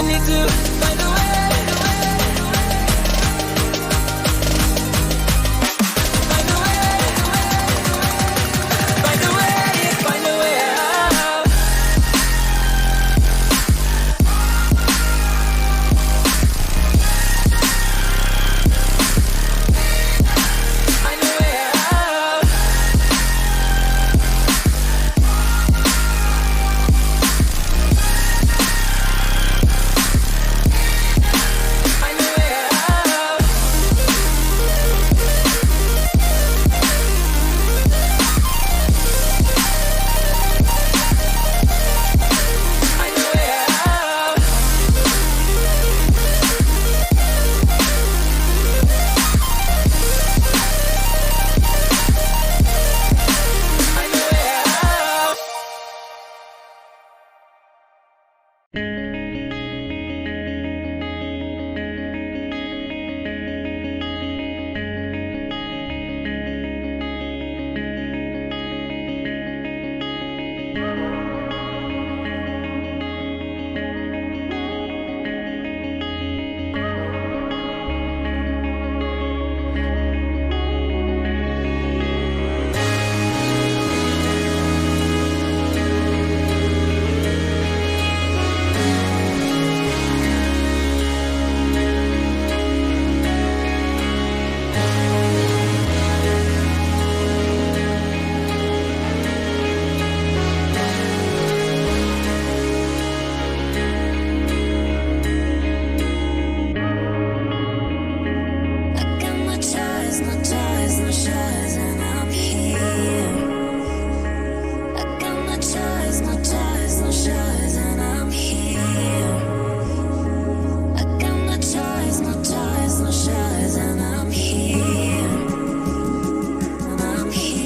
need to find a way. Find a way. Find a way. Find a way out. Find a way out. Find a way out. Find a way out. Find a way out. I got no choice, no choice, and I'm here. I got no choice, no choice, and I'm here. I got no choice, no choice, and I'm here. And I'm here.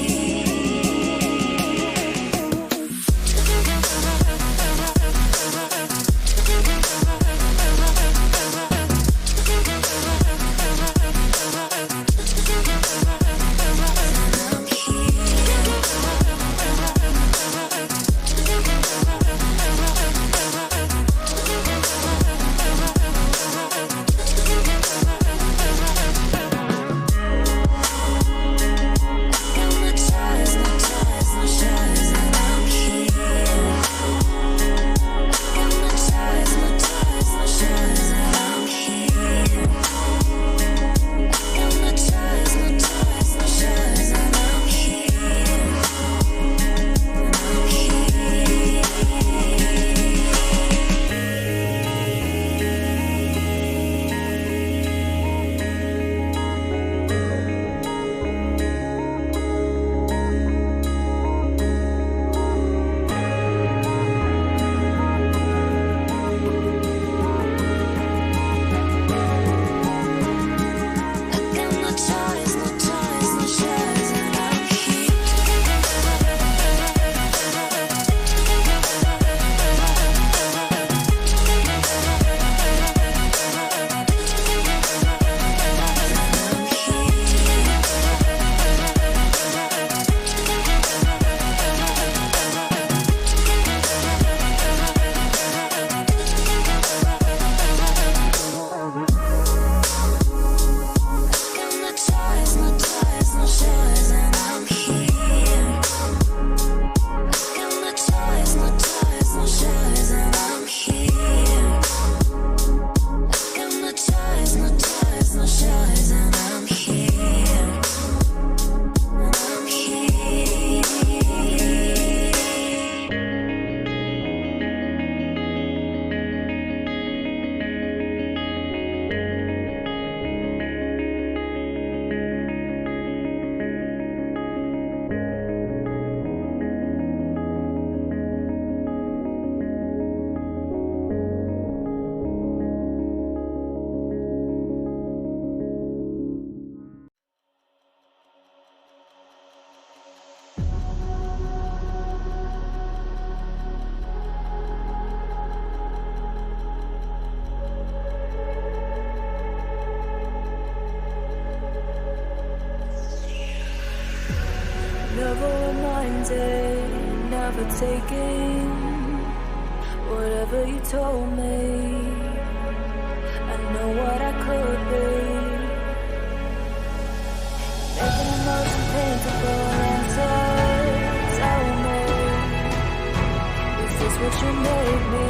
never taking whatever you told me. know what I could be. Making emotion paintable answers. Tell me, is this what you made me?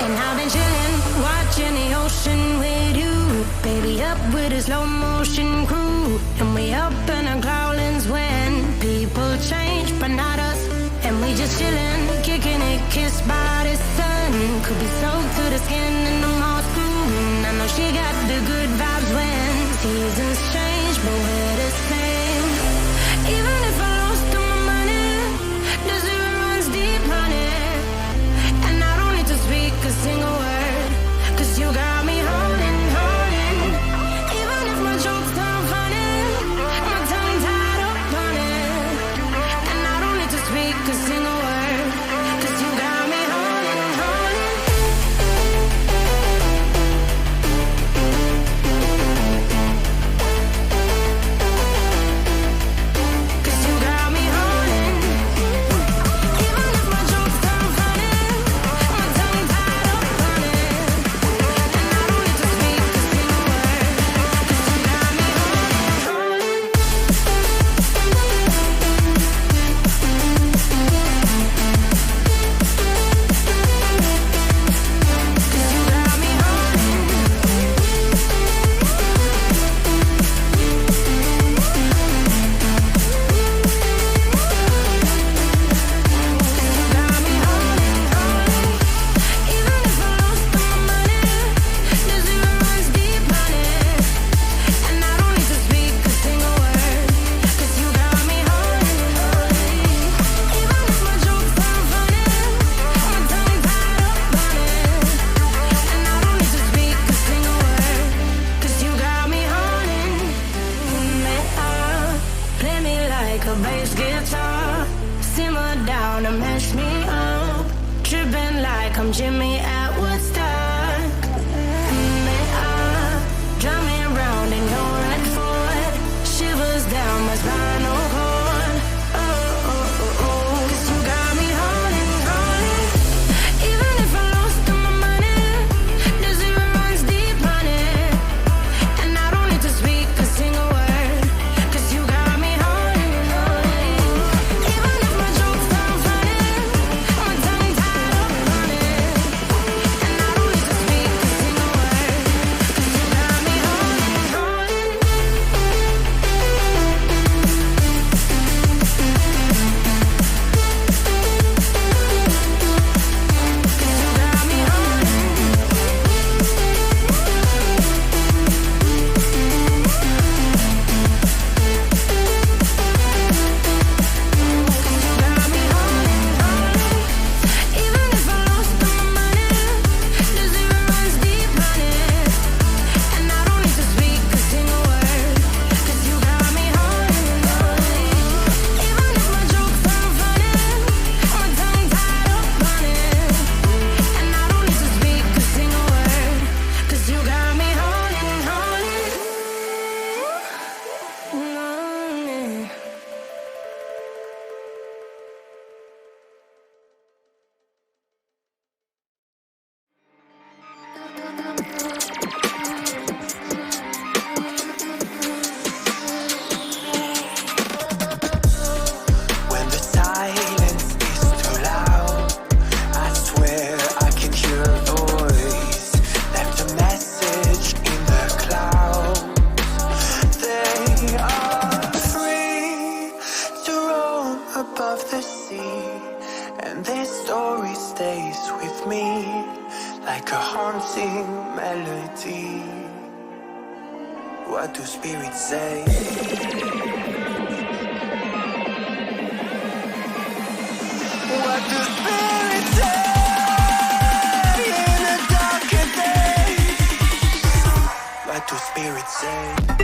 And I've been chilling, watching the ocean with you. Baby, up with a slow motion crew. And we up in our growlings when people change, but not us. And we just chilling, kicking it, kissed by the sun. Could be soaked to the skin in the moss groove. I know she got the good vibes when seasons change, but we're the same. Even if I lost all my money, the zero runs deep, honey. And I don't need to speak a single word, 'cause you got me holding, holding. Even if my jokes don't funny, my tongue tied up haunting melody. What do spirits say? What do spirits say in a darker day? What do spirits say?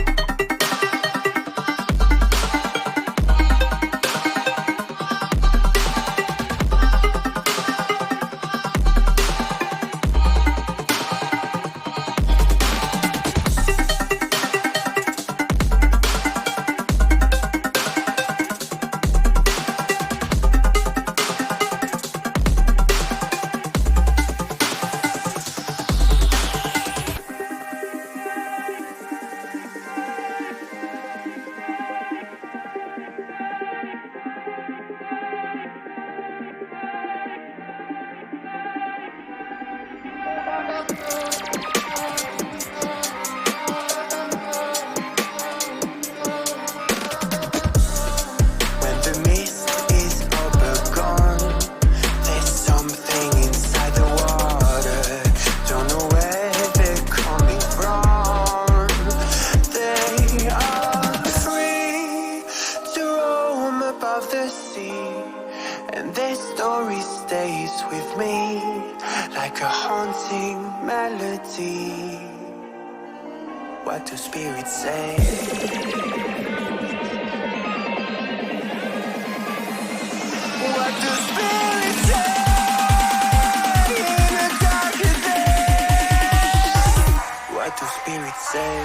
And their story stays with me like a haunting melody. What do spirits say? What do spirits say in a darker day? What do spirits say?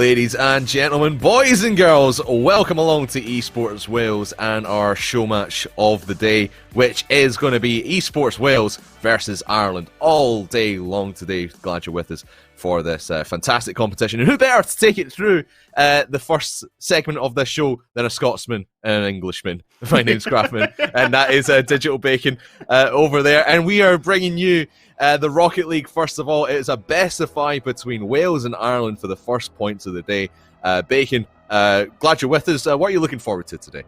Ladies and gentlemen, boys and girls, welcome along to Esports Wales and our show match of the day, which is going to be Esports Wales versus Ireland all day long today. Glad you're with us for this fantastic competition. And who better to take it through the first segment of this show than a Scotsman and an Englishman? My name's Grafman, and that is Digital Bacon over there. And we are bringing you the Rocket League. First of all, it is a best of 5 between Wales and Ireland for the first points of the day. Bacon, glad you're with us. What are you looking forward to today?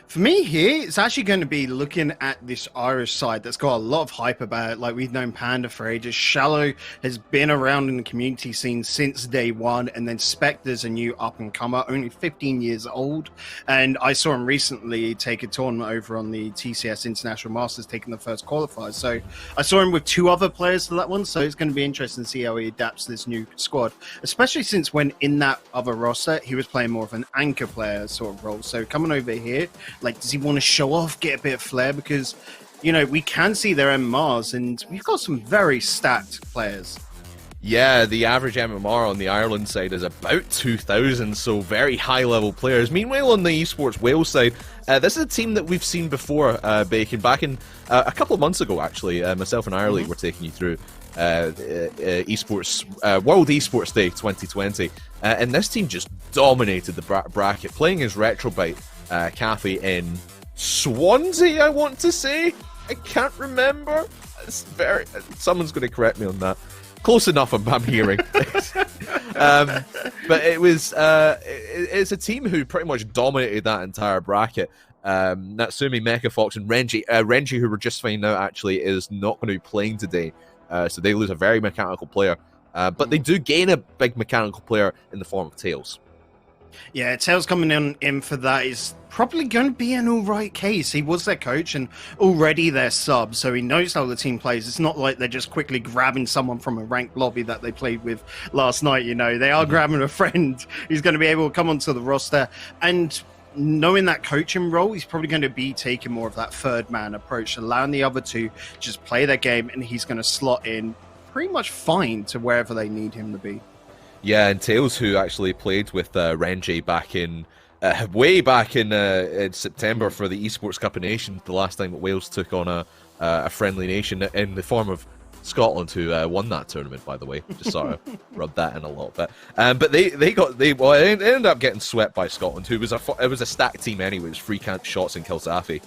For me here, it's actually going to be looking at this Irish side that's got a lot of hype about it. Like, we've known Panda for ages. Shallow has been around in the community scene since day one, and then Spectre's a new up-and-comer, only 15 years old. And I saw him recently take a tournament over on the TCS International Masters, taking the first qualifier. So I saw him with 2 other players for that one, so it's going to be interesting to see how he adapts to this new squad, especially since when in that other roster, he was playing more of an anchor player sort of role. So coming over here, like, does he want to show off, get a bit of flair? Because, you know, we can see their MMRs, and we've got some very stacked players. Yeah, the average MMR on the Ireland side is about 2,000, so very high-level players. Meanwhile, on the Esports Wales side, this is a team that we've seen before, Bacon. Back in a couple of months ago, actually, myself and Ireland were taking you through Esports World Esports Day 2020, and this team just dominated the bracket, playing as Retrobite. Kathy in Swansea, I want to say. I can't remember. Someone's going to correct me on that. Close enough, I'm hearing. But it was it's a team who pretty much dominated that entire bracket. Natsumi, Mechafox, and Renji. Renji, who we're just finding out actually is not going to be playing today, so they lose a very mechanical player. But they do gain a big mechanical player in the form of Tails. Yeah, Tails coming in for that is probably going to be an all-right case. He was their coach and already their sub, so he knows how the team plays. It's not like they're just quickly grabbing someone from a ranked lobby that they played with last night, you know. They are grabbing a friend who's going to be able to come onto the roster. And knowing that coaching role, he's probably going to be taking more of that third-man approach, allowing the other two just play their game, and he's going to slot in pretty much fine to wherever they need him to be. Yeah, and Tails, who actually played with Renji back in way back in September for the Esports Cup of Nations, the last time that Wales took on a friendly nation in the form of Scotland, who won that tournament, by the way. Just sort of rubbed that in a little bit. But they ended up getting swept by Scotland, who was it was a stacked team anyway. It was free camp shots and Kilsafi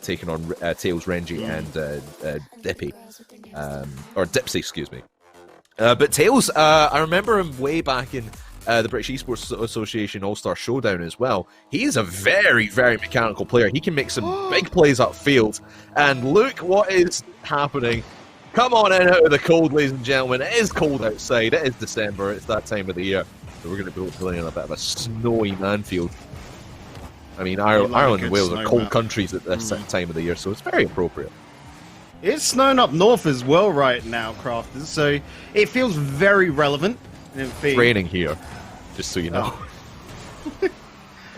taking on Tails, Renji, and Dippy, or Dipsy, excuse me. But Tails, I remember him way back in the British Esports Association All-Star Showdown as well. He is a very, very mechanical player. He can make some big plays upfield. And look what is happening. Come on in out of the cold, ladies and gentlemen. It is cold outside. It is December. It's that time of the year. So we're going to be playing in a bit of a snowy Manfield. I mean, Ireland and Wales are cold countries at this time of the year, so it's very appropriate. It's snowing up north as well right now, Crafters, so it feels very relevant. It's raining here, just so you know.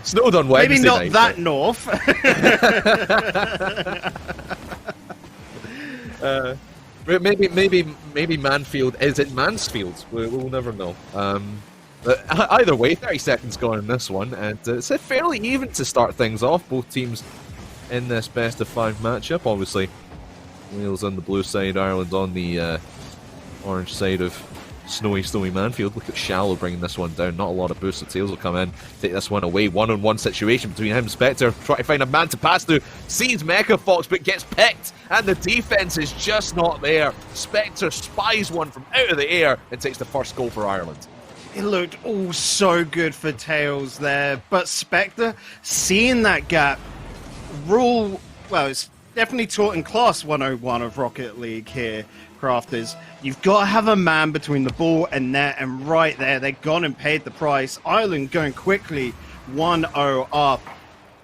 Snowed on Wednesday Maybe not night, that but... north. maybe Manfield. Is it Mansfield? We'll never know. But either way, 30 seconds gone in this one, and it's fairly even to start things off. Both teams in this best of 5 matchup, obviously. Wales on the blue side, Ireland on the orange side of snowy Manfield. Look at Shallow bringing this one down. Not a lot of boost, so Tails will come in, take this one away. One-on-one situation between him and Spectre. Try to find a man to pass through. Sees Mechafox, but gets picked, and the defense is just not there. Spectre spies one from out of the air and takes the first goal for Ireland. It looked all so good for Tails there, but Spectre, seeing that gap, it's definitely taught in Class 101 of Rocket League here, Crafters. You've got to have a man between the ball and net, and right there, they've gone and paid the price. Ireland going quickly, 1-0 up.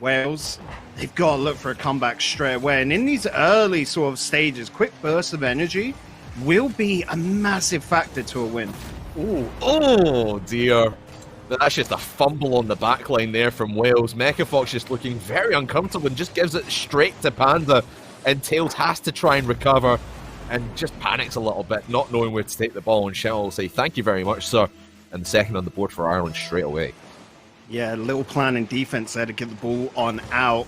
Wales, they've got to look for a comeback straight away. And in these early sort of stages, quick bursts of energy will be a massive factor to a win. Ooh. Oh, dear. That's just a fumble on the back line there from Wales. Mechafox just looking very uncomfortable and just gives it straight to Panda. And Tails has to try and recover and just panics a little bit, not knowing where to take the ball. And Shell will say, thank you very much, sir. and the second on the board for Ireland straight away. Yeah, a little plan in defense there to get the ball on out.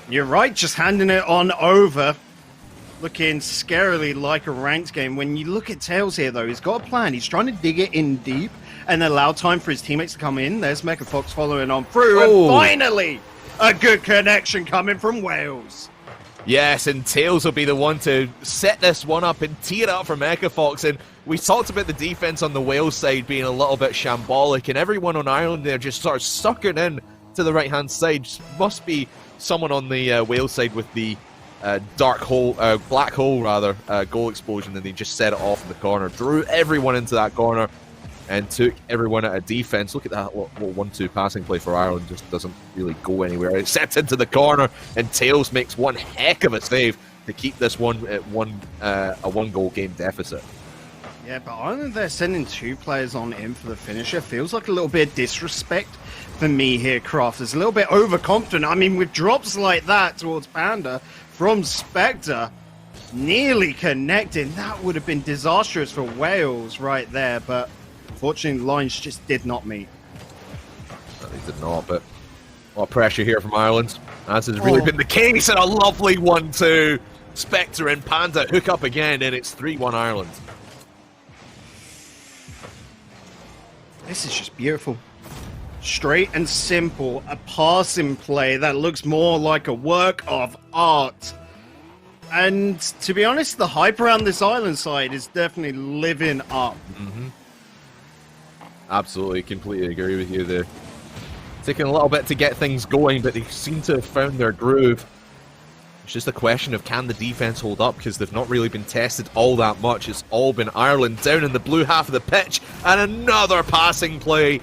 You're right, just handing it on over. Looking scarily like a ranked game. When you look at Tails here, though, he's got a plan. He's trying to dig it in deep and allow time for his teammates to come in. There's Mecha Fox following on through. And finally, a good connection coming from Wales. Yes, and Tails will be the one to set this one up and tee it up for Mecha Fox. And we talked about the defense on the Wales side being a little bit shambolic, and everyone on Ireland there just starts sucking in to the right-hand side. Must be someone on the Wales side with the black hole goal explosion, and they just set it off in the corner, drew everyone into that corner, and took everyone out of defense. Look at that little 1-2 passing play for Ireland, just doesn't really go anywhere. It sets into the corner, and Tails makes one heck of a save to keep this one at a one-goal game deficit. Yeah, but Ireland, they're sending 2 players on in for the finisher. Feels like a little bit of disrespect for me here, Kraft. It's a little bit overconfident. I mean, with drops like that towards Panda from Spectre, nearly connecting, that would have been disastrous for Wales right there, but unfortunately, the lines just did not meet. No, they did not, but a lot of pressure here from Ireland, as has really been the case, and a lovely 1-2. Spectre and Panda hook up again, and it's 3-1 Ireland. This is just beautiful. Straight and simple, a passing play that looks more like a work of art. And to be honest, the hype around this island side is definitely living up. Absolutely, completely agree with you there. Taking a little bit to get things going, but they seem to have found their groove. It's just a question of can the defense hold up, because they've not really been tested all that much. It's all been Ireland down in the blue half of the pitch, and another passing play.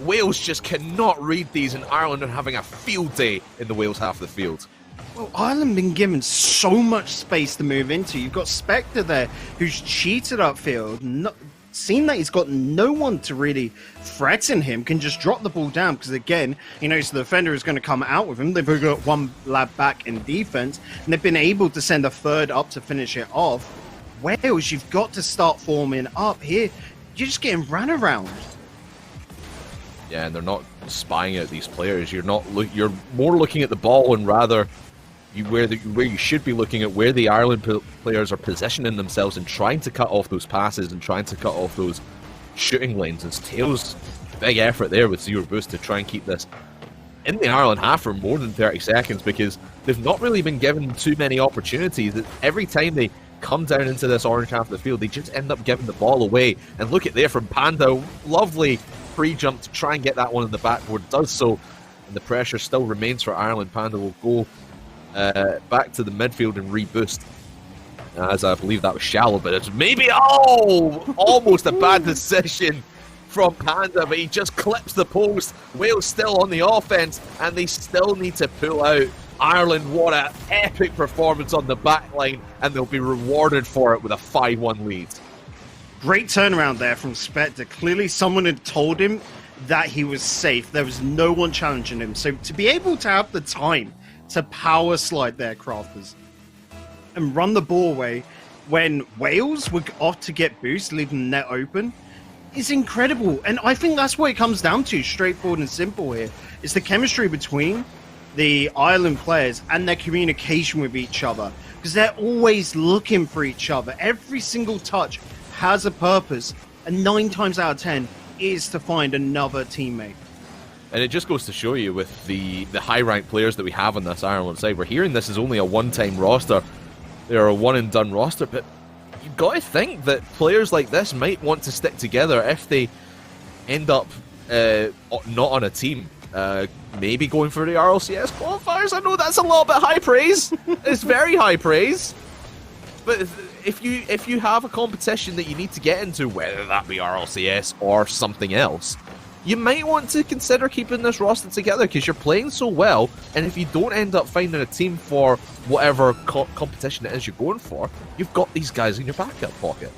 Wales just cannot read these, and Ireland are having a field day in the Wales half of the field. Well, Ireland been given so much space to move into. You've got Spectre there, who's cheated upfield. Seen that he's got no one to really threaten him, can just drop the ball down, because again, he knows the defender is going to come out with him. They've got one lad back in defense, and they've been able to send a third up to finish it off. Wales, you've got to start forming up here. You're just getting ran around. Yeah, and they're not spying out these players. You're more looking at the ball, and rather where you should be looking at where the Ireland players are positioning themselves and trying to cut off those passes and trying to cut off those shooting lanes. It's Tails' big effort there with zero boost to try and keep this in the Ireland half for more than 30 seconds, because they've not really been given too many opportunities. Every time they come down into this orange half of the field, they just end up giving the ball away. And look at there from Panda, lovely free jump to try and get that one in the backboard, does so, and the pressure still remains for Ireland. Panda will go back to the midfield and reboost, as I believe that was shallow, but it's maybe almost a bad decision from Panda, but he just clips the post. Wales still on the offense, and they still need to pull out. Ireland, what an epic performance on the back line, and they'll be rewarded for it with a 5-1 lead. Great turnaround there from Spectre. Clearly someone had told him that he was safe. There was no one challenging him. So to be able to have the time to power slide their crafters and run the ball away when Wales were off to get boost, leaving the net open, is incredible. And I think that's what it comes down to, straightforward and simple here. It's the chemistry between the Ireland players and their communication with each other, because they're always looking for each other. Every single touch has a purpose, and 9 times out of 10 is to find another teammate. And it just goes to show you with the high-ranked players that we have on this Ireland side. We're hearing this is only a one-time roster. They're a one-and-done roster, but you've got to think that players like this might want to stick together if they end up not on a team. Maybe going for the RLCS qualifiers. I know that's a little bit high praise. It's very high praise. But if you have a competition that you need to get into, whether that be RLCS or something else, you might want to consider keeping this roster together, because you're playing so well, and if you don't end up finding a team for whatever competition it is you're going for, you've got these guys in your backup pocket.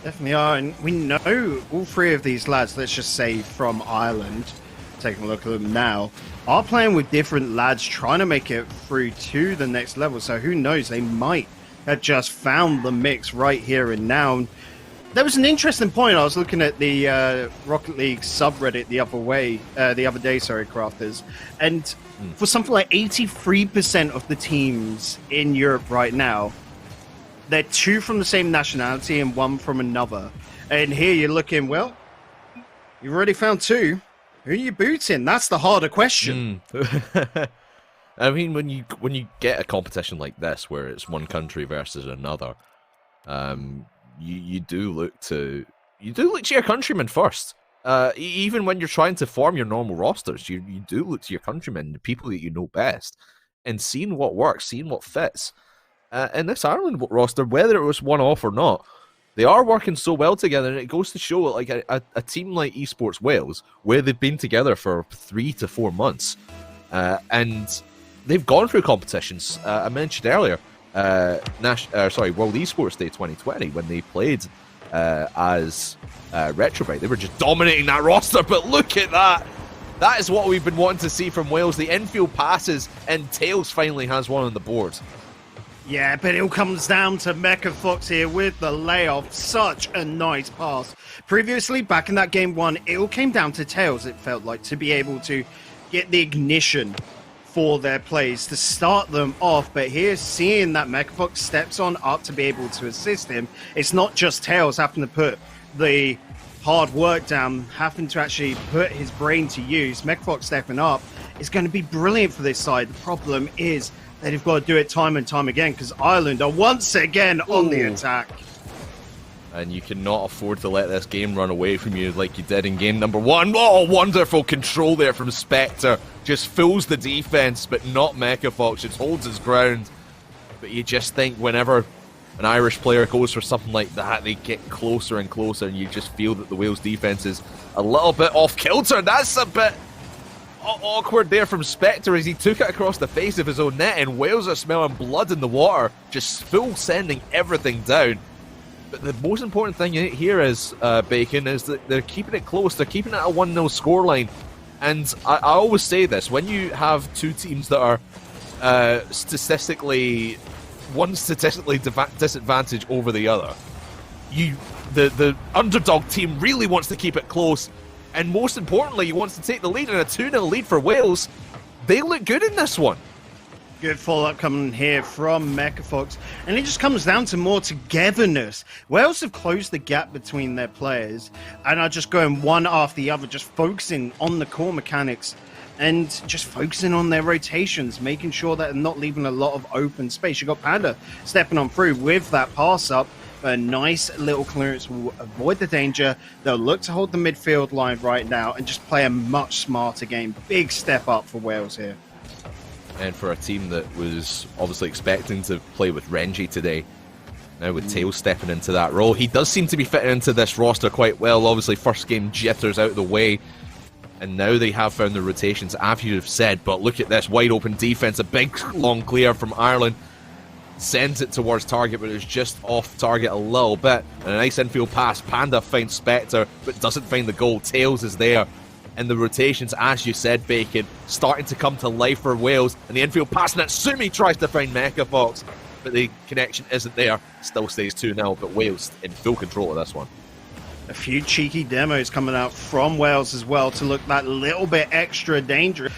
Definitely are, and we know all 3 of these lads, let's just say from Ireland, taking a look at them now, are playing with different lads trying to make it through to the next level. So who knows, they might have just found the mix right here and now. There was an interesting point. I was looking at the Rocket League subreddit the other day, Crafters, and for something like 83% of the teams in Europe right now, they're 2 from the same nationality and 1 from another. And here you're looking, well, you've already found 2. Who are you booting? That's the harder question. I mean, when you get a competition like this where it's one country versus another, you do look to your countrymen first. Even when you're trying to form your normal rosters, you do look to your countrymen, the people that you know best, and seeing what works, seeing what fits. And this Ireland roster, whether it was one-off or not, they are working so well together, and it goes to show like a team like EsportsWales, where they've been together for 3 to 4 months, and they've gone through competitions. I mentioned earlier, World Esports Day 2020, when they played as Retrobite. They were just dominating that roster, but look at that. That is what we've been wanting to see from Wales. The infield passes, and Tails finally has one on the board. Yeah, but it all comes down to Mecha Fox here with the layoff. Such a nice pass. Previously, back in that game 1, it all came down to Tails, it felt like, to be able to get the ignition for their plays, to start them off. But here, seeing that Mecha Fox steps on up to be able to assist him, it's not just Tails having to put the hard work down, having to actually put his brain to use. Mecha Fox stepping up is going to be brilliant for this side. The problem is they've got to do it time and time again, because Ireland are once again on the attack. And you cannot afford to let this game run away from you like you did in game number 1. Oh, wonderful control there from Spectre. Just fools the defense, but not Mecha Fox. Just holds his ground. But you just think whenever an Irish player goes for something like that, they get closer and closer, and you just feel that the Wales defense is a little bit off kilter. That's a bit awkward there from Spectre as he took it across the face of his own net, and Wales are smelling blood in the water, just full sending everything down. But the most important thing here is, Bacon, is that they're keeping it close. They're keeping it at a 1-0 scoreline. And I always say this, when you have 2 teams that are statistically disadvantaged over the other, the underdog team really wants to keep it close. And most importantly, he wants to take the lead, in a 2-0 lead for Wales. They look good in this one. Good follow-up coming here from Mecha Fox. And it just comes down to more togetherness. Wales have closed the gap between their players and are just going one after the other, just focusing on the core mechanics and just focusing on their rotations, making sure that they're not leaving a lot of open space. You got Panda stepping on through with that pass-up. A nice little clearance will avoid the danger. They'll look to hold the midfield line right now and just play a much smarter game. Big step up for Wales here. And for a team that was obviously expecting to play with Renji today, now with Tails stepping into that role, he does seem to be fitting into this roster quite well. Obviously, first game jitters out of the way, and now they have found the rotations, as you have said. But look at this wide open defense, a big long clear from Ireland. Sends it towards target, but it's just off target a little bit. And a nice infield pass. Panda finds Spectre, but doesn't find the goal. Tails is there. And the rotations, as you said, Bacon, starting to come to life for Wales. And the infield pass, Natsumi tries to find Mecha Fox, but the connection isn't there. Still stays 2-0, but Wales in full control of this one. A few cheeky demos coming out from Wales as well to look that little bit extra dangerous.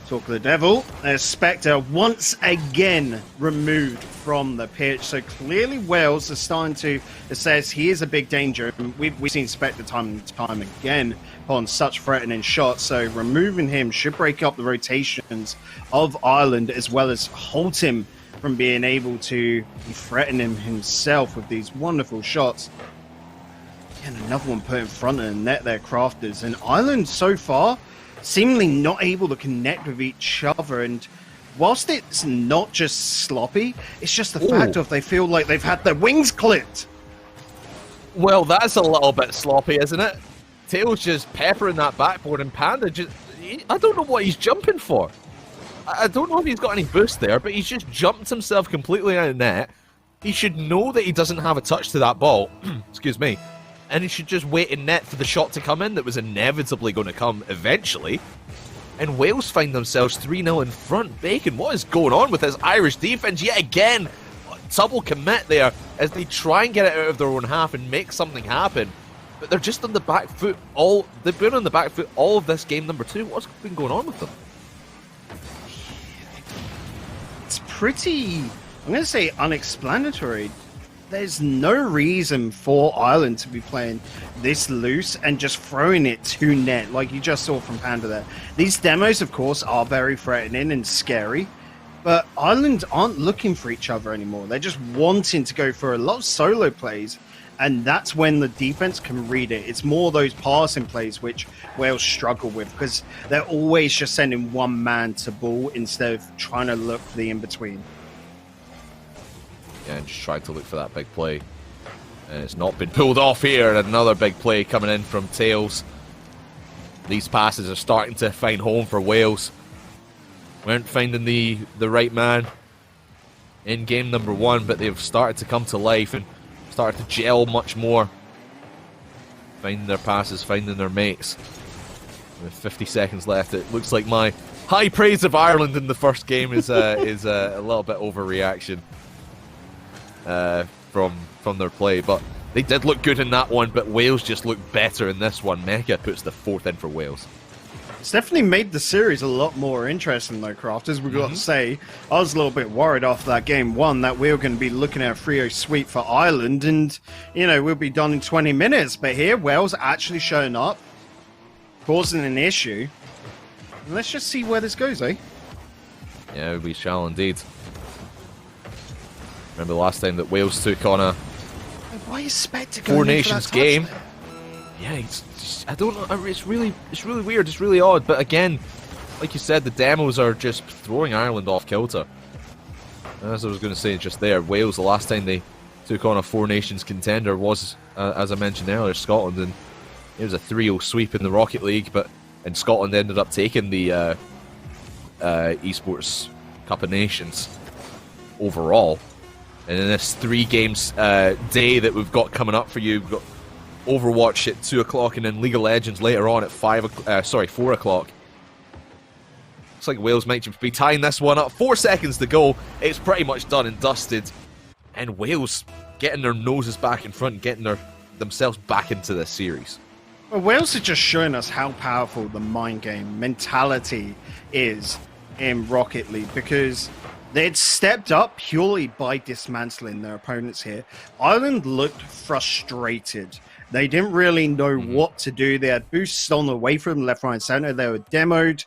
Talk of the devil, as Spectre once again removed from the pitch. So clearly Wales are starting to assess he is a big danger. We've seen Spectre time and time again on such threatening shots. So removing him should break up the rotations of Ireland, as well as halt him from being able to threaten him himself with these wonderful shots. And another one put in front of the net there, Crafters. And Ireland so far seemingly not able to connect with each other, and whilst it's not just sloppy, it's just the fact of they feel like they've had their wings clipped. Well, that's a little bit sloppy, isn't it? Tails just peppering that backboard, and Panda I don't know what he's jumping for. I don't know if he's got any boost there, but he's just jumped himself completely out of net. He should know that he doesn't have a touch to that ball. Excuse me. And he should just wait in net for the shot to come in that was inevitably going to come eventually. And Wales find themselves 3-0 in front. Bacon, what is going on with this Irish defense yet again? double commit there as they try and get it out of their own half and make something happen. But they're just on the back foot they've been on the back foot all of this game number 2. What's been going on with them? It's pretty, I'm going to say, unexplanatory. There's no reason for Ireland to be playing this loose and just throwing it to net, like you just saw from Panda there. These demos, of course, are very threatening and scary, but Ireland aren't looking for each other anymore. They're just wanting to go for a lot of solo plays, and that's when the defense can read it. It's more those passing plays which Wales struggle with, because they're always just sending one man to ball instead of trying to look for the in-between. Yeah, and just trying to look for that big play. And it's not been pulled off here. Another big play coming in from Tails. These passes are starting to find home for Wales. Weren't finding the right man in game number 1, but they've started to come to life and started to gel much more. Finding their passes, finding their mates. With 50 seconds left, it looks like my high praise of Ireland in the first game is a little bit overreaction. From their play, but they did look good in that one, but Wales just looked better in this one. Mecca puts the 4th in for Wales. It's definitely made the series a lot more interesting though, Craft, as we've got to say. I was a little bit worried after that game 1 that we were going to be looking at a 3-0 sweep for Ireland and, you know, we'll be done in 20 minutes, but here Wales actually showing up, causing an issue. And let's just see where this goes, eh? Yeah, we shall indeed. Remember the last time that Wales took on a Why is Spectre going Four in for Nations that game? touchdown? Yeah, I don't know. It's really weird. It's really odd. But again, like you said, the demos are just throwing Ireland off kilter. As I was going to say just there, Wales, the last time they took on a Four Nations contender was, as I mentioned earlier, Scotland, and it was a 3-0 sweep in the Rocket League. And Scotland ended up taking the Esports Cup of Nations overall. And in this 3 games day that we've got coming up for you, we've got Overwatch at 2 o'clock and then League of Legends later on at 4 o'clock. Looks like Wales might just be tying this one up. 4 seconds to go. It's pretty much done and dusted. And Wales getting their noses back in front and getting themselves back into this series. Well, Wales are just showing us how powerful the mind game mentality is in Rocket League, because they'd stepped up purely by dismantling their opponents here. Ireland looked frustrated. They didn't really know what to do. They had boosts stolen away from them, left, right, and center. They were demoed.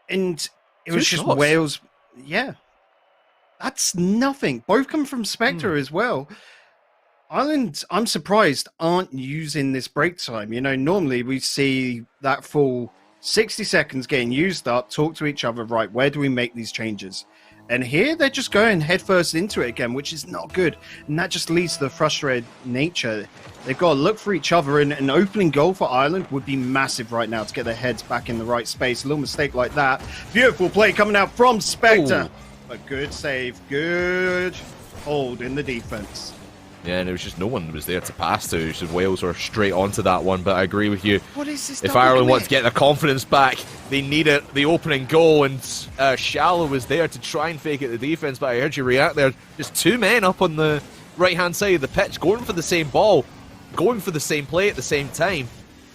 And it was just shots. Wales. Yeah. That's nothing. Both come from Spectre as well. Ireland, I'm surprised, aren't using this break time. You know, normally we see that full 60 seconds getting used up, talk to each other, right, where do we make these changes? And here they're just going headfirst into it again, which is not good. And that just leads to the frustrated nature. They've got to look for each other, and an opening goal for Ireland would be massive right now to get their heads back in the right space. A little mistake like that. Beautiful play coming out from Spectre. A good save, good hold in the defense. Yeah, and it was just no one was there to pass to. So Wales were straight onto that one, but I agree with you. What is this? If Ireland wants to get their confidence back, they need the opening goal, and Shallow was there to try and fake it the defense, but I heard you react there. Just 2 men up on the right-hand side of the pitch, going for the same ball, going for the same play at the same time.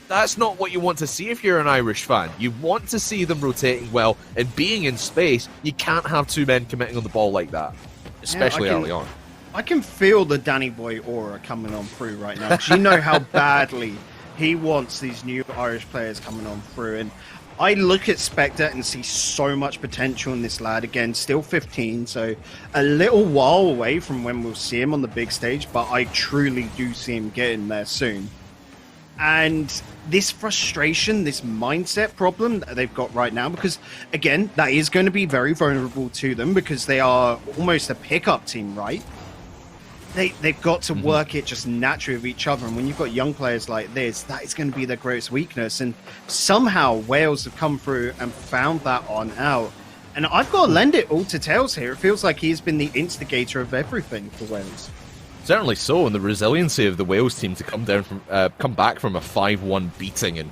That's not what you want to see if you're an Irish fan. You want to see them rotating well and being in space. You can't have 2 men committing on the ball like that, especially early on. I can feel the Danny Boy aura coming on through right now. Do you know how badly he wants these new Irish players coming on through? And I look at Spectre and see so much potential in this lad. Again, still 15, so a little while away from when we'll see him on the big stage, but I truly do see him getting there soon. And this frustration, this mindset problem that they've got right now, because, again, that is going to be very vulnerable to them because they are almost a pickup team, right? They've got to work it just naturally with each other. And when you've got young players like this, that is going to be their greatest weakness. And somehow Wales have come through and found that on out. And I've got to lend it all to Tails here. It feels like he's been the instigator of everything for Wales. Certainly so, and the resiliency of the Wales team to come back from a 5-1 beating and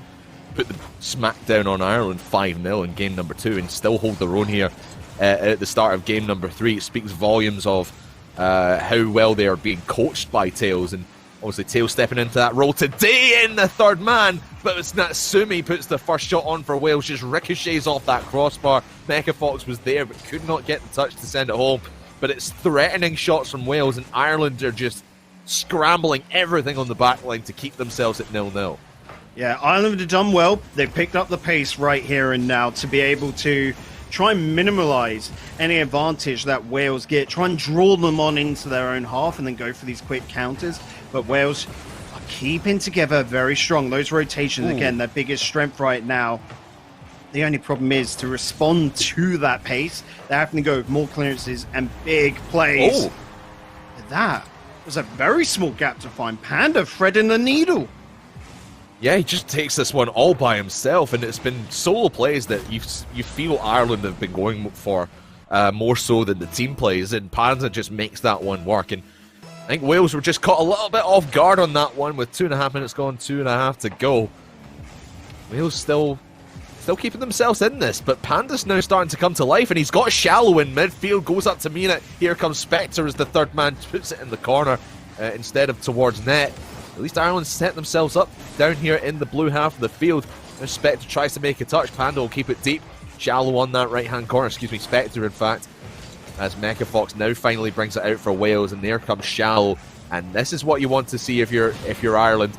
put the smack down on Ireland 5-0 in game number 2 and still hold their own here at the start of game number 3. It speaks volumes of how well they are being coached by Tails, and obviously Tails stepping into that role today in the third man, but it's Natsumi puts the first shot on for Wales, just ricochets off that crossbar. Mecha Fox was there but could not get the touch to send it home, but it's threatening shots from Wales, and Ireland are just scrambling everything on the back line to keep themselves at 0-0. Yeah, Ireland have done well. They picked up the pace right here and now to be able to try and minimize any advantage that Wales get, try and draw them on into their own half and then go for these quick counters. But Wales are keeping together very strong. Those rotations, again, their biggest strength right now. The only problem is to respond to that pace, they're having to go with more clearances and big plays. That was a very small gap to find. Panda threading the needle. Yeah, he just takes this one all by himself, and it's been solo plays that you feel Ireland have been going for more so than the team plays, and Panda just makes that one work. And I think Wales were just caught a little bit off guard on that one with 2.5 minutes gone, 2.5 to go. Wales still keeping themselves in this, but Panda's now starting to come to life, and he's got Shallow in midfield, goes up to Mina. Here comes Spectre as the third man puts it in the corner instead of towards net. At least Ireland set themselves up down here in the blue half of the field. Now Spectre tries to make a touch. Panda will keep it deep. Shallow on that right-hand corner. Excuse me, Spectre, in fact. As Mecha Fox now finally brings it out for Wales, and there comes Shallow. And this is what you want to see if you're Ireland,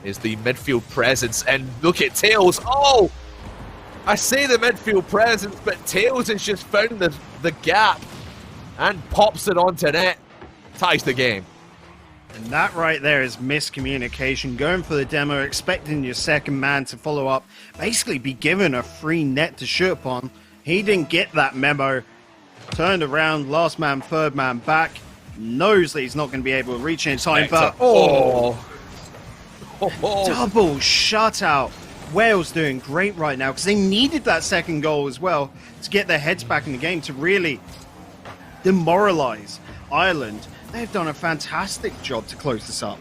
is the midfield presence. And look at Tails. Oh! I say the midfield presence, but Tails has just found the gap and pops it onto net. Ties the game. And that right there is miscommunication. Going for the demo, expecting your second man to follow up, basically be given a free net to shoot upon. He didn't get that memo. Turned around, last man, third man back. Knows that he's not going to be able to reach in time, but double shutout. Wales doing great right now because they needed that second goal as well to get their heads back in the game, to really demoralize Ireland. They've done a fantastic job to close this up.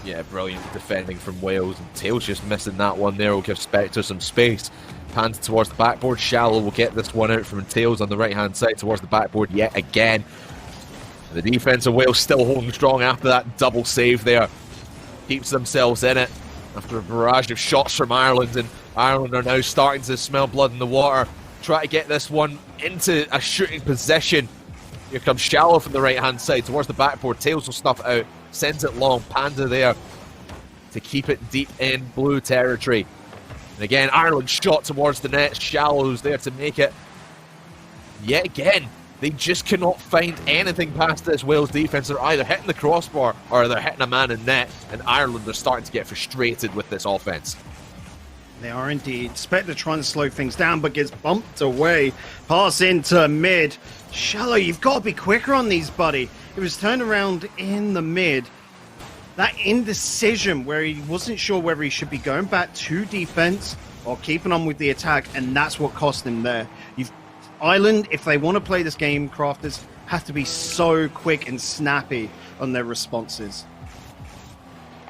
Yeah, brilliant defending from Wales, and Tails just missing that one there will give Spectre some space. Panda towards the backboard. Shallow will get this one out from Tails on the right-hand side towards the backboard yet again. And the defense of Wales still holding strong after that double save there. Keeps themselves in it after a barrage of shots from Ireland, and Ireland are now starting to smell blood in the water. Try to get this one into a shooting position. Here comes Shallow from the right-hand side towards the backboard. Tails will snuff it out, sends it long. Panda there to keep it deep in blue territory. And again, Ireland shot towards the net. Shallow's there to make it. Yet again, they just cannot find anything past this Wales defence. They're either hitting the crossbar or they're hitting a man in net, and Ireland are starting to get frustrated with this offence. They are indeed. Spectre trying to slow things down, but gets bumped away. Pass into mid. Shallow, you've got to be quicker on these, buddy. It was turned around in the mid. That indecision where he wasn't sure whether he should be going back to defense or keeping on with the attack, and that's what cost him there. Ireland, if they want to play this game, crafters have to be so quick and snappy on their responses.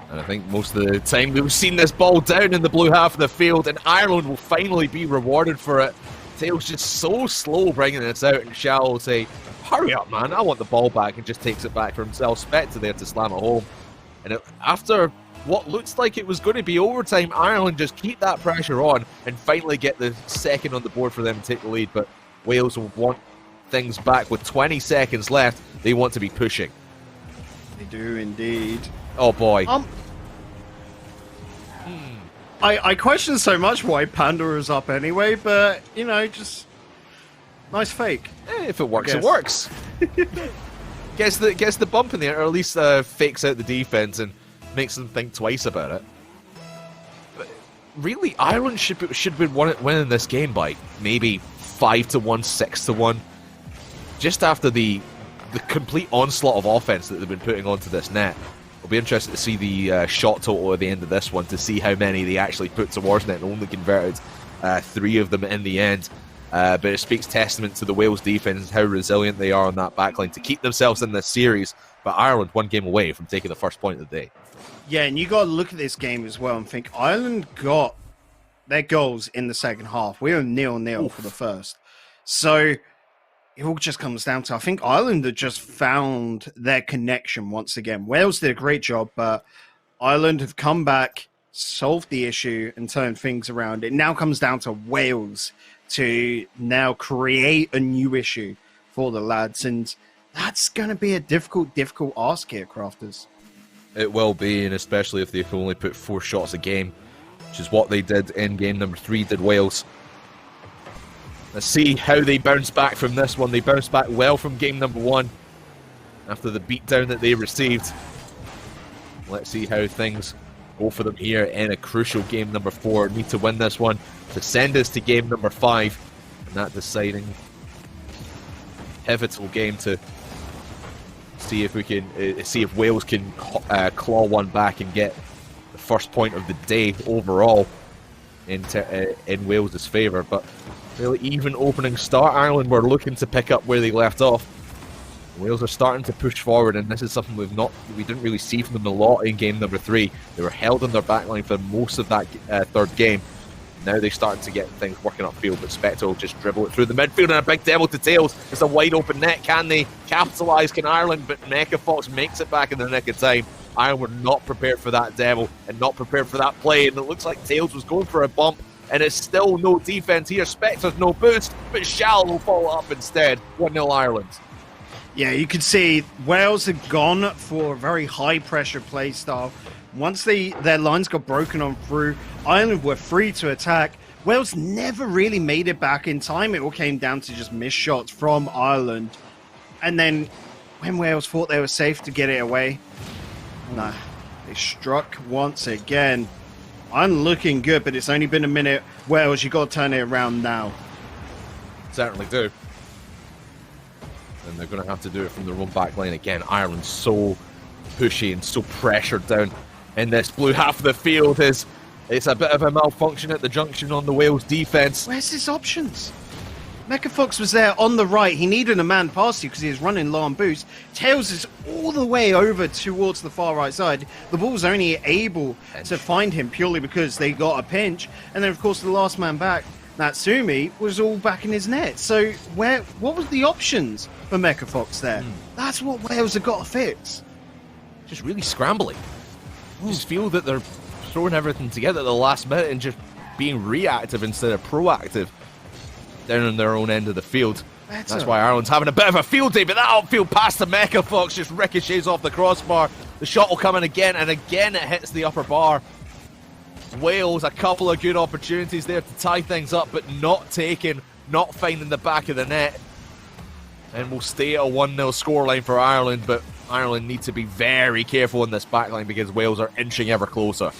And I think most of the time we've seen this ball down in the blue half of the field, and Ireland will finally be rewarded for it. Tails just so slow bringing this out, and Shallow will say, hurry up, man, I want the ball back, and just takes it back for himself. Spectre there to slam it home. And after what looks like it was going to be overtime, Ireland just keep that pressure on and finally get the second on the board for them to take the lead. But Wales will want things back with 20 seconds left. They want to be pushing. They do indeed. Oh boy. I question so much why Panda is up anyway, but, you know, just nice fake. If it works, it works. Gets the bump in there, or at least fakes out the defense and makes them think twice about it. But really, Ireland should be winning this game by maybe 5-1, 6-1. Just after the complete onslaught of offense that they've been putting onto this net. It'll be interesting to see the shot total at the end of this one, to see how many they actually put towards net, and only converted 3 of them in the end. But it speaks testament to the Wales defence, how resilient they are on that backline to keep themselves in this series. But Ireland one game away from taking the first point of the day. Yeah, and you got to look at this game as well and think Ireland got their goals in the second half. We were 0-0 for the first. So it all just comes down to, I think Ireland have just found their connection once again. Wales did a great job, but Ireland have come back, solved the issue, and turned things around. It now comes down to Wales to now create a new issue for the lads, and that's going to be a difficult ask here, Crafters. It will be, and especially if they can only put 4 shots a game, which is what they did in game number 3, did Wales. Let's see how they bounce back from this one. They bounced back well from game number 1 after the beatdown that they received. Let's see how things go for them here in a crucial game number 4. Need to win this one to send us to game number 5, and that deciding pivotal game to see if we can see if Wales can claw one back and get the first point of the day overall in Wales's favour. But really even opening start, Ireland were looking to pick up where they left off. Wales are starting to push forward, and this is something we didn't really see from them a lot in game number 3. They were held on their backline for most of that third game. Now they're starting to get things working upfield, but Spectre will just dribble it through the midfield, and a big demo to Tails. It's a wide open net. Can they capitalise? Can Ireland? But Mecha Fox makes it back in the nick of time. Ireland were not prepared for that demo and not prepared for that play, and it looks like Tails was going for a bump, and it's still no defence here. Spectre's no boost, but Shall will follow up instead. 1-0 Ireland. Yeah, you could see Wales had gone for a very high pressure play style. Once their lines got broken on through, Ireland were free to attack. Wales never really made it back in time. It all came down to just missed shots from Ireland. And then when Wales thought they were safe to get it away, nah, they struck once again. I'm looking good, but it's only been a minute. Wales, you got to turn it around now. Certainly do. And they're going to have to do it from their own back line again. Ireland's so pushy and so pressured down in this blue half of the field. It's a bit of a malfunction at the junction on the Wales defence. Where's his options? Mecha Fox was there on the right. He needed a man past you because he was running low on boost. Tails is all the way over towards the far right side. The ball's only able to find him purely because they got a pinch. And then, of course, the last man back, Natsumi, was all back in his net. So what was the options for Mecha Fox there? That's what Wales have got to fix. Just really scrambling. Just feel that they're throwing everything together at the last minute and just being reactive instead of proactive down on their own end of the field. That's why Ireland's having a bit of a field day, but that outfield pass to Mecha Fox just ricochets off the crossbar. The shot will come in again, and again it hits the upper bar. Wales, a couple of good opportunities there to tie things up, but not taken, not finding the back of the net. And we'll stay at a 1-0 scoreline for Ireland, but Ireland need to be very careful in this backline because Wales are inching ever closer.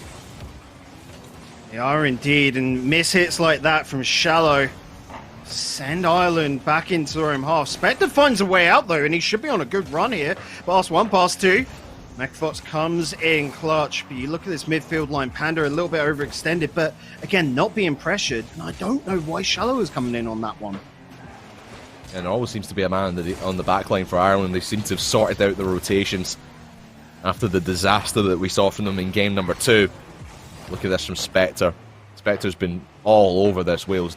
They are indeed, and miss hits like that from Shallow send Ireland back into their own half. Spectre finds a way out though, and he should be on a good run here. Pass 1, pass 2. Mecha Fox comes in clutch, but you look at this midfield line, Panda a little bit overextended, but again, not being pressured, and I don't know why Shallow is coming in on that one. And there always seems to be a man on the back line for Ireland. They seem to have sorted out the rotations after the disaster that we saw from them in game number 2. Look at this from Spectre. Spectre's been all over this Wales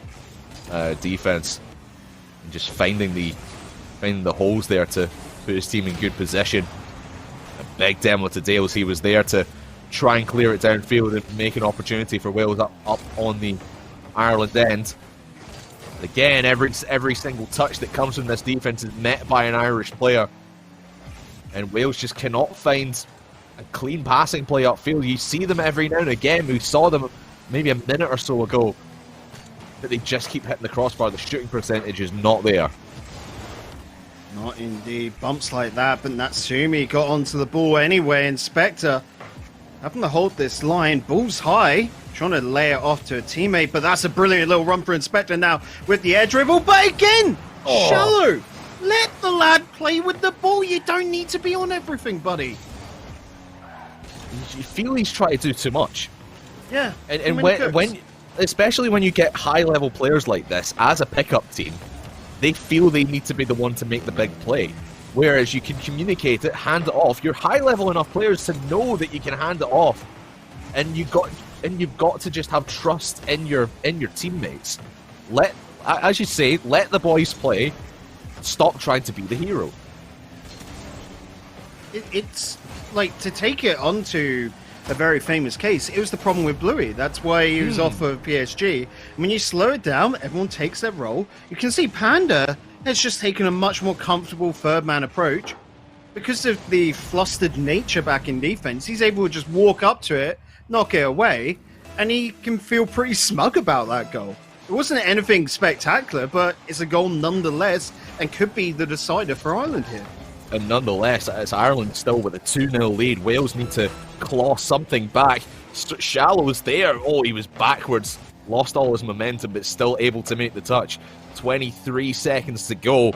defence and just finding the holes there to put his team in good position. A big demo to Dales. He was there to try and clear it downfield and make an opportunity for Wales up on the Ireland end. Again, every single touch that comes from this defence is met by an Irish player. And Wales just cannot find a clean passing play upfield. You see them every now and again. We saw them maybe a minute or so ago. But they just keep hitting the crossbar. The shooting percentage is not there. Not indeed. Bumps like that, but Natsumi got onto the ball anyway. And Spectre having to hold this line. Ball's high. Trying to lay it off to a teammate, but that's a brilliant little run for Inspector now with the air dribble. But again, Shallow, let the lad play with the ball. You don't need to be on everything, buddy. You feel he's trying to do too much. Yeah. And when especially when you get high-level players like this, as a pickup team, they feel they need to be the one to make the big play. Whereas you can communicate it, hand it off. You're high-level enough players to know that you can hand it off. And you've got to just have trust in your teammates. As you say, let the boys play, stop trying to be the hero. It's like, to take it onto a very famous case, it was the problem with Bluey. That's why he was off of PSG. When you slow it down, everyone takes their role. You can see Panda has just taken a much more comfortable third man approach. Because of the flustered nature back in defense, he's able to just walk up to it, knock it away, and he can feel pretty smug about that goal. It wasn't anything spectacular, but it's a goal nonetheless, and could be the decider for Ireland here. And nonetheless, it's Ireland still with a 2-0 lead. Wales need to claw something back. Shallow's there. Oh, he was backwards. Lost all his momentum, but still able to make the touch. 23 seconds to go.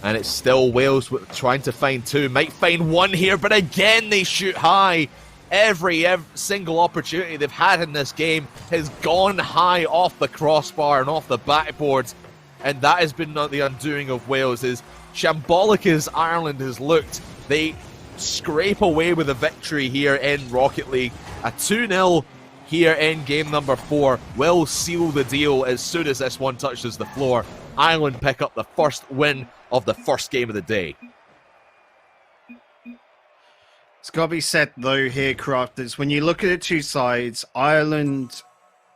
And it's still Wales trying to find two. Might find one here, but again they shoot high. Every single opportunity they've had in this game has gone high off the crossbar and off the backboards. And that has been the undoing of Wales. As shambolic as Ireland has looked, they scrape away with a victory here in Rocket League. A 2-0 here in game number 4 will seal the deal as soon as this one touches the floor. Ireland pick up the first win of the first game of the day. It's got to be said, though, here, Crafters, when you look at the two sides, Ireland,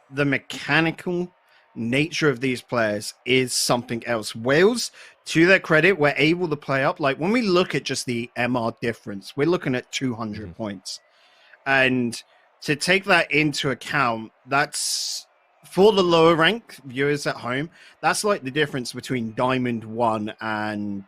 the mechanical nature of these players is something else. Wales, to their credit, were able to play up. Like, when we look at just the MR difference, we're looking at 200 points. And to take that into account, that's, for the lower rank viewers at home, that's like the difference between Diamond 1 and,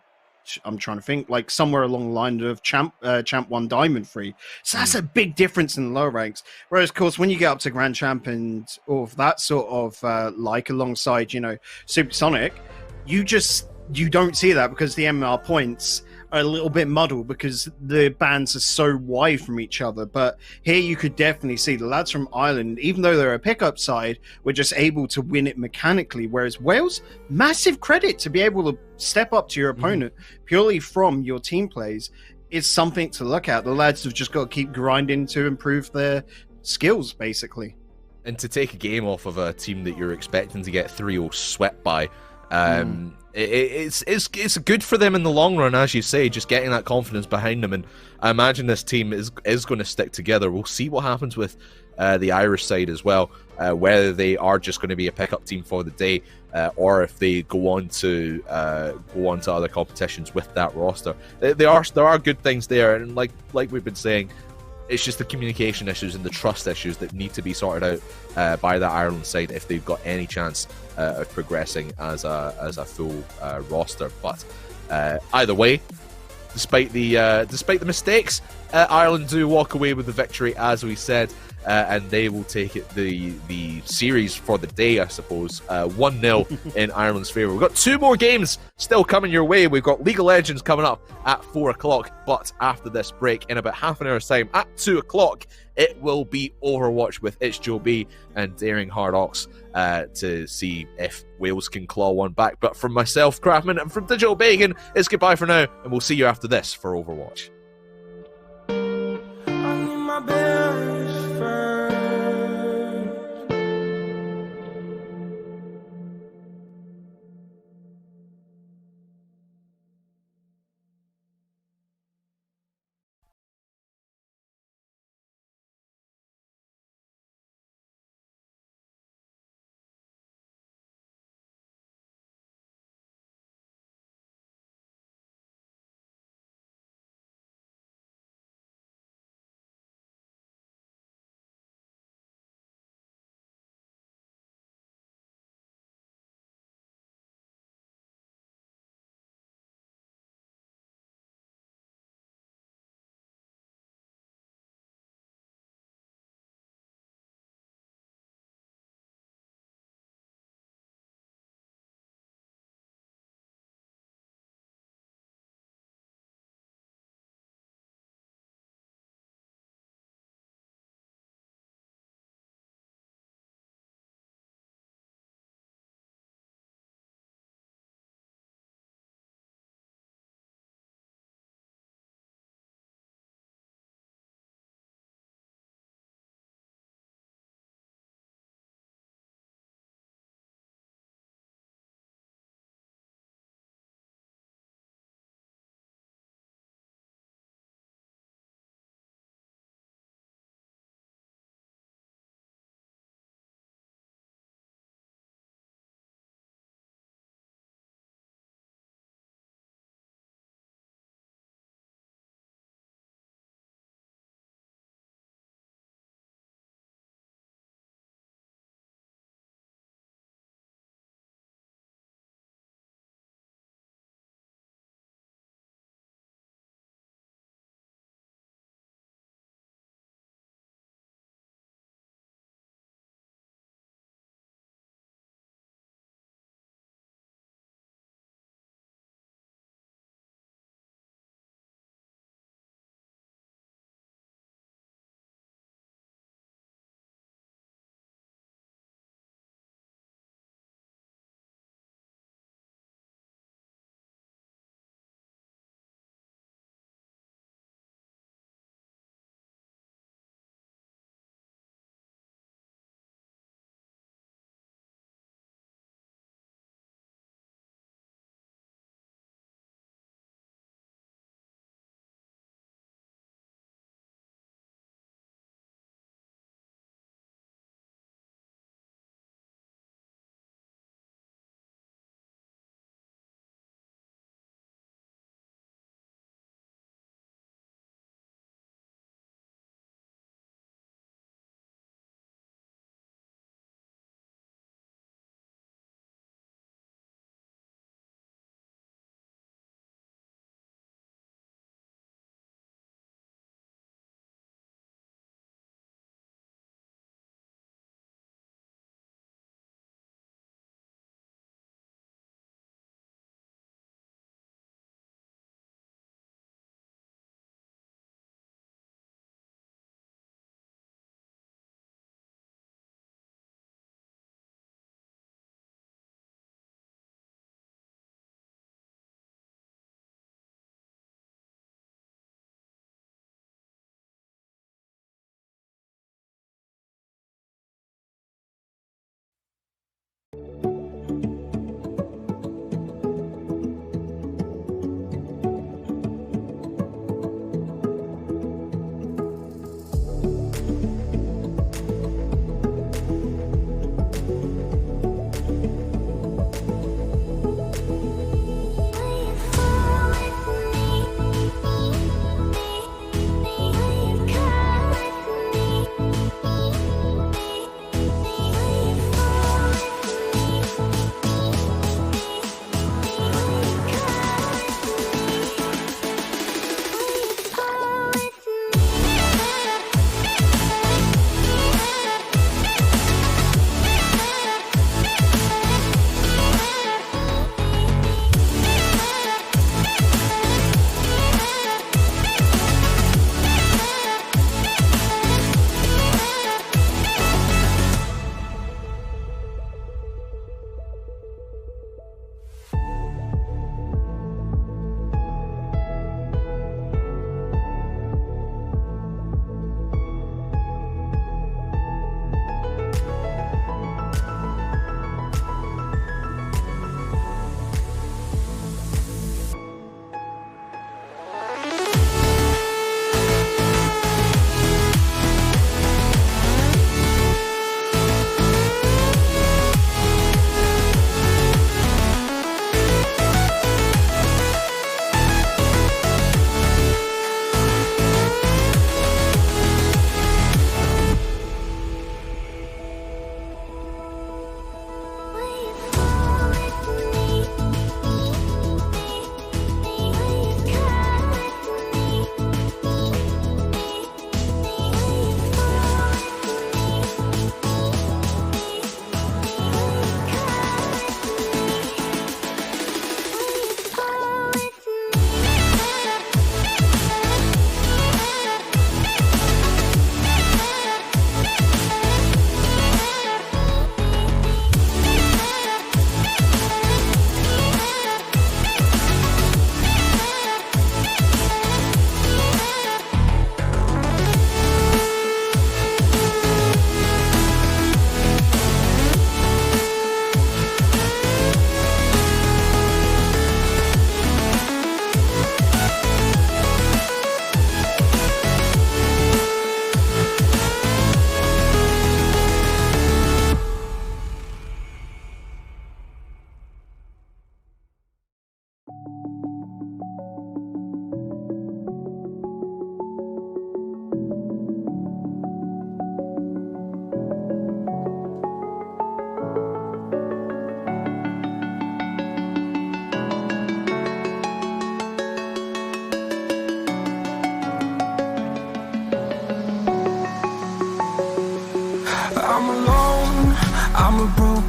I'm trying to think, like somewhere along the line of Champ 1, Diamond 3. So that's a big difference in the lower ranks. Whereas, of course, when you get up to Grand Champ and all of that sort of like alongside, you know, Supersonic, you don't see that because the MR points are a little bit muddled because the bands are so wide from each other. But here you could definitely see the lads from Ireland, even though they're a pickup side, were just able to win it mechanically. Whereas Wales, massive credit to be able to step up to your opponent purely from your team plays is something to look at. The lads have just got to keep grinding to improve their skills, basically. And to take a game off of a team that you're expecting to get 3-0 swept by, it's good for them in the long run, as you say, just getting that confidence behind them. And I imagine this team is going to stick together. We'll see what happens with the Irish side as well, whether they are just going to be a pickup team for the day, or if they go on to other competitions with that roster. There are good things there, and like we've been saying, it's just the communication issues and the trust issues that need to be sorted out by the Ireland side if they've got any chance of progressing as a full roster. But either way, despite the mistakes, Ireland do walk away with the victory, as we said, and they will take it the series for the day, I suppose, 1-0 in Ireland's favour. We've got 2 more games still coming your way. We've got League of Legends coming up at 4 o'clock, but after this break, in about half an hour's time, at 2 o'clock, it will be Overwatch with It's Joe B and Daring Hard Ox to see if Wales can claw one back. But from myself, Craftman, and from Digital Bacon, it's goodbye for now, and we'll see you after this for Overwatch. My best friend.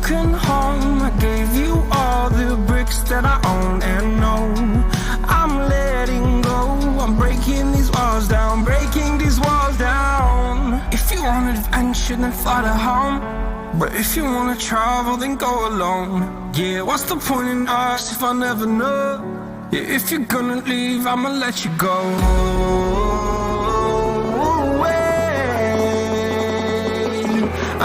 broken home. I gave you all the bricks that I own and know. I'm letting go. I'm breaking these walls down, breaking these walls down. If you want adventure, then fly to home. But if you wanna travel, then go alone. Yeah, what's the point in us if I never know? Yeah, if you're gonna leave, I'ma let you go.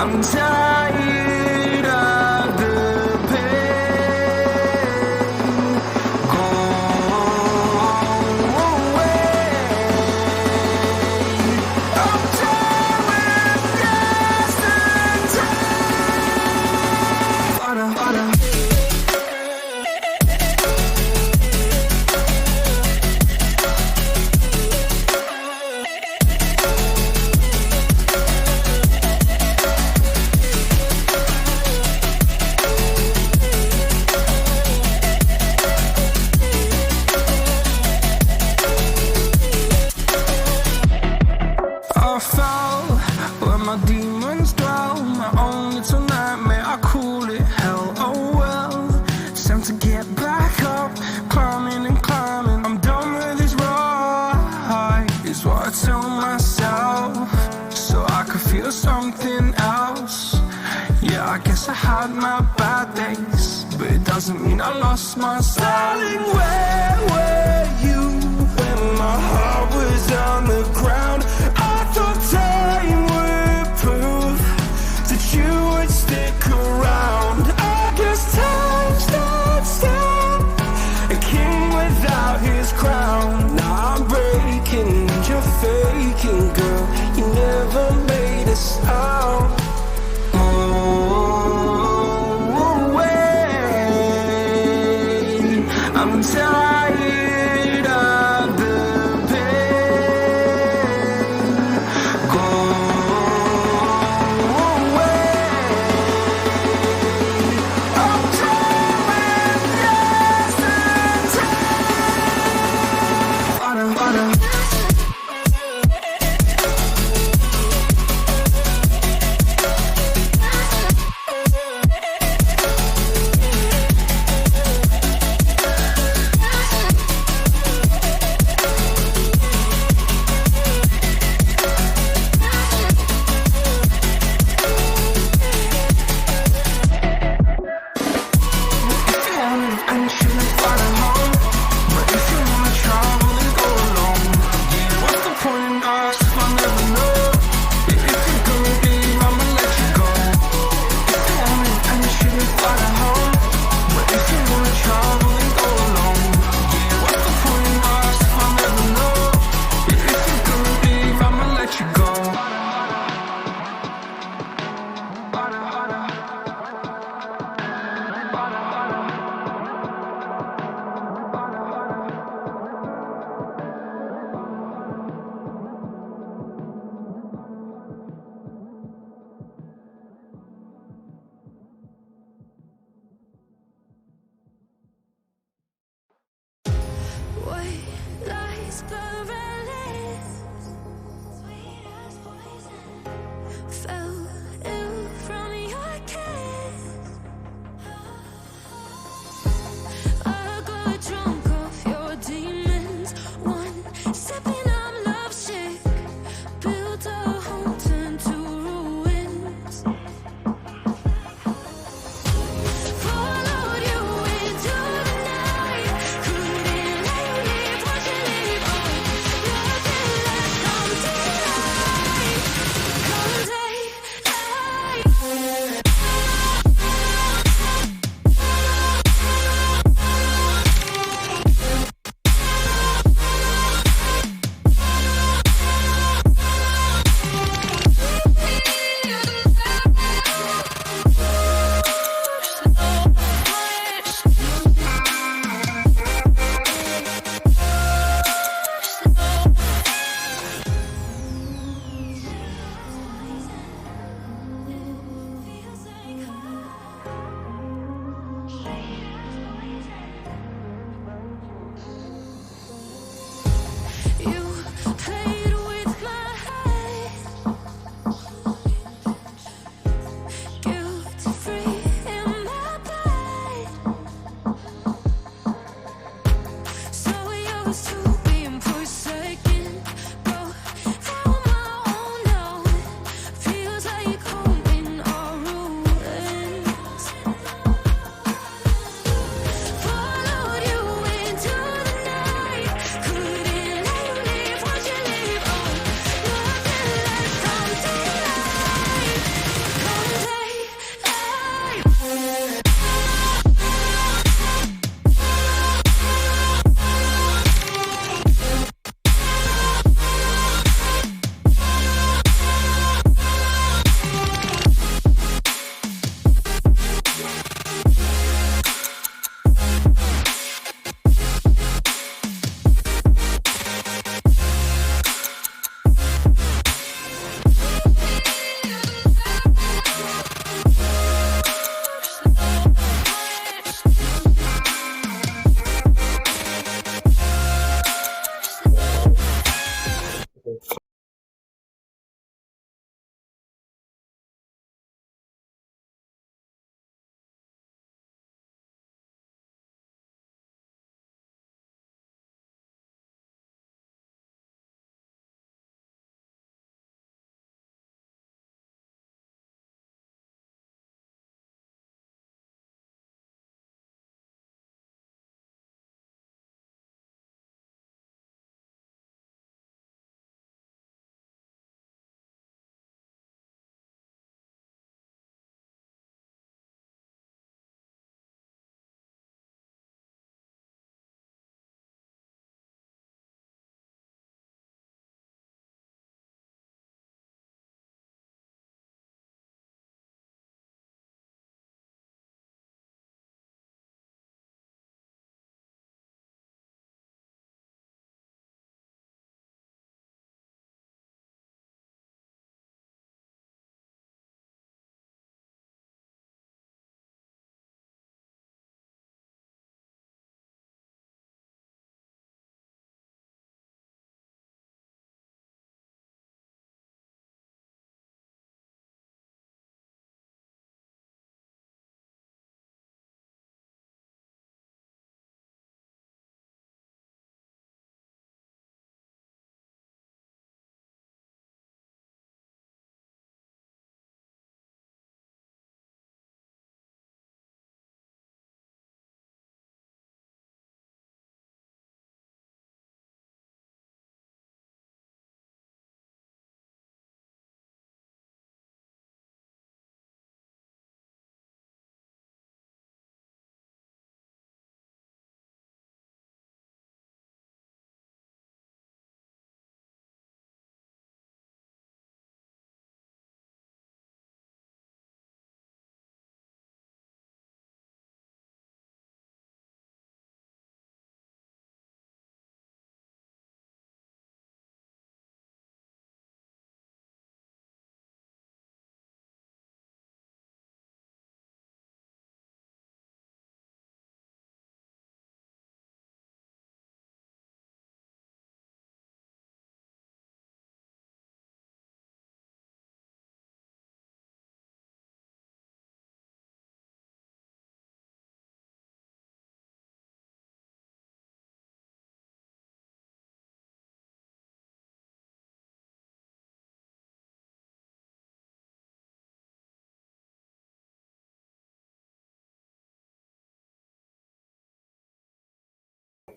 I'm tired of the pain. Go away. I'm tired with yesterday. Harder, harder. I fell where my demons dwell. My own little nightmare, I call it hell. Oh well, it's time to get back up. Climbing and climbing, I'm done with this ride, is what I tell myself, so I could feel something else. Yeah, I guess I had my bad days, but it doesn't mean I lost my style. Darling, where were you when my heart was on the ground? I thought time would prove that you would stick around. I guess time stood still, a king without his crown. Now I'm breaking and you're faking, girl. You never made a sound. Oh, wait, I'm tired of the pain.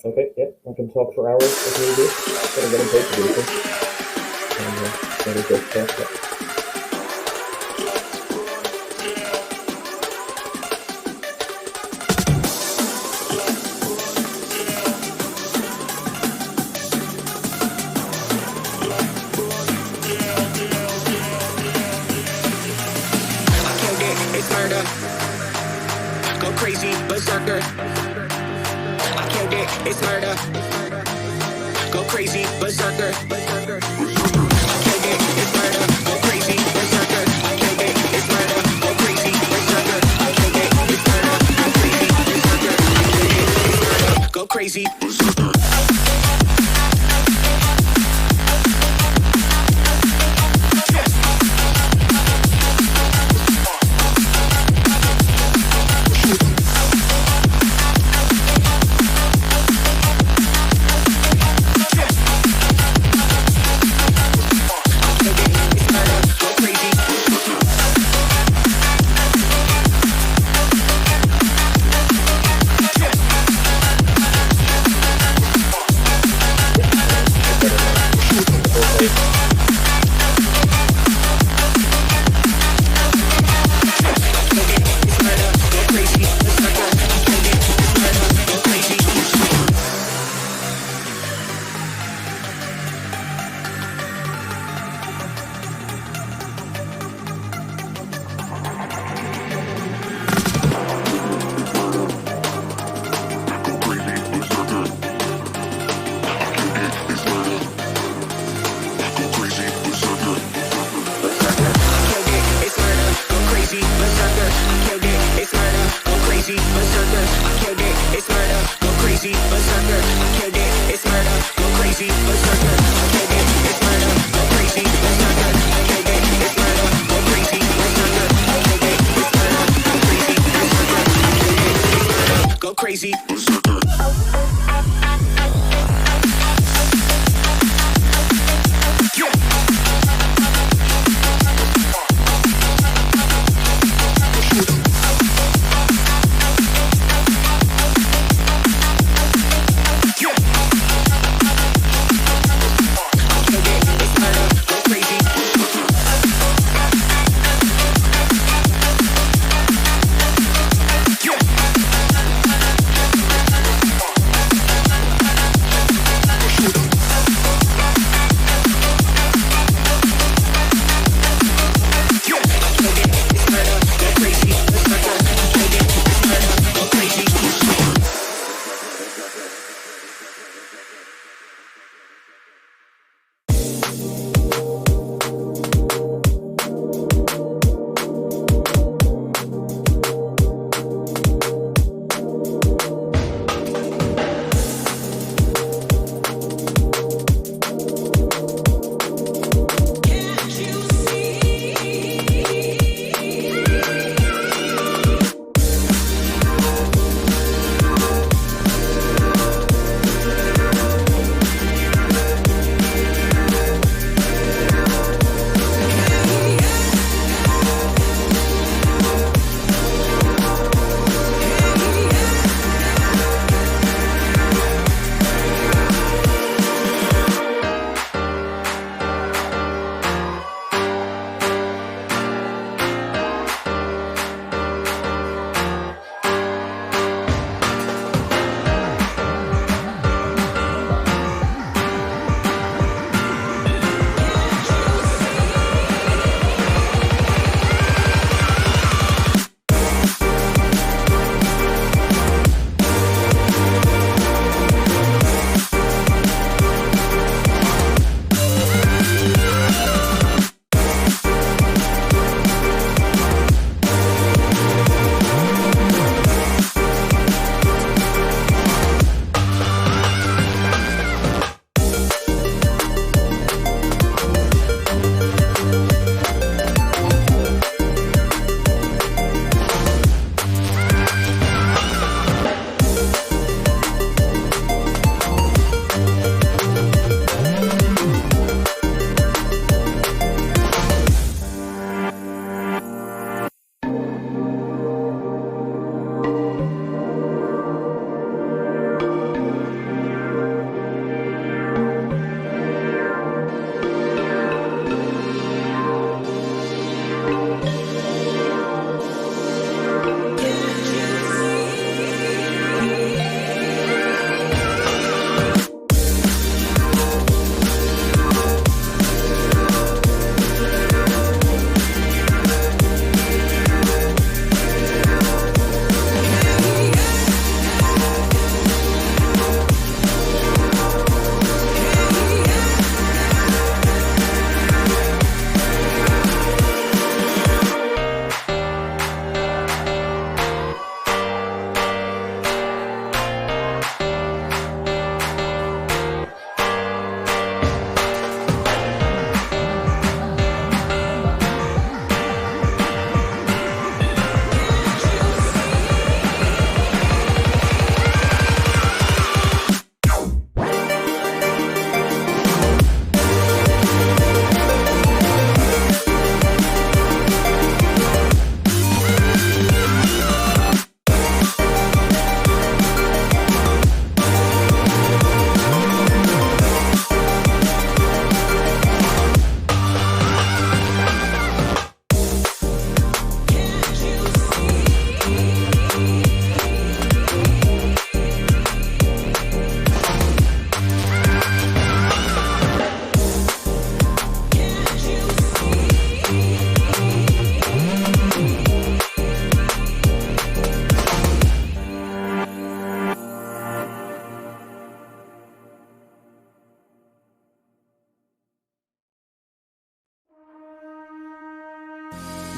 Okay, yeah, I can talk for hours if needed. But I'm getting paid to do so. That is good stuff. Yeah. It's murder. Go crazy, berserker. I killed it, it's murder. Go crazy, berserker. I killed it, it's murder. Go crazy, berserker. I killed it, it's murder. Go crazy, berserker. I killed it, it's murder. Go crazy, berserker. I killed it, it's murder. Go crazy, berserker.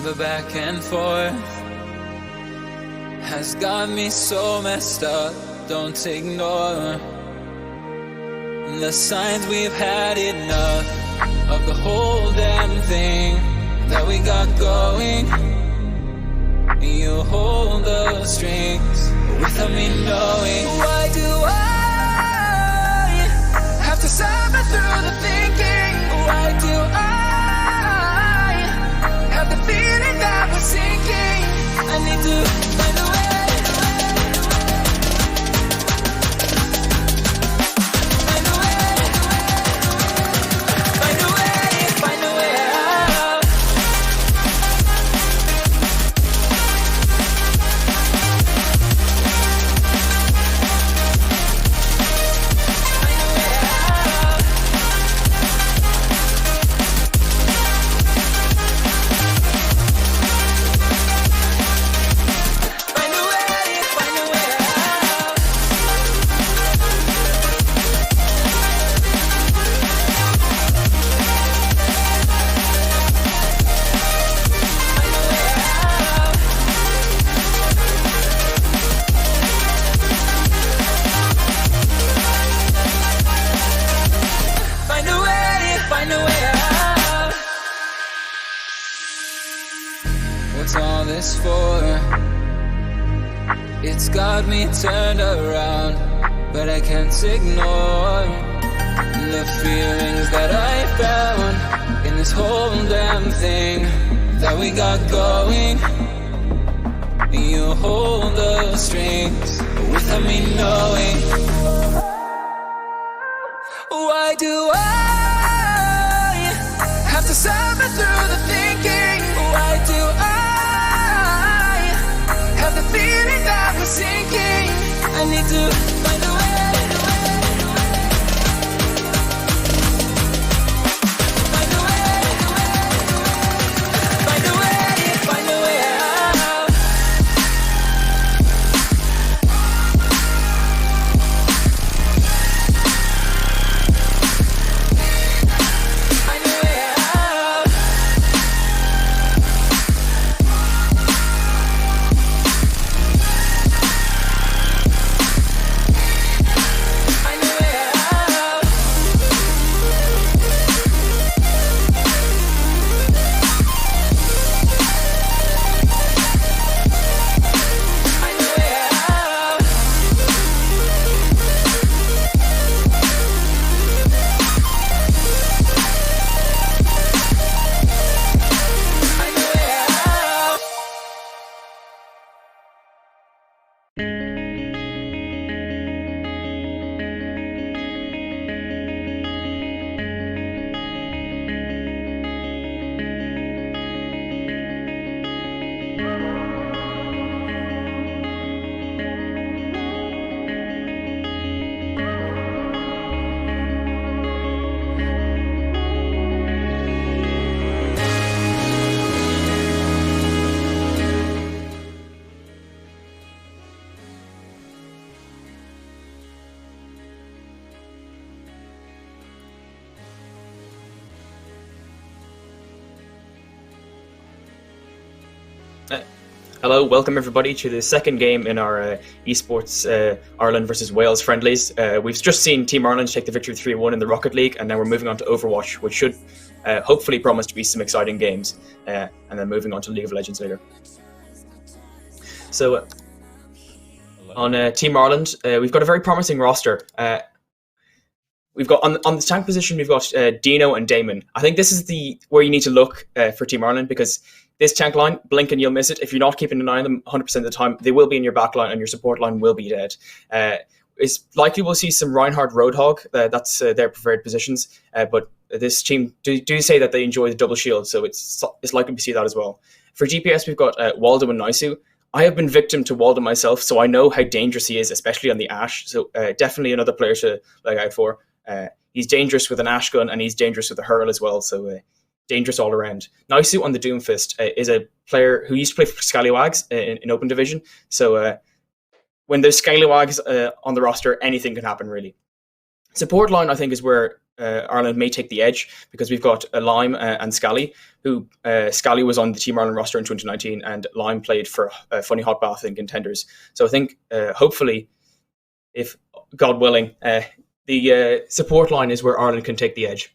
The back and forth has got me so messed up. Don't ignore the signs. We've had enough of the whole damn thing that we got going. You hold the strings without me knowing. Why do I have to suffer through the thinking? Why do I have the feeling that we're sinking? I need to find a way. What's all this for? It's got me turned around, but I can't ignore the feelings that I found in this whole damn thing that we got going. You hold the strings without me knowing. Why do I have to suffer through the thinking? Why do I have the feeling that we're sinking? I need to find a way. Find a way. Find a way. Find a way out. Find a way out. Find a way out. Find a way out. Find a way out. Hello, welcome everybody to the second game in our esports Ireland versus Wales friendlies. We've just seen Team Ireland take the victory 3-1 in the Rocket League, and now we're moving on to Overwatch, which should hopefully promise to be some exciting games, and then moving on to League of Legends later. So on Team Ireland, we've got a very promising roster. We've got on the tank position, we've got Dino and Damon. I think this is where you need to look for Team Ireland, because this tank line, blink and you'll miss it. If you're not keeping an eye on them 100% of the time, they will be in your back line and your support line will be dead. It's likely we'll see some Reinhardt Roadhog. That's their preferred positions. But this team do say that they enjoy the double shield, so it's likely to see that as well. For GPS, we've got Waldo and Naisu. I have been victim to Waldo myself, so I know how dangerous he is, especially on the Ashe. So definitely another player to look out for. He's dangerous with an Ashe gun, and he's dangerous with a Hurl as well, so dangerous all around. Naisu on the Doomfist is a player who used to play for Scallywags in Open Division, so when there's Scallywags on the roster, anything can happen, really. Support line, I think, is where Ireland may take the edge, because we've got Lime and Scally, who Scally was on the Team Ireland roster in 2019, and Lime played for Funny Hot Bath in Contenders. So I think hopefully, if God willing, the support line is where Ireland can take the edge.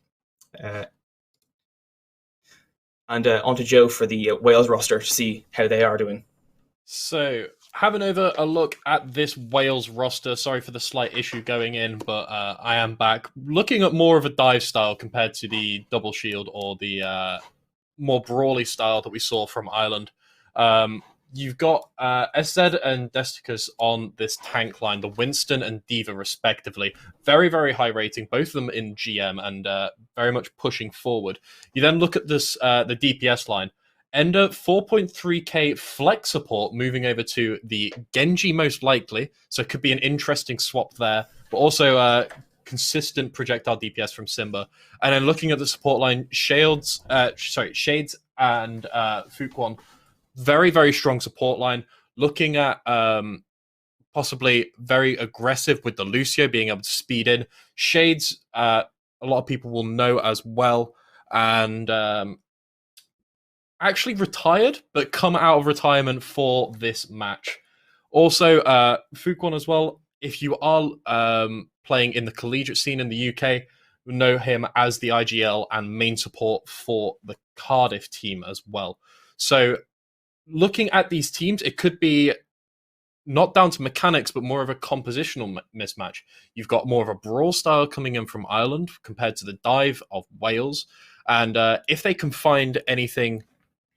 And on to Joe for the Wales roster to see how they are doing. So, having over a look at this Wales roster, sorry for the slight issue going in, but I am back. Looking at more of a dive style compared to the double shield or the more brawly style that we saw from Ireland. You've got SZ and Desticus on this tank line, the Winston and Diva respectively. Very, very high rating, both of them in GM and very much pushing forward. You then look at this the DPS line. Ender, 4.3k flex support moving over to the Genji most likely, so it could be an interesting swap there, but also consistent projectile DPS from Simba. And then looking at the support line, Shades and Fuquan, very, very strong support line. Looking at possibly very aggressive with the Lucio being able to speed in. Shades, a lot of people will know as well, and actually retired, but come out of retirement for this match. Also, Fuquan as well, if you are playing in the collegiate scene in the UK, you know him as the IGL and main support for the Cardiff team as well. So looking at these teams, it could be not down to mechanics, but more of a compositional mismatch. You've got more of a brawl style coming in from Ireland compared to the dive of Wales. And if they can find anything,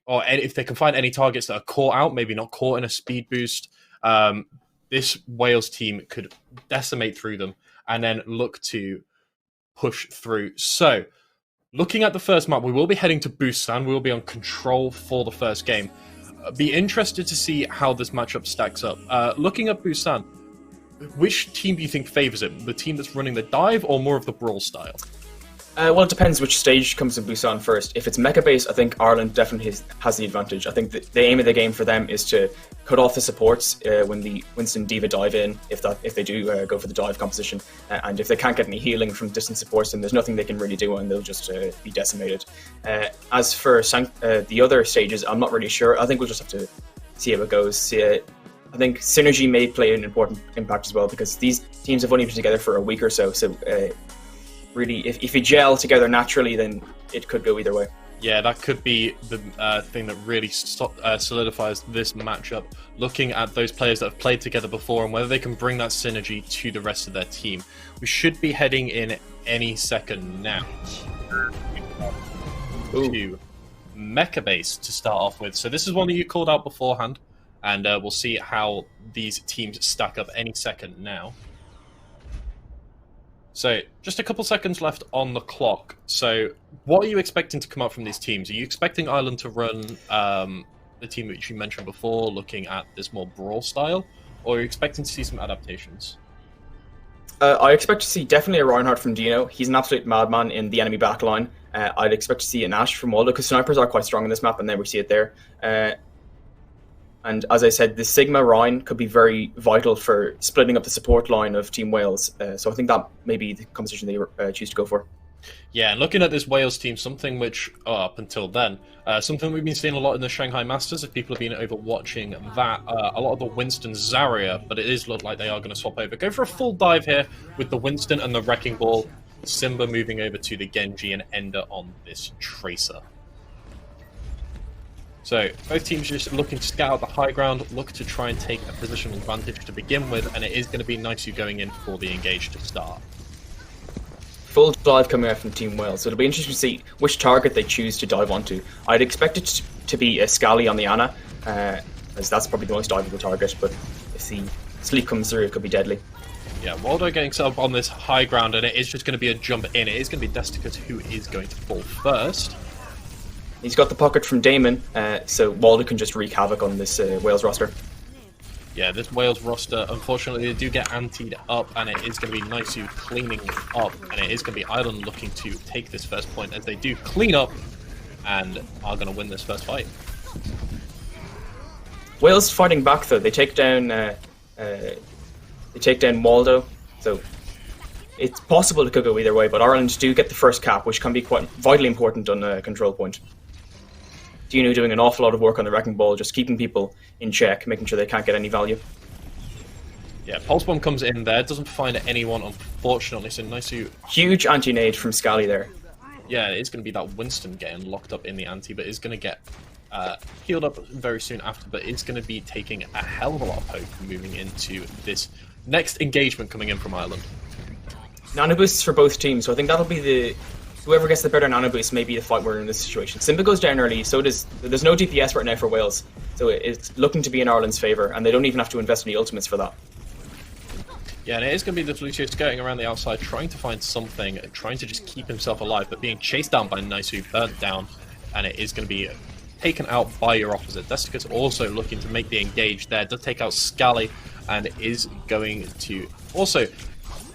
or if they can find any targets that are caught out, maybe not caught in a speed boost, this Wales team could decimate through them and then look to push through. So, looking at the first map, we will be heading to Busan. We will be on control for the first game. Be interested to see how this matchup stacks up. Looking at Busan, which team do you think favors it? The team that's running the dive or more of the brawl style? Well, it depends which stage comes in Busan first. If it's mecha based, I think Ireland definitely has the advantage. I think the aim of the game for them is to cut off the supports when the Winston Diva dive in, if they do go for the dive composition. And if they can't get any healing from distant supports, then there's nothing they can really do, and they'll just be decimated. As for the other stages, I'm not really sure. I think we'll just have to see how it goes. I think synergy may play an important impact as well, because these teams have only been together for a week or so. So really, if you gel together naturally, then it could go either way. Yeah, that could be the thing that really solidifies this matchup. Looking at those players that have played together before and whether they can bring that synergy to the rest of their team. We should be heading in any second now to Mecha Base to start off with. So this is one that you called out beforehand, and we'll see how these teams stack up any second now. So, just a couple seconds left on the clock. So, what are you expecting to come up from these teams? Are you expecting Ireland to run the team which you mentioned before, looking at this more brawl style? Or are you expecting to see some adaptations? I expect to see definitely a Reinhardt from Dino. He's an absolute madman in the enemy backline. I'd expect to see an Ash from Waldo, because snipers are quite strong in this map, and then we see it there. And as I said, the Sigma Rhine could be very vital for splitting up the support line of Team Wales. So I think that may be the composition they choose to go for. Yeah, and looking at this Wales team, something which, up until then, something we've been seeing a lot in the Shanghai Masters, if people have been over watching that, a lot of the Winston Zarya, but it is look like they are going to swap over. Go for a full dive here with the Winston and the Wrecking Ball. Simba moving over to the Genji and Ender on this Tracer. So, both teams just looking to scout out the high ground, look to try and take a positional advantage to begin with, and it is going to be nice you going in for the engage to start. Full dive coming out from Team Wales, so it'll be interesting to see which target they choose to dive onto. I'd expect it to be a Scally on the Ana, as that's probably the most diveable target, but if the sleep comes through, it could be deadly. Yeah, Waldo getting set up on this high ground, and it is just going to be a jump in. It is going to be Desticus who is going to fall first. He's got the pocket from Damon, so Waldo can just wreak havoc on this Wales roster. Yeah, this Wales roster, unfortunately, they do get anteed up, and it is going to be Nisu cleaning up, and it is going to be Ireland looking to take this first point as they do clean up and are going to win this first fight. Wales fighting back though. They take down Waldo, so it's possible it could go either way, but Ireland do get the first cap, which can be quite vitally important on a control point. Dino doing an awful lot of work on the wrecking ball, just keeping people in check, making sure they can't get any value. Yeah, Pulse Bomb comes in there, doesn't find anyone, unfortunately, so Nisu... Huge anti-nade from Scally there. Yeah, it's going to be that Winston getting locked up in the anti, but is going to get healed up very soon after, but it's going to be taking a hell of a lot of poke moving into this next engagement coming in from Ireland. Nano boosts for both teams, so I think that'll be the... Whoever gets the better nano boost may be the fight winner in this situation. Simba goes down early, so does... There's no DPS right now for Wales, so it's looking to be in Ireland's favour, and they don't even have to invest any ultimates for that. Yeah, and it is going to be the Lucio skirting around the outside, trying to find something, trying to just keep himself alive, but being chased down by Nisu, burnt down, and it is going to be taken out by your opposite. Destica's also looking to make the engage there, does take out Scally, and is going to also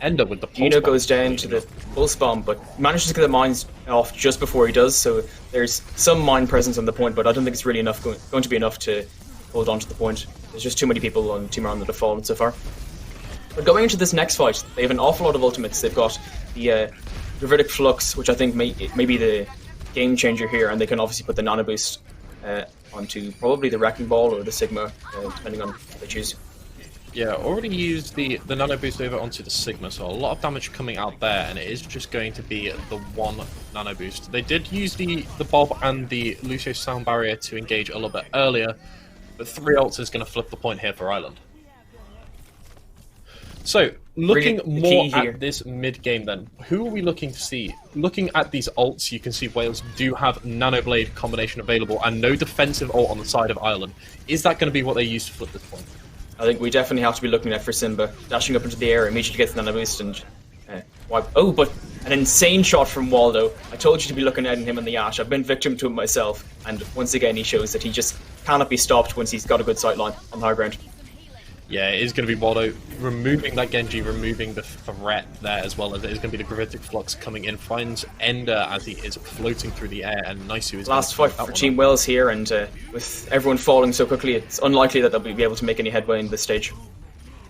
end up with the pulse Gino bomb. goes down to the pulse bomb, but manages to get the mines off just before he does, so there's some mine presence on the point, but I don't think it's really enough going to be enough to hold on to the point. There's just too many people on Team Ireland that have fallen so far. But going into this next fight, they have an awful lot of ultimates. They've got the Gravitic Flux, which I think may be the game changer here, and they can obviously put the Nano Boost onto probably the Wrecking Ball or the Sigma, depending on what they choose. Yeah, already used the Nano Boost over onto the Sigma, so a lot of damage coming out there, and it is just going to be the one Nano Boost. They did use the Bob and the Lucio Sound Barrier to engage a little bit earlier, but 3 ults is going to flip the point here for Ireland. So, looking Really more here. at this mid-game then, who are we looking to see? Looking at these ults, you can see Wales do have Nano Blade combination available and no defensive ult on the side of Ireland. Is that going to be what they use to flip this point? I think we definitely have to be looking out for Simba, dashing up into the air, immediately gets the Nano Boost and wipe. Oh, but an insane shot from Waldo. I told you to be looking at him in the Ash. I've been victim to it myself, and once again he shows that he just cannot be stopped once he's got a good sight line on the high ground. Yeah, it is going to be Waldo removing that Genji, removing the threat there as well, as it is going to be the Gravitic Flux coming in, finds Ender as he is floating through the air, and Nisu is Last fight for Team Wales here, and with everyone falling so quickly, it's unlikely that they'll be able to make any headway in this stage.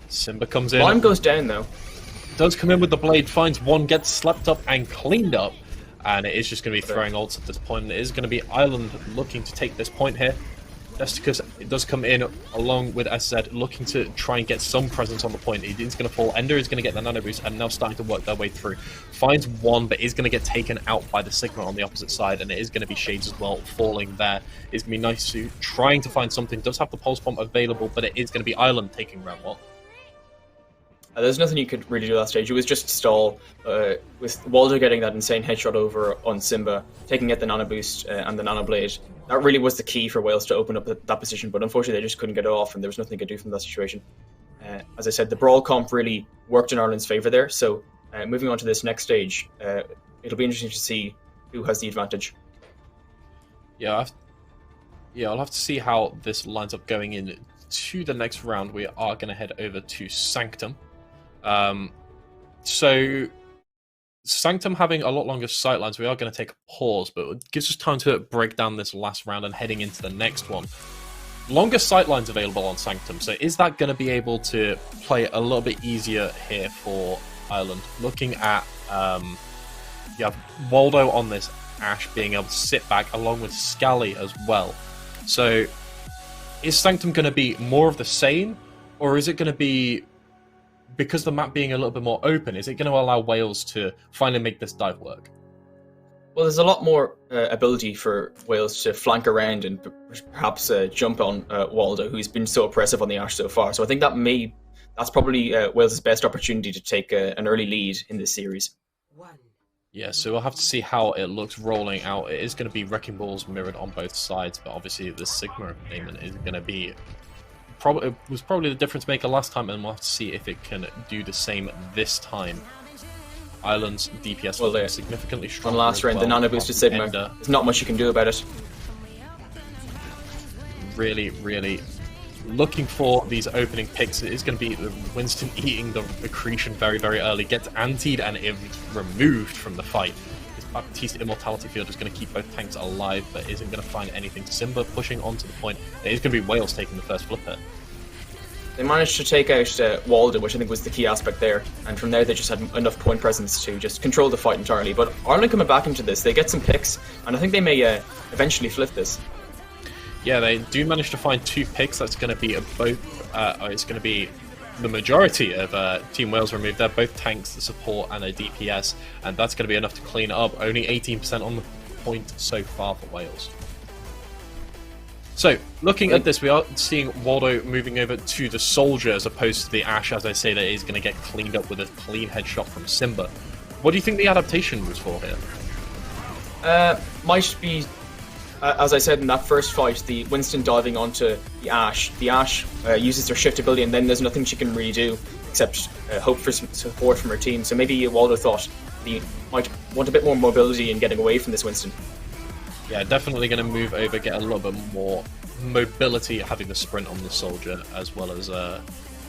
Simba comes in. Lime goes down though. Does come in with the blade, finds one, gets slapped up and cleaned up, and it is just going to be throwing ults at this point, and it is going to be Ireland looking to take this point here. Desticus does come in along with SZ, looking to try and get some presence on the point. It is going to fall. Ender is going to get the Nano Boost and now starting to work their way through. Finds one, but is going to get taken out by the Sigma on the opposite side, and it is going to be Shades as well falling there. It's going to be Nisu trying to find something. Does have the Pulse Bomb available, but it is going to be Ireland taking round 1. There's nothing you could really do at that stage. It was just stall, with Waldo getting that insane headshot over on Simba, taking out the Nano Boost and the Nano Blade. That really was the key for Wales to open up that position, but unfortunately they just couldn't get it off, and there was nothing they could do from that situation. As I said, the Brawl comp really worked in Ireland's favour there, so moving on to this next stage, it'll be interesting to see who has the advantage. Yeah, I'll have to see how this lines up going in to the next round. We are going to head over to Sanctum. So Sanctum having a lot longer sightlines, we are going to take a pause, but it gives us time to break down this last round and heading into the next one. Longer sightlines available on Sanctum, so is that going to be able to play a little bit easier here for Ireland? Looking at, you have Waldo on this Ash being able to sit back along with Scally as well. So is Sanctum going to be more of the same, or is it going to be, because the map being a little bit more open, is it going to allow Wales to finally make this dive work? Well, there's a lot more ability for Wales to flank around and perhaps jump on Waldo, who's been so oppressive on the Ash so far. So I think that's probably Wales' best opportunity to take an early lead in this series. Yeah, so we'll have to see how it looks rolling out. It is going to be Wrecking Balls mirrored on both sides, but obviously the Sigma Damon is going to be it was probably the difference maker last time, and we'll have to see if it can do the same this time. Ireland's DPS was significantly stronger. On last round, the Nano Boosted Sigma. There's not much you can do about it. Really, really looking for these opening picks. It is going to be Winston eating the accretion very, very early. Gets antied and is removed from the fight. His Baptiste Immortality Field is going to keep both tanks alive, but isn't going to find anything. Simba pushing onto the point. It is going to be Wales taking the first flip hit. they managed to take out Waldo, which I think was the key aspect there, and from there they just had enough point presence to just control the fight entirely. But Ireland coming back into this, they get some picks, and I think they may eventually flip this. Yeah, they do manage to find 2 picks. That's going to be it's going to be the majority of Team Wales removed. They're both tanks, the support, and a DPS, and that's going to be enough to clean it up. Only 18% on the point so far for Wales. So, looking at this, we are seeing Waldo moving over to the Soldier as opposed to the Ash, as I say, that is going to get cleaned up with a clean headshot from Simba. What do you think the adaptation was for here? Might be, as I said in that first fight, the Winston diving onto the Ash. The Ash uses her shift ability, and then there's nothing she can really do except hope for some support from her team. So maybe Waldo thought he might want a bit more mobility in getting away from this Winston. Yeah, definitely going to move over, get a little bit more mobility, having the sprint on the Soldier, as well as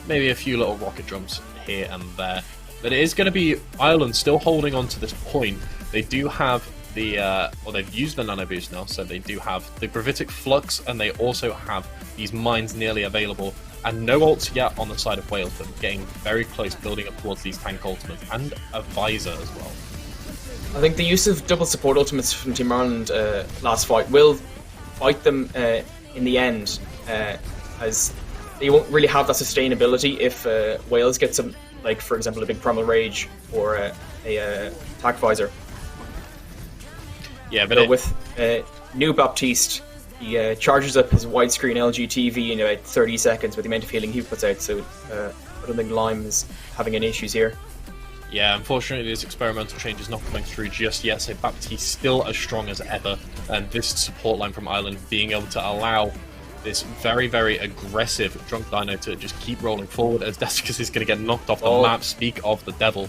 maybe a few little rocket jumps here and there. But it is going to be Ireland still holding on to this point. They do have the, or they've used the nano boost now, so they do have the gravitic flux, and they also have these mines nearly available. And no ults yet on the side of Wales, but getting very close, building up towards these tank ultimates, and a visor as well. I think the use of double support ultimates from Team Ireland last fight will bite them in the end, as they won't really have that sustainability if Wales get some, like for example, a big Primal Rage or a attack visor. Yeah, but with New Baptiste, he charges up his widescreen LG TV in about 30 seconds with the amount of healing he puts out, so I don't think Lime is having any issues here. Yeah, unfortunately this experimental change is not coming through just yet, so Baptiste still as strong as ever, and this support line from Ireland being able to allow this very, very aggressive Drunk Dino to just keep rolling forward as Desicus is going to get knocked off the map, speak of the devil.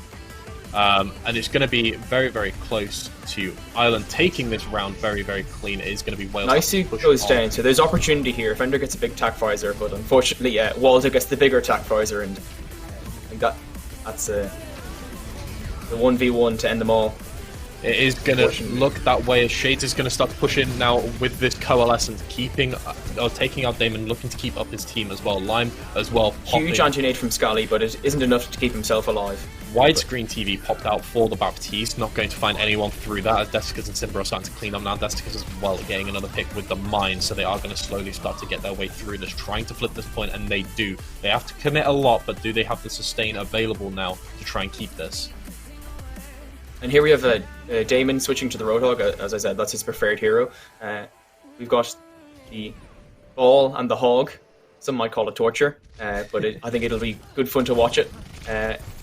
And it's going to be very, very close to Ireland taking this round very, very clean. It is going to be Wales. Nicely goes down, so there's opportunity here. Fender gets a big attack visor, but unfortunately Waldo gets the bigger attack visor, and that's the 1v1 to end them all. It is going to look that way as Shades is going to start pushing now with this coalescence, taking out Damon, looking to keep up his team as well. Lime as well. Huge anti-nade from Scally, but it isn't enough to keep himself alive. Widescreen TV popped out for the Baptiste, not going to find anyone through that as Desicus and Simba are starting to clean up now. Desicus as well getting another pick with the mine, so they are going to slowly start to get their way through this, trying to flip this point, and they do. They have to commit a lot, but do they have the sustain available now to try and keep this? And here we have Damon switching to the Roadhog. As I said, that's his preferred hero. We've got the Ball and the Hog. Some might call it torture, but I think it'll be good fun to watch it.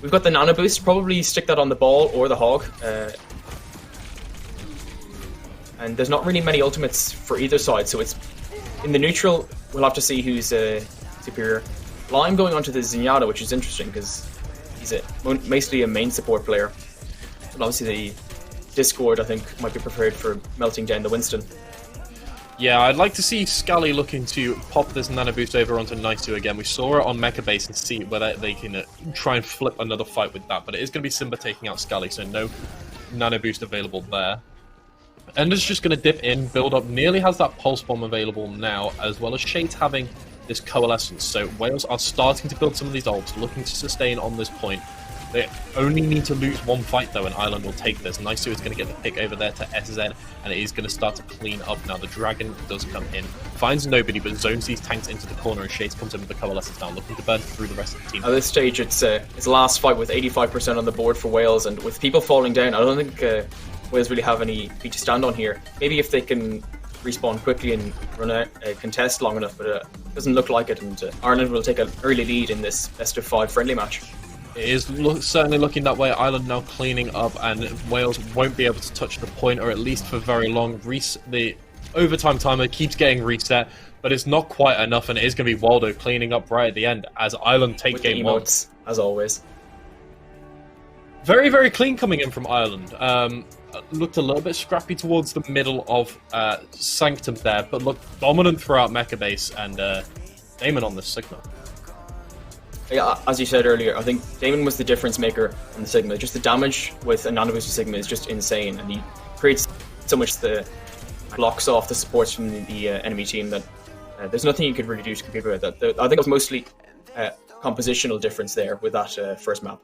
We've got the Nano Boost. Probably stick that on the Ball or the Hog. And there's not really many ultimates for either side, so it's in the neutral. We'll have to see who's superior. Lime going onto the Zenyatta, which is interesting because he's basically a main support player. But obviously the Discord, I think, might be preferred for melting down the Winston. Yeah, I'd like to see Scally looking to pop this Nano Boost over onto Naisu again. We saw it on Mecha Base and see whether they can try and flip another fight with that. But it is going to be Simba taking out Scally, so no Nano Boost available there. Ender's just going to dip in, build up, nearly has that Pulse Bomb available now, as well as Shades having this Coalescence. So Wales are starting to build some of these ults, looking to sustain on this point. They only need to lose one fight though, and Ireland will take this. Naisu is going to get the pick over there to SZ, and it is going to start to clean up now. The Dragon does come in, finds nobody, but zones these tanks into the corner, and Shades comes in with the Coalescence now, looking to burn through the rest of the team. At this stage, it's last fight with 85% on the board for Wales, and with people falling down, I don't think Wales really have any feet to stand on here. Maybe if they can respawn quickly and run a contest long enough, but it doesn't look like it, and Ireland will take an early lead in this best-of-5 friendly match. It is certainly looking that way. Ireland now cleaning up, and Wales won't be able to touch the point, or at least for very long. The overtime timer keeps getting reset, but it's not quite enough, and it is going to be Waldo cleaning up right at the end as Ireland take game one. As always. Very, very clean coming in from Ireland. Looked a little bit scrappy towards the middle of Sanctum there, but looked dominant throughout Mecha Base, and Damon on the Sigma. Yeah, as you said earlier, I think Damon was the difference maker on the Sigma. Just the damage with a Nano Booster Sigma is just insane, and he creates so much blocks off the supports from the enemy team that there's nothing you could really do to compete with that. I think it was mostly compositional difference there with that first map.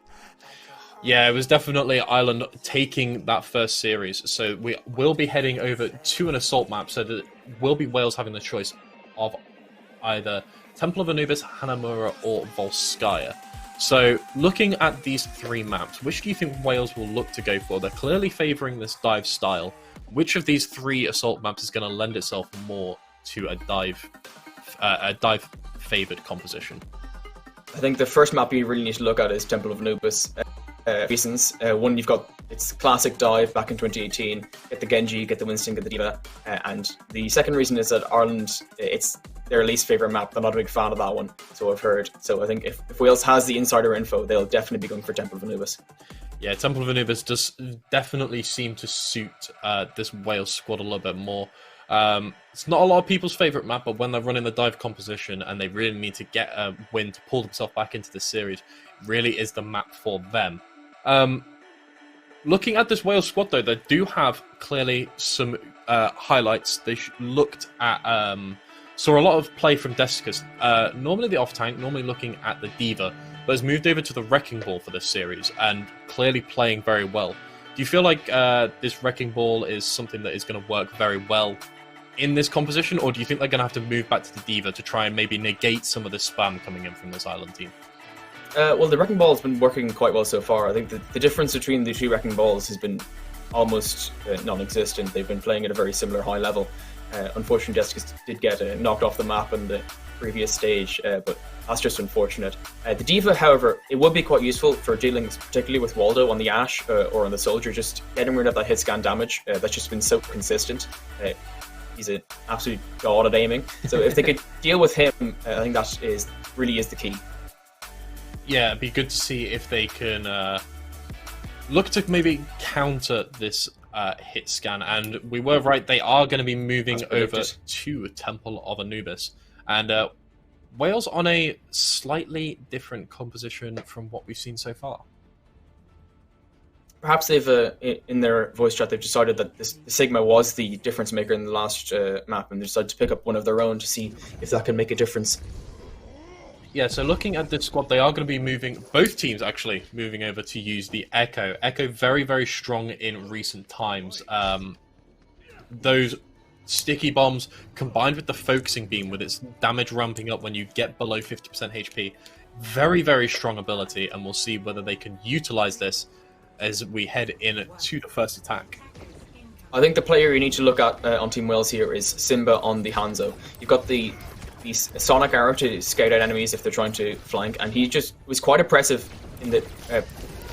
Yeah, it was definitely Ireland taking that first series. So we will be heading over to an assault map. So that will be Wales having the choice of either Temple of Anubis, Hanamura, or Volskaya. So looking at these three maps, which do you think Wales will look to go for? They're clearly favouring this dive style. Which of these three assault maps is going to lend itself more to a dive favoured composition? I think the first map you really need to look at is Temple of Anubis. Reasons. One, you've got its classic dive back in 2018, get the Genji, get the Winston, get the Diva, and the second reason is that Ireland, it's their least favourite map. They're not a big fan of that one, so I've heard. So I think if Wales has the insider info, they'll definitely be going for Temple of Anubis. Yeah, Temple of Anubis does definitely seem to suit this Wales squad a little bit more. It's not a lot of people's favourite map, but when they're running the dive composition and they really need to get a win to pull themselves back into the series, it really is the map for them. Looking at this Wales squad, though, they do have clearly some highlights. They looked at saw a lot of play from Desicus. Normally the off tank, normally looking at the Diva, but has moved over to the Wrecking Ball for this series and clearly playing very well. Do you feel like this Wrecking Ball is something that is going to work very well in this composition, or do you think they're going to have to move back to the Diva to try and maybe negate some of the spam coming in from this Island team? Well, the Wrecking Ball has been working quite well so far. I think the difference between the two Wrecking Balls has been almost non-existent. They've been playing at a very similar high level. Unfortunately, Desicus did get knocked off the map in the previous stage, but that's just unfortunate. The Diva, however, it would be quite useful for dealing particularly with Waldo on the Ashe or on the Soldier, just getting rid of that hit scan damage that's just been so consistent. He's an absolute god at aiming. So if they could deal with him, I think that really is the key. Yeah, it'd be good to see if they can look to maybe counter this hit scan. And we were right, they are going to be moving over to Temple of Anubis. And Wales on a slightly different composition from what we've seen so far. Perhaps they've, in their voice chat, they've decided that the Sigma was the difference maker in the last map, and they decided to pick up one of their own to see if that can make a difference. Yeah, so looking at this squad, they are going to be moving, both teams actually, moving over to use the Echo. Echo very, very strong in recent times. Those sticky bombs combined with the focusing beam with its damage ramping up when you get below 50% HP. Very, very strong ability, and we'll see whether they can utilize this as we head in to the first attack. I think the player you need to look at on Team Wales here is Simba on the Hanzo. You've got the Sonic Arrow to scout out enemies if they're trying to flank, and he just was quite oppressive in the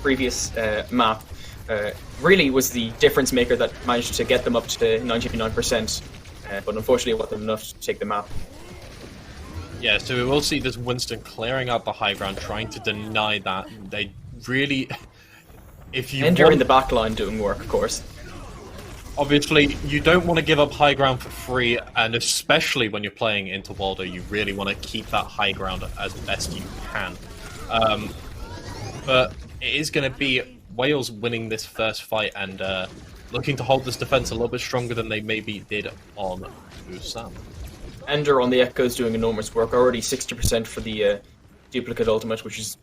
previous map. Really was the difference maker that managed to get them up to 99%, but unfortunately it wasn't enough to take the map. Yeah, so we will see this Winston clearing out the high ground, trying to deny that. They really... If you Ender in the back line doing work, of course. Obviously, you don't want to give up high ground for free, and especially when you're playing into Waldo, you really want to keep that high ground as best you can. But it is going to be Wales winning this first fight and looking to hold this defense a little bit stronger than they maybe did on Busan. Ender on the Echo is doing enormous work, already 60% for the duplicate ultimate, which is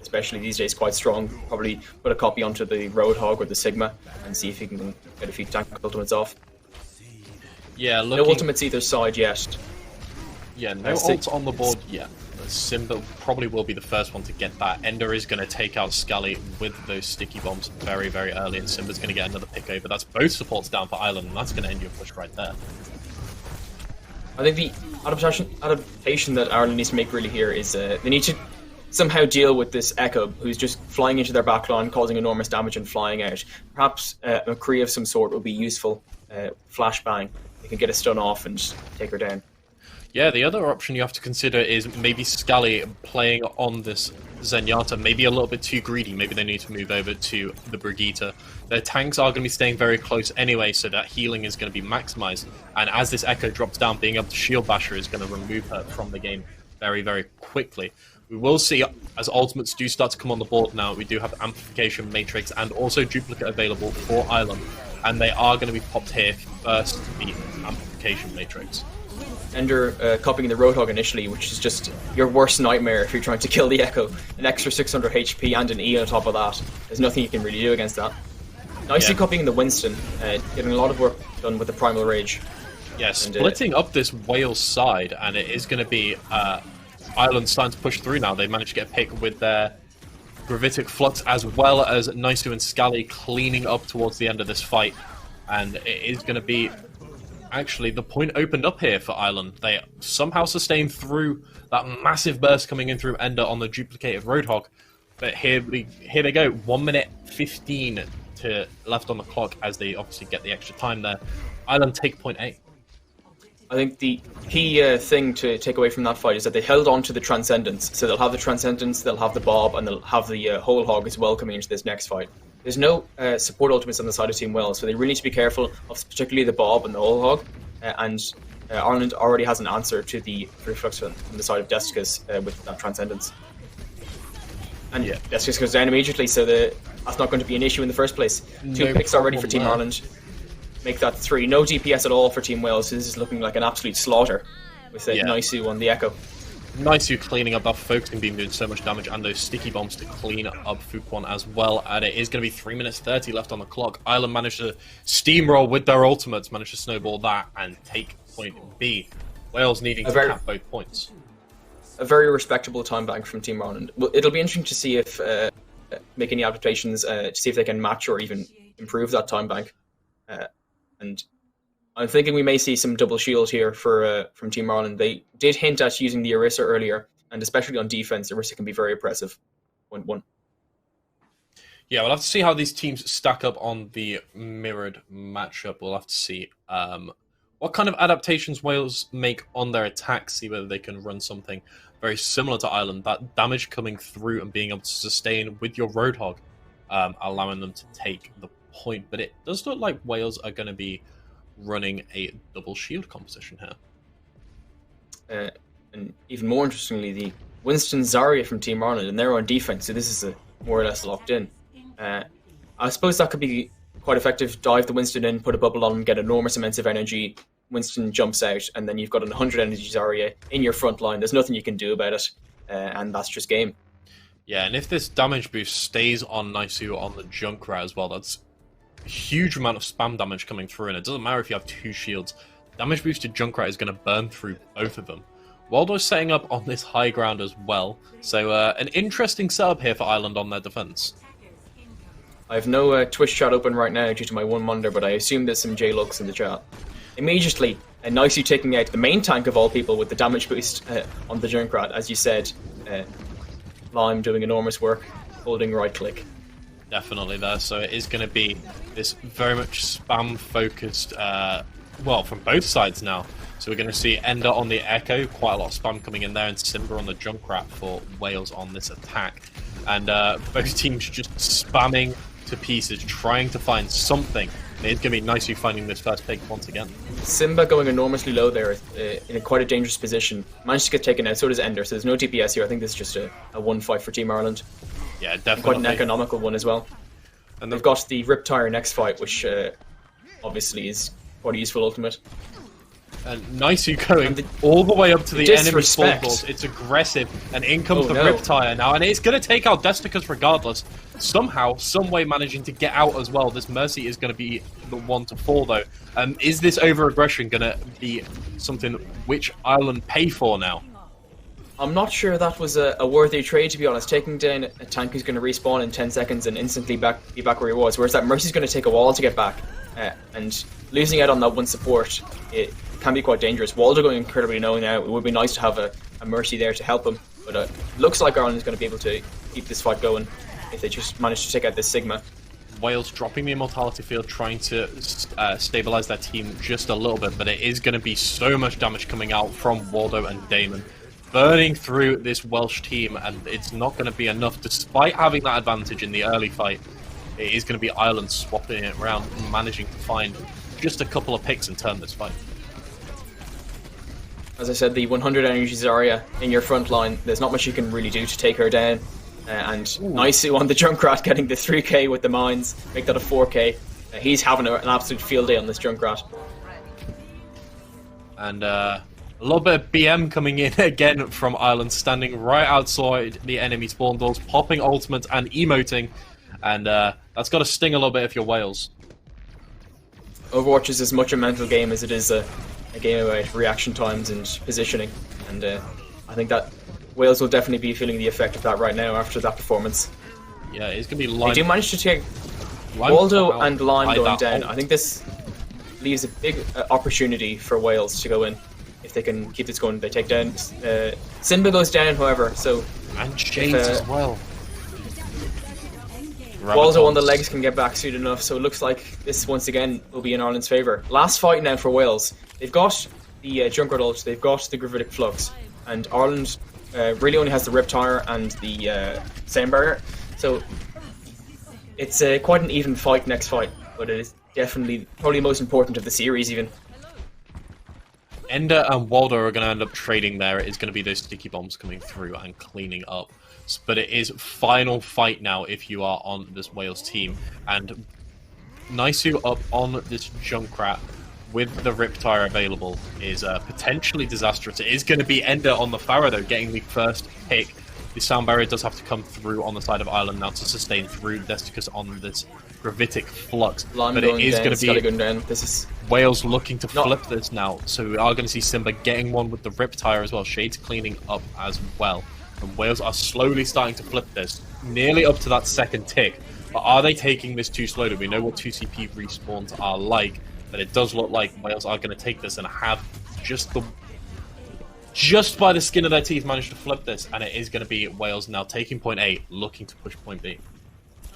especially these days quite strong. Probably put a copy onto the Roadhog or the Sigma and see if he can get a few tank ultimates off. Yeah, no ultimates either side yet. Yeah, no ults on the board yet. Simba probably will be the first one to get that. Ender is going to take out Scully with those sticky bombs very, very early, and Simba's going to get another pick over. That's both supports down for Ireland, and that's going to end your push right there. I think the adaptation that Ireland needs to make really here is they need to somehow deal with this Echo, who's just flying into their backline, causing enormous damage and flying out. Perhaps a McCree of some sort would be useful. Flashbang. They can get a stun off and take her down. Yeah, the other option you have to consider is maybe Scully playing on this Zenyatta, maybe a little bit too greedy. Maybe they need to move over to the Brigitte. Their tanks are going to be staying very close anyway, so that healing is going to be maximized. And as this Echo drops down, being able to shield bash her is going to remove her from the game very, very quickly. We will see, as ultimates do start to come on the board now, we do have Amplification Matrix and also Duplicate available for Ireland. And they are going to be popped here first to beat Amplification Matrix. Ender copying the Roadhog initially, which is just your worst nightmare if you're trying to kill the Echo. An extra 600 HP and an E on top of that. There's nothing you can really do against that. Nicely copying the Winston, getting a lot of work done with the Primal Rage. Yeah, splitting up this Wales side, and it is going to be Ireland starting to push through now. They managed to get a pick with their Gravitic Flux, as well as Nisu and Scally cleaning up towards the end of this fight. And it is going to be... Actually, the point opened up here for Ireland. They somehow sustained through that massive burst coming in through Ender on the duplicated Roadhog. But here they go. 1 minute 15 to left on the clock as they obviously get the extra time there. Ireland take point A. I think the key thing to take away from that fight is that they held on to the Transcendence. So they'll have the Transcendence, they'll have the Bob, and they'll have the Whole Hog as well coming into this next fight. There's no support ultimates on the side of Team Wales, so they really need to be careful of particularly the Bob and the Whole Hog. And Ireland already has an answer to the Reflux from the side of Destica's with that Transcendence. And Desticus goes down immediately, so that's not going to be an issue in the first place. Two picks already for Team Ireland. Make that 3. No DPS at all for Team Wales. This is looking like an absolute slaughter with Nisu on the Echo. Nisu cleaning up that focusing beam, doing so much damage, and those sticky bombs to clean up Fuquan as well. And it is going to be 3 minutes 30 left on the clock. Ireland managed to steamroll with their ultimates, managed to snowball that and take point B. Wales needing to cap both points. A very respectable time bank from Team Ireland. Well, it'll be interesting to see if make any adaptations to see if they can match or even improve that time bank. And I'm thinking we may see some double shield here from Team Ireland. They did hint at using the Orisa earlier, and especially on defense, Orisa can be very oppressive. 1-1. Yeah, we'll have to see how these teams stack up on the mirrored matchup. We'll have to see what kind of adaptations Wales make on their attack, see whether they can run something very similar to Ireland. That damage coming through and being able to sustain with your Roadhog, allowing them to take the point. But it does look like Wales are going to be running a double shield composition here. And even more interestingly, the Winston Zarya from Team Ireland, and they're on defense, so this is more or less locked in. I suppose that could be quite effective. Dive the Winston in, put a bubble on him, get enormous amounts of energy. Winston jumps out, and then you've got an 100 energy Zarya in your front line. There's nothing you can do about it, and that's just game. Yeah, and if this damage boost stays on Nisu on the Junkrat as well, that's a huge amount of spam damage coming through, and it doesn't matter if you have 2 shields. Damage boosted Junkrat is going to burn through both of them. Waldo's setting up on this high ground as well, so an interesting setup here for Ireland on their defense. I have no Twitch chat open right now due to my one monitor, but I assume there's some J-Lux in the chat. Immediately, Nisu taking out the main tank of all people with the damage boost on the Junkrat, as you said. Lime doing enormous work, holding right click. Definitely there, so it is going to be this very much spam-focused, well, from both sides now. So we're going to see Ender on the Echo, quite a lot of spam coming in there, and Simba on the Junkrat for Wales on this attack. And both teams just spamming to pieces, trying to find something. And it's going to be Nisu finding this first pick once again. Simba going enormously low there, in quite a dangerous position. Managed to get taken out, so does Ender, so there's no DPS here. I think this is just a one fight for Team Ireland. Yeah, definitely. Quite an economical one as well. And they've got the Riptire next fight, which obviously is quite a useful ultimate. And Nisu going all the way up to the enemy spawn balls. It's aggressive, and in comes the Riptire now, and it's going to take out Desticus regardless. Somehow, some way managing to get out as well. This Mercy is going to be the one to fall though. Is this over-aggression going to be something which Ireland pay for now? I'm not sure that was a worthy trade, to be honest. Taking down a tank who's going to respawn in 10 seconds and instantly be back where he was, whereas that Mercy's going to take a while to get back. And losing out on that one support, it can be quite dangerous. Waldo going incredibly low now. It would be nice to have a Mercy there to help him, but looks like Ireland is going to be able to keep this fight going if they just manage to take out this Sigma. Wales dropping the Immortality Field, trying to stabilize their team just a little bit, but it is going to be so much damage coming out from Waldo and Damon, burning through this Welsh team, and it's not going to be enough despite having that advantage in the early fight. It is going to be Ireland swapping it around, managing to find just a couple of picks and turn this fight. As I said, the 100 energy Zarya in your front line, there's not much you can really do to take her down. And Nisu on the Junkrat getting the 3k with the mines, make that a 4k. He's having an absolute field day on this Junkrat. And a little bit of BM coming in again from Ireland, standing right outside the enemy spawn doors, popping ultimate and emoting. And that's got to sting a little bit if you're Wales. Overwatch is as much a mental game as it is a game about reaction times and positioning. And I think that Wales will definitely be feeling the effect of that right now after that performance. Yeah, it's going to be Lime. They do manage to take Waldo and Lime by going that down. ult. I think this leaves a big opportunity for Wales to go in. If they can keep this going, they take down... Simba goes down, however, so... And Shades as well. Waldo on the legs can get back soon enough, so it looks like this, once again, will be in Ireland's favour. Last fight now for Wales. They've got the Junkrat ult, they've got the Gravitic Flux, and Ireland really only has the Riptire and the Sound Barrier, so it's quite an even fight next fight, but it is definitely probably the most important of the series even. Ender and Waldo are going to end up trading there. It is going to be those sticky bombs coming through and cleaning up. But it is final fight now if you are on this Wales team. And Naisu up on this Junkrat with the Riptire available is potentially disastrous. It is going to be Ender on the Pharaoh, though, getting the first pick. The Sound Barrier does have to come through on the side of Ireland now to sustain through Desticus on this Gravitic Flux. Lime but it is down, going to be going down. This is Wales looking to flip this now. So we are going to see Simba getting one with the Riptire as well. Shades cleaning up as well. And Wales are slowly starting to flip this, nearly up to that second tick. But are they taking this too slowly? We know what 2CP respawns are like, but it does look like Wales are going to take this and have just by the skin of their teeth managed to flip this, and it is going to be Wales now taking point A, looking to push point B.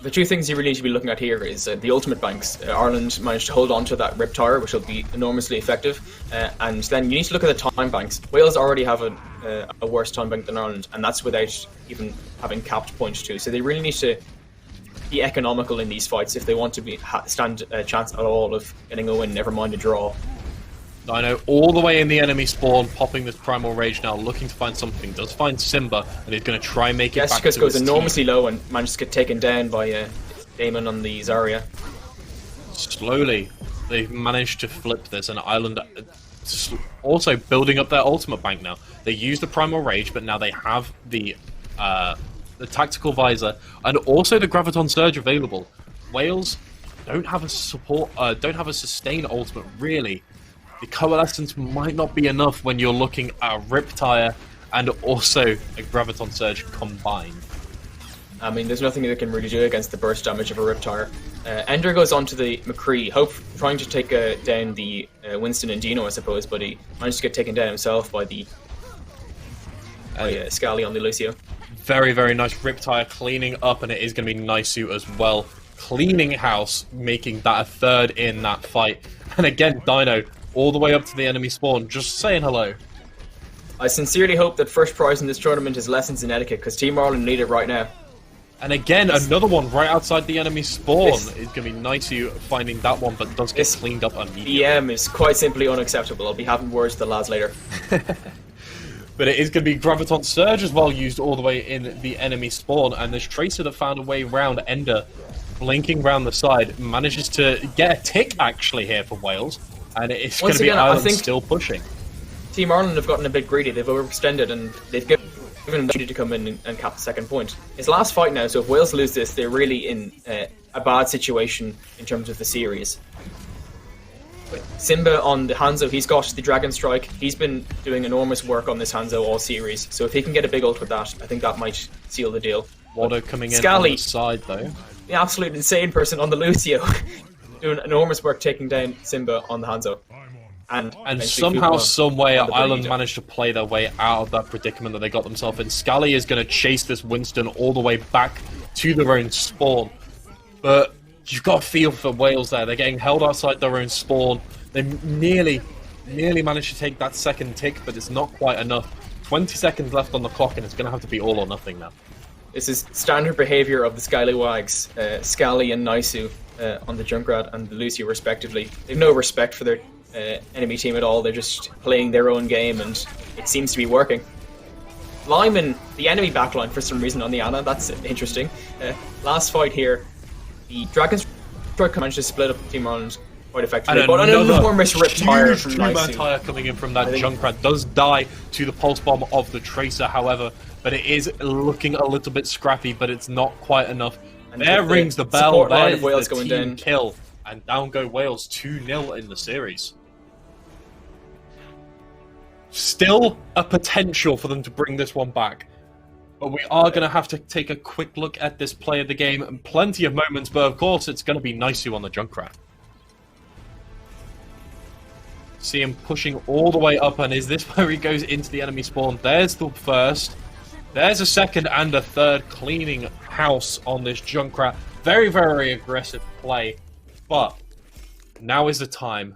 The two things you really need to be looking at here is the ultimate banks. Ireland managed to hold on to that Riptire, which will be enormously effective, and then you need to look at the time banks. Wales already have a worse time bank than Ireland, and that's without even having capped point 2. So they really need to be economical in these fights if they want to stand a chance at all of getting a win, never mind a draw. Dino all the way in the enemy spawn, popping this Primal Rage now, looking to find something. Does find Simba, and he's going to try and make it back to his goes team. enormously low and manages to get taken down by Damon on the Zarya. Slowly, they've managed to flip this, and Ireland also building up their ultimate bank now. They use the Primal Rage, but now they have the Tactical Visor, and also the Graviton Surge available. Wales don't have a sustain ultimate, really. The Coalescence might not be enough when you're looking at a Riptire and also a Graviton Surge combined. I mean, there's nothing they can really do against the burst damage of a Riptire. Ender goes on to the McCree, trying to take down the Winston and Dino, I suppose, but he managed to get taken down himself by the Scally on the Lucio. Very, very nice Riptire cleaning up, and it is going to be Naisu as well. Cleaning house, making that a third in that fight. And again, Dino all the way up to the enemy spawn, just saying hello. I sincerely hope that first prize in this tournament is lessons in etiquette, because Team Ireland need it right now. And again, another one right outside the enemy spawn. It's going to be Naisu finding that one, but does get cleaned up immediately. BM is quite simply unacceptable. I'll be having words with the lads later. But it is going to be Graviton Surge as well, used all the way in the enemy spawn, and there's Tracer that found a way around Ender, blinking round the side, manages to get a tick actually here for Wales. And it's going to be Ireland still pushing. Team Ireland have gotten a bit greedy. They've overextended and they've given him the opportunity to come in and cap the second point. It's last fight now, so if Wales lose this, they're really in a bad situation in terms of the series. Simba on the Hanzo, he's got the Dragon Strike. He's been doing enormous work on this Hanzo all series, so if he can get a big ult with that, I think that might seal the deal. Waldo coming in Scally, on the side though. The absolute insane person on the Lucio, doing enormous work taking down Simba on the Hanzo. And somehow, someway, Ireland managed to play their way out of that predicament that they got themselves in. Scally is going to chase this Winston all the way back to their own spawn. But you've got to feel for Wales there. They're getting held outside their own spawn. They nearly managed to take that second tick, but it's not quite enough. 20 seconds left on the clock, and it's going to have to be all or nothing now. This is standard behaviour of the Scallywags, Scally and Naisu on the Junkrat and the Lucio respectively. They have no respect for their enemy team at all. They're just playing their own game, and it seems to be working. Lyman, the enemy backline for some reason on the Ana, that's interesting. Last fight here, the Dragon Strike managed to split up Team Ireland. quite effectively. And But an another enormous rip tire huge from two-man Nice. tire coming in from that Junkrat does die to the pulse bomb of the Tracer, however, but it is looking a little bit scrappy, but it's not quite enough. And There with the rings the bell. support line There's of Wales the going team down. kill, and down go Wales 2-0 in the series. Still a potential for them to bring this one back. But we are going to have to take a quick look at this play of the game, and plenty of moments, but of course it's going to be Nisu on the Junkrat. See him pushing all the way up, and is this where he goes into the enemy spawn? There's the first. There's a second and a third, cleaning house on this Junkrat. Very, very aggressive play. But now is the time.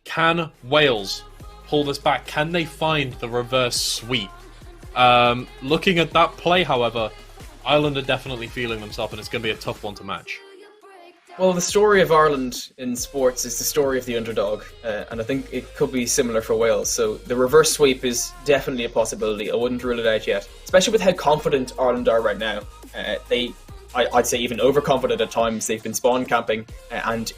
Can Wales pull this back? Can they find the reverse sweep? Looking at that play, however, Ireland are definitely feeling themselves, and it's going to be a tough one to match. Well, the story of Ireland in sports is the story of the underdog, and I think it could be similar for Wales. So the reverse sweep is definitely a possibility. I wouldn't rule it out yet, especially with how confident Ireland are right now. I'd say even overconfident at times. They've been spawn camping, and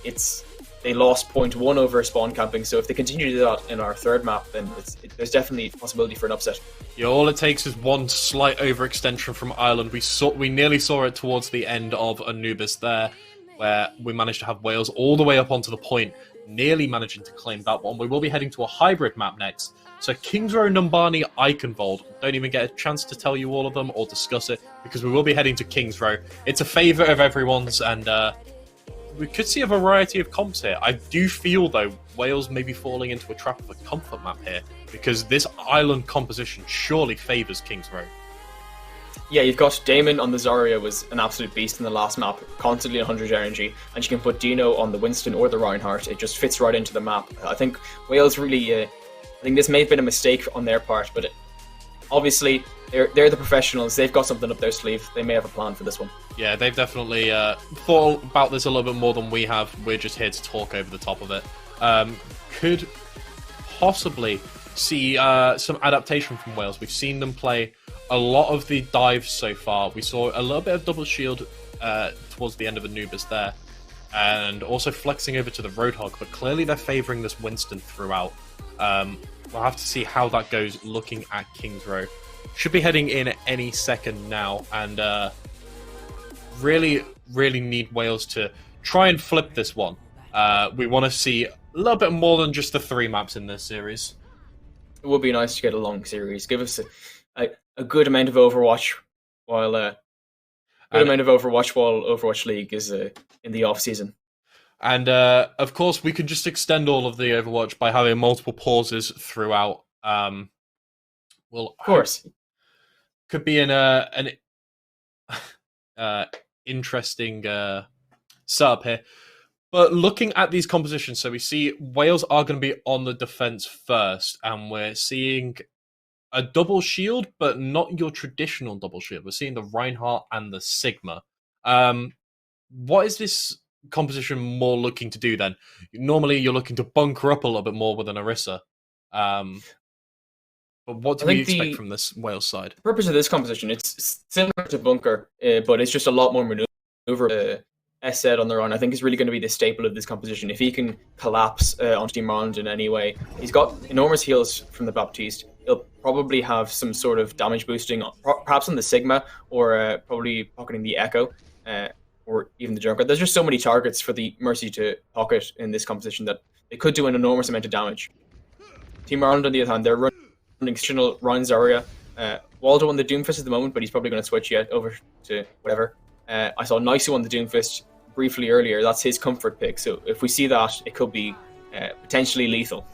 they lost 0.1 over spawn camping. So if they continue to do that in our third map, then there's definitely a possibility for an upset. Yeah, all it takes is one slight overextension from Ireland. We nearly saw it towards the end of Anubis there, where we managed to have Wales all the way up onto the point, nearly managing to claim that one. We will be heading to a hybrid map next. So Kings Row, Numbani, Eichenwald. Don't even get a chance to tell you all of them or discuss it, because we will be heading to Kings Row. It's a favourite of everyone's, and we could see a variety of comps here. I do feel, though, Wales may be falling into a trap of a comfort map here, because this island composition surely favours Kings Row. Yeah, you've got Damon on the Zarya, was an absolute beast in the last map, constantly 100 energy, and you can put Dino on the Winston or the Reinhardt. It just fits right into the map. I think Wales really, I think this may have been a mistake on their part, but obviously they're the professionals. They've got something up their sleeve. They may have a plan for this one. Yeah, they've definitely thought about this a little bit more than we have. We're just here to talk over the top of it. Could possibly see some adaptation from Wales. We've seen them play a lot of the dives so far. We saw a little bit of double shield towards the end of Anubis there, and also flexing over to the Roadhog, but clearly they're favouring this Winston throughout. We'll have to see how that goes looking at Kings Row. Should be heading in any second now, and really need Wales to try and flip this one. We want to see a little bit more than just the 3 maps in this series. It would be nice to get a long series. Give us a good amount of Overwatch while Overwatch League is in the off season. And of course, we could just extend all of the Overwatch by having multiple pauses throughout. Well, of course, could be an interesting setup here. But looking at these compositions, so we see Wales are going to be on the defense first, and we're seeing a double shield, but not your traditional double shield. We're seeing the Reinhardt and the Sigma. What is this composition more looking to do then? Normally, you're looking to bunker up a little bit more with an Orisa. But what do we expect from this Wales side? The purpose of this composition, it's similar to bunker, but it's just a lot more maneuver. S said on their own, I think is really going to be the staple of this composition. If he can collapse onto Team Ireland in any way, he's got enormous heals from the Baptiste. He'll probably have some sort of damage boosting, perhaps on the Sigma, or probably pocketing the Echo, or even the Junker. There's just so many targets for the Mercy to pocket in this composition that they could do an enormous amount of damage. Team Ireland, on the other hand, they're running additional Ryan Zarya. Waldo on the Doomfist at the moment, but he's probably going to switch yet over to whatever. I saw Nisu on the Doomfist briefly earlier. That's his comfort pick. So if we see that, it could be potentially lethal.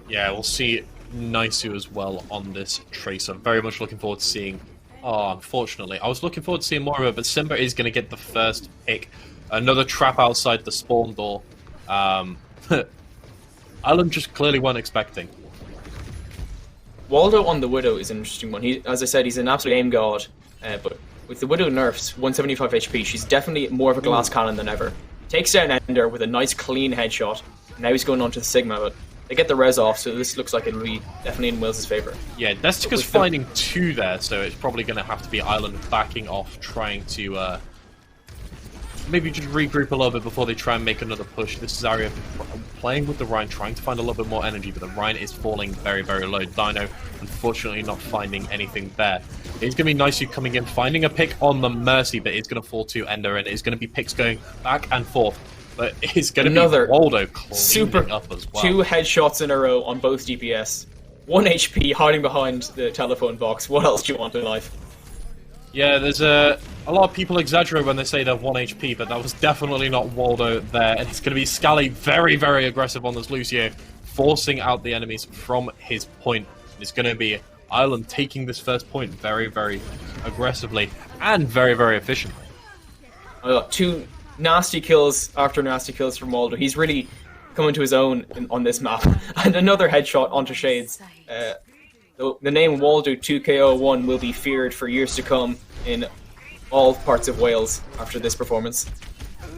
Yeah, we'll see Nisu as well on this Tracer. I'm very much looking forward to seeing... Oh, unfortunately. I was looking forward to seeing more of it, but Simba is going to get the first pick. Another trap outside the spawn door. Ireland just clearly weren't expecting. Waldo on the Widow is an interesting one. As I said, he's an absolute aim god, but with the Widow nerfs, 175 HP, she's definitely more of a glass cannon than ever. Takes down Ender with a nice clean headshot. Now he's going on to the Sigma, but they get the res off, so this looks like it'll be definitely in Wales' favour. Yeah, Destica's finding 2 there, so it's probably going to have to be Ireland backing off, trying to maybe just regroup a little bit before they try and make another push. This is Zarya playing with the Rhine, trying to find a little bit more energy, but the Rhine is falling very, very low. Dino, unfortunately, not finding anything there. It's going to be Nisu coming in, finding a pick on the Mercy, but it's going to fall to Ender, and it's going to be picks going back and forth. But it's going to be Waldo cleaning up as well. 2 headshots in a row on both DPS. 1 HP hiding behind the telephone box. What else do you want in life? Yeah, there's a lot of people exaggerate when they say they're 1 HP, but that was definitely not Waldo there. And it's going to be Scally very, very aggressive on this Lucio, forcing out the enemies from his point. It's going to be Ireland taking this first point very, very aggressively and very, very efficiently. I got 2 nasty kills after nasty kills from Waldo. He's really coming to his own on this map. And another headshot onto Shades. The name Waldo 2KO1 will be feared for years to come in all parts of Wales after this performance.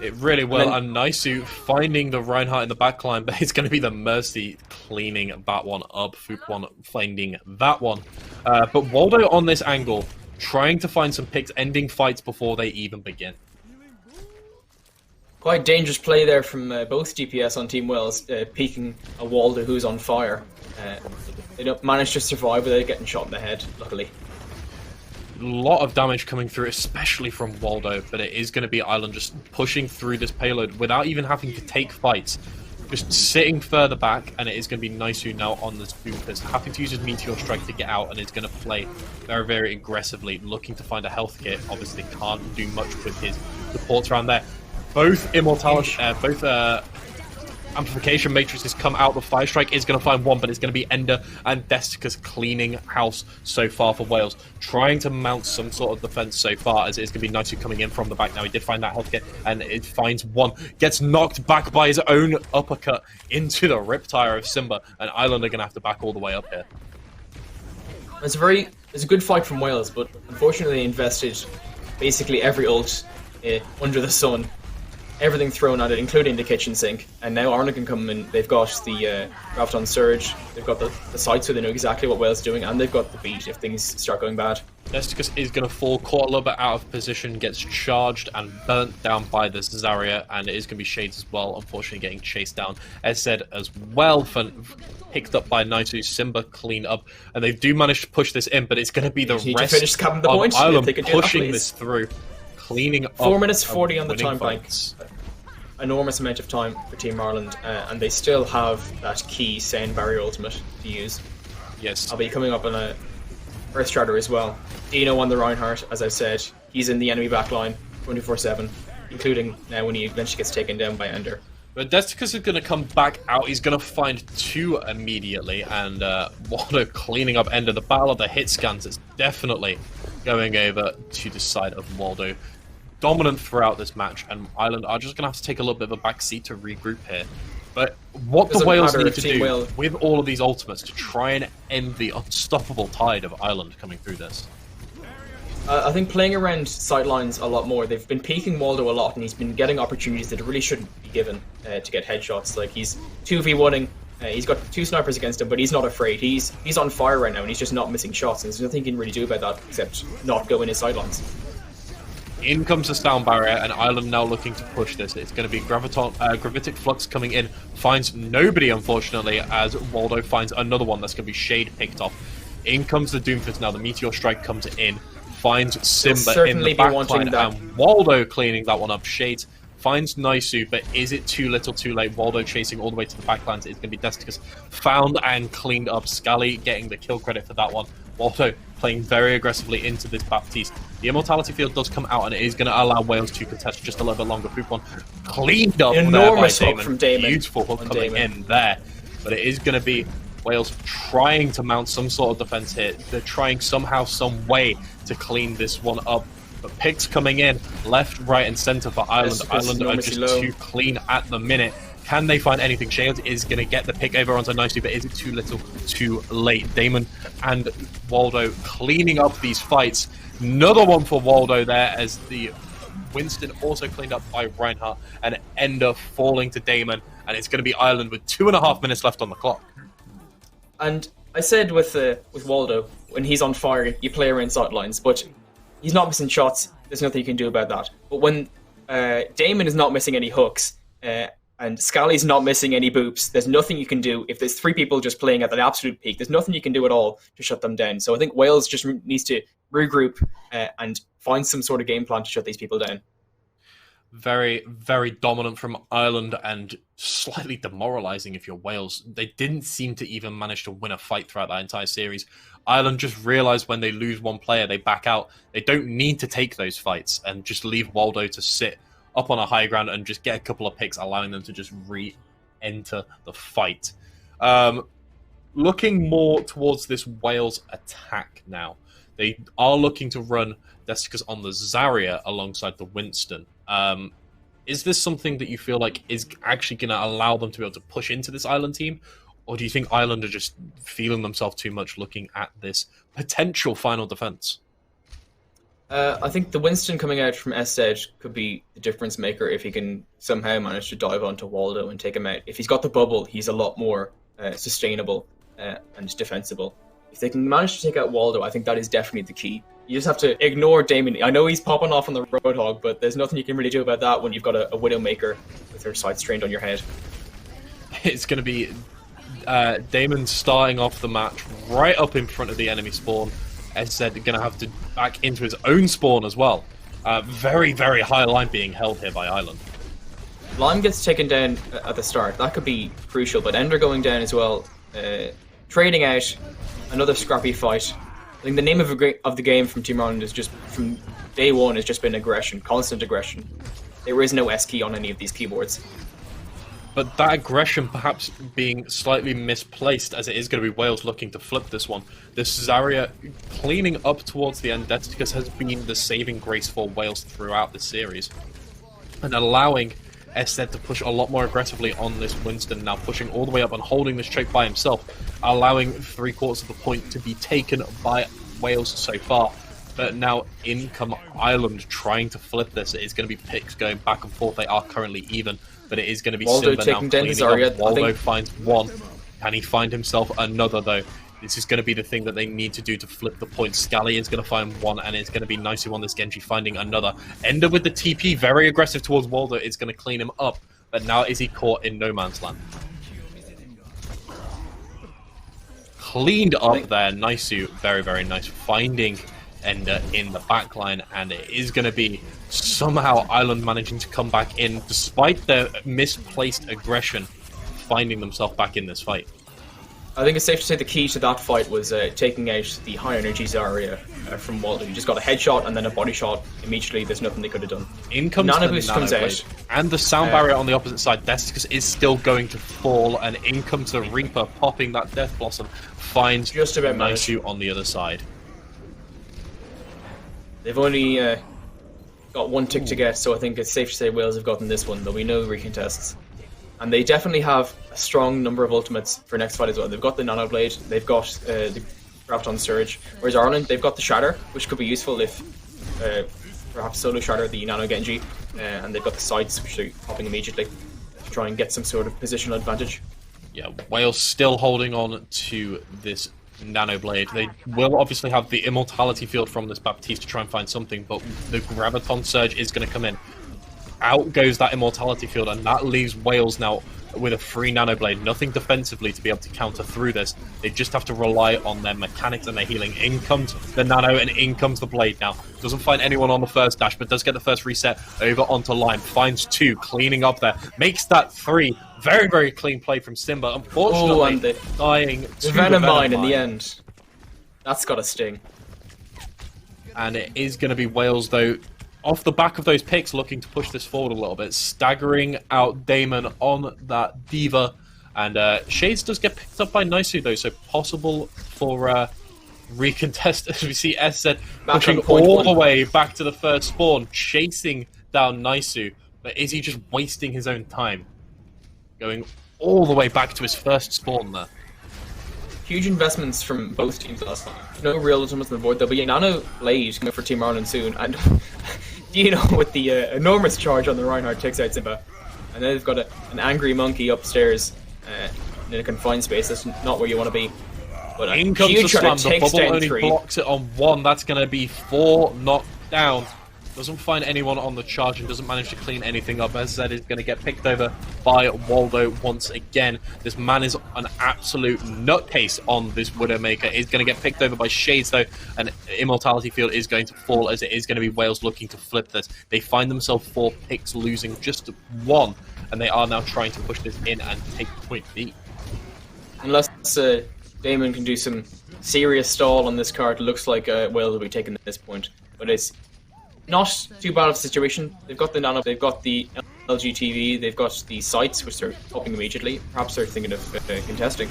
It really will, and Nisu finding the Reinhardt in the backline, but it's going to be the Mercy cleaning that one up. Fuquan finding that one. But Waldo on this angle, trying to find some picks, ending fights before they even begin. Quite dangerous play there from both DPS on Team Wales, peeking a Waldo who's on fire. They don't manage to survive without getting shot in the head, luckily. A lot of damage coming through, especially from Waldo, but it is going to be Ireland just pushing through this payload without even having to take fights. Just sitting further back, and it is going to be Nisu now on this Boomfist, having to use his Meteor Strike to get out, and it's going to play very, very aggressively, looking to find a health kit. Obviously can't do much with his supports around there. Both Immortality, Amplification Matrices come out. The Fire Strike is going to find one, but it's going to be Ender and Destica's cleaning house so far for Wales. Trying to mount some sort of defense so far, as it's going to be Nisu coming in from the back now. He did find that health kit, and it finds one. Gets knocked back by his own uppercut into the Riptire of Simba, and Ireland are going to have to back all the way up here. It's a good fight from Wales, but unfortunately they invested basically every ult under the sun. Everything thrown at it, including the kitchen sink. And now Arna can come in. They've got the Graviton Surge, they've got the sight, so they know exactly what Wales is doing, and they've got the beat if things start going bad. Desticus is going to fall, caught a little bit out of position, gets charged and burnt down by this Zarya, and it is going to be Shades as well, unfortunately getting chased down. As said as well, picked up by Nisu. Simba clean up, and they do manage to push this in, but it's going to be the rest of Ireland pushing this through. Cleaning up 4 minutes 40 on the time bank. Enormous amount of time for Team Ireland, and they still have that key Sand Barrier ultimate to use. Yes. I'll be coming up on a Earth Strider as well. Dino on the Reinhardt, as I've said, he's in the enemy backline 24/7, including now when he eventually gets taken down by Ender. But Desticus is going to come back out. He's going to find 2 immediately, and Waldo cleaning up Ender. The battle of the hit scans is definitely going over to the side of Waldo. Dominant throughout this match, and Ireland are just going to have to take a little bit of a back seat to regroup here. But what the Wales need to do with all of these ultimates to try and end the unstoppable tide of Ireland coming through this? I think playing around sightlines a lot more. They've been peeking Waldo a lot, and he's been getting opportunities that really shouldn't be given to get headshots. Like, he's 2v1ing, he's got 2 snipers against him, but he's not afraid. He's on fire right now, and he's just not missing shots, and there's nothing he can really do about that except not go in his sightlines. In comes the Sound Barrier, and Ireland now looking to push this. It's going to be Gravitic Flux coming in. Finds nobody, unfortunately, as Waldo finds another one that's going to be Shade picked off. In comes the Doomfist now. The Meteor Strike comes in. Finds Simba in the backline, and Waldo cleaning that one up. Shades finds Nisu, but is it too little too late? Waldo chasing all the way to the backlines. It's going to be Desticus found and cleaned up. Scally getting the kill credit for that one. Waldo playing very aggressively into this Baptiste. The Immortality field does come out, and it is going to allow Wales to contest just a little bit longer. Fuquan cleaned up enormous there by hook from Damon. Beautiful hook coming in there. But it is going to be Wales trying to mount some sort of defense here. They're trying somehow, some way to clean this one up. But picks coming in left, right, and center for Ireland. Ireland are just too clean at the minute. Can they find anything? Shades is going to get the pick over onto Nisu, but is it too little, too late? Damon and Waldo cleaning up these fights. Another one for Waldo there, as the Winston also cleaned up by Reinhardt, and Ender falling to Damon, and it's going to be Ireland with 2.5 minutes left on the clock. And I said with Waldo, when he's on fire, you play around sightlines, but he's not missing shots. There's nothing you can do about that. But when Damon is not missing any hooks, and Scally's not missing any boops. There's nothing you can do. If there's 3 people just playing at the absolute peak, there's nothing you can do at all to shut them down. So I think Wales just needs to regroup and find some sort of game plan to shut these people down. Very, very dominant from Ireland and slightly demoralizing if you're Wales. They didn't seem to even manage to win a fight throughout that entire series. Ireland just realized when they lose one player, they back out. They don't need to take those fights and just leave Waldo to sit up on a high ground and just get a couple of picks, allowing them to just re-enter the fight. Looking more towards this Wales attack now. They are looking to run Desicca's on the Zarya alongside the Winston. Is this something that you feel like is actually going to allow them to be able to push into this Ireland team? Or do you think Ireland are just feeling themselves too much looking at this potential final defense? I think the Winston coming out from SZ could be the difference maker if he can somehow manage to dive onto Waldo and take him out. If he's got the bubble, he's a lot more sustainable and defensible. If they can manage to take out Waldo, I think that is definitely the key. You just have to ignore Damon. I know he's popping off on the Roadhog, but there's nothing you can really do about that when you've got a Widowmaker with her sights trained on your head. It's going to be Damon starting off the match right up in front of the enemy spawn. SZ going to have to back into his own spawn as well. Very, very high line being held here by Ireland. Lime gets taken down at the start. That could be crucial, but Ender going down as well. Trading out, another scrappy fight. I think the name of the game from Team Ireland is just, from day one, has just been aggression, constant aggression. There is no S key on any of these keyboards. But that aggression perhaps being slightly misplaced, as it is going to be Wales looking to flip this one. This Zarya cleaning up towards the end, Desicca's has been the saving grace for Wales throughout the series. And allowing SZ to push a lot more aggressively on this Winston, now pushing all the way up and holding this choke by himself, allowing 3/4 of the point to be taken by Wales so far. But now in come Ireland trying to flip this. It is going to be picks going back and forth. They are currently even, but it is going to be Waldo Simba now taking down cleaning Zarya, up. Waldo finds one. Can he find himself another though? This is going to be the thing that they need to do to flip the point. Scally is going to find one, and it's going to be Nisu on this Genji finding another. Ender with the TP, very aggressive towards Waldo. It's going to clean him up, but now is he caught in no man's land? Cleaned up there, Nisu, very, very nice. Finding Ender in the backline, and it is going to be somehow Ireland managing to come back in, despite their misplaced aggression, finding themselves back in this fight. I think it's safe to say the key to that fight was taking out the high energy Zarya from Waldo. You just got a headshot and then a body shot immediately. There's nothing they could have done. In comes Nano the Boost Nano comes Blade. out. And the sound barrier on the opposite side. Desicca's is still going to fall, and in comes the Reaper, popping that Death Blossom. Finds Just about Nisu on the other side. They've only got one tick to get, so I think it's safe to say Wales have gotten this one. There'll be no recontests. And they definitely have a strong number of ultimates for next fight as well. They've got the Nano Blade, they've got the Graviton Surge, whereas Ireland, they've got the Shatter, which could be useful if perhaps solo Shatter the Nano Genji, and they've got the Sights, which they're popping immediately to try and get some sort of positional advantage. Yeah, Wales still holding on to this Nano Blade. They will obviously have the Immortality Field from this Baptiste to try and find something, but the Graviton Surge is going to come in. Out goes that Immortality Field, and that leaves Wales now with a free Nano Blade. Nothing defensively to be able to counter through this. They just have to rely on their mechanics and their healing. In comes the Nano, and in comes the Blade now. Doesn't find anyone on the first dash, but does get the first reset over onto Lime. Finds two, cleaning up there. Makes that three. Very, very clean play from Simba. Unfortunately, dying to the Venom Mine in the end. That's got a sting. And it is going to be Wales, though, off the back of those picks, looking to push this forward a little bit. Staggering out Damon on that Diva. And Shades does get picked up by Nisu, though, so possible for recontest as we see SZ pushing all the way back to the first spawn, chasing down Nisu. But is he just wasting his own time? Going all the way back to his first spawn there. Huge investments from both teams last time. No real ultimates on the board. There'll be a Nano Blade coming for Team Ireland soon, and Dino with the enormous charge on the Reinhardt takes out Simba. And then they've got an angry monkey upstairs in a confined space. That's not where you want to be. But in comes the slam. The bubble only blocks it on one. That's going to be 4 knocked down. doesn't find anyone on the charge and doesn't manage to clean anything up. SZ is going to get picked over by Waldo once again. This man is an absolute nutcase on this Widowmaker. Is going to get picked over by Shades though, and Immortality Field is going to fall, as it is going to be Wales looking to flip this. They find themselves 4 picks, losing just 1, and they are now trying to push this in and take point B. Unless Damon can do some serious stall on this card, looks like Wales will be taking this point. But it's not too bad of a situation. They've got the Nano, they've got the LG TV, they've got the sights, which they're popping immediately. Perhaps they're thinking of contesting.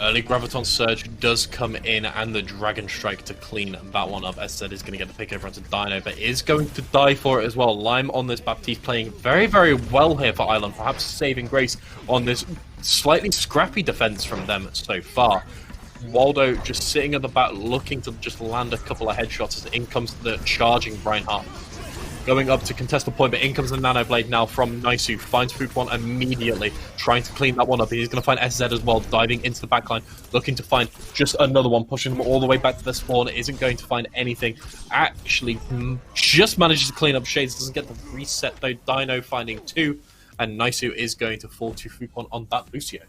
Early Graviton Surge does come in, and the Dragon Strike to clean that one up. SZ is going to get the pick over onto Dino, but is going to die for it as well. Lime on this Baptiste playing very, very well here for Ireland, perhaps saving grace on this slightly scrappy defense from them so far. Waldo just sitting at the back, looking to just land a couple of headshots as in comes the charging Reinhardt. Going up to contest the point, but in comes the Nano Blade now from Naisu. Finds Fuquan immediately, trying to clean that one up. He's going to find SZ as well, diving into the backline, looking to find just another one, pushing them all the way back to the spawn. Isn't going to find anything. Actually, just manages to clean up Shades. Doesn't get the reset though. Dino finding 2, and Naisu is going to fall to Fuquan on that Lucio.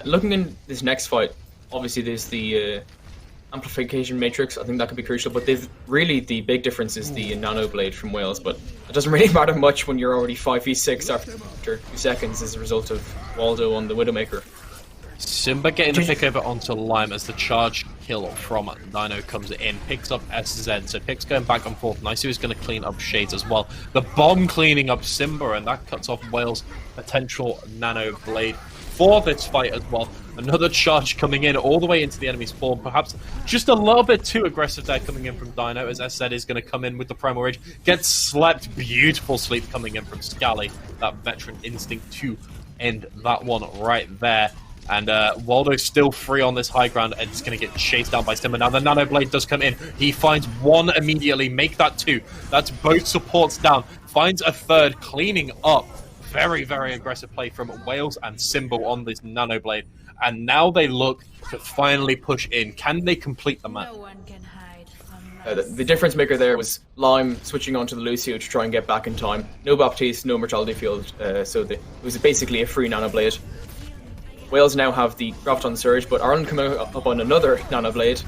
Looking in this next fight, obviously there's the amplification matrix. I think that could be crucial, but they've really, the big difference is the Nano Blade from Wales, but it doesn't really matter much when you're already 5v6 after 2 seconds as a result of Waldo on the Widowmaker. Simba getting the pick over onto Lime as the charge kill from Dino comes in, picks up SZ, so Pick's going back and forth. Naisu is going to clean up Shades as well. The bomb cleaning up Simba, and that cuts off Wales' potential Nano Blade for this fight as well. Another charge coming in all the way into the enemy spawn, perhaps just a little bit too aggressive there coming in from Dino, as SZ is going to come in with the Primal Rage, gets slept. Beautiful sleep coming in from Scally, that veteran instinct to end that one right there. And Waldo's still free on this high ground, and it's going to get chased down by Simba. Now the Nano Blade does come in. He finds 1 immediately, make that 2. That's both supports down. Finds a 3rd, cleaning up. Very, very aggressive play from Wales and Simba on this Nano Blade. And now they look to finally push in. Can they complete the map? No one can hide from The difference maker there was Lime switching onto the Lucio to try and get back in time. No Baptiste, no Mortality Field, so it was basically a free Nano Blade. Wales now have the Graviton Surge, but Ireland coming up on another Nano Blade.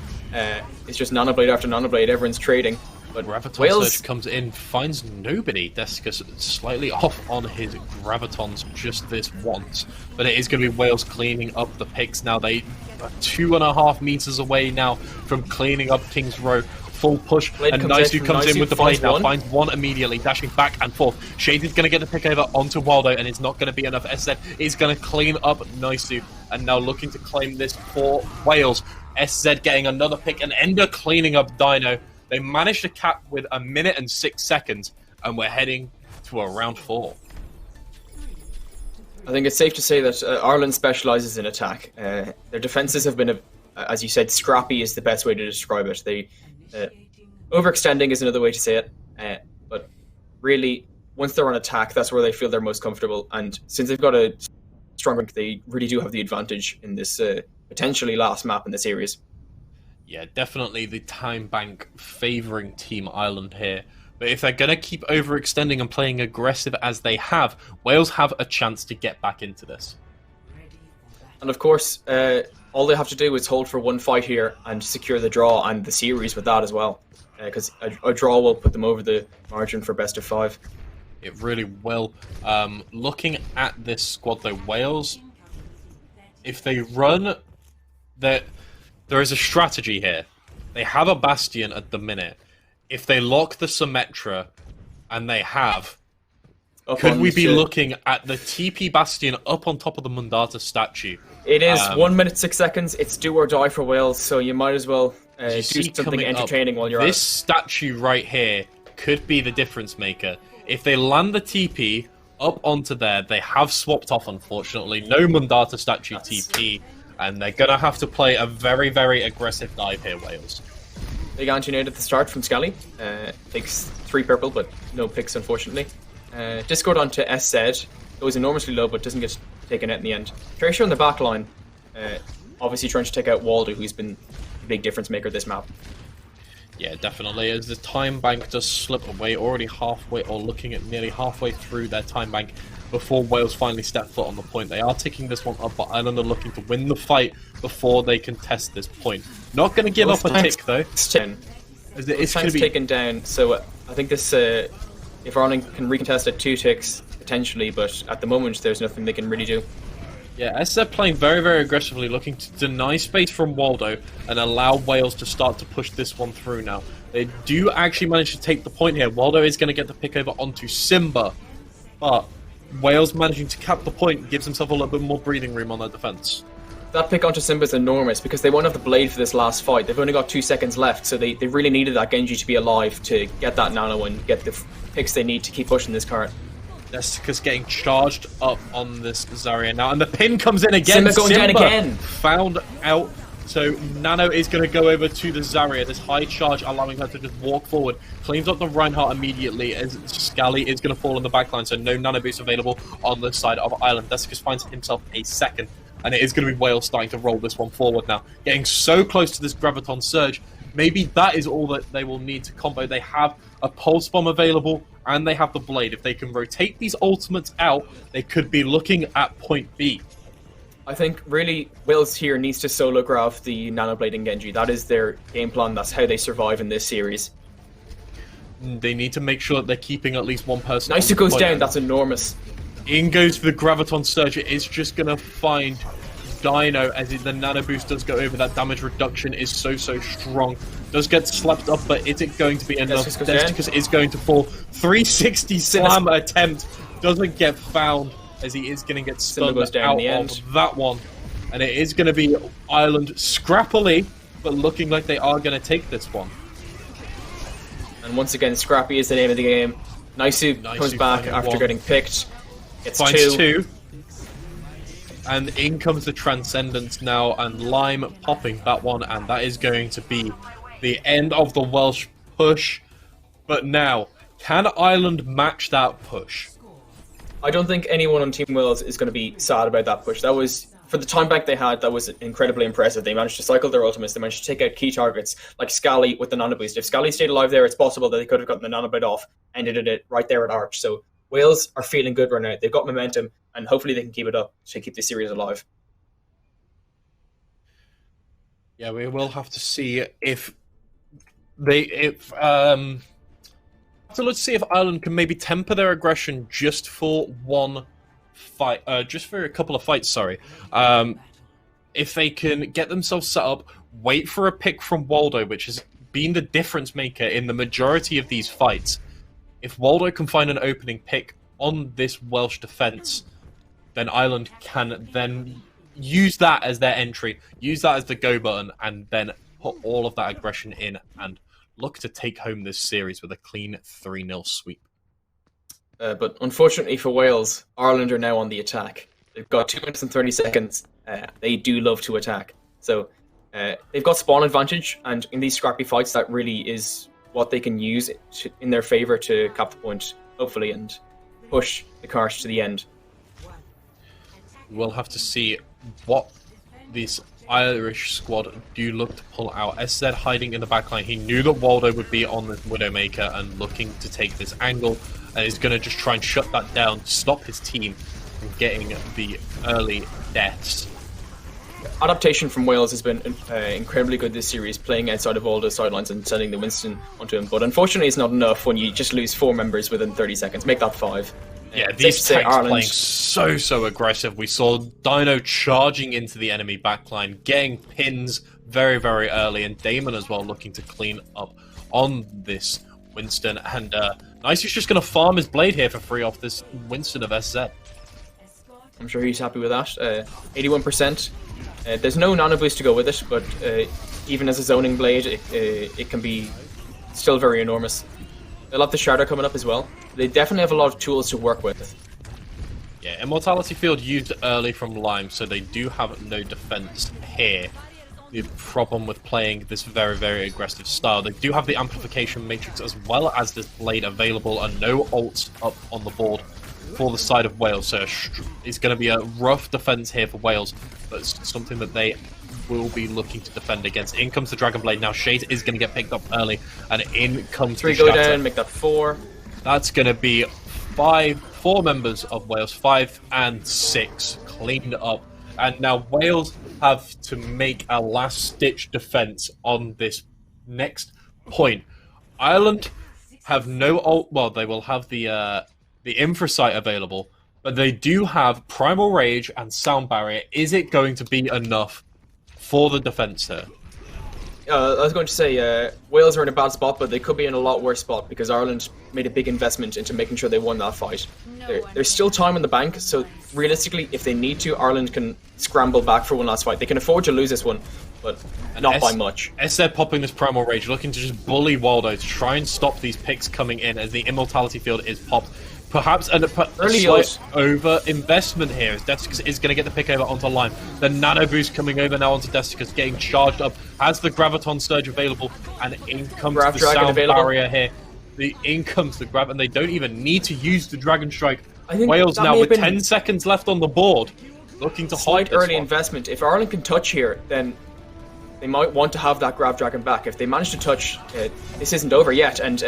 It's just Nano Blade after Nano Blade, everyone's trading. But Graviton Wales Surge comes in, finds nobody. Descus slightly off on his Gravitons just this once. But it is going to be Wales cleaning up the picks now. They are 2.5 meters away now from cleaning up King's Row. Full push, Blade and Naisu comes in with the blade now, one. finds 1 immediately, dashing back and forth. Shade is going to get the pick over onto Waldo, and it's not going to be enough. SZ is going to clean up Naisu, and now looking to claim this for Wales. SZ getting another pick, and Ender cleaning up Dino. They managed to cap with 1 minute and 6 seconds, and we're heading to a round 4. I think it's safe to say that Ireland specialises in attack. Their defences have been, as you said, scrappy is the best way to describe it. They overextending is another way to say it, but really, once they're on attack, that's where they feel they're most comfortable. And since they've got a strong rank, they really do have the advantage in this potentially last map in the series. Yeah, definitely the time bank favouring Team Ireland here. But if they're going to keep overextending and playing aggressive as they have, Wales have a chance to get back into this. And of course, all they have to do is hold for 1 fight here and secure the draw and the series with that as well. Because a draw will put them over the margin for best of 5. It really will. Looking at this squad though, Wales, if they run, there is a strategy here. They have a Bastion at the minute. If they lock the Symmetra, and they have, could we be looking at the TP Bastion up on top of the Mundata statue? It is 1 minute 6 seconds. It's do or die for Wales, so you might as well do something entertaining while you're at it. This statue right here could be the difference maker. If they land the TP up onto there, they have swapped off, unfortunately. No Mundata statue TP, and they're going to have to play a very, very aggressive dive here, Wales. Big anti-nade at the start from Scally. Takes 3 purple, but no picks, unfortunately. Discord onto SZ. Goes enormously low, but doesn't get taken out in the end. Tracer on the back line. Obviously trying to take out Waldo, who's been a big difference maker this map. Yeah, definitely. As the time bank does slip away, already halfway, or looking at nearly halfway through their time bank before Wales finally step foot on the point. They are ticking this one up, but Ireland are looking to win the fight before they contest this point. Not going to give up a tick, though. It's going to be taken down, so I think this, if Ireland can recontest at 2 ticks, potentially, but at the moment there's nothing they can really do. Yeah, SZ playing very, very aggressively, looking to deny space from Waldo and allow Wales to start to push this one through now. They do actually manage to take the point here. Waldo is going to get the pick over onto Simba, but Wales managing to cap the point gives himself a little bit more breathing room on their defense. That pick onto Simba is enormous because they won't have the blade for this last fight. They've only got 2 seconds left, so they really needed that Genji to be alive to get that nano and get the picks they need to keep pushing this card. Jessica's getting charged up on this Zarya now, and the pin comes in again. Simba going down again. Found out, so Nano is going to go over to the Zarya. This high charge allowing her to just walk forward. Cleans up the Reinhardt immediately as Scally is going to fall in the backline, so no Nano boost available on the side of Ireland. Jessica finds himself a second, and it is going to be Wales starting to roll this one forward now. Getting so close to this Graviton Surge. Maybe that is all that they will need to combo. They have a Pulse Bomb available, and they have the Blade. If they can rotate these ultimates out, they could be looking at point B. I think really Wales here needs to solo grab the Nano Blade and Genji. That is their game plan. That's how they survive in this series. They need to make sure that they're keeping at least one person. Nice, it goes down. That's enormous. In goes the Graviton Surge. It is just going to find Dino as the Nano Boost does go over. That damage reduction is so strong. Does get slapped up, but is it going to be enough? Desticus is going to fall. 360 slam attempt doesn't get found as he is going to get stunned out of that one. And it is going to be Ireland scrappily, but looking like they are going to take this one. And once again, Scrappy is the name of the game. Naisu comes back after getting picked. It's finds two. And in comes the Transcendence now, and Lime popping that one, and that is going to be the end of the Welsh push. But now, can Ireland match that push? I don't think anyone on Team Wales is going to be sad about that push. That was, for the time back they had, that was incredibly impressive. They managed to cycle their ultimates, they managed to take out key targets, like Scally with the Nano Boost. If Scally stayed alive there, it's possible that they could have gotten the Nano Boost off, ended it right there at Arch. So Wales are feeling good right now. They've got momentum, and hopefully they can keep it up to keep this series alive. Yeah, we will have to see if so let's see if Ireland can maybe temper their aggression just for one fight, just for a couple of fights, sorry. If they can get themselves set up, wait for a pick from Waldo, which has been the difference maker in the majority of these fights. If Waldo can find an opening pick on this Welsh defense, then Ireland can then use that as their entry, use that as the go button, and then put all of that aggression in and look to take home this series with a clean 3-0 sweep. But unfortunately for Wales, Ireland are now on the attack. They've got 2 minutes and 30 seconds. They do love to attack. So they've got spawn advantage, and in these scrappy fights, that really is what they can use in their favour to cap the point, hopefully, and push the cart to the end. We'll have to see what this Irish squad do look to pull out. SZ hiding in the backline. He knew that Waldo would be on the Widowmaker and looking to take this angle, and is going to just try and shut that down, stop his team from getting the early deaths. Adaptation from Wales has been incredibly good this series, playing outside of all the sidelines and sending the Winston onto him. But unfortunately, it's not enough when you just lose 4 members within 30 seconds. Make that 5. Yeah, these tanks playing so aggressive. We saw Dino charging into the enemy backline, getting pins very early, and Damon as well looking to clean up on this Winston. And Nice is just going to farm his blade here for free off this Winston of SZ. I'm sure he's happy with that. 81%. There's no nano boost to go with it, but even as a zoning blade, it can be still very enormous. They'll have the Shardar coming up as well. They definitely have a lot of tools to work with. Yeah, Immortality Field used early from Lime, so they do have no defense here. The problem with playing this very aggressive style, they do have the Amplification Matrix as well as this blade available, and no ults up on the board for the side of Wales, so it's going to be a rough defense here for Wales, but it's something that they will be looking to defend against. In comes the Dragon Blade. Now Shades is going to get picked up early, and in comes 3 the go Shatter. down, make that 4. That's going to be 4 members of Wales, 5 and 6 cleaned up. And now Wales have to make a last-ditch defense on this next point. Ireland have no they will have the Infrasight available, but they do have Primal Rage and Sound Barrier. Is it going to be enough for the defense here? I was going to say, Wales are in a bad spot, but they could be in a lot worse spot because Ireland made a big investment into making sure they won that fight. There's still time in the bank, so realistically, if they need to, Ireland can scramble back for one last fight. They can afford to lose this one, but not by much. SZ popping this Primal Rage, looking to just bully Waldo to try and stop these picks coming in as the Immortality Field is popped. Perhaps a slight over-investment here as Desticus is going to get the pick over onto line. The Nano Boost coming over now onto Desticus, getting charged up. Has the Graviton Surge available, and in comes the Sound Barrier here. In comes the Grav, and they don't even need to use the Dragon Strike. Wales now with 10 seconds left on the board, looking to hold this early investment. If Ireland can touch here, then they might want to have that Grav Dragon back. If they manage to touch, this isn't over yet, and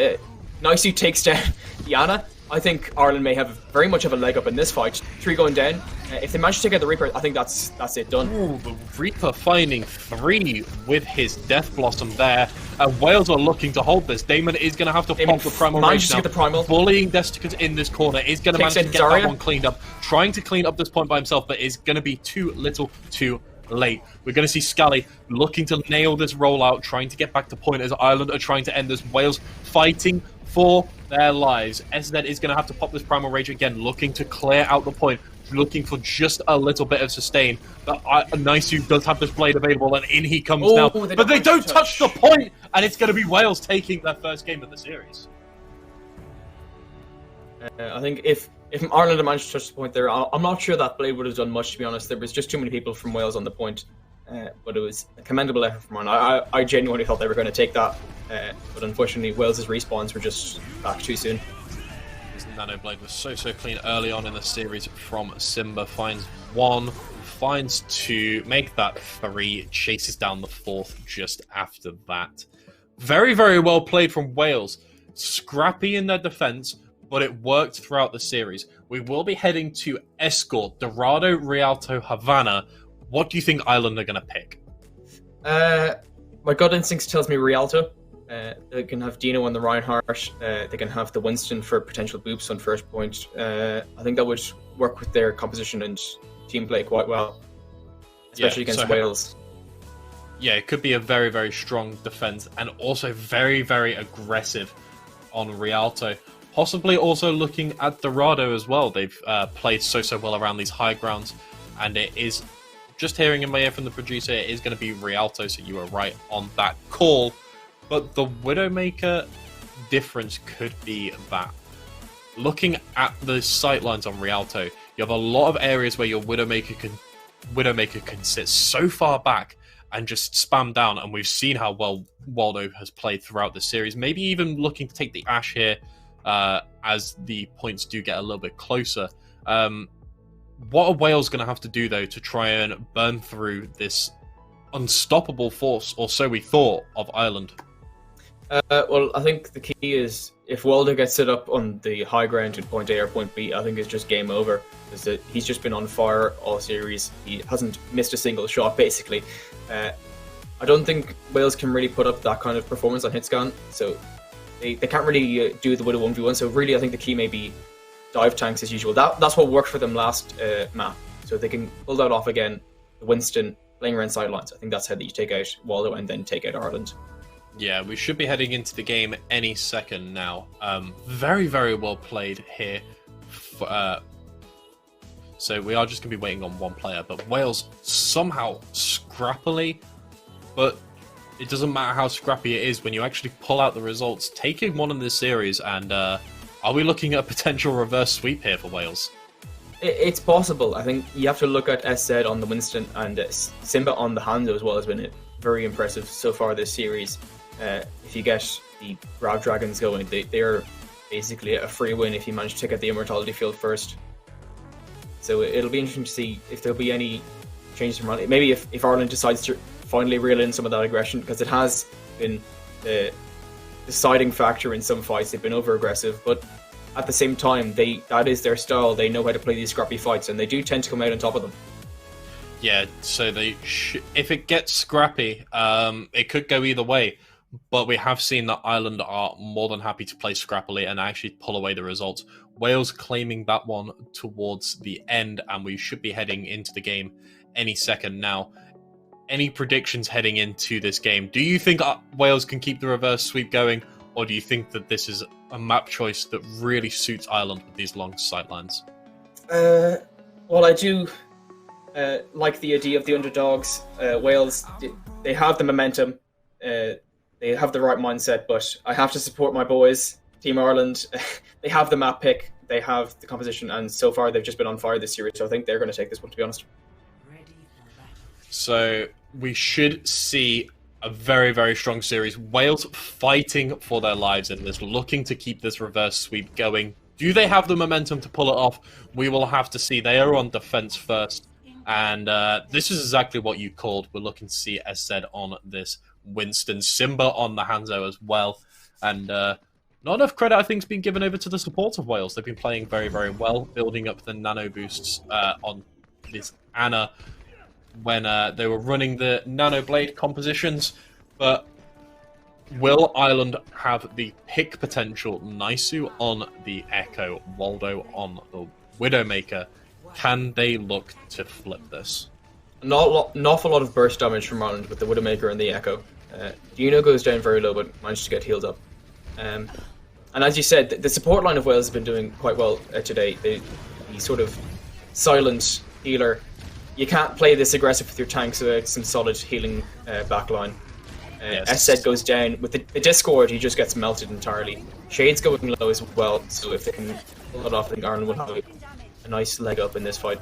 Nicey takes down Yana. I think Ireland may have very much of a leg up in this fight. 3 going down. If they manage to take out the Reaper, I think that's it, done. Ooh, the Reaper finding 3 with his Death Blossom there. And Wales are looking to hold this. Damon is going to have to pop the Primal Rage now. To get the Primal. Bullying Desticus in this corner. Is going to manage to get that one cleaned up. Trying to clean up this point by himself, but is going to be too little too late. We're going to see Scally looking to nail this rollout, trying to get back to point as Ireland are trying to end this. Wales fighting for their lives. SZ is going to have to pop this Primal Rage again, looking to clear out the point, looking for just a little bit of sustain. But Nicey does have this blade available, and in he comes now. But they don't touch the point, and it's going to be Wales taking their first game of the series. I think if Ireland had managed to touch the point there, I'm not sure that blade would have done much, to be honest. There was just too many people from Wales on the point. But it was a commendable effort from Ireland. I genuinely thought they were going to take that, but unfortunately Wales' respawns were just back too soon. This Nano Blade was so clean early on in the series from Simba. Finds 1, finds 2, make that 3, chases down the 4th just after that. Very well played from Wales. Scrappy in their defense, but it worked throughout the series. We will be heading to Escort, Dorado, Rialto, Havana. What do you think Ireland are going to pick? My gut instinct tells me Rialto. They can have Dino on the Reinhardt. They can have the Winston for potential boops on first point. I think that would work with their composition and team play quite well, especially against Wales. Yeah, it could be a very strong defense, and also very aggressive on Rialto. Possibly also looking at Dorado as well. They've played so well around these high grounds, and it is... Just hearing in my ear from the producer, it is going to be Rialto, so you were right on that call. But the Widowmaker difference could be that. Looking at the sightlines on Rialto, you have a lot of areas where your Widowmaker can sit so far back and just spam down, and we've seen how well Waldo has played throughout the series. Maybe even looking to take the Ashe here as the points do get a little bit closer. What are Wales going to have to do, though, to try and burn through this unstoppable force, or so we thought, of Ireland? Well, I think the key is if Waldo gets set up on the high ground in point A or point B, I think it's just game over. Because he's just been on fire all series. He hasn't missed a single shot, basically. I don't think Wales can really put up that kind of performance on Hitscan, so they can't really do the Widow 1v1. So really, I think the key may be dive tanks as usual. That's what worked for them last map. So if they can pull that off again, Winston playing around sidelines, I think that's how you take out Waldo and then take out Ireland. Yeah, we should be heading into the game any second now. Very well played here. So we are just going to be waiting on one player, but Wales somehow scrappily, but it doesn't matter how scrappy it is when you actually pull out the results, taking one in this series, and are we looking at a potential reverse sweep here for Wales? It's possible. I think you have to look at SZ on the Winston, and Simba on the Hanzo as well has been very impressive so far this series. If you get the Grav Dragons going, they're basically a free win if you manage to get the Immortality Field first. So it'll be interesting to see if there'll be any change from Ireland. Maybe if Ireland decides to finally reel in some of that aggression, because it has been the deciding factor in some fights. They've been over aggressive, but at the same time, that is their style. They know how to play these scrappy fights, and they do tend to come out on top of them. Yeah, so if it gets scrappy, it could go either way. But we have seen that Ireland are more than happy to play scrappily and actually pull away the results. Wales claiming that one towards the end, and we should be heading into the game any second now. Any predictions heading into this game? Do you think Wales can keep the reverse sweep going, or do you think that this is a map choice that really suits Ireland with these long sightlines? Well, I do like the idea of the underdogs. Wales, they have the momentum. They have the right mindset, but I have to support my boys. Team Ireland, they have the map pick, they have the composition, and so far they've just been on fire this series, so I think they're going to take this one, to be honest. So we should see a very, very strong series. Wales fighting for their lives in this, looking to keep this reverse sweep going. Do they have the momentum to pull it off? We will have to see. They are on defense first, and this is exactly what you called. We're looking to see SZ on this Winston, Simba on the Hanzo as well, and not enough credit I think has been given over to the support of Wales. They've been playing very, very well, building up the nano boosts on this Anna when they were running the nano blade compositions. But will Ireland have the pick potential? Naisu on the Echo, Waldo on the Widowmaker. Can they look to flip this? An awful lot of burst damage from Ireland with the Widowmaker and the Echo. Dino goes down very low, but managed to get healed up. And as you said, the support line of Wales has been doing quite well today. The sort of silent healer. You can't play this aggressive with your tanks without some solid healing backline. Yes. SZ goes down. With the Discord, he just gets melted entirely. Shade's going low as well, so if they can pull it off, I think Ireland will have a nice leg up in this fight.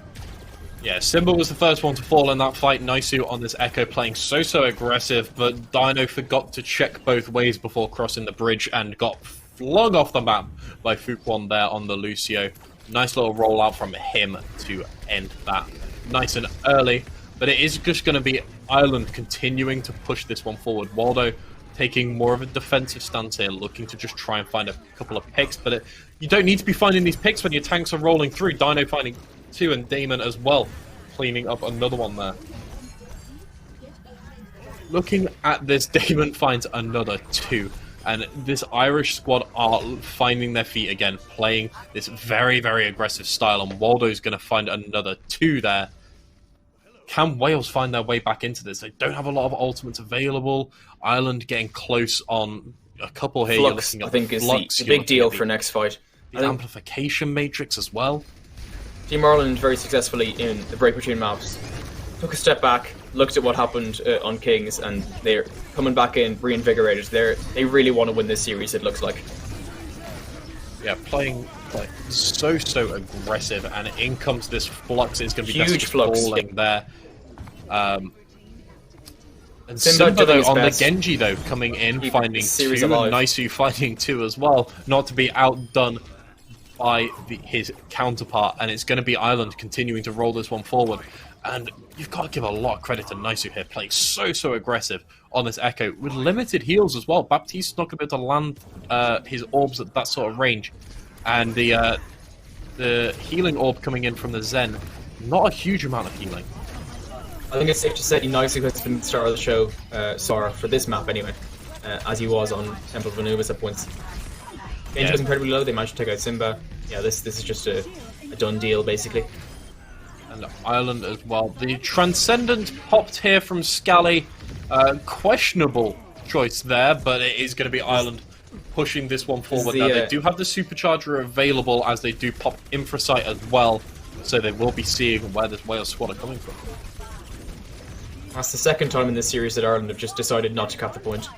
Yeah, Simba was the first one to fall in that fight. Naisu on this Echo playing so aggressive, but Dino forgot to check both ways before crossing the bridge and got flung off the map by Fukwon there on the Lucio. Nice little rollout from him to end that nice and early, but it is just going to be Ireland continuing to push this one forward. Waldo taking more of a defensive stance here, looking to just try and find a couple of picks, but you don't need to be finding these picks when your tanks are rolling through. Dino finding two, and Damon as well, cleaning up another one there. Looking at this, Damon finds another two, and this Irish squad are finding their feet again, playing this very, very aggressive style, and Waldo's going to find another two there. Can Wales find their way back into this? They don't have a lot of ultimates available. Ireland getting close on a couple here. Flux, You're looking at I think, is Flux. the big deal for next fight. The amplification matrix as well. Team Ireland very successfully in the break between maps. Took a step back, looked at what happened on Kings, and they're coming back in reinvigorated. They really want to win this series, it looks like. Yeah, playing like so aggressive, and in comes this Flux. It's going to be huge Flux falling there. And Simba though on best. the Genji though coming in, finding two, and alive. Naisu finding two as well, not to be outdone by his counterpart, and it's going to be Ireland continuing to roll this one forward. And you've got to give a lot of credit to Naisu here, playing so aggressive on this Echo with limited heals as well. Baptiste's not going to be able to land his orbs at that sort of range, and the healing orb coming in from the Zen, not a huge amount of healing. I think it's safe to say Naisu has been the star of the show, Sora, for this map anyway, as he was on Temple of Anubis at points. Genji was incredibly low, they managed to take out Simba. Yeah, this is just a done deal, basically. And Ireland as well. The Transcendent popped here from Scally. Questionable choice there, but it is going to be Ireland pushing this one forward. Now, they do have the Supercharger available, as they do pop Infrasight as well, so they will be seeing where this Wales squad are coming from. That's the second time in this series that Ireland have just decided not to cap the point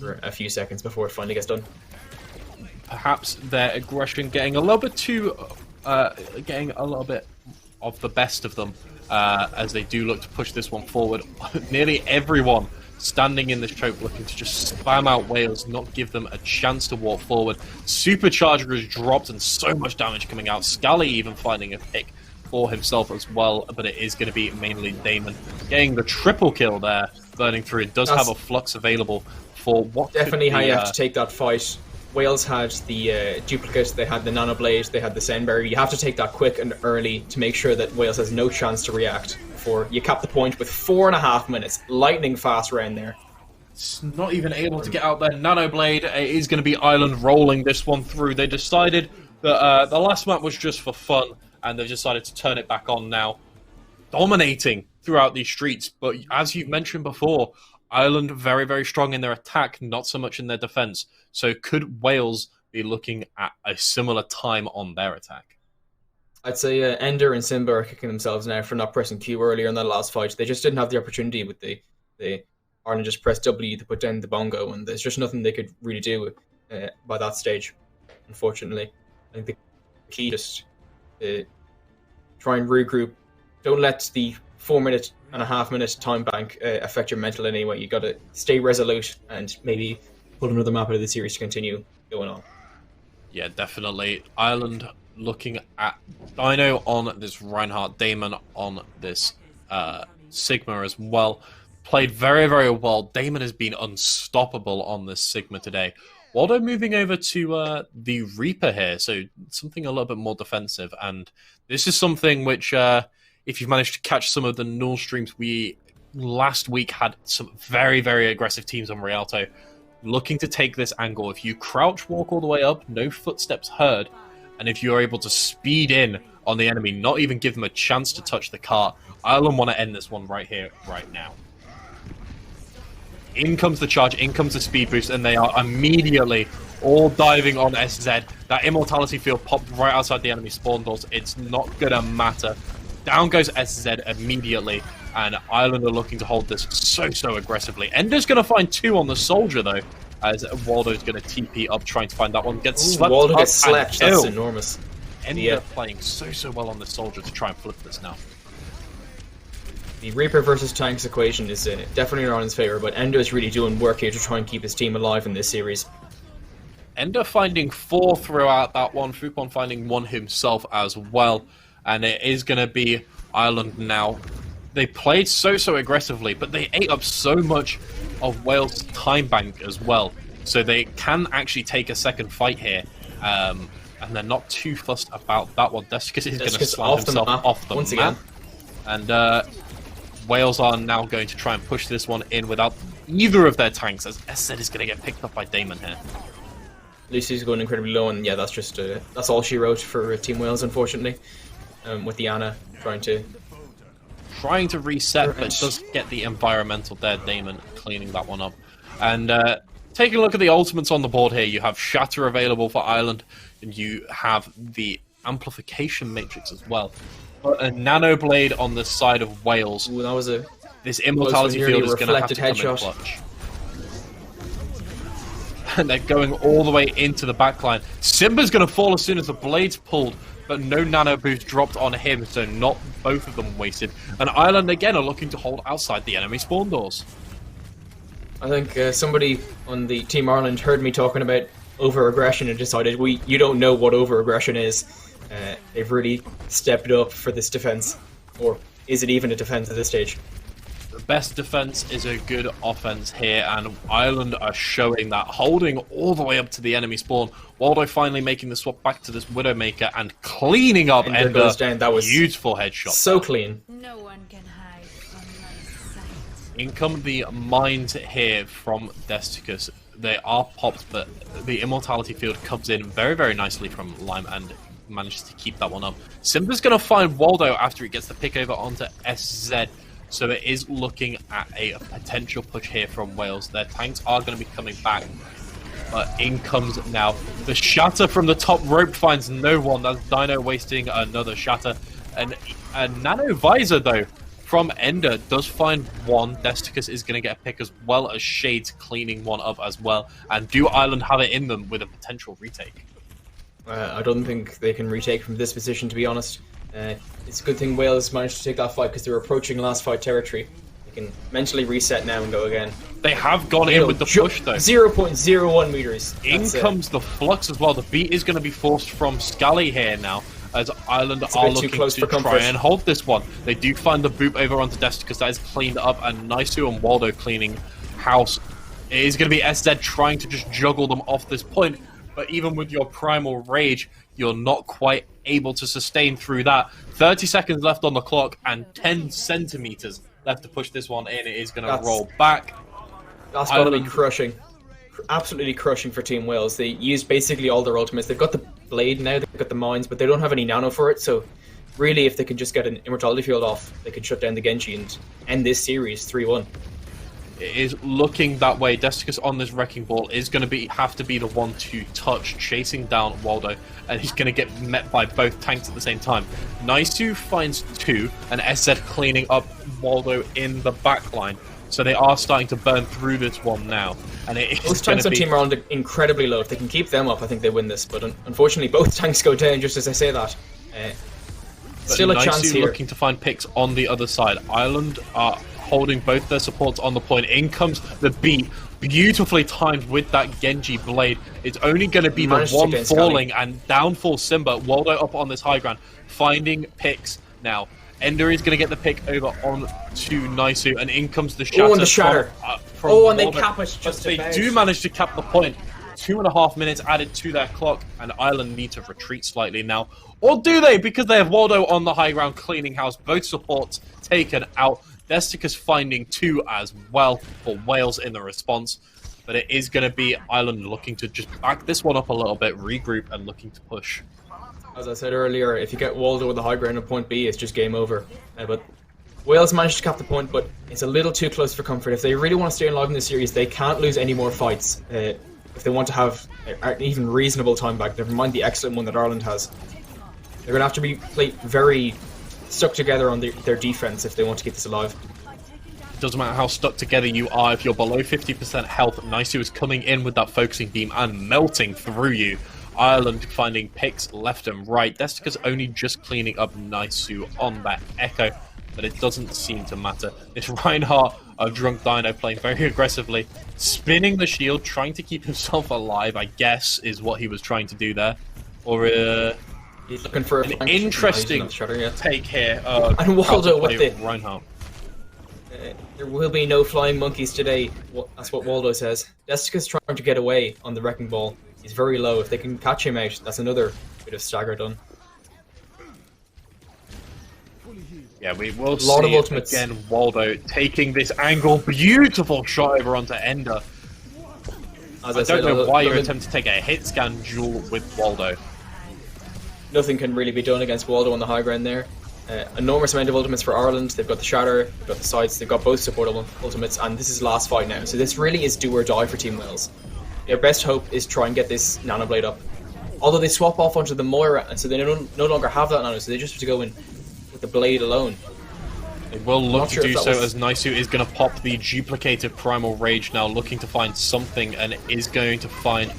for a few seconds before it finally gets done. Perhaps their aggression getting a little bit too, getting a little bit of the best of them, as they do look to push this one forward. Nearly everyone standing in this choke looking to just spam out Wales, not give them a chance to walk forward. Supercharger is dropped and so much damage coming out. Scally even finding a pick for himself as well, but it is going to be mainly Damon getting the triple kill there, burning through. It does have a flux available for what definitely could how be, you have to take that fight. Wales had the duplicate, they had the nano blade, they had the send barrier. You have to take that quick and early to make sure that Wales has no chance to react before you cap the point with 4.5 minutes. Lightning fast round there. It's not even able to get out there. Nano blade, it is going to be Ireland rolling this one through. They decided that the last map was just for fun, and they've decided to turn it back on now, dominating throughout these streets. But as you mentioned before, Ireland very, very strong in their attack, not so much in their defense. So could Wales be looking at a similar time on their attack? I'd say Ender and Simba are kicking themselves now for not pressing Q earlier in that last fight. They just didn't have the opportunity with the Ireland just pressed W to put down the bongo, and there's just nothing they could really do by that stage, unfortunately. I think the key just try and regroup. Don't let the 4.5 minute time bank affect your mental in any way. You got to stay resolute and maybe pull another map out of the series to continue going on. Yeah, definitely. Ireland looking at Dino on this Reinhardt, Damon on this Sigma as well. Played very, very well. Damon has been unstoppable on this Sigma today. Waldo moving over to the Reaper here, so something a little bit more defensive. And this is something which, if you've managed to catch some of the null streams, we last week had some very, very aggressive teams on Rialto looking to take this angle. If you crouch walk all the way up, no footsteps heard, and if you're able to speed in on the enemy, not even give them a chance to touch the cart, Ireland want to end this one right here, right now. In comes the charge, in comes the speed boost, and they are immediately all diving on SZ. That immortality field popped right outside the enemy spawn doors. It's not going to matter. Down goes SZ immediately, and Ireland are looking to hold this so aggressively. Ender's going to find 2 on the soldier, though, as Waldo's going to TP up, trying to find that one. Gets slept Waldo up gets slept. That's enormous. Ender playing so well on the soldier to try and flip this now. The Reaper versus Tanks equation is definitely in Ireland's favour, but Endo is really doing work here to try and keep his team alive in this series. Ender finding 4 throughout that one, Fupon finding 1 himself as well, and it is going to be Ireland now. They played so aggressively, but they ate up so much of Wales' time bank as well, so they can actually take a second fight here, and they're not too fussed about that one. Desicus is going to slam himself off the map. Again. And Wales are now going to try and push this one in without either of their tanks, as SZ is going to get picked up by Damon here. Lucy's going incredibly low, and yeah, that's just that's all she wrote for Team Wales, unfortunately. With the Ana trying to reset, but does get the environmental there. Damon cleaning that one up. And taking a look at the ultimates on the board here, you have Shatter available for Ireland, and you have the Amplification Matrix as well. But a Nano Blade on the side of Wales. Ooh, that was this Immortality field is going to have to come in clutch. And they're going all the way into the backline. Simba's going to fall as soon as the blade's pulled, but no nano boost dropped on him, so not both of them wasted. And Ireland again are looking to hold outside the enemy spawn doors. I think somebody on the Team Ireland heard me talking about over-aggression and decided you don't know what over-aggression is. They've really stepped up for this defense. Or is it even a defense at this stage? The best defense is a good offense here, and Ireland are showing that, holding all the way up to the enemy spawn. Waldo finally making the swap back to this Widowmaker and cleaning up Ender. Goes down. That was beautiful headshot. So clean. No one can hide from my sight. In come the mines here from Desticus. They are popped, but the Immortality field comes in very nicely from Lime and manages to keep that one up. Simba's going to find Waldo after he gets the pick over onto SZ. So it is looking at a potential push here from Wales. Their tanks are going to be coming back. But in comes now the Shatter from the top rope, finds no one. That's Dino wasting another Shatter. And a Nano Visor, though, from Ender does find 1. Desticus is going to get a pick, as well as Shades cleaning one up as well. And do Ireland have it in them with a potential retake? I don't think they can retake from this position, to be honest. It's a good thing Wales managed to take that fight because they're approaching last fight territory. They can mentally reset now and go again. They have gone in with the push, though. 0.01 meters. In comes the flux as well. The beat is going to be forced from Scully here now. as Ireland It's a are bit too looking close to for try comfort. and hold this one. They do find the boop over onto Desticus. That is cleaned up, and Naisu and Waldo cleaning house. It is going to be SZ trying to just juggle them off this point, but even with your Primal Rage, you're not quite able to sustain through that. 30 seconds left on the clock and 10 centimeters left to push this one in. It is going to roll back. That's got to be crushing. Absolutely crushing for Team Wales. They used basically all their ultimates. They've got the Blade now, they've got the Mines, but they don't have any Nano for it, so really if they can just get an Immortality Field off, they can shut down the Genji and end this series 3-1. It is looking that way. Desticus on this Wrecking Ball is going to have to be the one to touch, chasing down Waldo, and he's going to get met by both tanks at the same time. Naisu finds 2, and SZ cleaning up Waldo in the backline. So they are starting to burn through this one now. And it is both tanks on Team Ireland are incredibly low. If they can keep them up, I think they win this. But unfortunately, both tanks go down just as I say that. Still a chance here. Looking to find picks on the other side. Ireland are holding both their supports on the point. In comes the beat, beautifully timed with that Genji Blade. It's only going to be the one falling and downfall Simba. Waldo up on this high ground, finding picks now. Ender is going to get the pick over on to Naisu, and in comes the shatter. Oh, and the shatter. From and they cap it just They do manage to cap the point. 2.5 minutes added to their clock, and Ireland need to retreat slightly now. Or do they? Because they have Waldo on the high ground cleaning house. Both supports taken out. Desticus finding 2 as well for Wales in the response. But it is going to be Ireland looking to just back this one up a little bit, regroup, and looking to push. As I said earlier, if you get Waldo with the high ground at point B, it's just game over. But Wales managed to cap the point, but it's a little too close for comfort. If they really want to stay alive in this series, they can't lose any more fights. If they want to have an even reasonable time back, never mind the excellent one that Ireland has. They're going to have to be very stuck together on their defense if they want to keep this alive. Doesn't matter how stuck together you are, if you're below 50% health, Naisu is coming in with that focusing beam and melting through you. Ireland finding picks left and right. Desticus only just cleaning up Naisu on that Echo, but it doesn't seem to matter. This Reinhardt of Drunk Dino playing very aggressively, spinning the shield, trying to keep himself alive, I guess, is what he was trying to do there. Or he's looking for an interesting take here. And Waldo with the Reinhardt. There will be no flying monkeys today. That's what Waldo says. Desticus trying to get away on the Wrecking Ball. He's very low. If they can catch him out, that's another bit of stagger done. Yeah, we will see again Waldo taking this angle. Beautiful shot over onto Ender. I don't know why you're attempting to take a hit scan duel with Waldo. Nothing can really be done against Waldo on the high ground there. Enormous amount of ultimates for Ireland. They've got the Shatter, they've got the Sights, they've got both support ultimates, and this is the last fight now. So this really is do or die for Team Wales. Their best hope is try and get this Nano Blade up. Although they swap off onto the Moira, and so they no longer have that Nano, so they just have to go in with the Blade alone. They will look to do so as Naisu is going to pop the duplicated Primal Rage now, looking to find something, and is going to find...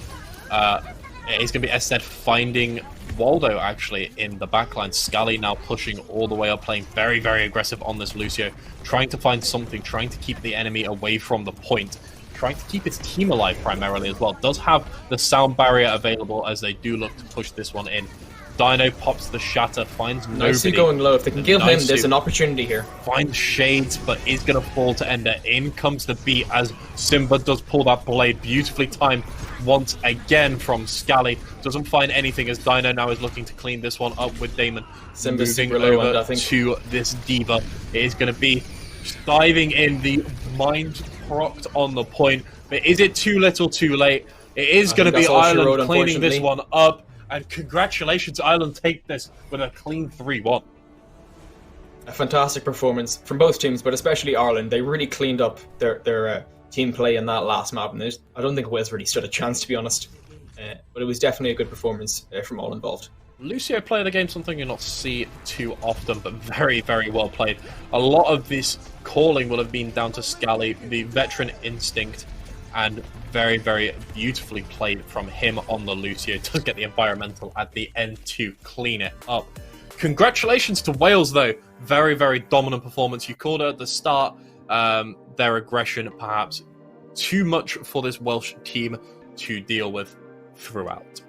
it is going to be SZ finding Waldo, actually, in the backline. Scally now pushing all the way up, playing very, very aggressive on this Lucio, trying to find something, trying to keep the enemy away from the point, trying to keep its team alive primarily as well. Does have the sound barrier available as they do look to push this one in. Dino pops the Shatter, finds nobody. Naisu going low. If they can kill him, there's an opportunity here. Finds Shades, but is going to fall to Ender. In comes the beat as Simba does pull that blade. Beautifully timed once again from Scally. Doesn't find anything as Dino now is looking to clean this one up with Damon. Simba's moving super low, over to this Diva. It is going to be diving in, the mind procced on the point. But is it too little too late? It is going to be Ireland cleaning this one up. And congratulations, Ireland take this with a clean 3-1. A fantastic performance from both teams, but especially Ireland. They really cleaned up their team play in that last map, and I don't think Wales really stood a chance, to be honest. But it was definitely a good performance from all involved. Lucio played the game, something you not see too often, but very, very well played. A lot of this calling will have been down to Scally, the veteran instinct, and very, very beautifully played from him on the Lucio. Does get the environmental at the end to clean it up. Congratulations to Wales, though. Very, very dominant performance. You called it at the start. Their aggression, perhaps too much for this Welsh team to deal with throughout.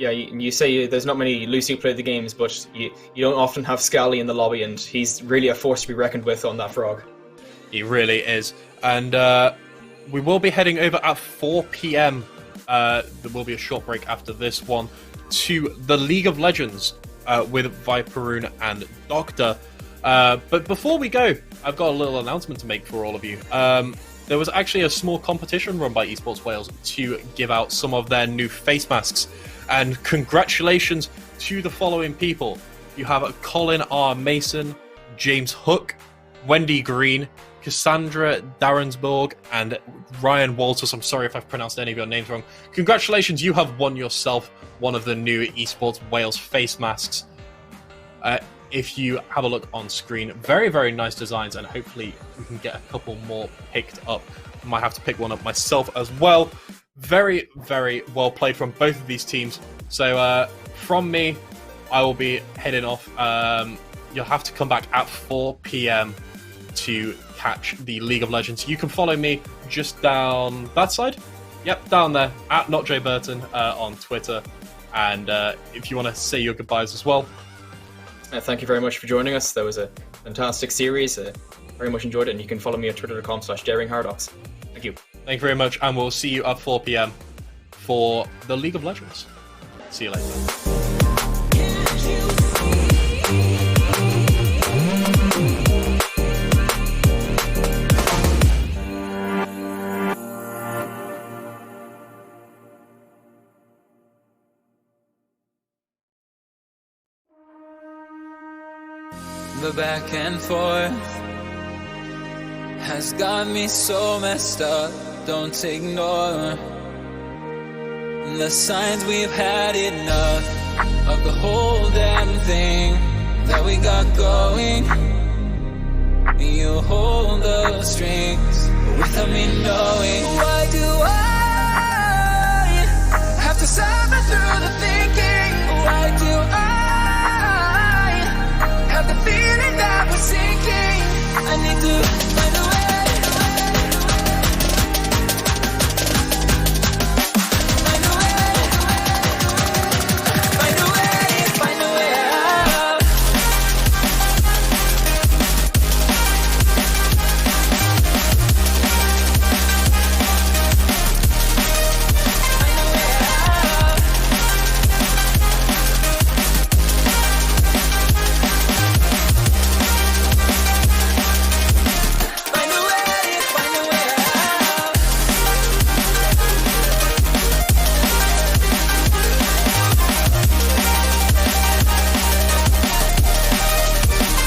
Yeah, you say there's not many Lucio play the games, but you don't often have Scally in the lobby, and he's really a force to be reckoned with on that frog. He really is. And we will be heading over at 4 p.m. There will be a short break after this one to the League of Legends with Viperoon and Doctor. But before we go, I've got a little announcement to make for all of you. There was actually a small competition run by Esports Wales to give out some of their new face masks. And congratulations to the following people. You have Colin R. Mason, James Hook, Wendy Green, Cassandra Darrensborg, and Ryan Walters. I'm sorry if I've pronounced any of your names wrong. Congratulations, you have won yourself one of the new Esports Wales face masks. If you have a look on screen, very, very nice designs, and hopefully we can get a couple more picked up. Might have to pick one up myself as well. Very, very well played from both of these teams. So from me, I will be heading off. You'll have to come back at 4 p.m. to catch the League of Legends. You can follow me just down that side. Yep, down there, at NotJBurton on Twitter. And if you want to say your goodbyes as well. Thank you very much for joining us. That was a fantastic series. Very much enjoyed it. And you can follow me at twitter.com/daringharadox. Thank you. Thank you very much. And we'll see you at 4 p.m. for the League of Legends. See you later. The back and forth has got me so messed up. Don't ignore the signs. We've had enough of the whole damn thing that we got going. You hold the strings without me knowing. Why do I have to suffer through the thinking? Why do I have the feeling that we're sinking? I need to find a way. Find a way. Find a way. Find a way out. Find a way out. Find a way, find a way out.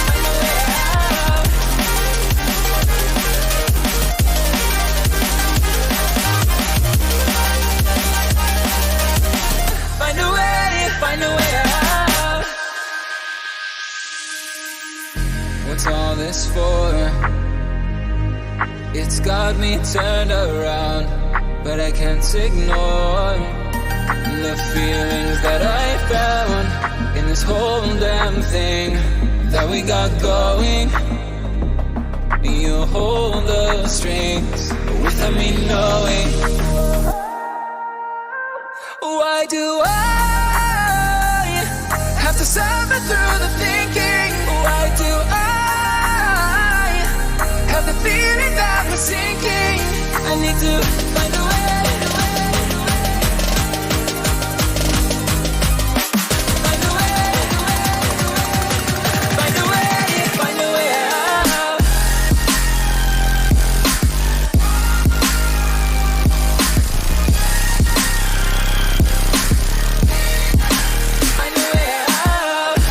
Find a way out. Find a way, find a way out. What's all this for? It's got me turned around, but I can't ignore the feelings that I found in this whole damn thing that we got going. You hold the strings without me knowing. Why do I have to suffer through the thinking? Why do I have the feeling that we're sinking? I need to find a way. Find a way. Find a way. Find a way out. Find a way out.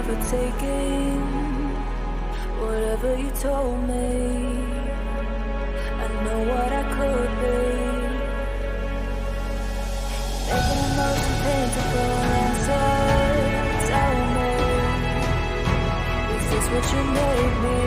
overtaking whatever you told me. I know what I could be. Making emotion paintable answers. Tell me, is this what you made me?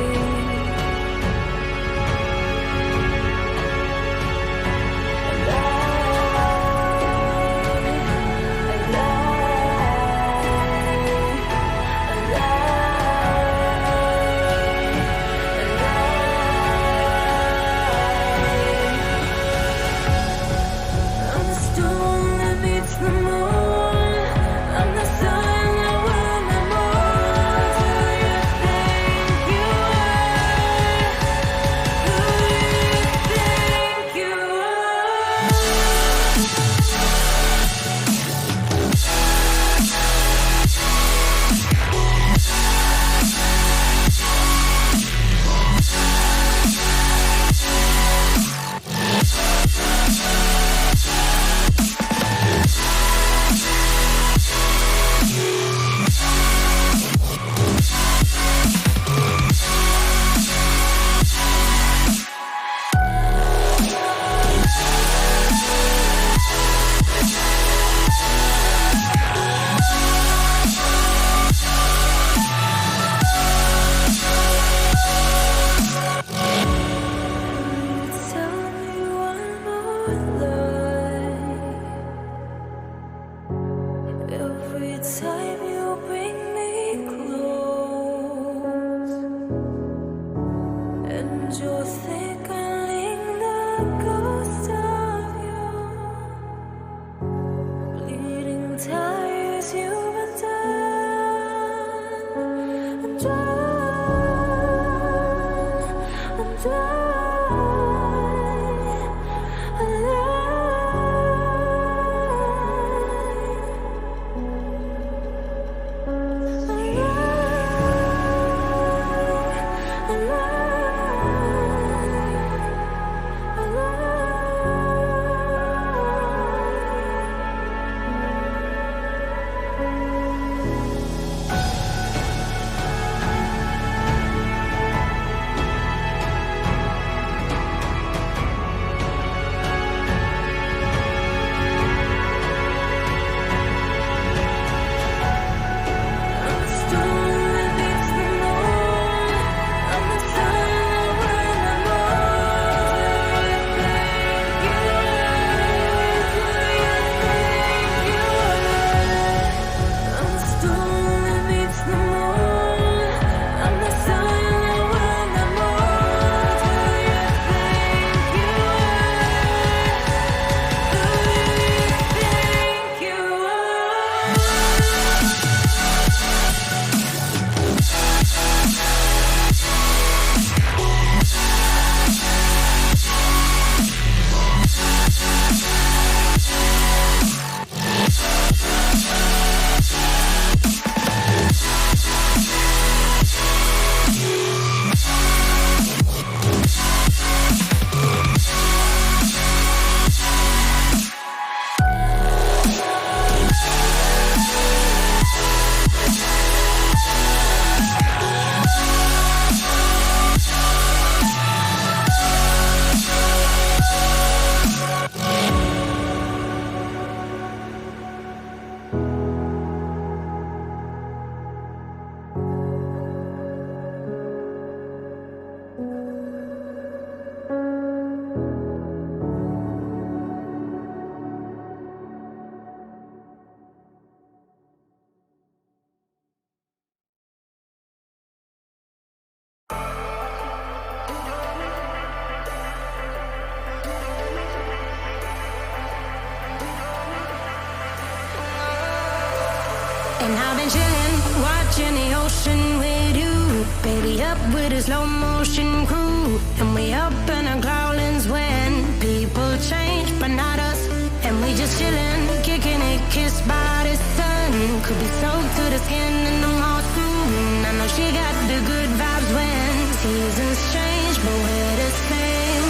And I've been chillin', watching the ocean with you. Baby, up with a slow motion crew. And we up in our growlings when people change, but not us. And we just chillin', kicking it, kissed by the sun. Could be soaked to the skin in the moss soon. I know she got the good vibes when seasons change, but we're the same.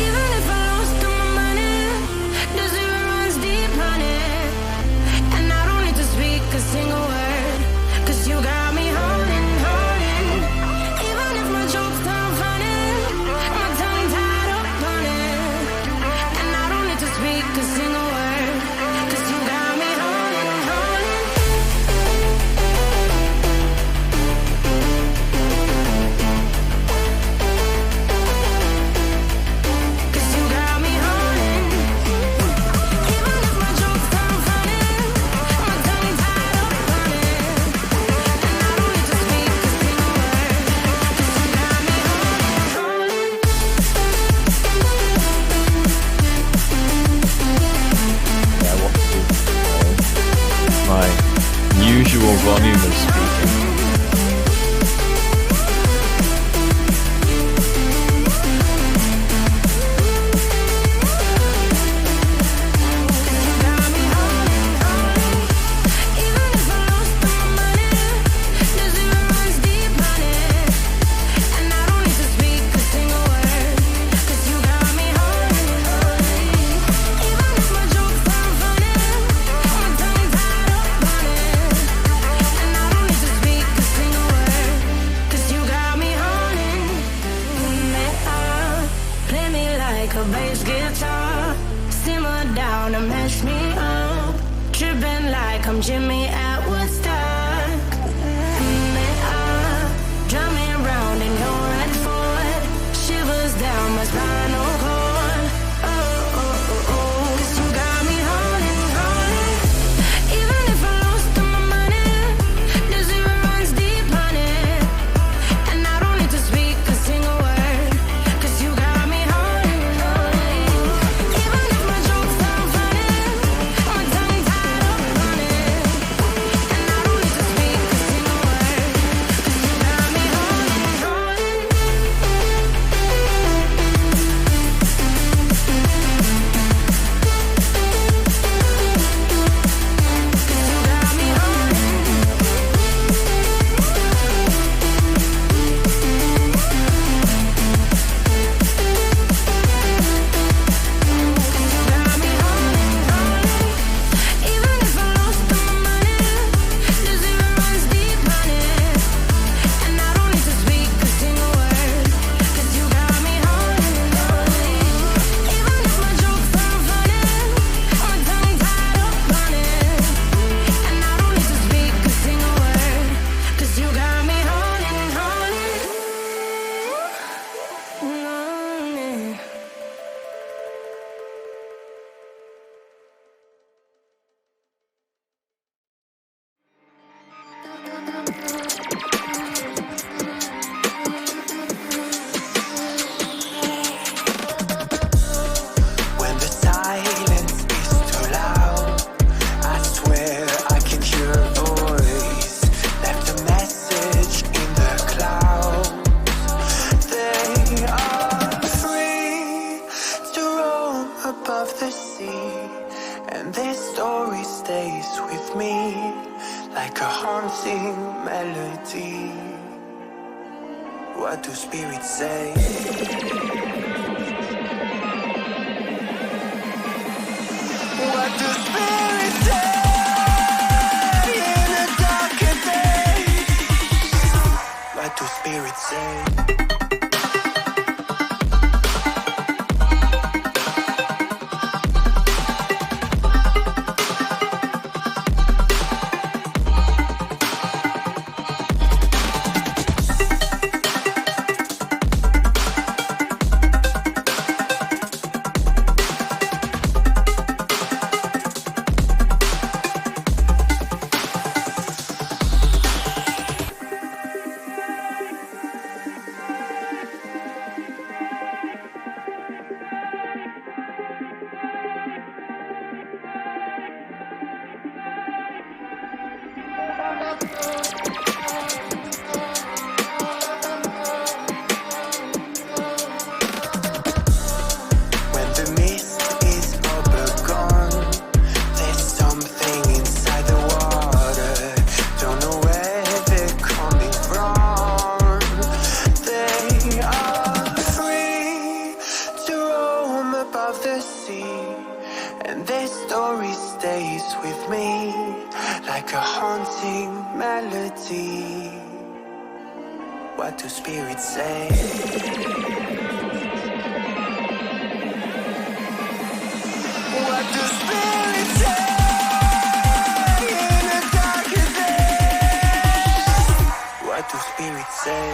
Even if I lost all my money, the zero runs deep, honey. And I don't need to speak a single word, 'cause you got volume is speaking. I'm Jimmy at Woodstock. Drum me around in your red Ford. Shivers down my spinal cord. Oh, oh, oh, oh. 'Cause you got me holding, holding. Even if I lost all my money, the zero runs deep, honey. And I don't need to speak a single word. 'Cause you got me holding, holding. Even if my jokes sound funny, my tongue tied up on it. Above the sea, and this story stays with me like a haunting melody. What do spirits say? What do spirits say in a darker day? What do spirits say? And this story stays with me like a haunting melody. What do spirits say? What do spirits say in a darker day? What do spirits say?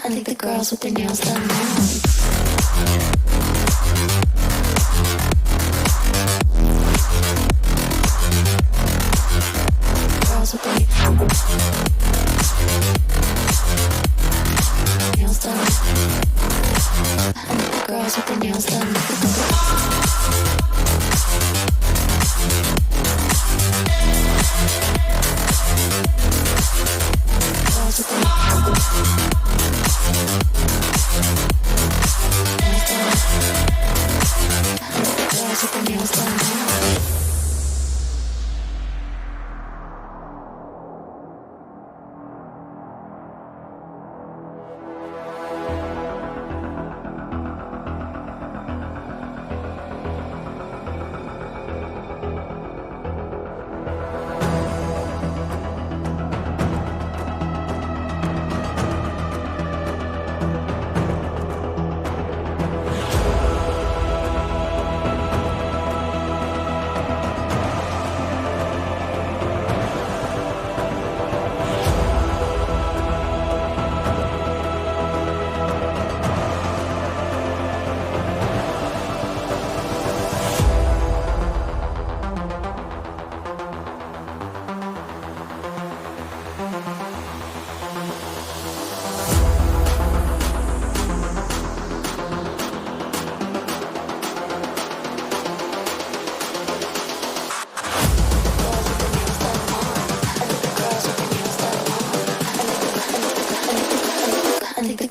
I think the girls with their nails done now. Girls with their nails done. I think the girls with their nails done.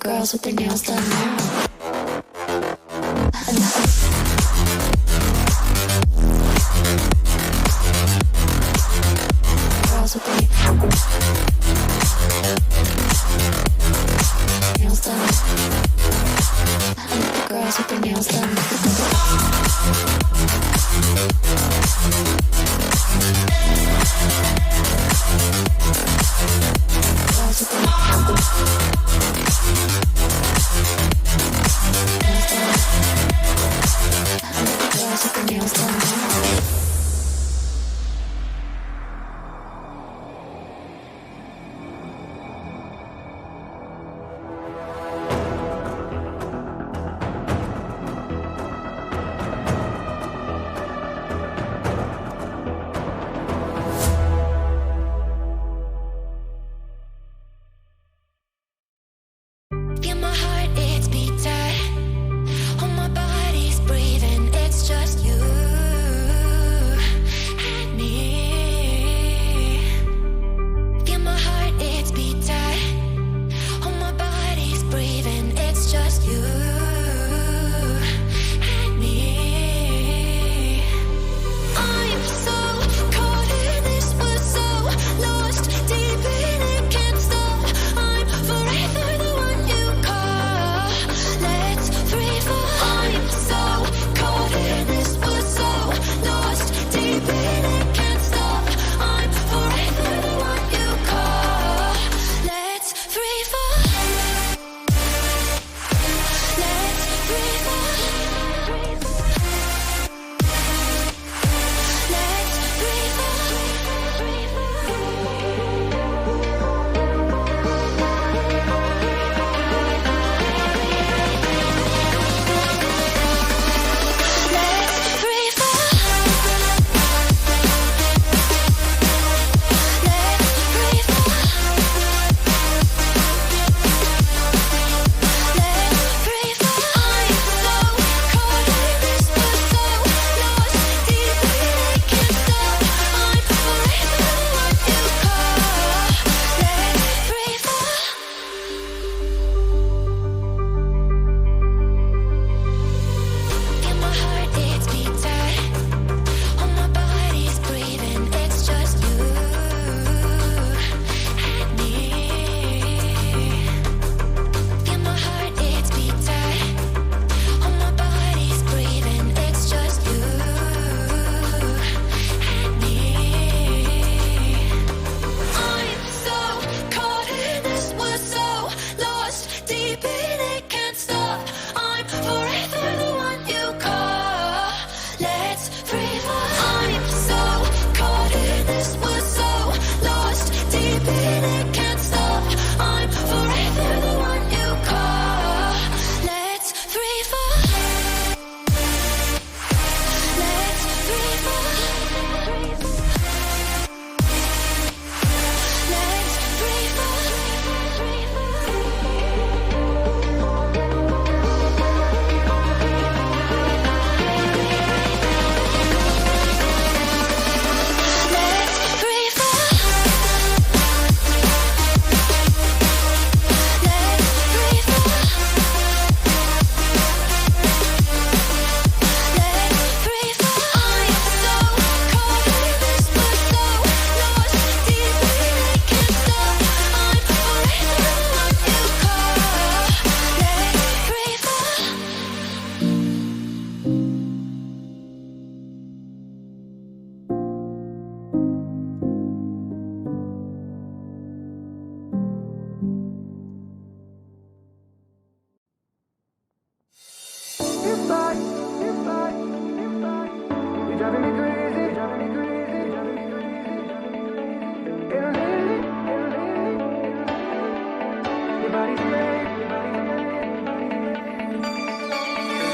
Girls with their nails done now. Girls with their nails done. I think the girls with their nails done. Girls with their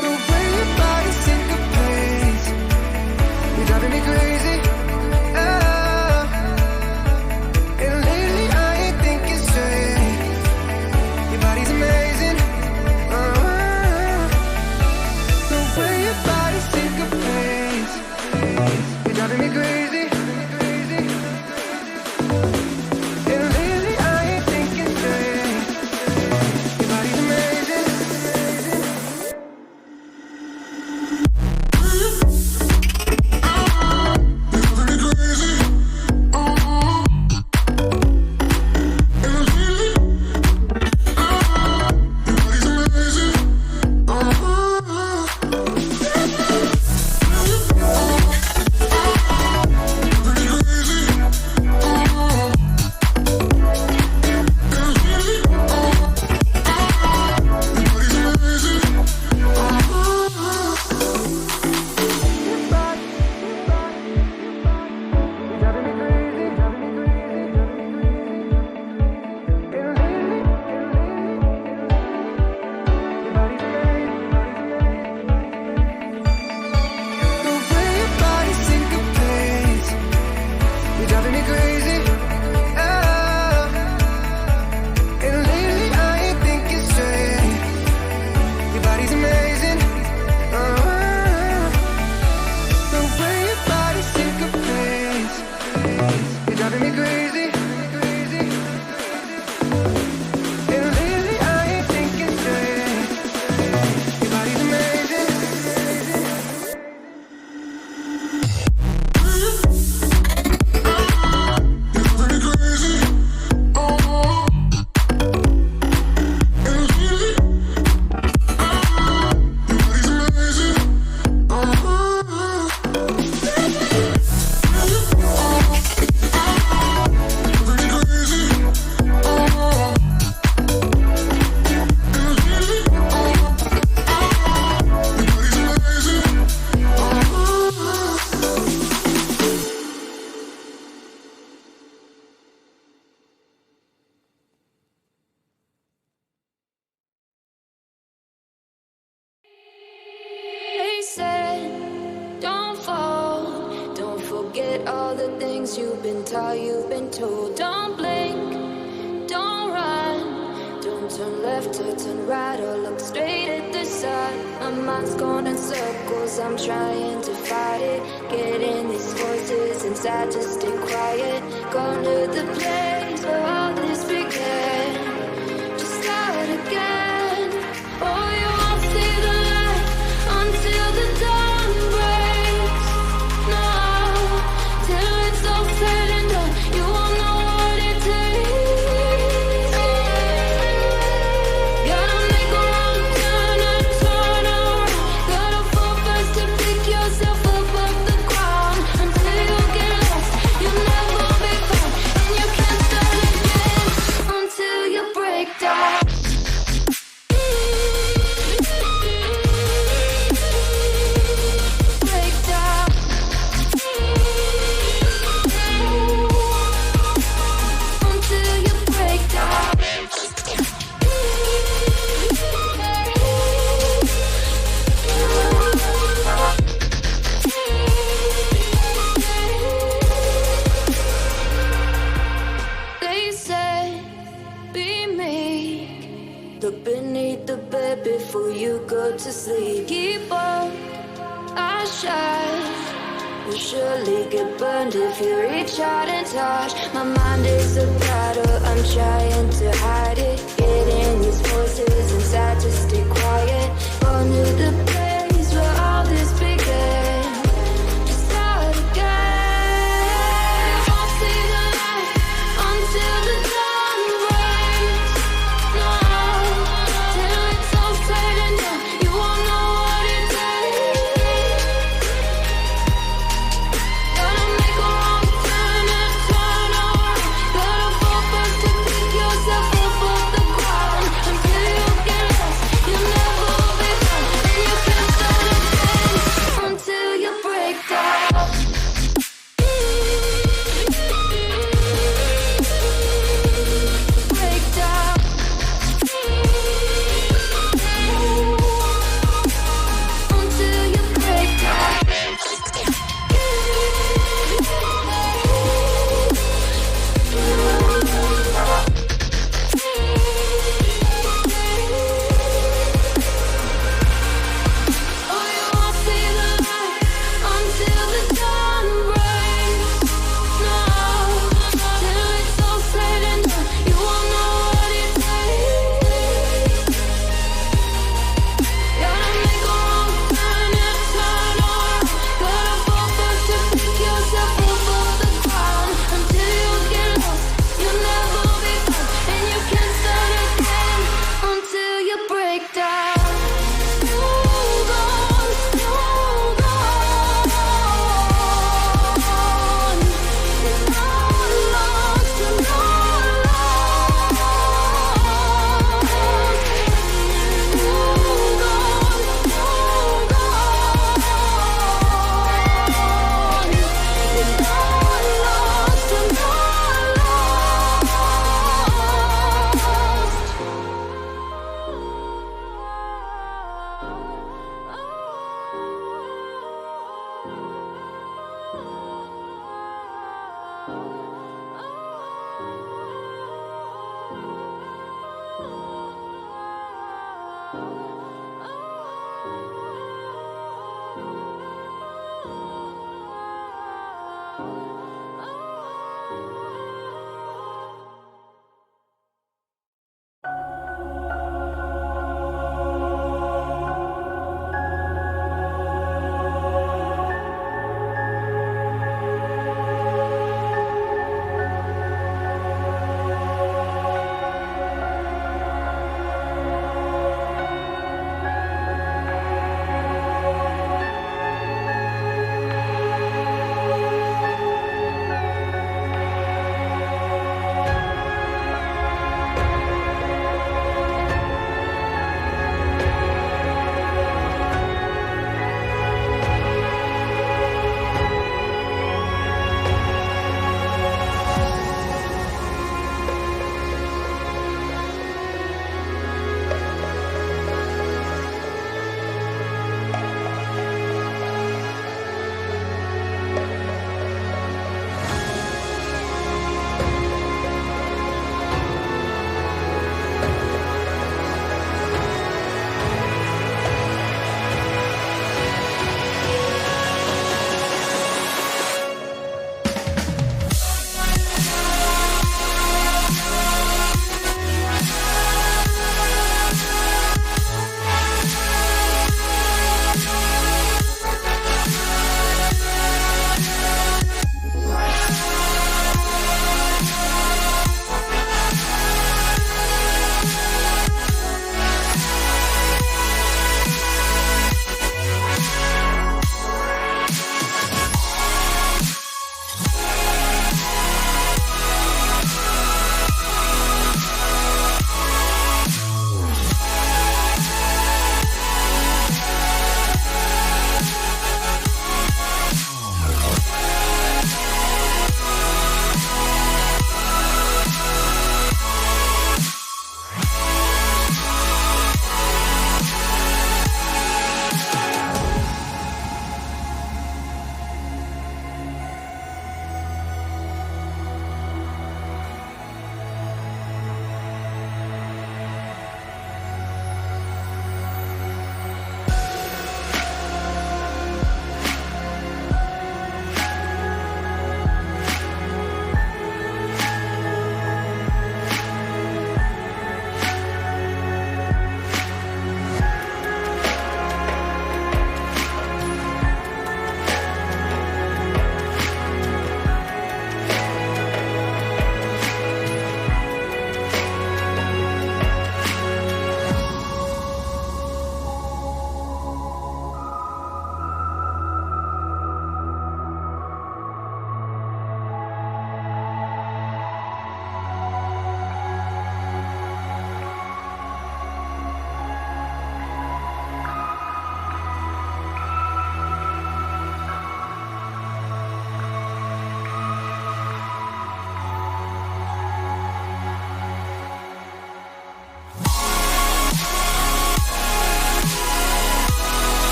The way your body syncopates, you're driving me crazy. And lately I ain't thinking straight. Your body's amazing. The way your body syncopates, you're driving me crazy. And lately I ain't thinking straight. Your body's amazing. The way your body syncopates, you're driving me crazy. And lately I ain't thinking straight. Your body's amazing. The way your body syncopates, you're driving me crazy. And lately I ain't thinking straight. Your body's amazing. They said, don't fall. Don't forget all the things you've been taught, you've been told. Don't blink, don't run. Don't turn left or turn right or look straight at the sun. My mind's going in circles, I'm trying to fight it. Getting these voices inside to stay quiet. Going to the place where all this began. Just start again. Oh, you won't see the light until the dawn breaks. No, till it's all said and done, you won't know what it takes. Gotta make a wrong turn and turn around. Gotta fall fast to pick yourself up off the ground. Until you get lost, you'll never be found. And you can't start again until you break down. Break down. Until you break down. They say, be meek. Look beneath the bed before you go to sleep. Keep on, eyes shut. You'll surely get burned if you reach out and touch. My mind is a battle, I'm trying to hide it. Getting these voices inside to stay quiet. Going to the place where all this began. Just start again. You won't see the light until the dawn breaks. No, till it's all said and done, you won't know what it takes. Gotta make a wrong turn and turn around. Gotta fall fast to pick yourself up off the ground.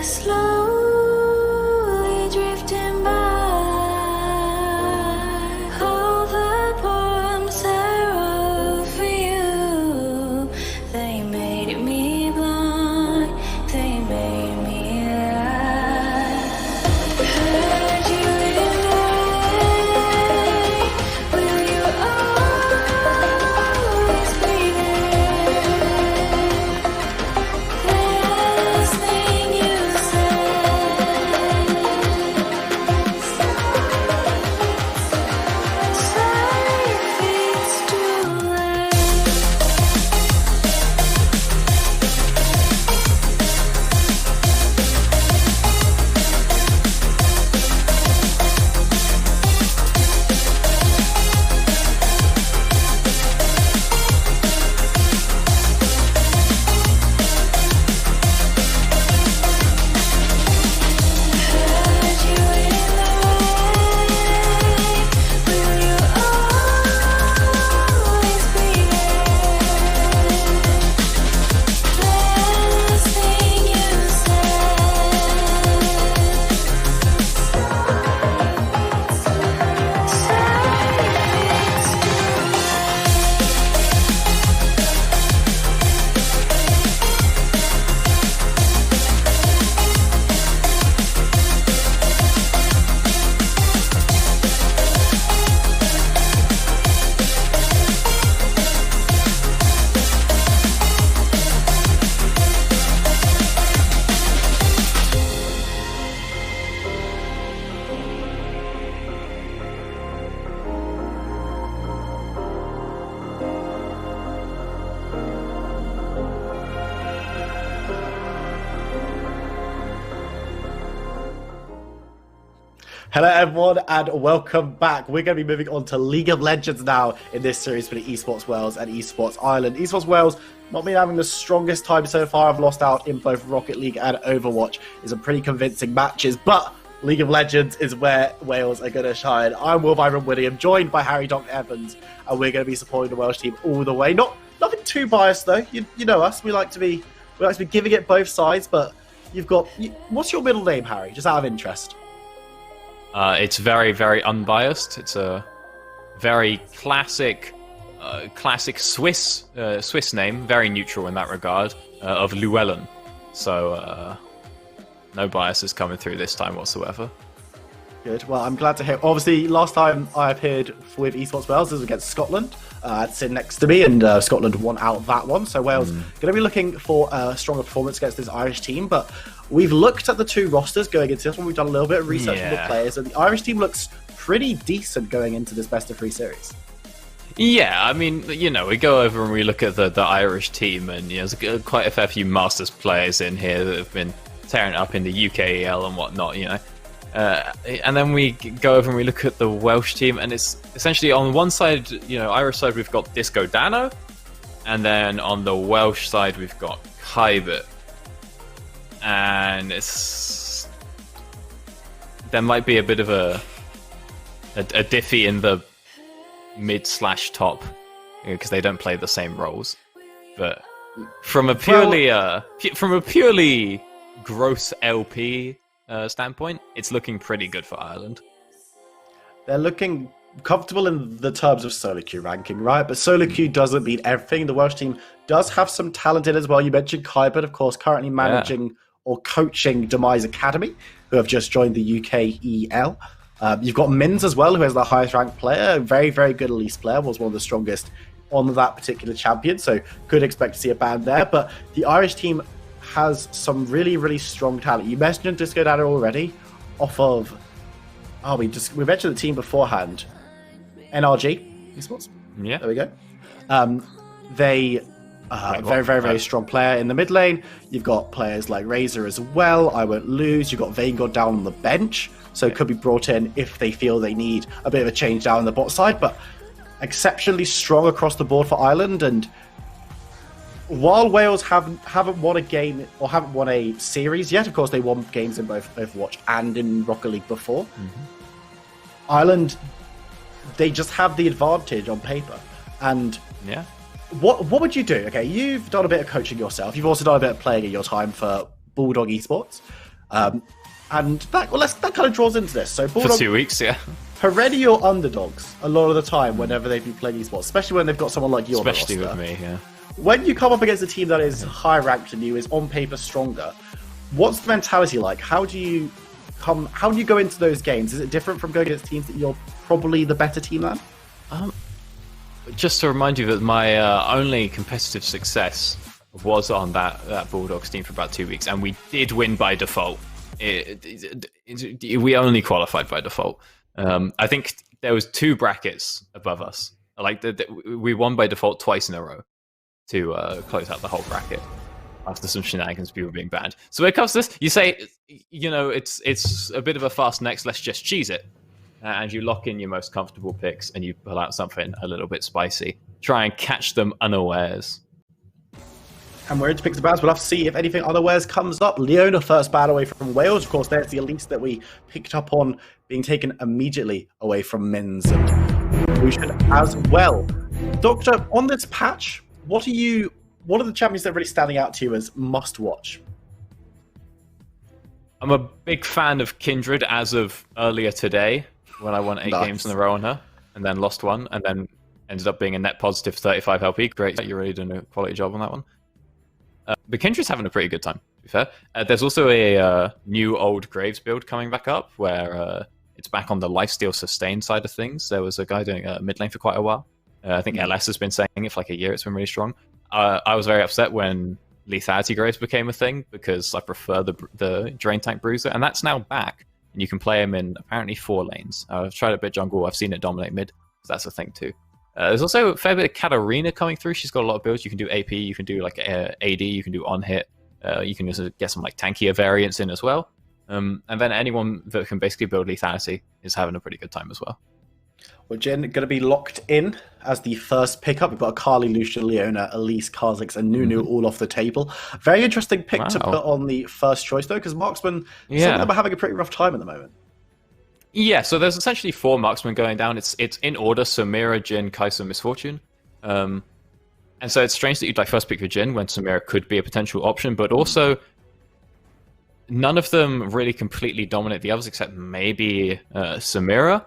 slowly drifting by. All the poems I wrote for you, they made me blind, they made me lie. Heard you in the rain, will you always be there? Last thing you said, it's too late. Heard you in the rain, will you always be there? Last thing you Hello everyone and welcome back. We're going to be moving on to League of Legends now in this series for the Esports Wales and Esports Ireland. Esports Wales not been having the strongest time so far. I've lost out in both Rocket League and Overwatch in some pretty convincing matches, but League of Legends is where Wales are going to shine. I'm Will Byron William, joined by Harry Doc Evans, and we're going to be supporting the Welsh team all the way. Nothing too biased though. You know us. We like to be giving it both sides. But what's your middle name, Harry? Just out of interest. It's very, very unbiased. It's a very classic Swiss name, very neutral in that regard, of Llewellyn. So no biases coming through this time whatsoever. Good. Well, I'm glad to hear. Obviously, last time I appeared with Esports Wales was against Scotland. I had Sin next to me, and Scotland won out that one. So Wales going to be looking for a stronger performance against this Irish team. But we've looked at the two rosters going into this one. We've done a little bit of research on the players, and the Irish team looks pretty decent going into this best-of-3 series. Yeah, I mean, we go over and we look at the Irish team, and there's quite a fair few Masters players in here that have been tearing it up in the UKEL and whatnot, and then we go over and we look at the Welsh team, and it's essentially on one side, Irish side, we've got Disco Dano, and then on the Welsh side, we've got Kybit. And there might be a bit of a diffy in the mid/top because they don't play the same roles. But from a purely gross LP standpoint, it's looking pretty good for Ireland. They're looking comfortable in the terms of solo queue ranking, right? But solo queue doesn't mean everything. The Welsh team does have some talent in as well. You mentioned Kybit, of course, currently managing or coaching Demise Academy, who have just joined the UKEL. You've got Mins as well, who is the highest ranked player, very, very good Elise player, was one of the strongest on that particular champion, so could expect to see a ban there. But the Irish team has some really, really strong talent. You mentioned Disco Dano already, off of... we mentioned the team beforehand. NRG Esports. Yeah. There we go. They very, very, very strong player in the mid lane. You've got players like Razor as well. I Won't Lose. You've got Vanguard down on the bench, so could be brought in if they feel they need a bit of a change down the bot side. But exceptionally strong across the board for Ireland. And while Wales haven't won a game or haven't won a series yet, of course they won games in both Overwatch and in Rocket League before. Ireland, they just have the advantage on paper. And what would you do? Okay, you've done a bit of coaching yourself. You've also done a bit of playing in your time for Bulldog Esports. And that kind of draws into this. So For Bulldog, 2 weeks, yeah. perennial underdogs a lot of the time whenever they've been playing esports, especially when they've got someone like you Especially on the with roster. me, yeah. When you come up against a team that is higher ranked than you, is on paper stronger, what's the mentality like? How do you go into those games? Is it different from going against teams that you're probably the better team than? Just to remind you that my only competitive success was on that Bulldogs team for about 2 weeks, and we did win by default. We only qualified by default. I think there was 2 brackets above us. Like we won by default twice in a row to close out the whole bracket after some shenanigans, people being banned. So when it comes to this, you say, it's a bit of a fast next. Let's just cheese it. And you lock in your most comfortable picks and you pull out something a little bit spicy. Try and catch them unawares. And we're into picks and bans. We'll have to see if anything unawares comes up. Leona first ban away from Wales. Of course, there's the Elise that we picked up on being taken immediately away from Mins and Lucian as well. Doctor, on this patch, what are the champions that are really standing out to you as must watch? I'm a big fan of Kindred as of earlier today, when I won 8 games in a row on her, and then lost 1, and then ended up being a net positive 35 LP. Great, you're really doing a quality job on that one. But Kindred's having a pretty good time, to be fair. There's also a new old Graves build coming back up, where it's back on the lifesteal sustain side of things. There was a guy doing mid lane for quite a while. I think LS has been saying it for like a year. It's been really strong. I was very upset when lethality Graves became a thing, because I prefer the Drain Tank Bruiser, and that's now back. And you can play him in apparently 4 lanes. I've tried a bit jungle. I've seen it dominate mid, so that's a thing too. There's also a fair bit of Katarina coming through. She's got a lot of builds. You can do AP, you can do like AD, you can do on hit. You can just get some like tankier variants in as well. And then anyone that can basically build lethality is having a pretty good time as well. Well, Jen, going to be locked in as the first pickup. We've got Akali, Lucia, Leona, Elise, Kha'Zix, and Nunu all off the table. Very interesting pick to put on the first choice, though, because Marksman, some of them are having a pretty rough time at the moment. Yeah, so there's essentially 4 Marksmen going down. It's in order: Samira, Jin, Kai'Sa, Misfortune. And so it's strange that you'd like first pick your Jin when Samira could be a potential option, but also none of them really completely dominate the others, except maybe Samira.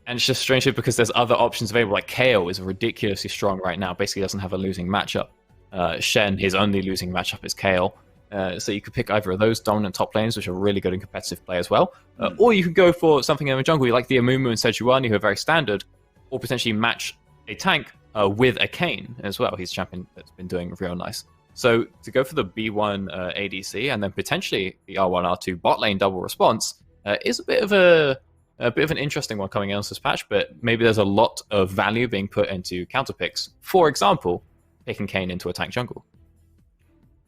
And it's just strange because there's other options available. Like KO is ridiculously strong right now. Basically doesn't have a losing matchup. Shen, his only losing matchup is Kale. So you could pick either of those dominant top lanes, which are really good in competitive play as well. Or you could go for something in the jungle, like the Amumu and Sejuani, who are very standard. Or potentially match a tank with a Kayn as well. He's a champion that's been doing real nice. So to go for the B1 ADC and then potentially the R1, R2 bot lane double response is a bit of an interesting one coming out this patch, but maybe there's a lot of value being put into counter picks. For example, picking Kayn into a tank jungle.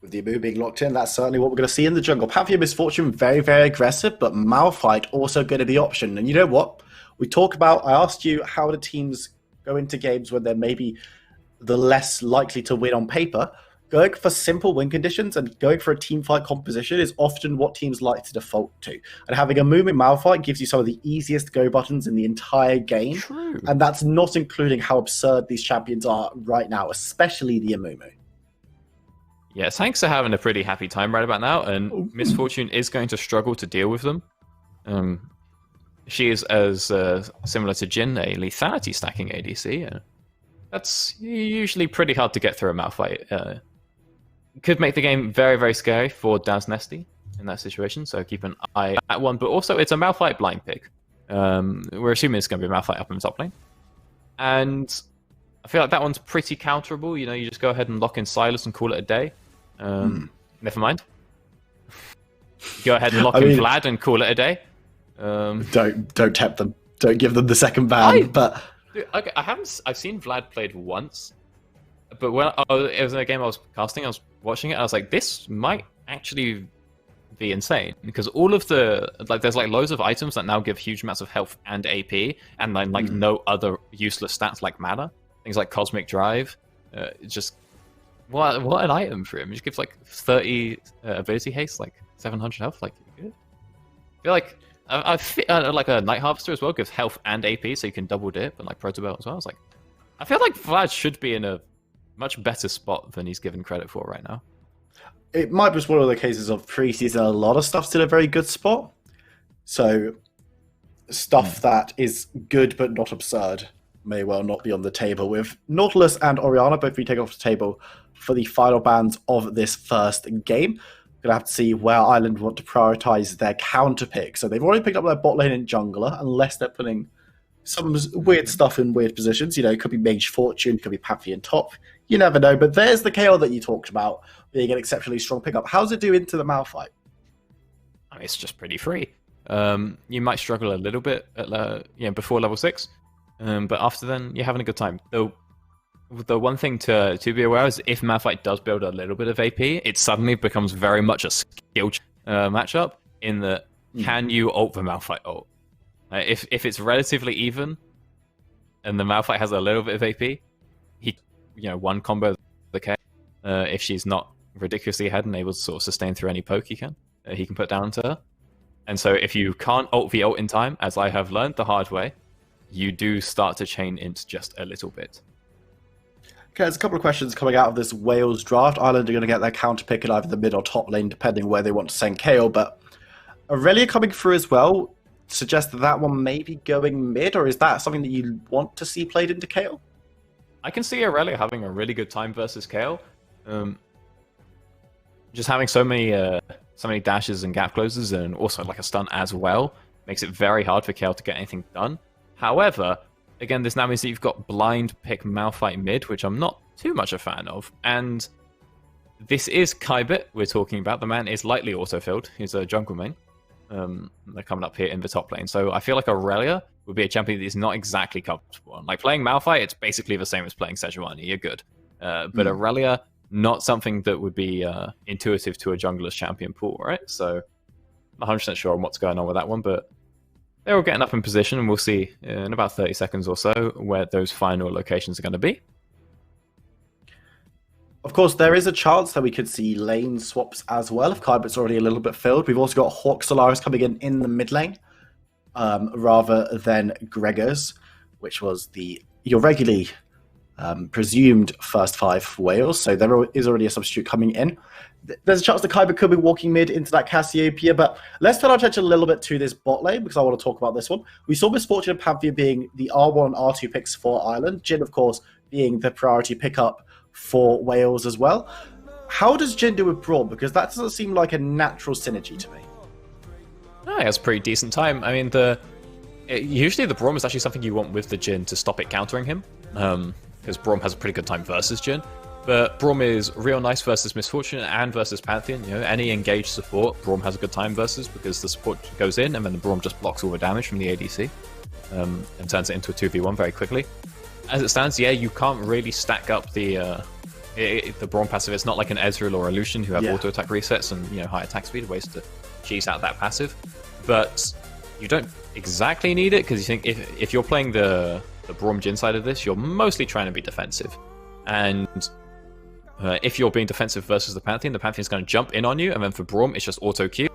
With the Amu being locked in, that's certainly what we're going to see in the jungle. Pantheon Misfortune, very, very aggressive, but Malphite also going to be option. And you know what? I asked you how do teams go into games when they're maybe the less likely to win on paper. Going for simple win conditions and going for a team fight composition is often what teams like to default to. And having a Amumu Malphite gives you some of the easiest go buttons in the entire game. True. And that's not including how absurd these champions are right now, especially the Amumu. Yeah, tanks are having a pretty happy time right about now, and Misfortune is going to struggle to deal with them. She is as similar to Jin, a lethality stacking ADC. That's usually pretty hard to get through a Malphite. Could make the game very, very scary for Daz Nesty in that situation, so keep an eye on that one. But also, it's a Malphite blind pick. We're assuming it's going to be a Malphite up in the top lane. And I feel like that one's pretty counterable. You just go ahead and lock in Silas and call it a day. Never mind. Go ahead and lock in Vlad and call it a day. Don't tempt them. Don't give them the second ban. I've seen Vlad played once, but when it was in a game I was casting, I was watching it, and I was like, this might actually be insane, because all of there's loads of items that now give huge amounts of health and AP, and then no other useless stats like mana. Things like Cosmic Drive. Just what an item for him. It just gives 30 ability haste, 700 health. Good. I feel like a Night Harvester as well gives health and AP, so you can double dip, and Proto Belt as well. I feel like Vlad should be in a much better spot than he's given credit for right now. it might be just one of the cases of preseason. A lot of stuff's in a very good spot. So stuff that is good but not absurd may well not be on the table, with Nautilus and Oriana both being taken off the table for the final bans of this first game. Gonna have to see where Ireland want to prioritize their counter pick. So they've already picked up their bot lane and jungler, unless they're putting some weird stuff in weird positions. You know, it could be Mage Fortune, could be Pantheon top. You never know. But there's the KO that you talked about being an exceptionally strong pickup. How's it do into the Malphite? I mean, it's just pretty free. You might struggle a little bit at before level 6, but after then you're having a good time. The one thing to be aware is if Malphite does build a little bit of AP, it suddenly becomes very much a skill matchup in that can you ult the Malphite ult? If it's relatively even and the Malphite has a little bit of AP, one combo the K. If she's not ridiculously ahead and able to sort of sustain through any poke he can put down to her. And so if you can't ult the ult in time, as I have learned the hard way, you do start to chain int just a little bit. Okay, there's a couple of questions coming out of this Wales draft. Ireland are going to get their counter pick in either the mid or top lane, depending where they want to send KO. But Aurelia coming through as well suggests that one may be going mid, or is that something that you want to see played into KO? I can see Aurelia having a really good time versus KO. Just having so many dashes and gap closes, and also like a stun as well, makes it very hard for KO to get anything done. However, again, this now means that you've got blind pick Malphite mid, which I'm not too much a fan of. And this is Kaibit we're talking about. The man is lightly auto-filled. He's a jungle main. They're coming up here in the top lane. So I feel like Aurelia would be a champion that is not exactly comfortable on. Like playing Malphite, it's basically the same as playing Sejuani. You're good. But Aurelia, not something that would be intuitive to a jungler's champion pool, right? So I'm 100% sure on what's going on with that one, but they're all getting up in position, and we'll see in about 30 seconds or so where those final locations are going to be. Of course, there is a chance that we could see lane swaps as well if Kaibit's already a little bit filled. We've also got Hawk Solaris coming in the mid lane rather than Gregor's, which was your regularly presumed first 5 for Wales. So there is already a substitute coming in. There's a chance that Kaibit could be walking mid into that Cassiopeia, but let's turn our attention a little bit to this bot lane because I want to talk about this one. We saw Miss Fortune and Pantheon being the R1 and R2 picks for Ireland. Jhin, of course, being the priority pickup for Wales as well. How does Jhin do with Braum? Because that doesn't seem like a natural synergy to me. Oh, he has a pretty decent time. I mean, usually the Braum is actually something you want with the Jhin to stop it countering him, because Braum has a pretty good time versus Jhin. But Braum is real nice versus Misfortune and versus Pantheon. You know, any engaged support, Braum has a good time versus, because the support goes in and then the Braum just blocks all the damage from the ADC and turns it into a 2v1 very quickly. As it stands, yeah, you can't really stack up the Braum passive. It's not like an Ezreal or a Lucian who have auto attack resets and high attack speed, ways to cheese out that passive. But you don't exactly need it, because you think if you're playing the Braum Jhin side of this, you're mostly trying to be defensive. And if you're being defensive versus the Pantheon's going to jump in on you, and then for Braum, it's just auto Q,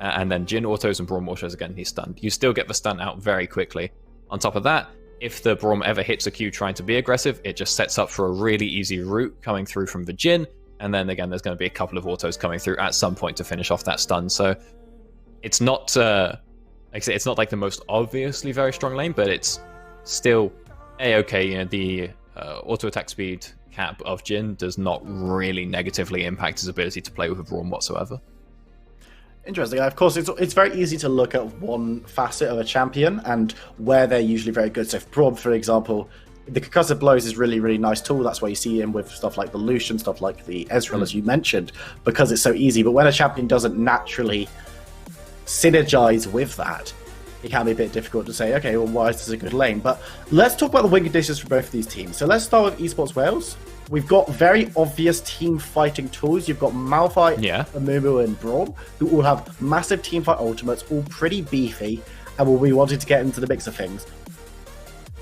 and then Jhin autos and Braum autos again, he's stunned. You still get the stun out very quickly. On top of that, if the Braum ever hits a Q trying to be aggressive, it just sets up for a really easy route coming through from the Jhin, and then again, there's going to be a couple of autos coming through at some point to finish off that stun. So it's not, like I say, it's not like the most obviously very strong lane, but it's still A-okay. The auto attack speed cap of Jhin does not really negatively impact his ability to play with a Braum whatsoever. Interesting. Of course, it's very easy to look at one facet of a champion and where they're usually very good. So if Braum, for example, the concussive blows is really, really nice tool. That's why you see him with stuff like the Lucian, stuff like the Ezreal, as you mentioned, because it's so easy. But when a champion doesn't naturally synergize with that, it can be a bit difficult to say, okay, well, why is this a good lane? But let's talk about the win conditions for both of these teams. So let's start with EsportsWales. We've got very obvious team fighting tools. You've got Malphite, Amumu, and Braum, who all have massive team fight ultimates, all pretty beefy, and will be wanting to get into the mix of things.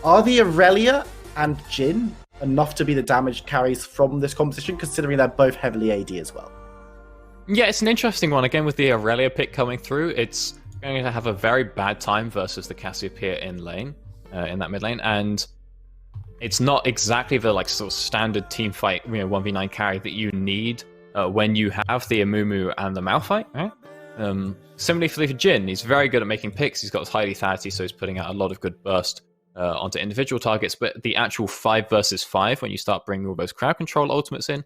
Are the Aurelia and Jhin enough to be the damage carries from this competition, considering they're both heavily AD as well? Yeah, it's an interesting one. Again, with the Aurelia pick coming through, it's going to have a very bad time versus the Cassiopeia in lane, in that mid lane, and it's not exactly the sort of standard team fight 1v9 carry that you need when you have the Amumu and the Malphite. Right? Similarly for Jhin, he's very good at making picks. He's got high lethality, so he's putting out a lot of good burst onto individual targets. But the actual 5 versus 5, when you start bringing all those crowd control ultimates in,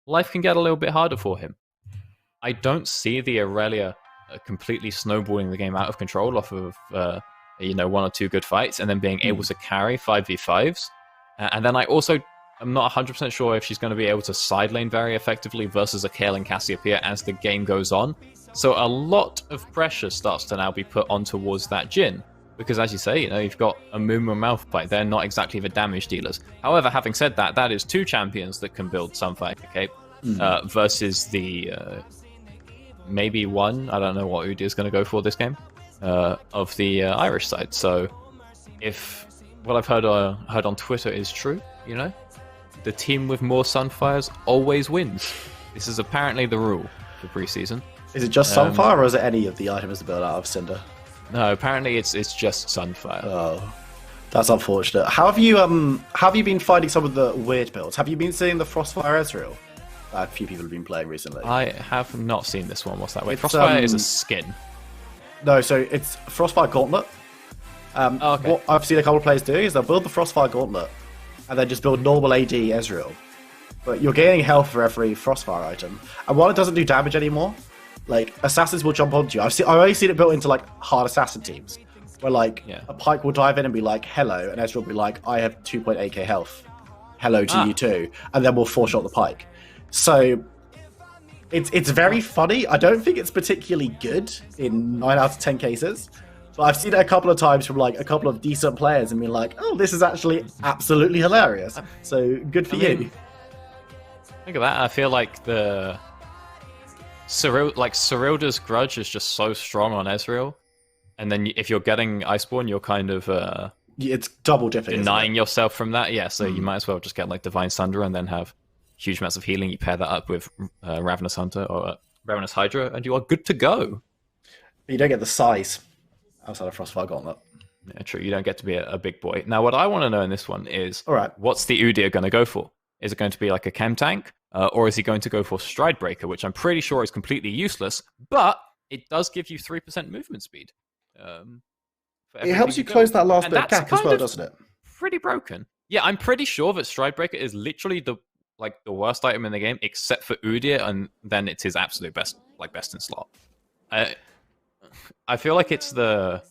life can get a little bit harder for him. I don't see the Aurelia completely snowballing the game out of control off of 1 or 2 good fights and then being able to carry 5v5s. And then I also am not 100% sure if she's going to be able to side lane very effectively versus a Kayle and Cassiopeia as the game goes on. So a lot of pressure starts to now be put on towards that Jhin. Because as you say, you've got a Mumu and Malphite. They're not exactly the damage dealers. However, having said that, that is 2 champions that can build Sunfire Cape versus the maybe 1, I don't know what Udi is going to go for this game, of the Irish side. So if what I've heard on Twitter is true, the team with more Sunfires always wins. This is apparently the rule for preseason. Is it just Sunfire, or is it any of the items to build out of Cinder? No, apparently it's just Sunfire. Oh, that's unfortunate. How have you been finding some of the weird builds? Have you been seeing the Frostfire Ezreal? A few people have been playing recently. I have not seen this one. What's that? Wait, Frostfire is a skin. No, so it's Frostfire Gauntlet. Okay. What I've seen a couple of players do is they'll build the Frostfire Gauntlet and then just build normal AD Ezreal. But you're gaining health for every Frostfire item. And while it doesn't do damage anymore, like, assassins will jump onto you. I've already seen it built into, like, hard assassin teams. Where, like, a Pyke will dive in and be like, hello, and Ezreal will be like, I have 2.8k health. Hello to you too. And then we'll 4-shot the Pyke. So, it's very funny. I don't think it's particularly good in 9 out of 10 cases. But I've seen it a couple of times from, like, a couple of decent players and been like, oh, this is actually absolutely hilarious. So, good for you. Think of that. I feel like the Cyrilda's Grudge is just so strong on Ezreal, and then if you're getting Iceborne, you're kind of it's double dipping, denying yourself from that. Yeah, so you might as well just get like Divine Sunder and then have huge amounts of healing. You pair that up with Ravenous Hunter or Ravenous Hydra, and you are good to go. But you don't get the size outside of Frostfire Gauntlet. Yeah, true. You don't get to be a big boy. Now, what I want to know in this one is, all right, what's the Udyr going to go for? Is it going to be like a chem tank? Or is he going to go for Stride Breaker, which I'm pretty sure is completely useless, but it does give you 3% movement speed. It helps you close that last bit of gap as well, doesn't it? Pretty broken. Yeah, I'm pretty sure that Stride Breaker is literally the worst item in the game, except for Udyr, and then it's his absolute best in slot. I feel like it's the...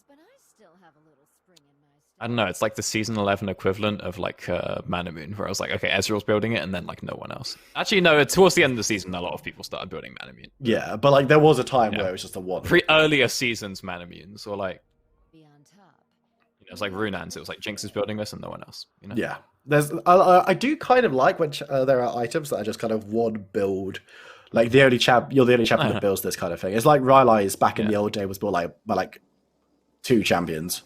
I don't know, it's like the Season 11 equivalent of like Mana Moon, where I was like, okay, Ezreal's building it, and then like no one else. Actually, no, towards the end of the season, a lot of people started building Mana Moon. Yeah, but like there was a time where it was just a one. Earlier seasons Mana Moons, or like, it's like Runans, it was like Jinx is building this and no one else. Yeah, I do kind of like when there are items that are just kind of one build. Like you're the only champion that builds this kind of thing. It's like Rylai's back in the old day was built by like 2 champions.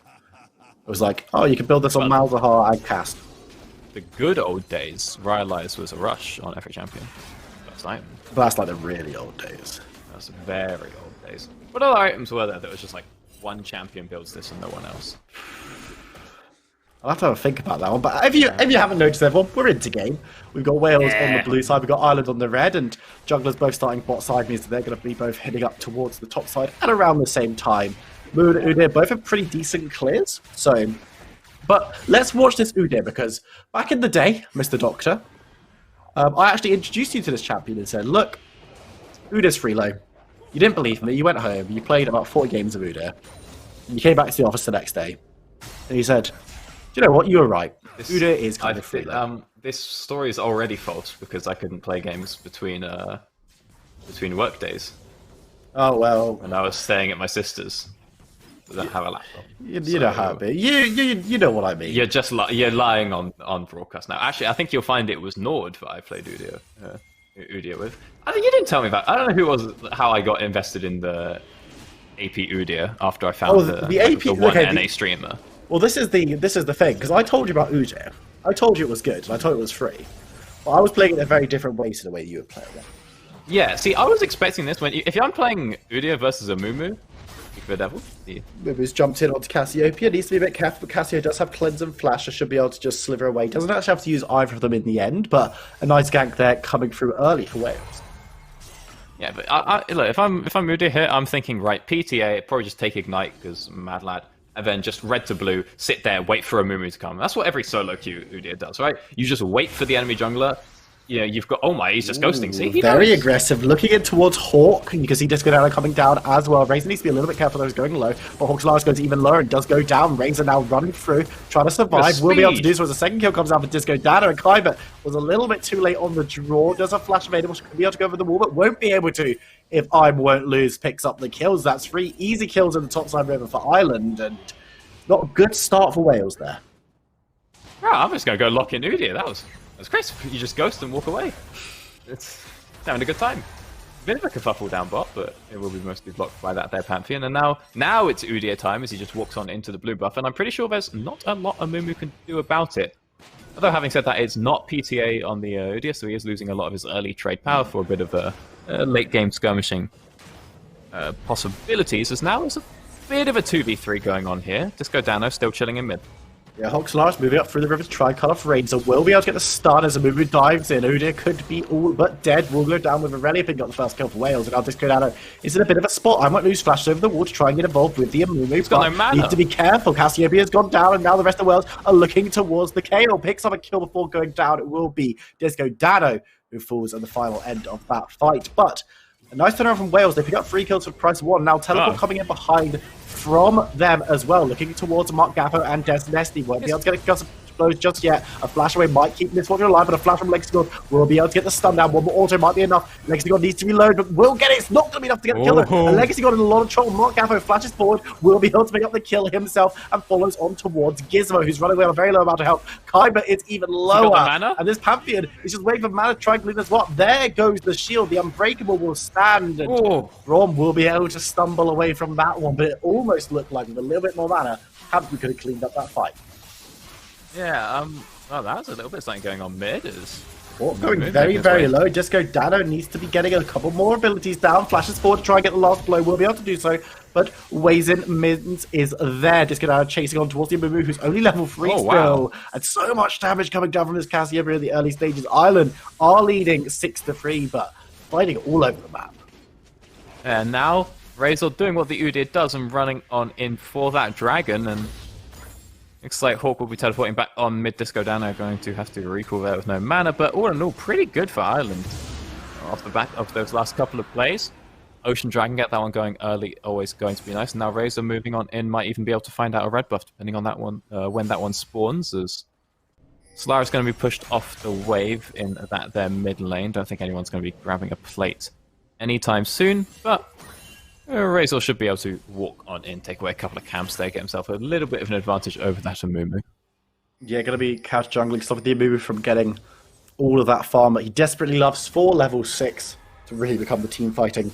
It was like, oh, you can build this on Malzahar and Cast. The good old days, Rylai's was a rush on every champion. But that's like the really old days. That's very old days. What other items were there that was just like one champion builds this and no one else? I'll have to have a think about that one. But if you haven't noticed, everyone, we're into game. We've got Wales on the blue side, we've got Ireland on the red, and Jugglers both starting bot side means that they're going to be both heading up towards the top side at around the same time. Moon and Udyr both have pretty decent clears. But let's watch this Udyr, because back in the day, Mr. Doctor, I actually introduced you to this champion and said, look, Udyr's free low. You didn't believe me, you went home, you played about 40 games of Udyr, and you came back to the office the next day, and you said, do you know what, you were right. Udyr is kind of free low. This story is already false, because I couldn't play games between work days. Oh, well. And I was staying at my sister's. I don't have a laptop. You know how it be. You know what I mean. You're lying on broadcast now. Actually, I think you'll find it was Nord that I played Udyr with. I think you didn't tell me about. I don't know how I got invested in the AP Udyr after I found the AP one NA streamer. Well, this is the thing, because I told you about Udyr. I told you it was good, and I told you it was free. But I was playing it in a very different way to the way you were playing it. Yeah, see, I was expecting this if I'm playing Udyr versus a Mumu. The devil. Mumu's jumped in onto Cassiopeia. Needs to be a bit careful, but Cassio does have Cleanse and Flash. I should be able to just sliver away. Doesn't actually have to use either of them in the end, but a nice gank there coming through early for Wales. Yeah, but look, if I'm Udyr here, I'm thinking right, PTA, probably just take Ignite because Mad Lad, and then just red to blue, sit there, wait for a Mumu to come. That's what every solo queue Udyr does, right? You just wait for the enemy jungler. You know, you've got, oh my, he's just ghosting. See, he very knows. aggressive, looking in towards Hawk. You can see Disco Dano coming down as well. Razor needs to be a little bit careful that he's going low, but Hawk's Lars goes even lower and does go down. Razor now running through, trying to survive. Will be able to do so as a second kill comes out for Disco Dano, and Kyber was a little bit too late on the draw. Does have flash available, should be able to go over the wall, but won't be able to if I won't lose picks up the kills. That's 3 easy kills in the topside river for Ireland, and not a good start for Wales there. Oh, I'm just going to go lock in Udyr. That was crisp. You just ghost and walk away. It's having a good time. Bit of a kerfuffle down bot, but it will be mostly blocked by that there Pantheon. And now it's Udyr time as he just walks on into the blue buff. And I'm pretty sure there's not a lot a Mumu can do about it. Although having said that, it's not PTA on the Udyr, so he is losing a lot of his early trade power for a bit of a late game skirmishing possibilities. As now there's a bit of a 2v3 going on here. Disco Dano still chilling in mid. Yeah, Hawk's Lars moving up through the river's tricolor for Razor will be able to get the stun as a Mumu dives in. Udyr could be all but dead. Will go down with Aurelia picking up the first kill for Wales, and now Disco Dano is in a bit of a spot. I might lose flashes over the wall to try and get involved with the Mumu. He's got no mana. Need to be careful. Cassiopeia has gone down, and now the rest of the Wales are looking towards the KO. Picks up a kill before going down. It will be Disco Dano who falls at the final end of that fight. But a nice turnaround from Wales. They pick up 3 kills for price 1. Now Teleport coming in behind from them as well, looking towards Mark Gappo and Des Nesty. Won't be able to get a gun blows just yet. A flash away might keep this one alive, but a flash from Lexicon will be able to get the stun down. One more auto might be enough. Lexicon needs to reload, but will get it. It's not going to be enough to get the kill. And Lexicon in a lot of trouble. Mark Gappo flashes forward, will be able to pick up the kill himself and follows on towards Gizmo, who's running away on a very low amount of health. Kyber is even lower. And this Pantheon is just waiting for mana triangling as well. There goes the shield. The Unbreakable will stand, and Rom will be able to stumble away from that one, but it almost looked like with a little bit more mana, Pantheon could have cleaned up that fight. Yeah, well, that was a little bit something going on mid. Going very, very low. Disco Dano needs to be getting a couple more abilities down. Flashes forward to try and get the last blow. Will be able to do so, but Wazin Mins is there. Disco Dano chasing on towards the Mumu, who's only level 3 still. Wow. And so much damage coming down from this Cassiopeia in the early stages. Ireland are leading 6-3, but fighting all over the map. And now Razor doing what the Udyr does and running on in for that dragon, and looks like Hawk will be teleporting back on mid. Disco Dano going to have to recall there with no mana, but all in all, pretty good for Ireland off the back of those last couple of plays. Ocean Dragon, get that one going early, always going to be nice. Now Razor moving on in, might even be able to find out a red buff depending on that one when that one spawns, as Solara's going to be pushed off the wave in that their mid lane. Don't think anyone's going to be grabbing a plate anytime soon, but Razor should be able to walk on in, take away a couple of camps there, get himself a little bit of an advantage over that Amumu. Yeah, going to be couch jungling, stopping the Amumu from getting all of that farm that he desperately loves for level 6 to really become the team fighting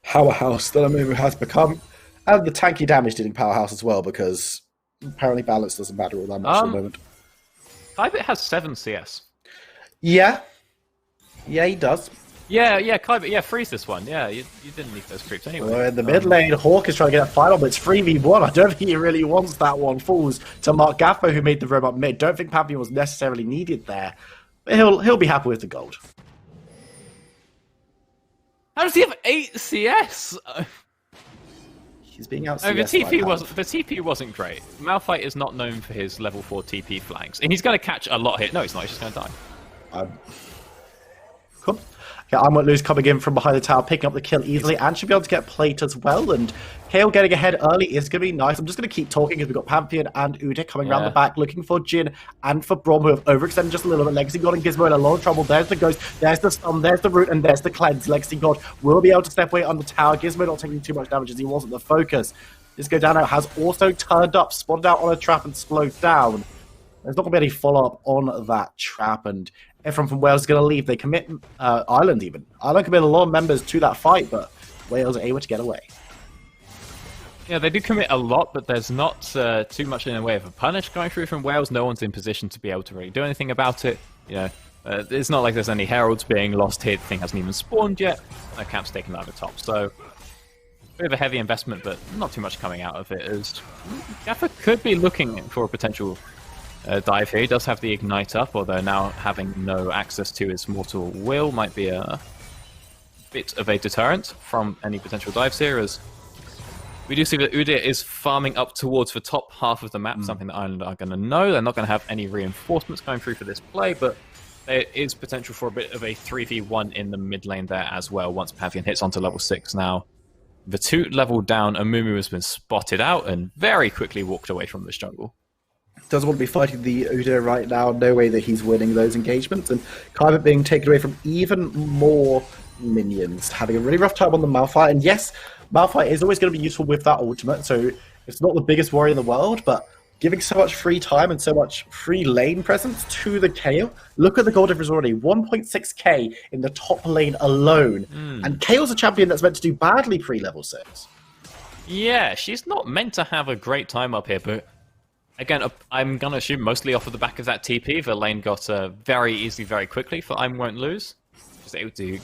powerhouse that Amumu has become. And the tanky damage dealing powerhouse as well, because apparently balance doesn't matter all that much at the moment. Kyber has 7 CS. Yeah. Yeah, he does. Yeah, Kyber, yeah, freeze this one. Yeah, you didn't need those creeps anyway. Well, in the mid lane, Hawk is trying to get a final, but it's 3v1. I don't think he really wants that one. Falls to Mark Gaffo, who made the roam up mid. Don't think Pantheon was necessarily needed there. But he'll be happy with the gold. How does he have 8 CS? He's being out. The TP wasn't great. Malphite is not known for his level 4 TP flanks, and he's going to catch a lot hit. No, he's not. He's just going to die. Cool. Yeah, I won't lose coming in from behind the tower, picking up the kill easily, and should be able to get plate as well. And Kale getting ahead early is going to be nice. I'm just going to keep talking because we've got Pantheon and Udyr coming around the back, looking for Jin and for Brom, who have overextended just a little bit. Legacy God and Gizmo in a lot of trouble. There's the Ghost, there's the Stun, there's the Root, and there's the Cleanse. Legacy God will be able to step away on the tower. Gizmo not taking too much damage as he wasn't the focus. Disco Dano has also turned up, spotted out on a trap and slowed down. There's not going to be any follow-up on that trap, and everyone from Wales is going to leave. They commit Ireland even. Ireland commit a lot of members to that fight, but Wales are able to get away. Yeah, they do commit a lot, but there's not too much in the way of a punish going through from Wales. No one's in position to be able to really do anything about it. You know, it's not like there's any heralds being lost here. The thing hasn't even spawned yet. No camp's taken out the top, so a bit of a heavy investment, but not too much coming out of it. As Gaffer could be looking for a potential dive here. He does have the Ignite up, although now having no access to his Mortal Will might be a bit of a deterrent from any potential dives here, as we do see that Udyr is farming up towards the top half of the map, something that Ireland are going to know. They're not going to have any reinforcements going through for this play, but there is potential for a bit of a 3v1 in the mid lane there as well, once Pantheon hits onto level 6 now. The 2 level down, Amumu has been spotted out and very quickly walked away from this jungle. Doesn't want to be fighting the Udyr right now. No way that he's winning those engagements. And Kybert being taken away from even more minions. Having a really rough time on the Malphite. And yes, Malphite is always going to be useful with that ultimate. So it's not the biggest worry in the world, but giving so much free time and so much free lane presence to the Kayle. Look at the gold difference already. 1.6k in the top lane alone. And Kayle's a champion that's meant to do badly pre-level 6. Yeah, she's not meant to have a great time up here, but again, I'm going to assume mostly off of the back of that TP, the lane got very easily, very quickly for I Won't Lose. Just able to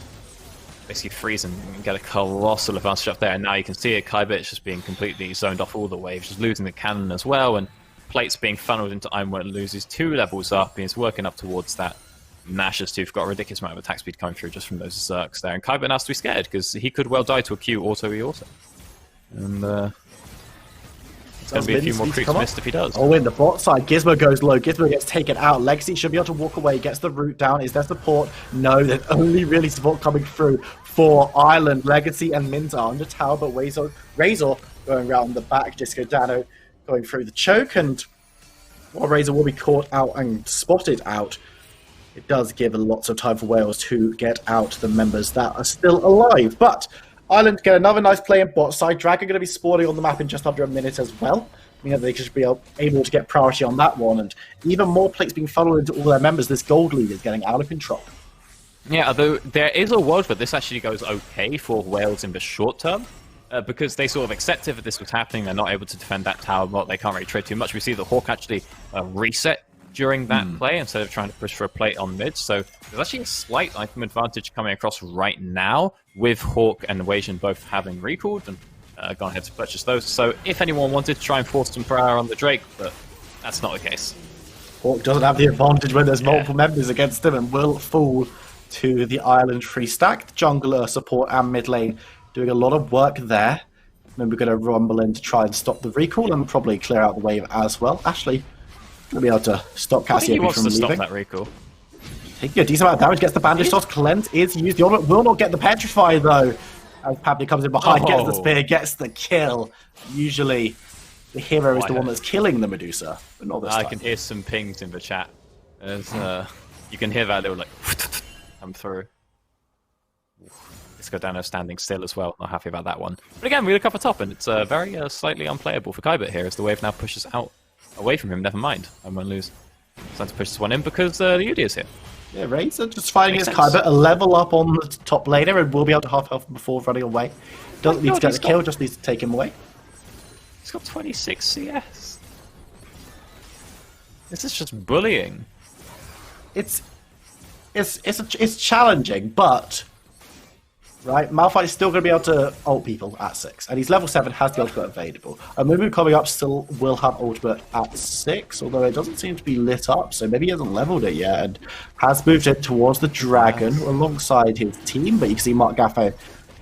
basically freeze and get a colossal advantage up there. And now you can see it, Kybit's just being completely zoned off all the waves, just losing the cannon as well, and Plate's being funneled into I Won't Lose. He's 2 levels up, and he's working up towards that Nash's too. Got a ridiculous amount of attack speed coming through just from those Zerks there. And Kybit has to be scared, because he could well die to a Q auto-E-auto. And it's going to be a few more creeps missed if he does. Oh, in the bot side, Gizmo goes low. Gizmo gets taken out. Legacy should be able to walk away, gets the root down. Is there support? No, there's only really support coming through for Ireland. Legacy and Minza under tower, but Razor going around the back. Disco Dano going through the choke, and while Razor will be caught out and spotted out, it does give lots of time for Wales to get out the members that are still alive. But Ireland get another nice play in bot side. Dragon going to be spawning on the map in just under a minute as well. Meaning they should be able to get priority on that one, and even more plates being funneled into all their members. This gold lead is getting out of control. Yeah, although there is a world where this actually goes okay for Wales in the short term, because they sort of accepted that this was happening. They're not able to defend that tower, but they can't really trade too much. We see the Hawk actually reset during that play instead of trying to push for a plate on mid. So there's actually a slight item advantage coming across right now with Hawk and Evasion both having recalled and gone ahead to purchase those. So if anyone wanted to try and force some power on the Drake, but that's not the case. Hawk doesn't have the advantage when there's multiple members against him and will fall to the Ireland free stack. The jungler support and mid lane doing a lot of work there. Then we're going to rumble in to try and stop the recall and probably clear out the wave as well. Ashley going to be able to stop Cassiopeia from leaving. Stop that recall. Taking a decent amount of damage, gets the bandage toss, cleanse is used. The ultimate will not get the petrify though. As Pablo comes in behind, gets the spear, gets the kill. Usually the hero is the one that's killing the Medusa, but not this time. I can hear some pings in the chat. As, you can hear that little like come through. Disco Dano standing still as well. Not happy about that one. But again, we look up at top, and it's very slightly unplayable for Kybit here as the wave now pushes out away from him. Never mind, I won't lose. It's time to push this one in because the Udyr is here. Yeah, Razor just fighting his Kybit, a level up on the top laner, and will be able to half health before running away. Doesn't need to get the kill, just needs to take him away. He's got 26 CS. This is just bullying. It's challenging, but right, Malphite is still going to be able to ult people at 6, and he's level 7, has the ultimate available. Amumu coming up still will have ultimate at 6, although it doesn't seem to be lit up, so maybe he hasn't leveled it yet, and has moved it towards the Dragon alongside his team, but you can see Mark Gaffo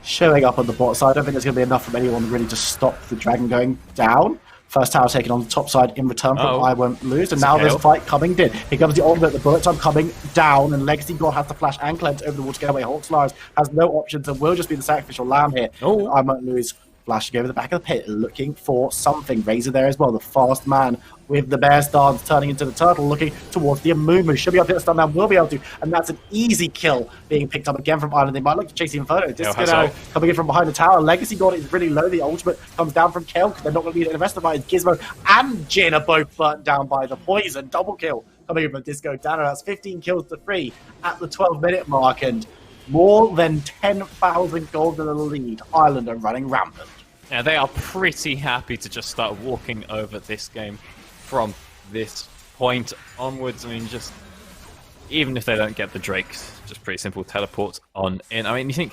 showing up on the bot side. I don't think there's going to be enough from anyone really to stop the Dragon going down. First tower taken on the top side in return from I Won't Lose, and now there's a fight coming in. Here comes the ultimate, the bullet time coming down, and Legacy God has to flash and cleanse over the wall to get away. Hawkslash has no options and will just be the sacrificial lamb here. I Won't Lose flashing over the back of the pit, looking for something. Razor there as well, the fast man with the bear stance turning into the turtle, looking towards the Amumu. Should be able to hit the stun man, will be able to, and that's an easy kill being picked up again from Ireland. They might look to chase the Inferno. Disco now coming in from behind the tower. Legacy God is really low. The ultimate comes down from Kayle because they're not going to be the rest of the fight. Gizmo and Jin are both burnt down by the poison. Double kill coming in from Disco Dano. That's 15 kills to 3 at the 12-minute mark, and more than 10,000 gold in the lead. Ireland are running rampant. Yeah, they are pretty happy to just start walking over this game from this point onwards. I mean, just even if they don't get the Drakes, just pretty simple teleport on in. I mean, you think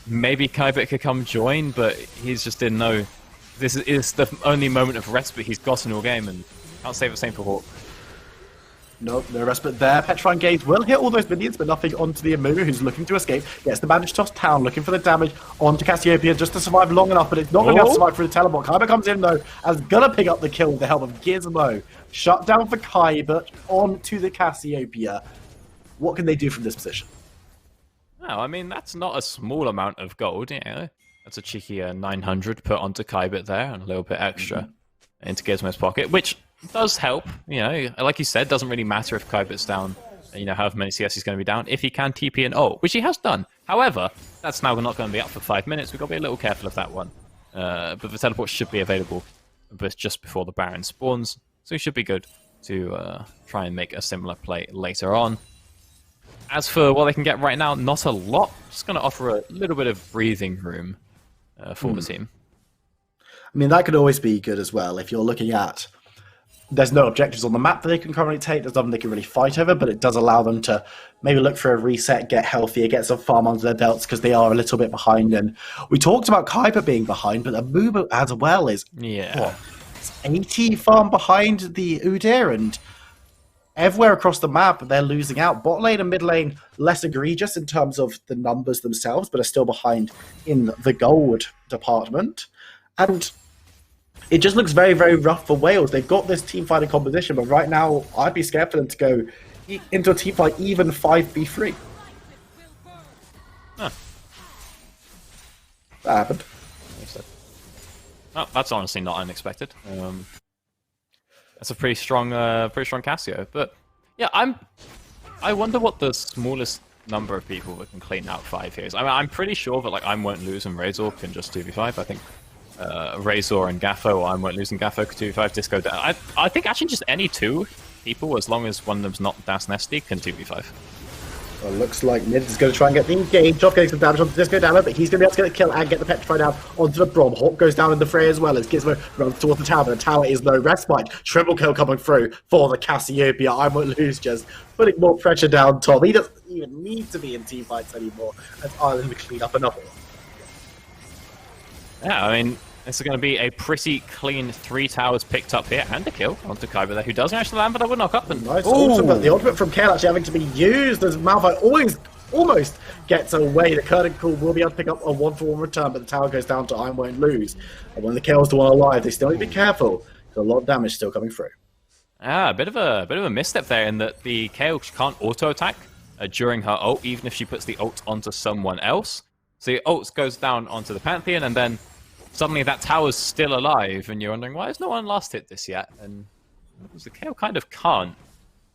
maybe Kybit could come join, but he's just in no. This is the only moment of respite he's gotten all game, and can't say the same for Hawk. Nope, no respite there. Petrifying Gaze will hit all those minions, but nothing onto the Amumu, who's looking to escape. Gets the bandage tossed down, looking for the damage onto Cassiopeia just to survive long enough, but it's not going to be able to survive through the teleport. Kaiba comes in, though, as gonna pick up the kill with the help of Gizmo. Shut down for Kaiba onto the Cassiopeia. What can they do from this position? No, I mean, that's not a small amount of gold, you know. That's a cheeky 900 put onto Kybit there, and a little bit extra into Gizmo's pocket, which does help. You know, like you said, doesn't really matter if Kybit's down, you know, however many CS he's going to be down, if he can TP and ult, which he has done. However, that's now not going to be up for 5 minutes. We've got to be a little careful of that one. But the teleport should be available just before the Baron spawns, so he should be good to try and make a similar play later on. As for what they can get right now, not a lot. Just going to offer a little bit of breathing room for the team. I mean, that could always be good as well if you're looking at... There's no objectives on the map that they can currently take. There's nothing they can really fight over, but it does allow them to maybe look for a reset, get healthier, get some farm under their belts because they are a little bit behind. And we talked about Kaiba being behind, but Amumu as well is what, 80 farm behind the Udyr, and everywhere across the map they're losing out. Bot lane and mid lane less egregious in terms of the numbers themselves, but are still behind in the gold department. And it just looks very, very rough for Wales. They've got this team fighting composition, but right now I'd be scared for them to go into a team fight even 5v3. Huh. That happened. Oh, that's honestly not unexpected. That's a pretty strong Cassio. But yeah, I wonder what the smallest number of people that can clean out 5 here is. I mean, I'm pretty sure that like I won't lose and Razor can just 2v5. I think Razor and Gaffo, or I won't lose and Gaffo can 2v5. Disco down. I think actually just any 2 people, as long as one of them's not Das Nesty, can 2v5. Well, looks like Mid is going to try and get the engage off, getting some damage onto Disco Dammer, but he's going to be able to get the kill and get the Petrify down onto the Brom. Hawk goes down in the fray as well as Gizmo runs towards the tower, but the tower is no respite. Triple kill coming through for the Cassiopeia. I won't lose, just putting more pressure down Tom. He doesn't even need to be in team fights anymore as Ireland will clean up another one. Yeah, I mean, this is going to be a pretty clean 3 towers picked up here, and a kill onto Kaiba there, who doesn't actually land, but I would knock up. And nice ultimate. The ultimate from Kale actually having to be used as Malphite almost gets away. The Curtain Call will be able to pick up a 1-for-1 return, but the tower goes down to I won't lose. And when the Kale's the one alive, they still need to be careful. There's a lot of damage still coming through. A bit of a misstep there in that the Kale can't auto-attack during her ult, even if she puts the ult onto someone else. So the ult goes down onto the Pantheon, and then suddenly that tower's still alive, and you're wondering, why has no one last hit this yet? And the Kale kind of can't.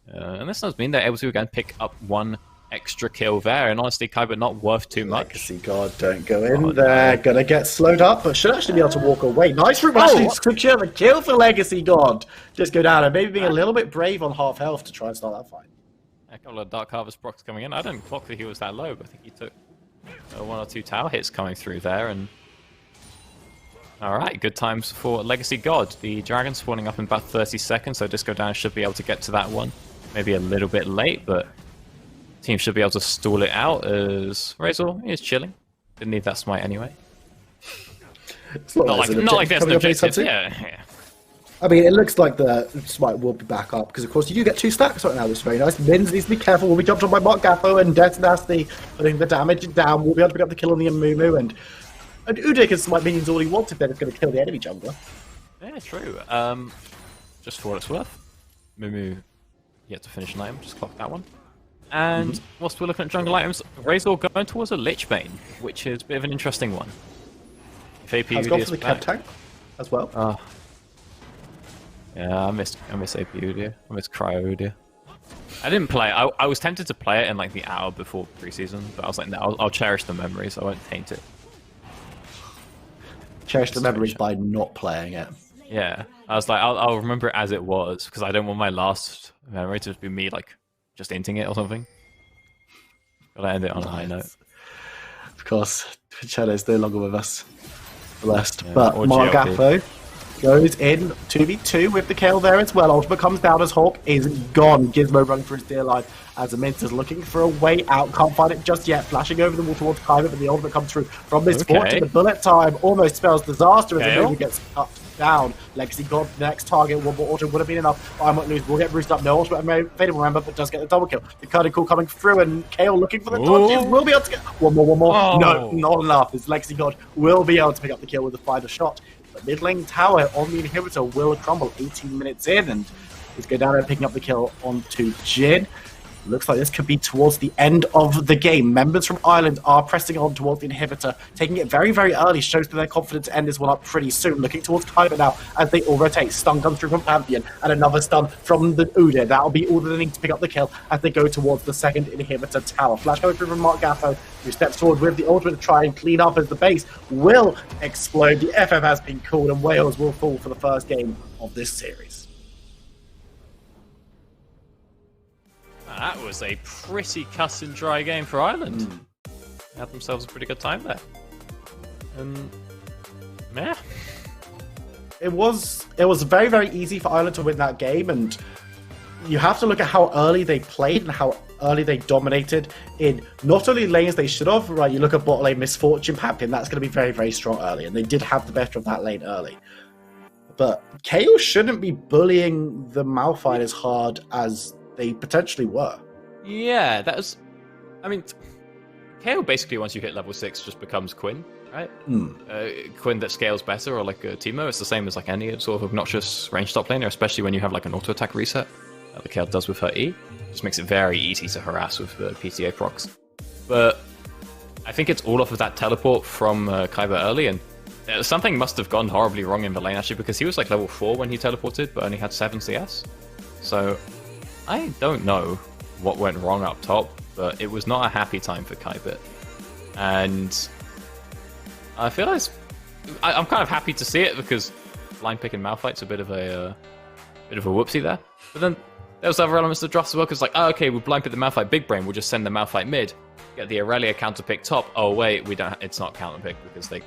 And this does mean they're able to again pick up 1 extra kill there, and honestly, Kaiba not worth too much. Legacy God, don't go in there. No. Gonna get slowed up, but should actually be able to walk away. Nice from actually secure the kill for Legacy God. Just go down and maybe being a little bit brave on half health to try and start that fight. A couple of Dark Harvest procs coming in. I didn't clock that he was that low, but I think he took 1 or 2 tower hits coming through there, and alright, good times for Legacy God. The dragon spawning up in about 30 seconds, so Disco Down should be able to get to that one. Maybe a little bit late, but team should be able to stall it out as Razor is chilling. Didn't need that smite anyway. Not like there's an objective. Yeah. I mean, it looks like the smite will be back up, because of course you do get 2 stacks right now, which is very nice. Mins needs to be careful, will be jumped on by Mark Gaffo, and Death Nasty putting the damage down. We'll be able to pick up the kill on the Amumu, and Udyr can smite minions all he wants if they're just going to kill the enemy jungler. Yeah, true. Just for what it's worth, Mumu yet to finish an item, just clock that one. And whilst we're looking at jungle items, Razor going towards a Lich Bane, which is a bit of an interesting one. If AP has gone for the Cap Tank as well. Yeah, I miss AP Udyr. I miss Cryo Udyr. I didn't play it. I was tempted to play it in like the hour before preseason, but I was like, no, I'll cherish the memories. I won't taint it. Cherish the memories by not playing it. Yeah, I was like, I'll remember it as it was, because I don't want my last memory to be me like just inting it or something. Gotta end it on a high note. Of course, Shadow's no longer with us. Blessed. Yeah, but Margafo goes in 2v2 with the kill there as well. Ultimate comes down as Hawk is gone. Gizmo running for his dear life as Amint is looking for a way out. Can't find it just yet. Flashing over the wall towards Kaiba, but the ultimate comes through from this fort. The bullet time almost spells disaster as the movie gets cut down. Legacy got the next target. One more auto would have been enough. I might lose. We'll get bruised up. No ultimate available, remember, but does get the double kill. The Curdy Call coming through, and Kale looking for the dodges. Will be able to get one more. Oh. No, not enough. As Legacy God will be able to pick up the kill with the final shot. But mid lane tower on the inhibitor will crumble 18 minutes in, and he's going down and picking up the kill onto Jin. Looks like this could be towards the end of the game. Members from Ireland are pressing on towards the inhibitor, taking it very, very early. Shows that they're confident to end this one up pretty soon. Looking towards Kyber now as they all rotate. Stun comes through from Pantheon and another stun from the Udyr. That'll be all that they need to pick up the kill as they go towards the second inhibitor tower. Flash coming through from Mark Gaffo, who steps forward with the ultimate to try and clean up as the base will explode. The FF has been called and Wales will fall for the first game of this series. That was a pretty cut and dry game for Ireland. They had themselves a pretty good time there. Yeah. It was very, very easy for Ireland to win that game, and you have to look at how early they played and how early they dominated in not only lanes they should have, right? You look at bot lane Misfortune, Pantheon, that's going to be very, very strong early, and they did have the better of that lane early. But KO shouldn't be bullying the Malphite as hard as they potentially were. Yeah, that was... I mean, KO basically, once you hit level 6, just becomes Quinn, right? Quinn that scales better, or like Teemo. It's the same as like any sort of obnoxious range top laner, especially when you have like an auto-attack reset, like KO does with her E. Just makes it very easy to harass with PTA procs. But I think it's all off of that teleport from Kyber early, and something must have gone horribly wrong in the lane, actually, because he was like level 4 when he teleported, but only had 7 CS. So I don't know what went wrong up top, but it was not a happy time for Kyber. And I feel like I'm kind of happy to see it, because line picking Malphite's a bit of a whoopsie there. But then there's other elements of draft as well, because like, oh, okay, we'll blind pick the Malphite big brain, we'll just send the Malphite mid, get the Aurelia counter pick top. Oh wait, we don't. It's not counter pick because they,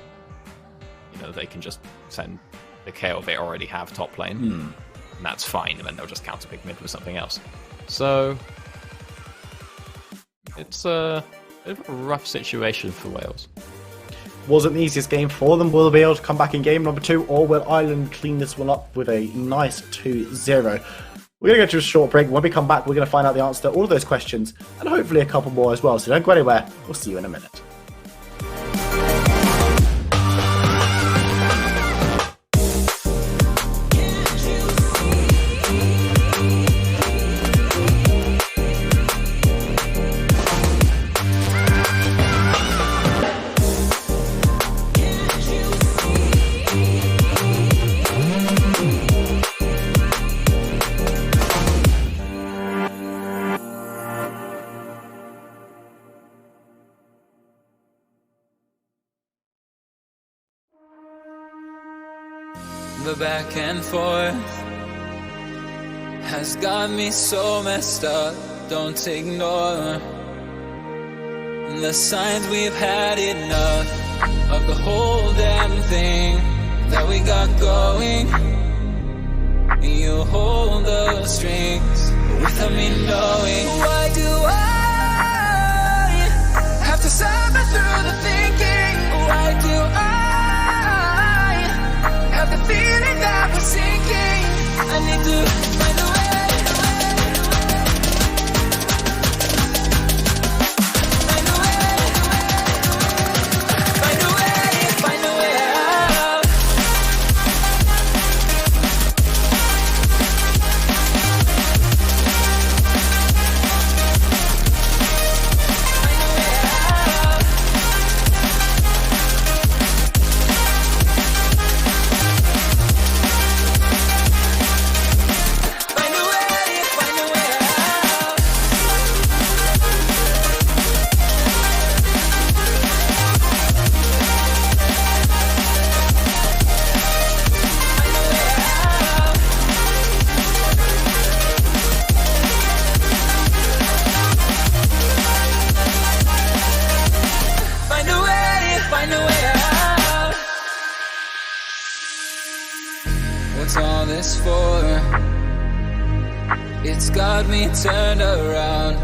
they can just send the KO they already have top lane. And that's fine, and then they'll just counter pick mid with something else. So it's a bit of a rough situation for Wales. Wasn't the easiest game for them. Will they be able to come back in game number 2, or will Ireland clean this one up with a nice 2-0? We're going to go to a short break. When we come back, we're going to find out the answer to all of those questions, and hopefully a couple more as well. So don't go anywhere. We'll see you in a minute. The back and forth has got me so messed up. Don't ignore the signs. We've had enough of the whole damn thing that we got going. You hold the strings without me knowing. Why do I have to suffer through the thinking? Why do I have the feeling that we're sinking? I need to find a way. Find a way. Find a way. Find a way out. What's all this for? It's got me turned around,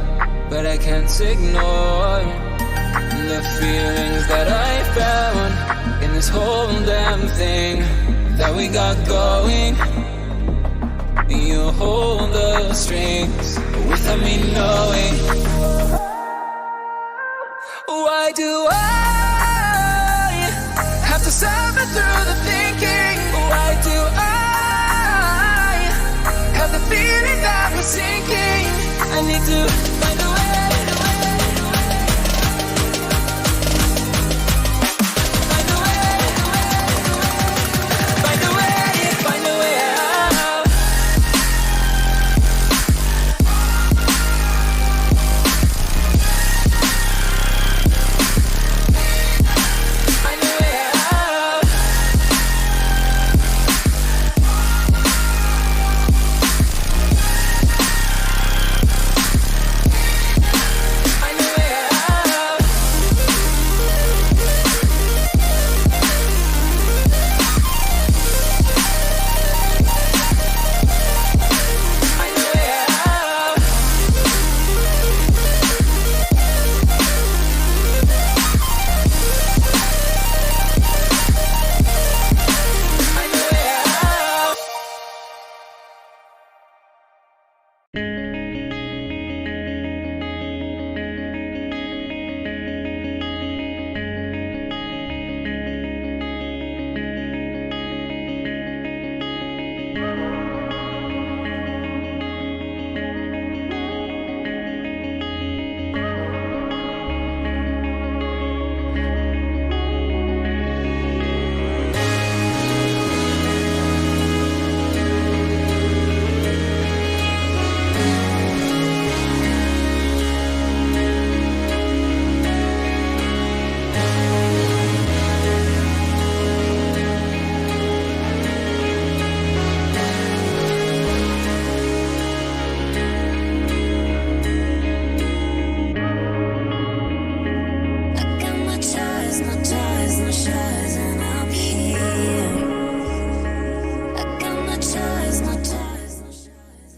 but I can't ignore the feelings that I found in this whole damn thing that that we got going. You hold the strings without me knowing. Why do I have to suffer through the thinking? Why do I have the feeling that we're sinking? I need to find a way.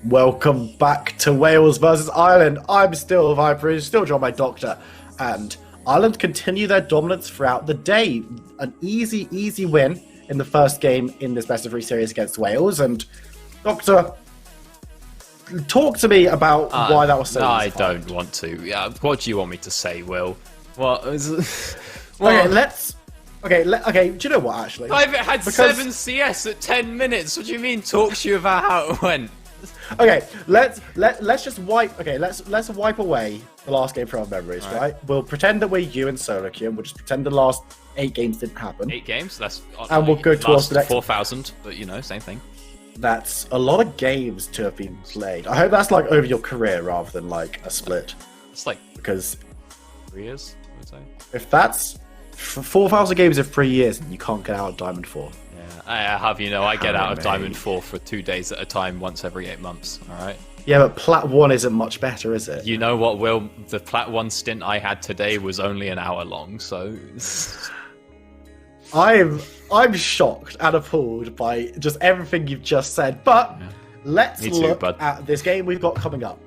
Welcome back to Wales versus Ireland. I'm still Viper, still John, my doctor, and Ireland continue their dominance throughout the day. An easy win in the first game in this best of 3 series against Wales. And Doctor, talk to me about why that was so. I don't want to. Yeah, what do you want me to say, Will? What? Okay, do you know what? Actually, I've had 7 CS at 10 minutes. What do you mean? Talk to you about how it went. Okay, let's just wipe. Okay, let's wipe away the last game from our memories, right? We'll pretend that we're you and Solo Q, and we'll just pretend the last 8 games didn't happen. 8 games. That's and we'll go towards the next 4,000. But same thing. That's a lot of games to have been played. I hope that's like over your career rather than like a split. It's like because 3 years, I would say. If that's 4,000 games in 3 years, and you can't get out of Diamond 4. I have, I get out of Diamond 4 for 2 days at a time once every 8 months, alright? Yeah, but Plat 1 isn't much better, is it? You know what, Will? The Plat 1 stint I had today was only an hour long, so... I'm shocked and appalled by just everything you've just said, but let's look at this game we've got coming up.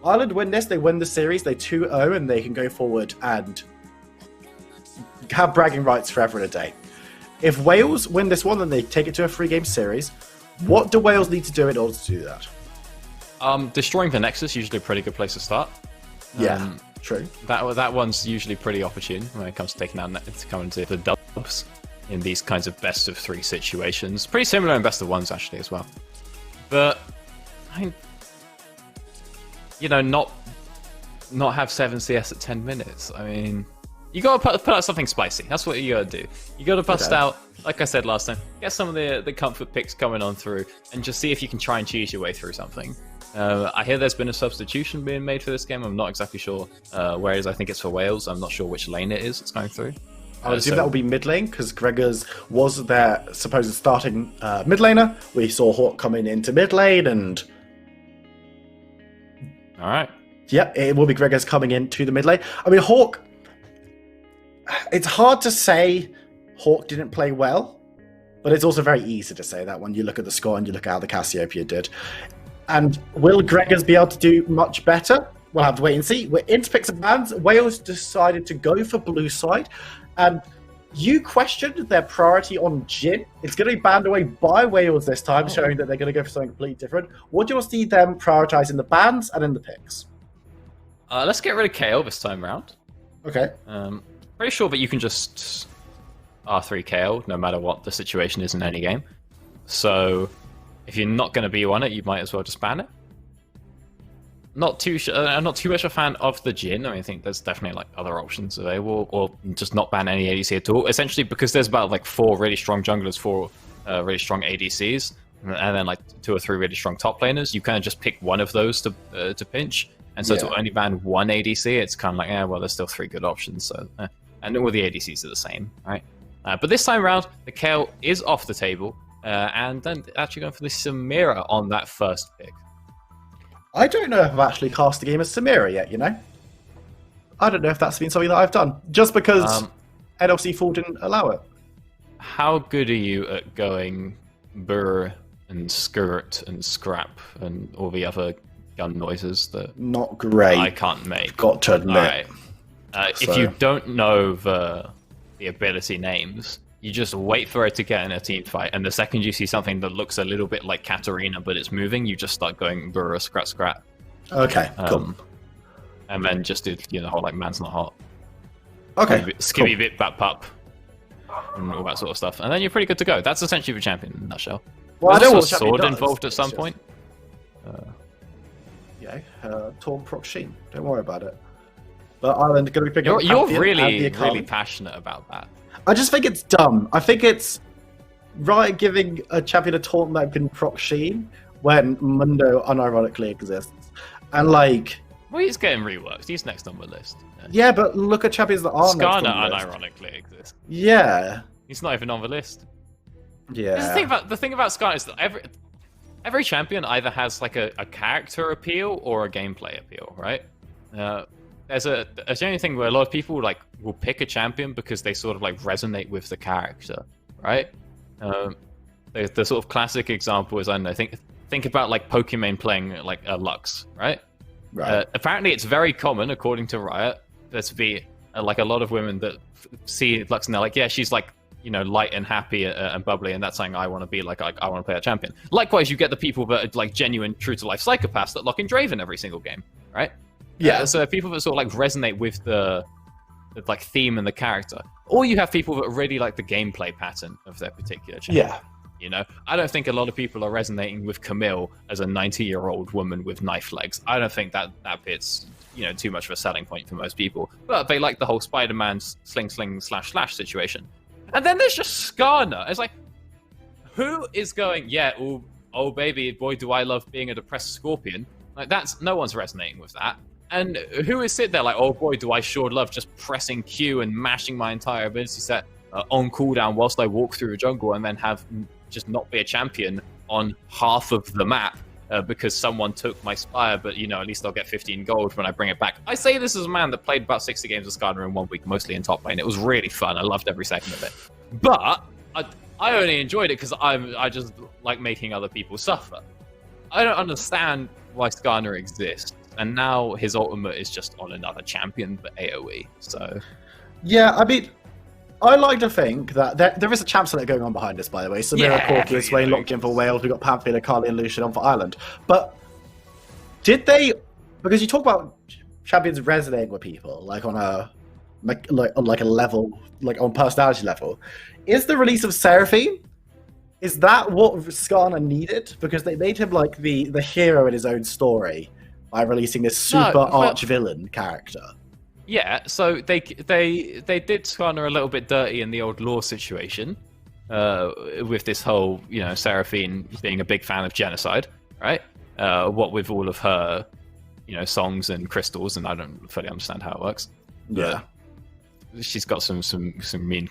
Ireland win this, they win the series, they 2-0, and they can go forward and have bragging rights forever and a day. If Wales win this one, then they take it to a 3-game series. What do Wales need to do in order to do that? Destroying the Nexus is usually a pretty good place to start. Yeah, true. That one's usually pretty opportune when it comes to taking out coming to the dubs in these kinds of best of 3 situations. Pretty similar in best of 1s actually as well. But not have 7 CS at 10 minutes. I mean, you gotta put out something spicy. That's what you gotta do. You gotta bust out, like I said last time, get some of the comfort picks coming on through, and just see if you can try and cheese your way through something. I hear there's been a substitution being made for this game. I'm not exactly sure where it is. I think it's for Wales. I'm not sure which lane it is it's going through. I would assume that will be mid lane, because Gregors was their supposed starting mid laner. We saw Hawk coming into mid lane, and... Alright. Yep, it will be Gregors coming into the mid lane. I mean, Hawk... It's hard to say Hawk didn't play well, but it's also very easy to say that when you look at the score and you look at how the Cassiopeia did. And will Gregors be able to do much better? We'll have to wait and see. We're into picks and bans. Wales decided to go for blue side, and you questioned their priority on Jin. It's going to be banned away by Wales this time, showing that they're going to go for something completely different. What do you want to see them prioritize in the bans and in the picks? Let's get rid of KO this time round. Okay. Pretty sure that you can just R3 KO no matter what the situation is in any game. So if you're not going to be on it, you might as well just ban it. I'm not too much a fan of the Jhin. I mean, I think there's definitely like other options available, or just not ban any ADC at all. Essentially, because there's about like 4 really strong junglers, 4 really strong ADCs, and then like 2 or 3 really strong top laners. You kind of just pick one of those to pinch, and so to only ban one ADC, it's kind of like, well, there's still 3 good options. So, and all the ADCs are the same, right? But this time around, the Kayle is off the table, and then actually going for the Samira on that first pick. I don't know if I've actually cast the game as Samira yet, you know? I don't know if that's been something that I've done, just because NLC Fall didn't allow it. How good are you at going burr and skirt and scrap and all the other gun noises that not great? I can't make. I've got to admit. Right. If you don't know the ability names, you just wait for it to get in a team fight, and the second you see something that looks a little bit like Katarina but it's moving, you just start going burr, scrap, scrap. Okay, cool. And then just do the whole like man's not hot. Okay, skibby cool. bit bap pup and all that sort of stuff, and then you're pretty good to go. That's essentially the champion in a nutshell. Well, there's I know also what a sword does. involved at some point. Torn Proc Sheen. Don't worry about it. But Ireland are going to be picking up You're Campion really, and the Akali. really passionate about that. I just think it's dumb. I think it's right giving a champion a taunt that can proc Sheen when Mundo unironically exists. And like... Well, he's getting reworked. He's next on the list. Yeah, but look at champions that are Skarner next on the list. unironically exists. Yeah. He's not even on the list. Yeah. The thing about Skarner is that every champion either has like a character appeal or a gameplay appeal, right? There's a genuine thing where a lot of people like will pick a champion because they sort of like resonate with the character, right? The sort of classic example is, I don't know, think about like Pokemon playing like a Lux, right? Right. Apparently, it's very common, according to Riot, there to be like a lot of women that see Lux and they're like, yeah, she's like, light and happy and bubbly, and that's something I want to be like. I want to play a champion. Likewise, you get the people that are like genuine, true to life psychopaths that lock in Draven every single game, right? Yeah. So people that sort of like resonate with the like theme and the character, or you have people that really like the gameplay pattern of their particular champion. Yeah. I don't think a lot of people are resonating with Camille as a 90-year-old woman with knife legs. I don't think that bit's too much of a selling point for most people. But they like the whole Spider-Man sling slash slash situation. And then there's just Skarner. It's like, who is going? Yeah, oh baby, boy, do I love being a depressed scorpion. Like no one's resonating with that. And who is sitting there like, oh boy, do I sure love just pressing Q and mashing my entire ability set on cooldown whilst I walk through a jungle and then have just not be a champion on half of the map because someone took my Spire, but at least I'll get 15 gold when I bring it back. I say this as a man that played about 60 games of Skarner in 1 week, mostly in top lane. It was really fun. I loved every second of it. But I only enjoyed it because I just like making other people suffer. I don't understand why Skarner exists. And now his ultimate is just on another champion, but AoE. So, yeah, I mean, I like to think that there is a champ select going on behind us, by the way. Samira, Corky, Swain locked in for Wales. We've got Pantheon, Akali, and Lucian on for Ireland. But did they? Because you talk about champions resonating with people, like on a level, like on personality level. Is the release of Seraphine? Is that what Skarner needed? Because they made him like the hero in his own story by releasing this super arch villain character. Yeah, so they did Skarner a little bit dirty in the old lore situation, with this whole Seraphine being a big fan of genocide, right? What with all of her songs and crystals, and I don't fully understand how it works. Yeah, she's got some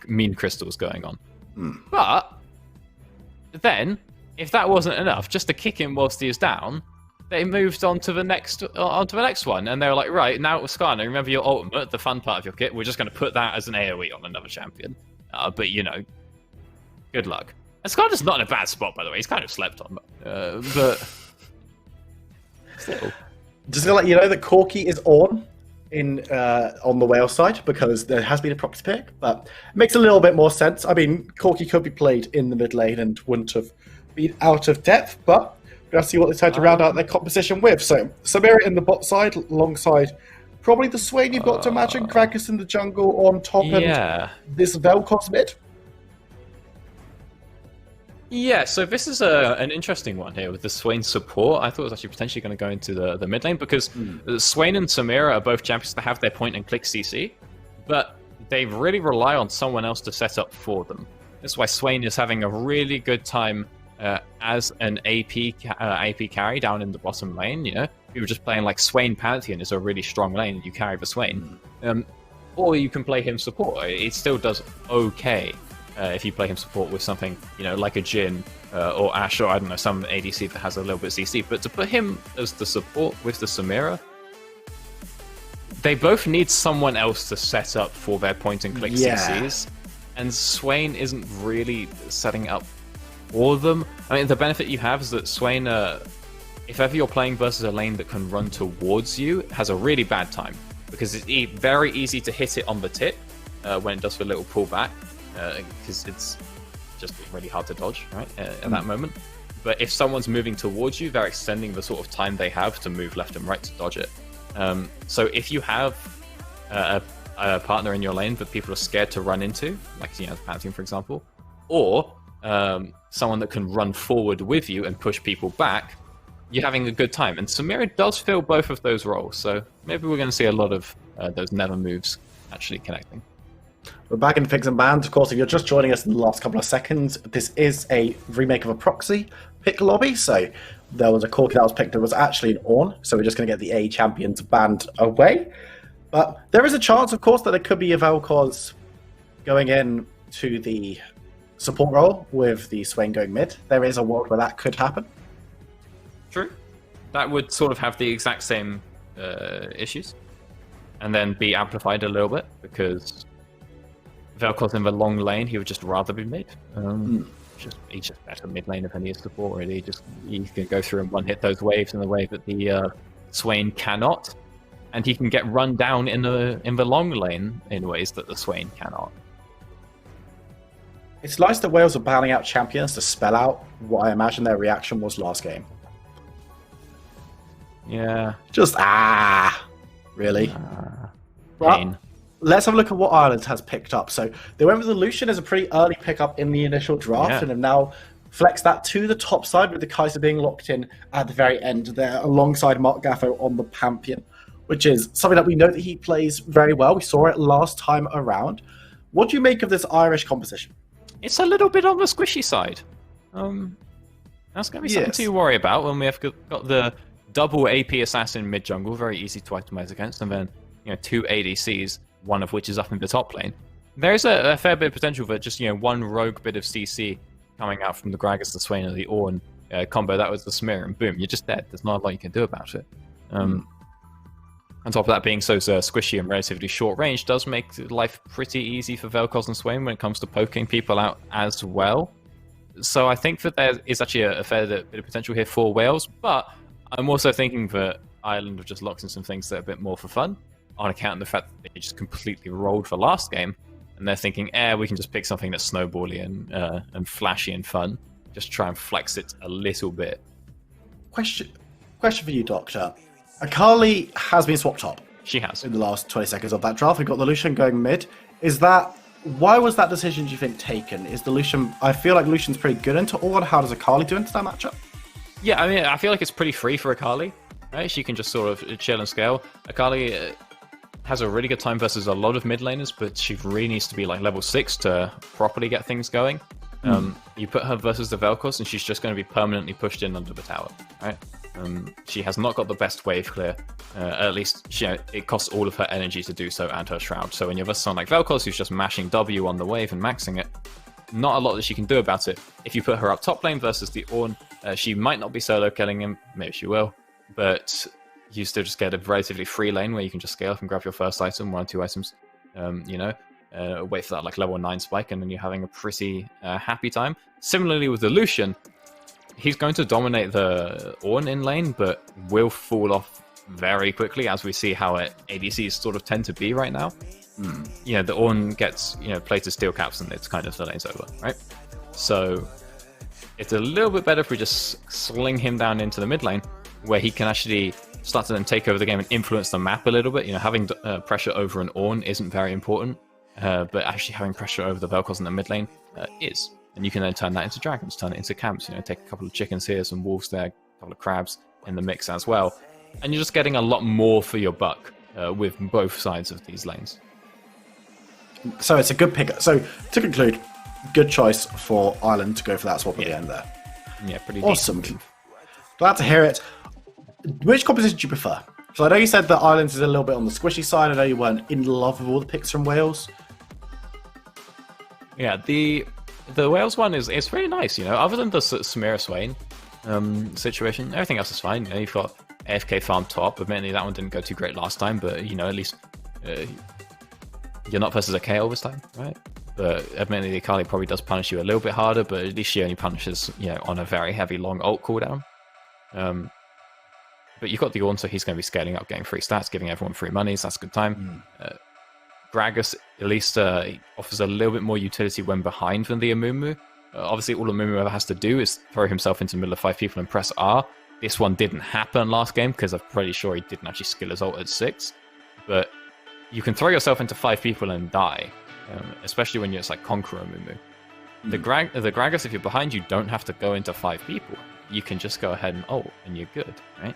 mean crystals going on. But then, if that wasn't enough, just to kick him whilst he is down, they moved on to the next one, and they were like, right, now with Skarner, remember your ultimate, the fun part of your kit, we're just going to put that as an AoE on another champion. But good luck. And Skarner's not in a bad spot, by the way. He's kind of slept on, but still. Just gonna let you know that Corky is on in on the Wales side because there has been a proxy pick, but it makes a little bit more sense. I mean, Corki could be played in the mid lane and wouldn't have been out of depth, but we're going to see what they decide to round out their composition with. So, Samira in the bot side alongside probably the Swain you've got to imagine, Gragas in the jungle on top, and this Vel'Koz mid. Yeah, so this is an interesting one here with the Swain support. I thought it was actually potentially going to go into the mid lane because Swain and Samira are both champions that have their point and click CC, but they really rely on someone else to set up for them. That's why Swain is having a really good time as an AP carry down in the bottom lane. You know, if you were just playing like Swain Pantheon is a really strong lane and you carry the Swain. Or you can play him support. It still does okay if you play him support with something, you know, like a Jhin or Ashe, or I don't know, some ADC that has a little bit of CC. But to put him as the support with the Samira, they both need someone else to set up for their point and click CCs. And Swain isn't really setting up for them. I mean, the benefit you have is that Swain, if ever you're playing versus a lane that can run towards you, has a really bad time. Because it's very easy to hit it on the tip when it does the little pullback. Because it's just really hard to dodge, right, at that moment. But if someone's moving towards you, they're extending the sort of time they have to move left and right to dodge it. So if you have a partner in your lane that people are scared to run into, like, you know, Pantheon, for example, or someone that can run forward with you and push people back, you're having a good time. And Samira does fill both of those roles, so maybe we're going to see a lot of those never moves actually connecting. We're back in Picks and Bans. Of course, if you're just joining us in the last couple of seconds, this is a remake of a proxy pick lobby. So there was a Corki that was picked that was actually an Ornn. So we're just going to get the A champions banned away. But there is a chance, of course, that there could be a Vel'Koz going in to the support role with the Swain going mid. There is a world where that could happen. True. That would sort of have the exact same issues. And then be amplified a little bit because Vel'Koz in the long lane, he would just rather be mid. He's just better mid lane if he needs support, really. He can go through and one-hit those waves in the way that the Swain cannot. And he can get run down in the long lane in ways that the Swain cannot. It's nice that Wales are banning out champions to spell out what I imagine their reaction was last game. Yeah. Just, really? Pain. Let's have a look at what Ireland has picked up. So they went with the Lucian as a pretty early pickup in the initial draft and have now flexed that to the top side with the Kaiser being locked in at the very end there alongside Mark Gaffo on the Pantheon, which is something that we know that he plays very well. We saw it last time around. What do you make of this Irish composition? It's a little bit on the squishy side. That's going to be something to worry about when we have got the double AP assassin mid jungle, very easy to itemize against, and then, you know, 2 ADCs, one of which is up in the top lane. There is a fair bit of potential for just, you know, one rogue bit of CC coming out from the Gragas, the Swain, or the Ornn combo. That was the smear, and boom, you're just dead. There's not a lot you can do about it. On top of that, being so squishy and relatively short range does make life pretty easy for Vel'Koz and Swain when it comes to poking people out as well. So I think that there is actually a fair bit of potential here for Wales, but I'm also thinking that Ireland have just locked in some things that are a bit more for fun, on account of the fact that they just completely rolled for last game, and they're thinking, we can just pick something that's snowbally and flashy and fun, just try and flex it a little bit. Question for you, Doctor. Akali has been swapped up. She has. In the last 20 seconds of that draft, we got the Lucian going mid. Why was that decision, do you think, taken? Is the Lucian, I feel like Lucian's pretty good into Ornn. How does Akali do into that matchup? Yeah, I mean, I feel like it's pretty free for Akali, right? She can just sort of chill and scale. Akali has a really good time versus a lot of mid laners, but she really needs to be like level 6 to properly get things going. You put her versus the Vel'Koz, and she's just going to be permanently pushed in under the tower, right? She has not got the best wave clear. At least it costs all of her energy to do so and her shroud. So when you have someone like Vel'Koz who's just mashing W on the wave and maxing it, not a lot that she can do about it. If you put her up top lane versus the Ornn, she might not be solo killing him. Maybe she will, but you still just get a relatively free lane where you can just scale up and grab your first item, 1 or 2 items, wait for that like level 9 spike, and then you're having a pretty happy time. Similarly with the Lucian, he's going to dominate the Ornn in lane, but will fall off very quickly, as we see how ADCs sort of tend to be right now. You know, the Ornn gets, played to steel caps and it's kind of the lane's over, right? So it's a little bit better if we just sling him down into the mid lane, where he can actually start to then take over the game and influence the map a little bit. Having pressure over an Ornn isn't very important, but actually having pressure over the Vel'Koz in the mid lane is. And you can then turn that into dragons, turn it into camps, take a couple of chickens here, some wolves there, a couple of crabs in the mix as well. And you're just getting a lot more for your buck with both sides of these lanes. So it's a good pick. So to conclude, good choice for Ireland to go for that swap at the end there. Yeah, pretty awesome. decent. Glad to hear it. Which composition do you prefer? So I know you said that Ireland is a little bit on the squishy side. I know you weren't in love with all the picks from Wales. Yeah, the Wales one is pretty nice. Other than the Samira Swain situation, everything else is fine. You've got AFK farm top. Admittedly, that one didn't go too great last time, but at least you're not versus a KO this time, right? But admittedly, the Akali probably does punish you a little bit harder, but at least she only punishes on a very heavy long ult cooldown. But you've got the Ornn, so he's going to be scaling up, getting free stats, giving everyone free monies. That's a good time. Gragas at least offers a little bit more utility when behind than the Amumu. Obviously, all Amumu ever has to do is throw himself into the middle of 5 people and press R. This one didn't happen last game because I'm pretty sure he didn't actually skill his ult at 6. But you can throw yourself into 5 people and die, especially when you're like Conqueror Amumu. The Gragas, if you're behind, you don't have to go into 5 people. You can just go ahead and ult, and you're good, right?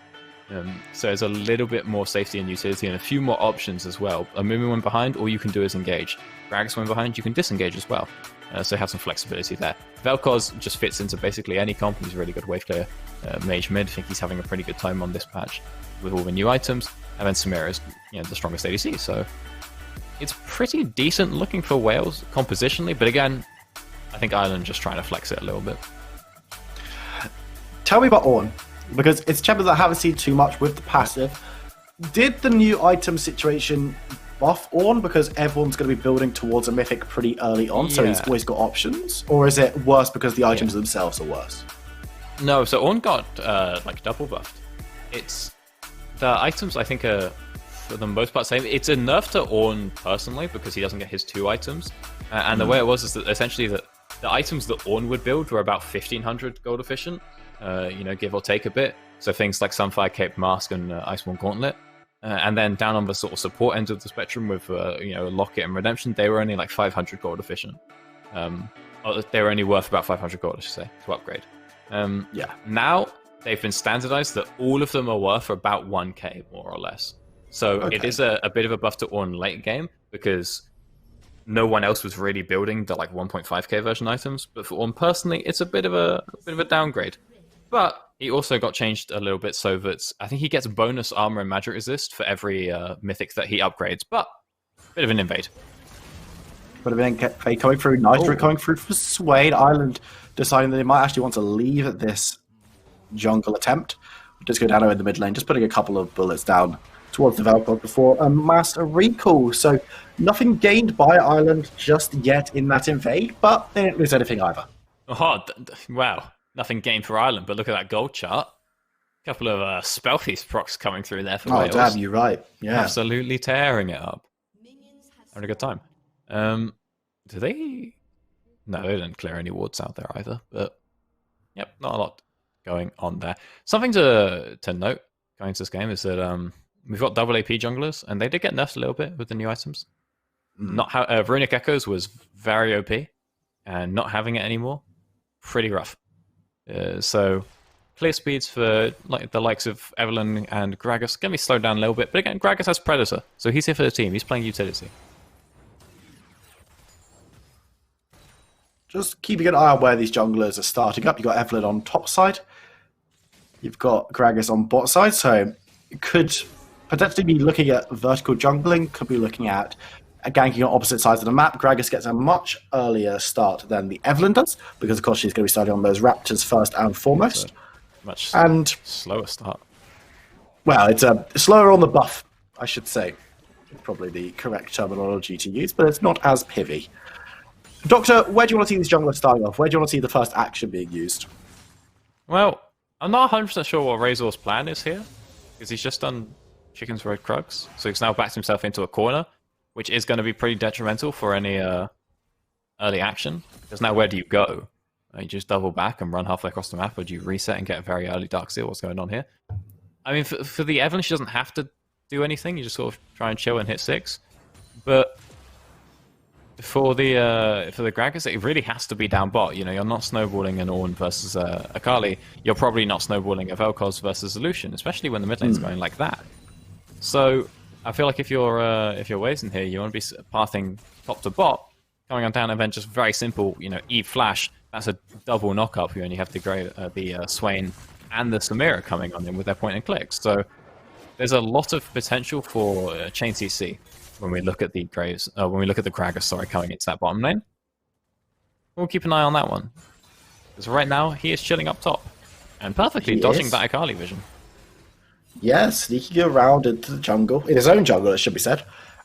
So there's a little bit more safety and utility and a few more options as well. Amumu when behind, all you can do is engage. Gragas when behind, you can disengage as well. So have some flexibility there. Vel'Koz just fits into basically any comp. He's a really good wave clear. Mage mid, I think he's having a pretty good time on this patch with all the new items. And then Samira is the strongest ADC. So it's pretty decent looking for Wales compositionally. But again, I think Ireland just trying to flex it a little bit. Tell me about Ornn, because it's champions that I haven't seen too much with the passive. Did the new item situation buff Ornn because everyone's going to be building towards a mythic pretty early on, so he's always got options? Or is it worse because the items themselves are worse? No, so Ornn got double buffed. It's the items I think are for the most part same. It's a nerf to Ornn personally because he doesn't get his 2 items, and the way it was is that essentially the items that Ornn would build were about 1500 gold efficient. Give or take a bit. So things like Sunfire Cape Mask and Iceborne Gauntlet. And then down on the sort of support end of the spectrum with Locket and Redemption, they were only like 500 gold efficient. They were only worth about 500 gold, I should say, to upgrade. Now they've been standardized that all of them are worth about 1k more or less. So it is a bit of a buff to Ornn late game because no one else was really building the like 1.5k version items. But for Ornn personally, it's a bit of a downgrade. But he also got changed a little bit so that I think he gets bonus armor and magic resist for every mythic that he upgrades. But bit of an invade. But then Faye coming through, Nitro coming through for Swain. Ireland deciding that they might actually want to leave this jungle attempt. Just go down in the mid lane, just putting a couple of bullets down towards the Vel'Koz before a mass recall. So nothing gained by Ireland just yet in that invade, but they didn't lose anything either. Oh, wow. Nothing gained for Ireland, but look at that gold chart. A couple of spell feast procs coming through there for Wales. Oh, damn, you're right. Yeah. Absolutely tearing it up. Having a good time. Do they? No, they didn't clear any wards out there either. But, yep, not a lot going on there. Something to note going into this game is that we've got double AP junglers, and they did get nerfed a little bit with the new items. Not how Runic Echoes was very OP, and not having it anymore, pretty rough. So clear speeds for like the likes of Evelyn and Gragas can be slowed down a little bit, but again, Gragas has Predator, so he's here for the team. He's playing utility. Just keeping an eye on where these junglers are starting up. You've got Evelyn on top side. You've got Gragas on bot side, so you could potentially be looking at vertical jungling, could be looking at ganking on opposite sides of the map. Gragas gets a much earlier start than the Evelyn does, because of course she's going to be starting on those Raptors first and foremost. Much slower start. Well, it's slower on the buff, I should say. It's probably the correct terminology to use, but it's not as pivy. Doctor, where do you want to see these junglers starting off? Where do you want to see the first action being used? Well, I'm not 100% sure what Razor's plan is here. because he's just done Chicken's Road Krugs, so he's now backed himself into a corner, which is going to be pretty detrimental for any early action. Because now where do you go? You just double back and run halfway across the map, or do you reset and get a very early Dark Seal? What's going on here? I mean, for the Evelyn, she doesn't have to do anything. You just sort of try and chill and hit 6. But for the Gragas, it really has to be down bot. You know, you're not snowballing an Ornn versus a Akali. You're probably not snowballing a Vel'Koz versus a Lucian, especially when the mid lane's going like that. So I feel like if you're Waves in here, you want to be pathing top to bot, coming on down, and then just very simple, you know, Eve Flash. That's a double knock up. You only have the Swain and the Samira coming on in with their point and clicks. So there's a lot of potential for chain CC when we look at the Graves, when we look at the Gragas, sorry, coming into that bottom lane. We'll keep an eye on that one. Because right now, he is chilling up top. And perfectly dodging that Akali vision. Yeah, sneaking around into the jungle. In his own jungle, it should be said.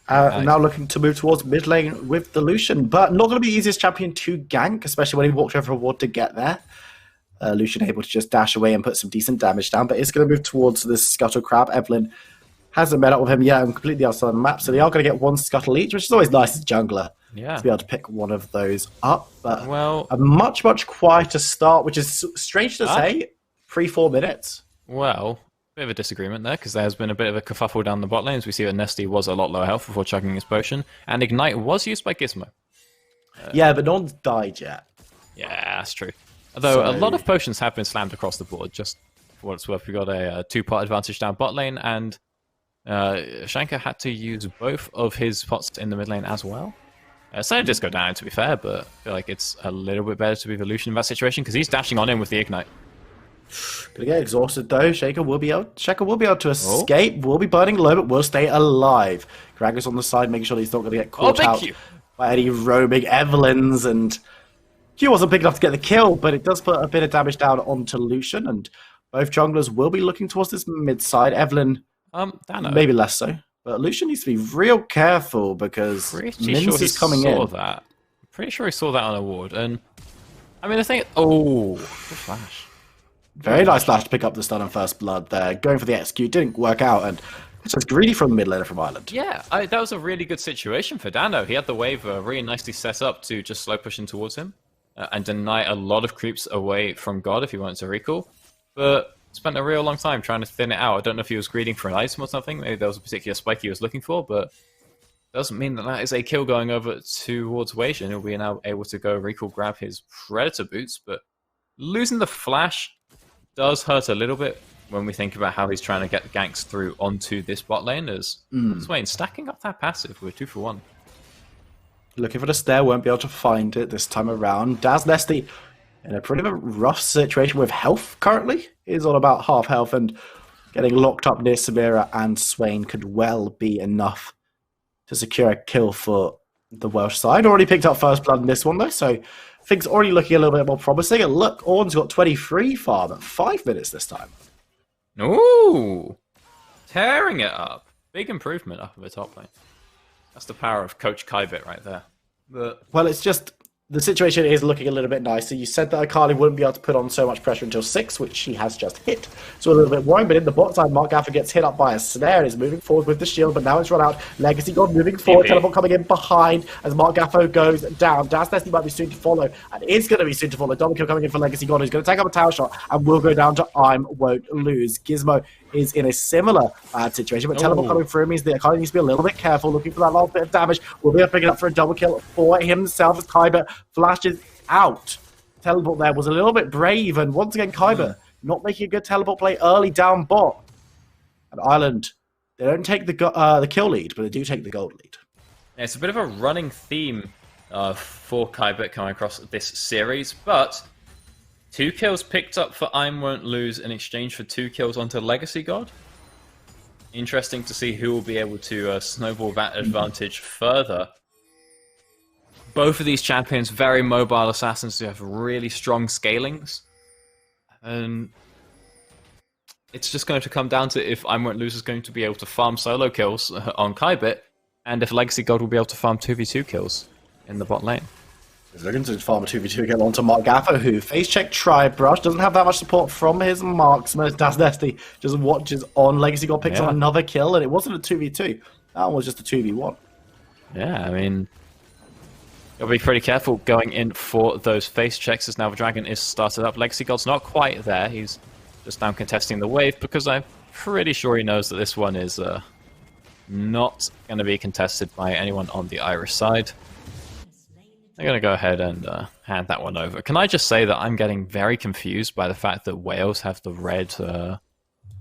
Now looking to move towards mid lane with the Lucian. But not going to be the easiest champion to gank, especially when he walked over a ward to get there. Lucian able to just dash away and put some decent damage down. But is going to move towards this Scuttle Crab. Evelyn hasn't met up with him yet. I'm completely outside the map. So they are going to get one Scuttle each, which is always nice as a jungler. Yeah. To be able to pick one of those up. But a much, much quieter start, which is strange to say, 3-4 minutes. Well, bit of a disagreement there, because there's been a bit of a kerfuffle down the bot lane, as we see that Nesty was a lot lower health before chugging his potion, and Ignite was used by Gizmo. Yeah, but no one's died yet. Yeah, that's true. Although a lot of potions have been slammed across the board, just for what it's worth. We got a 2-pot advantage down bot lane, and Shankar had to use both of his pots in the mid lane as well. So it just go down, to be fair, but I feel like it's a little bit better to be Evolution in that situation, because he's dashing on in with the Ignite. Gonna get exhausted though. Shaker will be able to escape. Will be burning low, but will stay alive. Gragas on the side, making sure he's not gonna get caught out by any roaming Evelyns. And Q wasn't big enough to get the kill, but it does put a bit of damage down onto Lucian. And both junglers will be looking towards this mid side. Evelyn, maybe less so, but Lucian needs to be real careful because Mins is coming in. Pretty sure he saw that on a ward. And I mean, I think, good flash. Very nice flash to pick up the stun on first blood there. Going for the execute didn't work out, and so it's greedy from the mid laner from Ireland. Yeah, that was a really good situation for Dano. He had the wave really nicely set up to just slow pushing towards him and deny a lot of creeps away from God if he wanted to recall. But spent a real long time trying to thin it out. I don't know if he was greeding for an item or something. Maybe there was a particular spike he was looking for, but doesn't mean that is a kill going over towards Wage, and he'll be now able to go recall grab his Predator boots. But losing the flash does hurt a little bit when we think about how he's trying to get the ganks through onto this bot lane as Swain stacking up that passive. We're 2 for 1. Looking for the stair, won't be able to find it this time around. Daz Nesty in a pretty rough situation with health currently. He's on about half health, and getting locked up near Samira and Swain could well be enough to secure a kill for the Welsh side. Already picked up first blood in this one though, so things already looking a little bit more promising. And look, Ornn's got 23 farm at 5 minutes this time. Ooh! Tearing it up. Big improvement up at the top lane. That's the power of Coach Kybit right there. Well, it's just, the situation is looking a little bit nicer. You said that Akali wouldn't be able to put on so much pressure until 6, which she has just hit. So a little bit worrying, but in the bot side, Mark Gaffer gets hit up by a snare and is moving forward with the shield, but now it's run out. Legacy God moving forward, teleport coming in behind as Mark Gaffer goes down. Das Nesty might be soon to follow, and is going to be soon to follow. Double kill coming in for Legacy God, who's going to take up a tower shot and will go down to Won't Lose. Gizmo is in a similar bad situation, but teleport coming through means that Akali needs to be a little bit careful, looking for that last bit of damage. Will be able to pick it up for a double kill for himself as Kyber flashes out. Teleport there was a little bit brave, and once again Kyber not making a good teleport play early down bot. And Ireland, they don't take the kill lead, but they do take the gold lead. Yeah, it's a bit of a running theme for Kyber coming across this series, but 2 kills picked up for Won't Lose in exchange for 2 kills onto Legacy God. Interesting to see who will be able to snowball that advantage further. Both of these champions, very mobile assassins who have really strong scalings. And it's just going to come down to if Won't Lose is going to be able to farm solo kills on Kybit, and if Legacy God will be able to farm 2v2 kills in the bot lane. He's looking to farm a 2v2 again onto Mark Gaffer, who face check try brush, doesn't have that much support from his marksman. Das Nesty just watches on. Legacy got picked on another kill, and it wasn't a 2v2. That one was just a 2v1. Yeah, I mean, you'll be pretty careful going in for those face checks as now the Dragon is started up. Legacy God's not quite there. He's just now contesting the wave because I'm pretty sure he knows that this one is not going to be contested by anyone on the Irish side. I'm going to go ahead and hand that one over. Can I just say that I'm getting very confused by the fact that Wales have the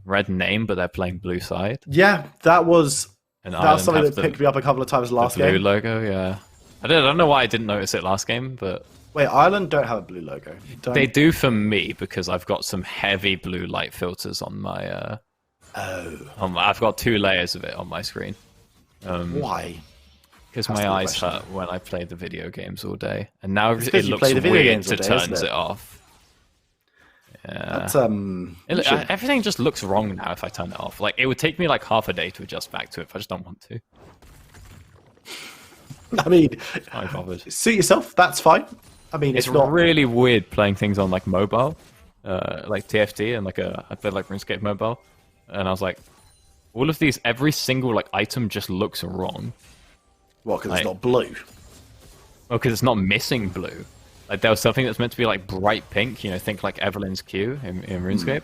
red name, but they're playing blue side? Yeah, that was something that picked me up a couple of times last game. Blue logo, yeah. I don't know why I didn't notice it last game, but... Wait, Ireland don't have a blue logo. They do for me, because I've got some heavy blue light filters on my... I've got 2 layers of it on my screen. Why? Because my eyes hurt when I play the video games all day, and now it looks weird to turn it off. Yeah, that's, everything just looks wrong now if I turn it off. Like, it would take me like half a day to adjust back to it if I just don't want to. I mean, suit yourself. That's fine. I mean, it's not really weird playing things on like mobile, like TFT, and I played like RuneScape mobile, and I was like, all of these, every single like item just looks wrong. Well, because it's not blue. Well, because it's not missing blue. Like, there was something that's meant to be like bright pink, you know, think like Evelyn's Q in RuneScape,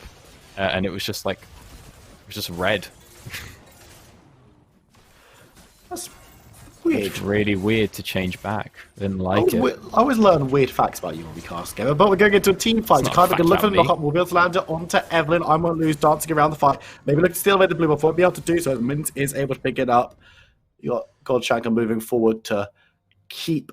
and it was just like, it was just red. That's weird. It's really weird to change back. I didn't like it. I always learn weird facts about you when we cast together, but we're going into a team fight. Kind of look for the knock-up. We'll be able to land it onto Evelyn. I won't lose, dancing around the fight. Maybe look to steal away the blue buff. Won't be able to do so. Mint is able to pick it up. You got Godshanker moving forward to keep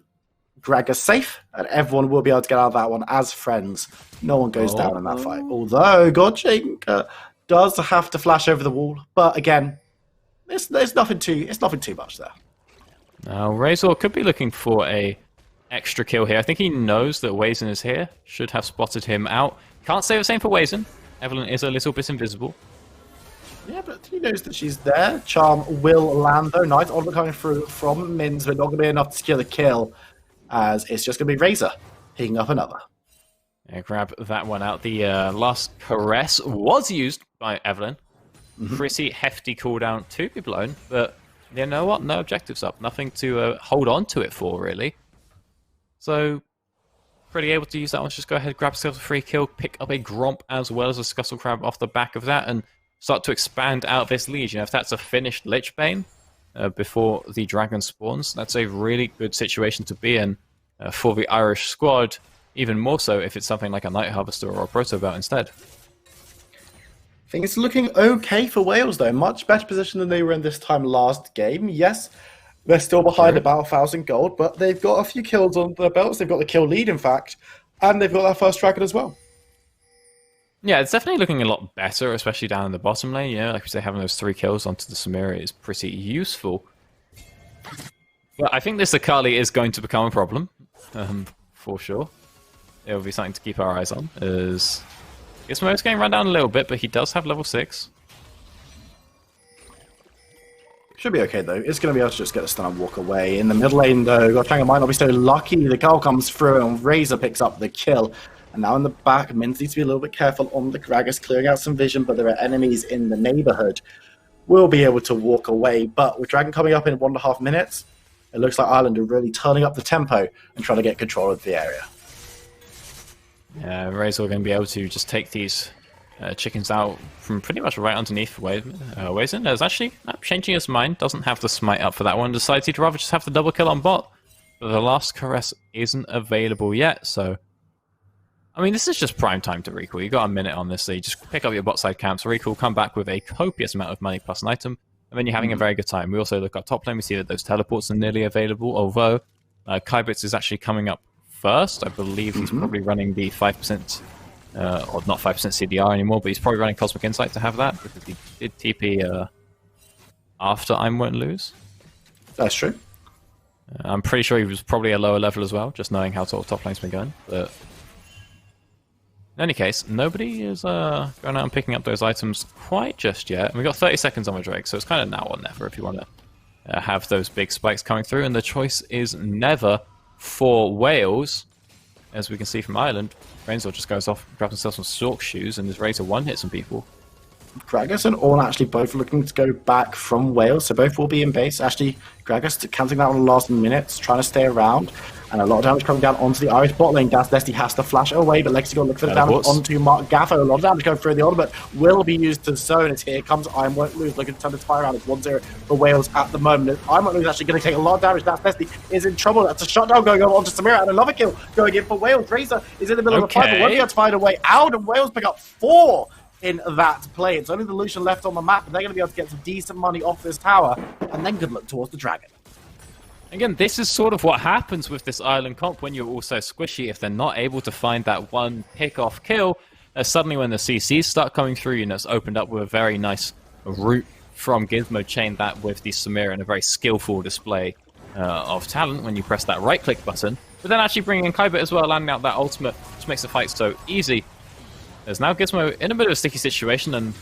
Gregor safe, and everyone will be able to get out of that one as friends. No one goes down in that fight. Although Godshanker does have to flash over the wall, but again, there's nothing too much there. Now Razor could be looking for a extra kill here. I think he knows that Wazen is here. Should have spotted him out. Can't say the same for Wazen. Evelyn is a little bit invisible. Yeah, but he knows that she's there. Charm will land, though. Nice order coming through from Mins, but not going to be enough to secure the kill, as it's just going to be Razor picking up another. Yeah, grab that one out. The last caress was used by Evelyn. Pretty hefty cooldown to be blown, but you know what? No objectives up. Nothing to hold on to it for, really. So, pretty able to use that one. Just go ahead, grab yourself a free kill, pick up a Gromp as well as a Scuttle Crab off the back of that, and start to expand out this lead. You know, if that's a finished Lich Bane before the Dragon spawns, that's a really good situation to be in for the Irish squad, even more so if it's something like a Night Harvester or a Proto Belt instead. I think it's looking okay for Wales, though. Much better position than they were in this time last game. Yes, they're still behind about 1,000 gold, but they've got a few kills on their belts. They've got the kill lead, in fact, and they've got that first Dragon as well. Yeah, it's definitely looking a lot better, especially down in the bottom lane. Yeah, like we say, having those 3 kills onto the Samira is pretty useful. But I think this Akali is going to become a problem, for sure. It will be something to keep our eyes on. Gizmo's getting run down a little bit, but he does have level 6. Should be okay, though. It's going to be able to just get a stun and walk away. In the middle lane, though, Godshanker might not be so lucky. The Carl comes through, and Razor picks up the kill. And now in the back, Mins needs to be a little bit careful on the Gragas, clearing out some vision, but there are enemies in the neighborhood. Will be able to walk away, but with Dragon coming up in 1.5 minutes, it looks like Ireland are really turning up the tempo and trying to get control of the area. Yeah, Razor are going to be able to just take these chickens out from pretty much right underneath Wazen. There's actually changing his mind, doesn't have the smite up for that one, decides he'd rather just have the double kill on bot. But the last caress isn't available yet, so I mean, this is just prime time to recall. You got a minute on this, so you just pick up your bot side camps, recall, come back with a copious amount of money plus an item, and then you're having a very good time. We also look up top lane, we see that those teleports are nearly available, although Kybitz is actually coming up first. I believe he's probably running the 5%, or not 5% CDR anymore, but he's probably running Cosmic Insight to have that, because he did TP after I Won't Lose. That's true. I'm pretty sure he was probably a lower level as well, just knowing how top lane's been going, but in any case, nobody is going out and picking up those items quite just yet. And we've got 30 seconds on the Drake, so it's kind of now or never if you want to have those big spikes coming through. And the choice is never for Wales. As we can see from Ireland, Rainsor just goes off, grabs himself some Stork shoes, and his Razor one-hit some people. Gragas and Orn actually both looking to go back from Wales, so both will be in base. Actually, Gragas counting that on the last minutes, trying to stay around, and a lot of damage coming down onto the Irish bot lane. Das Leslie has to flash away, but Legacy going to look for the damage onto Mark Gaffo. A lot of damage going through the ultimate will be used to zone. It's here comes I Won't Lose, looking to turn this fire around. It's 1-0 for Wales at the moment. I Won't Lose actually going to take a lot of damage. Das Leslie is in trouble. That's a shutdown going over onto Samira, and another kill going in for Wales. Razor is in the middle of the fight, but won't be able to find a way out, and Wales pick up 4 in that play. It's only the Lucian left on the map, but they're going to be able to get some decent money off this tower, and then good luck towards the Dragon. Again, this is sort of what happens with this Ireland comp when you're also squishy. If they're not able to find that one pick-off kill, suddenly when the CCs start coming through, it's opened up with a very nice route from Gizmo, chained that with the Samira, and a very skillful display of talent when you press that right-click button. But then actually bringing in Kybit as well, landing out that ultimate, which makes the fight so easy. There's now Gizmo in a bit of a sticky situation, and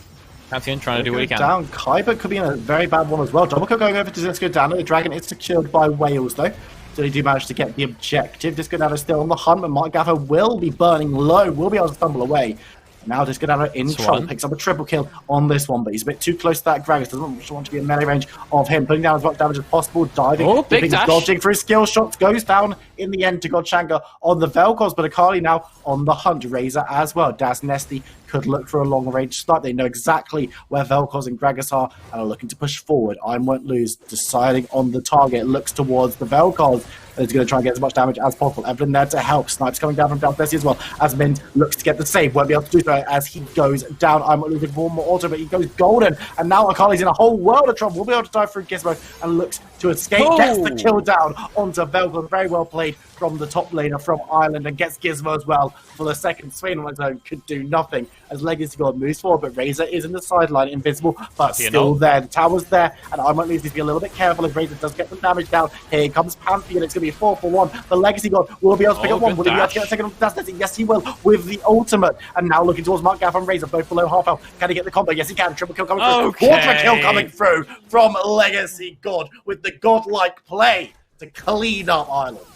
Pantheon trying to do what he can. Down. Kybit could be in a very bad one as well. Double kill going over to Disco Dano. The Dragon is secured by Wales, though. So they do manage to get the objective. Disco Dano still on the hunt, but Mark Gaffer will be burning low, will be able to stumble away. Now Disco Dano in trouble, picks up a triple kill on this one, but he's a bit too close to that Gragas. Doesn't want to be in melee range of him, putting down as much damage as possible, diving, dodging for his skill shots, goes down in the end to Godshanga on the Vel'Koz, but Akali now on the hunt. Razor as well. Das Nesty could look for a long range start. They know exactly where Vel'Koz and Gragas are and are looking to push forward. I Won't Lose, deciding on the target, looks towards the Vel'Koz. And he's going to try and get as much damage as possible. Evelyn there to help. Snipes coming down from down Bessie as well. As Mint looks to get the save. Won't be able to do so as he goes down. I'm losing one more auto, but he goes golden. And now Akali's in a whole world of trouble. Will be able to dive through Gizmo and looks to escape. Gets the kill down onto Vel'Koz. Very well played from the top laner from Ireland, and gets Gizmo as well for the second swing on his own. Could do nothing as Legacy God moves forward, but Razor is in the sideline, invisible, but still there. The tower's there, and I Might Lose to be a little bit careful as Razor does get some damage down. Here comes Pantheon. It's going to be a 4-for-1. The Legacy God will be able to pick up one. Will he be able to get a second? Yes, he will with the ultimate. And now looking towards Mark Gaff and Razor, both below half health. Can he get the combo? Yes, he can. Triple kill coming through. Quarter kill coming through from Legacy God with the godlike play to clean up Ireland.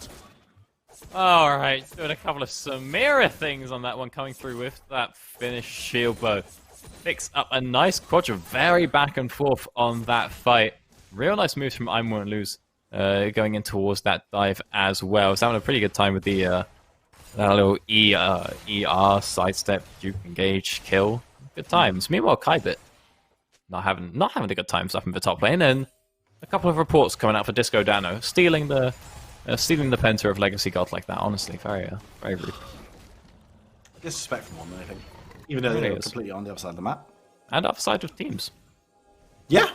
Alright, doing a couple of Samira things on that one, coming through with that finished shield bow. Picks up a nice quadra, very back and forth on that fight. Real nice moves from I Won't Lose, going in towards that dive as well. He's having a pretty good time with the that little ER sidestep, dupe, engage, kill. Good times. Meanwhile, Kybit not having a good time stuffing the top lane, and a couple of reports coming out for Disco Dano, stealing the penta of Legacy God like that. Honestly, very rude. Disrespect from one, I think. Even though they're completely on the other side of the map. And other side of teams. Yeah.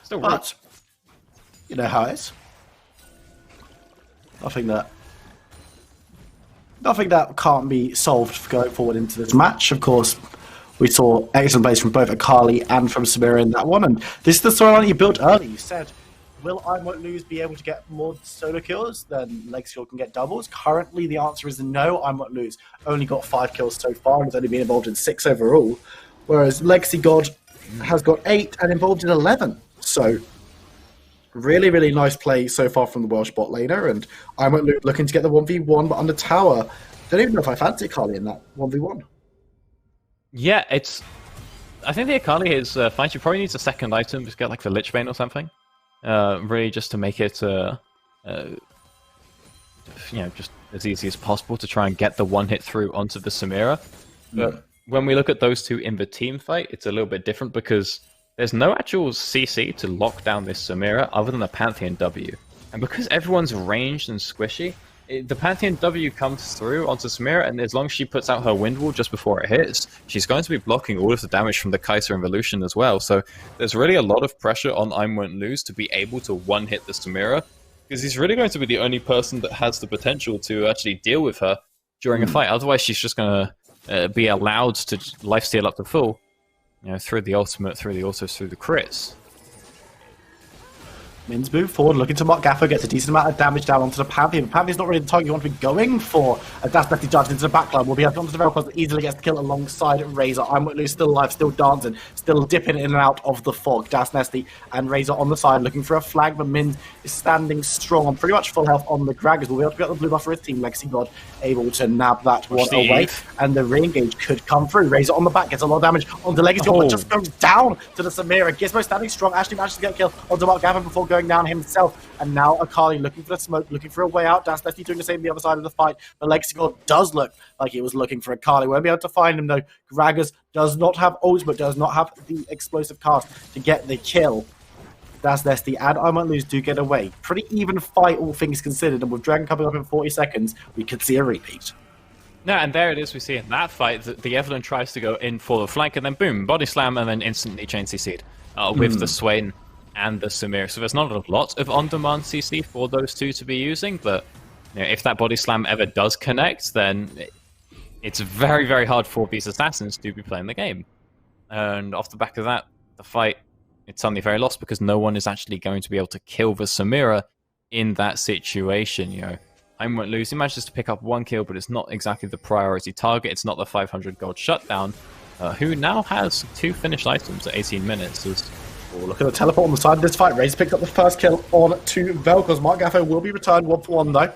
Still rude. But you know how it is. Nothing that can't be solved going forward into this match. Of course, we saw excellent plays from both Akali and from Samira in that one, and this is the storyline you built early. You said, will I Won't Lose be able to get more solo kills than Legacy can get doubles? Currently, the answer is no. I Won't Lose only got 5 kills so far and has only been involved in 6 overall, whereas Legacy God has got 8 and involved in 11. So, really, really nice play so far from the Welsh bot laner, and I Won't Lose looking to get the 1v1, but on the tower, don't even know if I fancy Akali in that 1v1. Yeah, I think the Akali is fine. She probably needs a second item, just get like the Lich Bane or something. Really just to make it, just as easy as possible to try and get the one hit through onto the Samira. But when we look at those two in the team fight, it's a little bit different because there's no actual CC to lock down this Samira other than the Pantheon W. And because everyone's ranged and squishy, the Pantheon W comes through onto Samira, and as long as she puts out her wind wall just before it hits, she's going to be blocking all of the damage from the Kai'Sa and the Lucian as well. So there's really a lot of pressure on I Won't Lose to be able to one-hit the Samira, because he's really going to be the only person that has the potential to actually deal with her during a fight. Otherwise, she's just going to be allowed to lifesteal up to full, through the ultimate, through the autos, through the crits. Mins move forward, looking to mark Gaffer, gets a decent amount of damage down onto the Pantheon. Pantheon's not really the target you want to be going for. As Das Nesty dives into the backline, will be able to onto the Velcros that easily gets the kill alongside Razor. I'm Loose still alive, still dancing, still dipping in and out of the fog. Das Nesty and Razor on the side looking for a flag, but Mins is standing strong on pretty much full health on the Graggers. Will be able to get the blue buff for his team. Legacy God able to nab that one away, and the re-engage could come through. Razor on the back gets a lot of damage onto Legacy God, but just goes down to the Samira. Gizmo standing strong. Ashley manages to get a kill onto Mark Gavin before going down himself. And now Akali looking for the smoke, looking for a way out. Das Nesty doing the same on the other side of the fight. But Legacy God does look like he was looking for Akali. Won't be able to find him though. Graggers does not have ultimate, does not have the explosive cast to get the kill. Das Nesty and I Might Lose do get away. Pretty even fight, all things considered. And with Dragon coming up in 40 seconds, we could see a repeat. No, and there it is. We see in that fight that the Evelyn tries to go in for the flank, and then boom, body slam, and then instantly chain CC'd with the Swain and the Samir. So there's not a lot of on-demand CC for those two to be using, but if that body slam ever does connect, then it's very, very hard for these assassins to be playing the game. And off the back of that, the fight, it's suddenly very lost because no one is actually going to be able to kill the Samira in that situation. I Won't Lose. He manages to pick up one kill, but it's not exactly the priority target. It's not the 500 gold shutdown, who now has 2 finished items at 18 minutes. Look at the teleport on the side of this fight. Razor picked up the first kill on 2 Velcros. Mark Gaffo will be returned 1-for-1 though.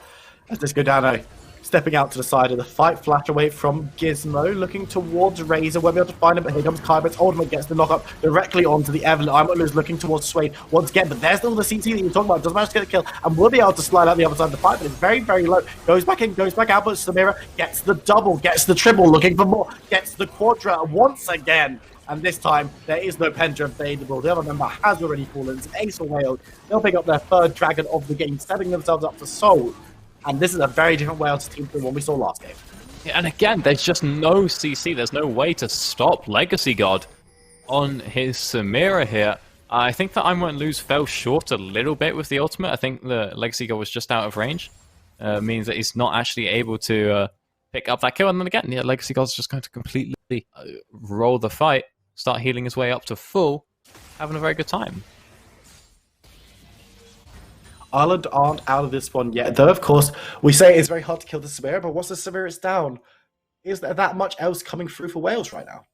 As this go down, stepping out to the side of the fight, flash away from Gizmo, looking towards Razor. Won't be able to find him, but here comes Kybert's ultimate, gets the knockup directly onto the Evelyn. I Might Lose looking towards Swain once again, but there's still the CT that you're talking about. Does manage to get a kill and will be able to slide out the other side of the fight, but it's very, very low. Goes back in, goes back out, but Samira gets the double, gets the triple, looking for more, gets the quadra once again. And this time, there is no Pendra available. The other member has already fallen. It's Ace or Wales. They'll pick up their 3rd dragon of the game, setting themselves up for Soul. And this is a very different Wales team from the one we saw last game. Yeah, and again, there's just no CC. There's no way to stop Legacy God on his Samira here. I think that I Won't Lose fell short a little bit with the ultimate. I think the Legacy God was just out of range. Means that he's not actually able to pick up that kill. And then again, Legacy God's just going to completely roll the fight. Start healing his way up to full, having a very good time. Ireland aren't out of this one yet, though, of course, we say it's very hard to kill the Samira, but once the Samira's down, is there that much else coming through for Wales right now?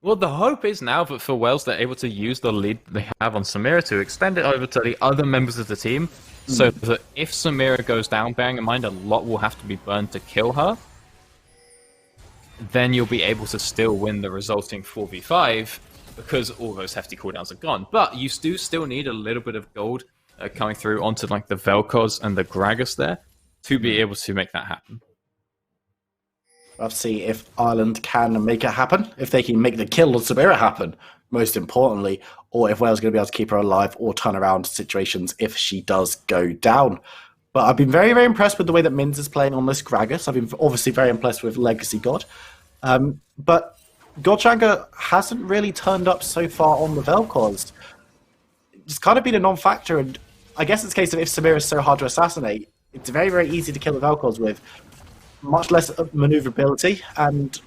Well, the hope is now that for Wales, they're able to use the lead they have on Samira to extend it over to the other members of the team, so that if Samira goes down, bearing in mind a lot will have to be burned to kill her, then you'll be able to still win the resulting 4v5 because all those hefty cooldowns are gone. But you do still need a little bit of gold coming through onto like the Vel'Koz and the Gragas there to be able to make that happen. Let's see if Ireland can make it happen, if they can make the kill of Samira happen, most importantly, or if Wales is going to be able to keep her alive or turn around situations if she does go down. But I've been very, very impressed with the way that Mins is playing on this Gragas. I've been obviously very impressed with Legacy God. But Godchanga hasn't really turned up so far on the Vel'Koz. It's kind of been a non-factor, and I guess it's a case of if Samira is so hard to assassinate, it's very, very easy to kill the Vel'Koz with much less maneuverability, and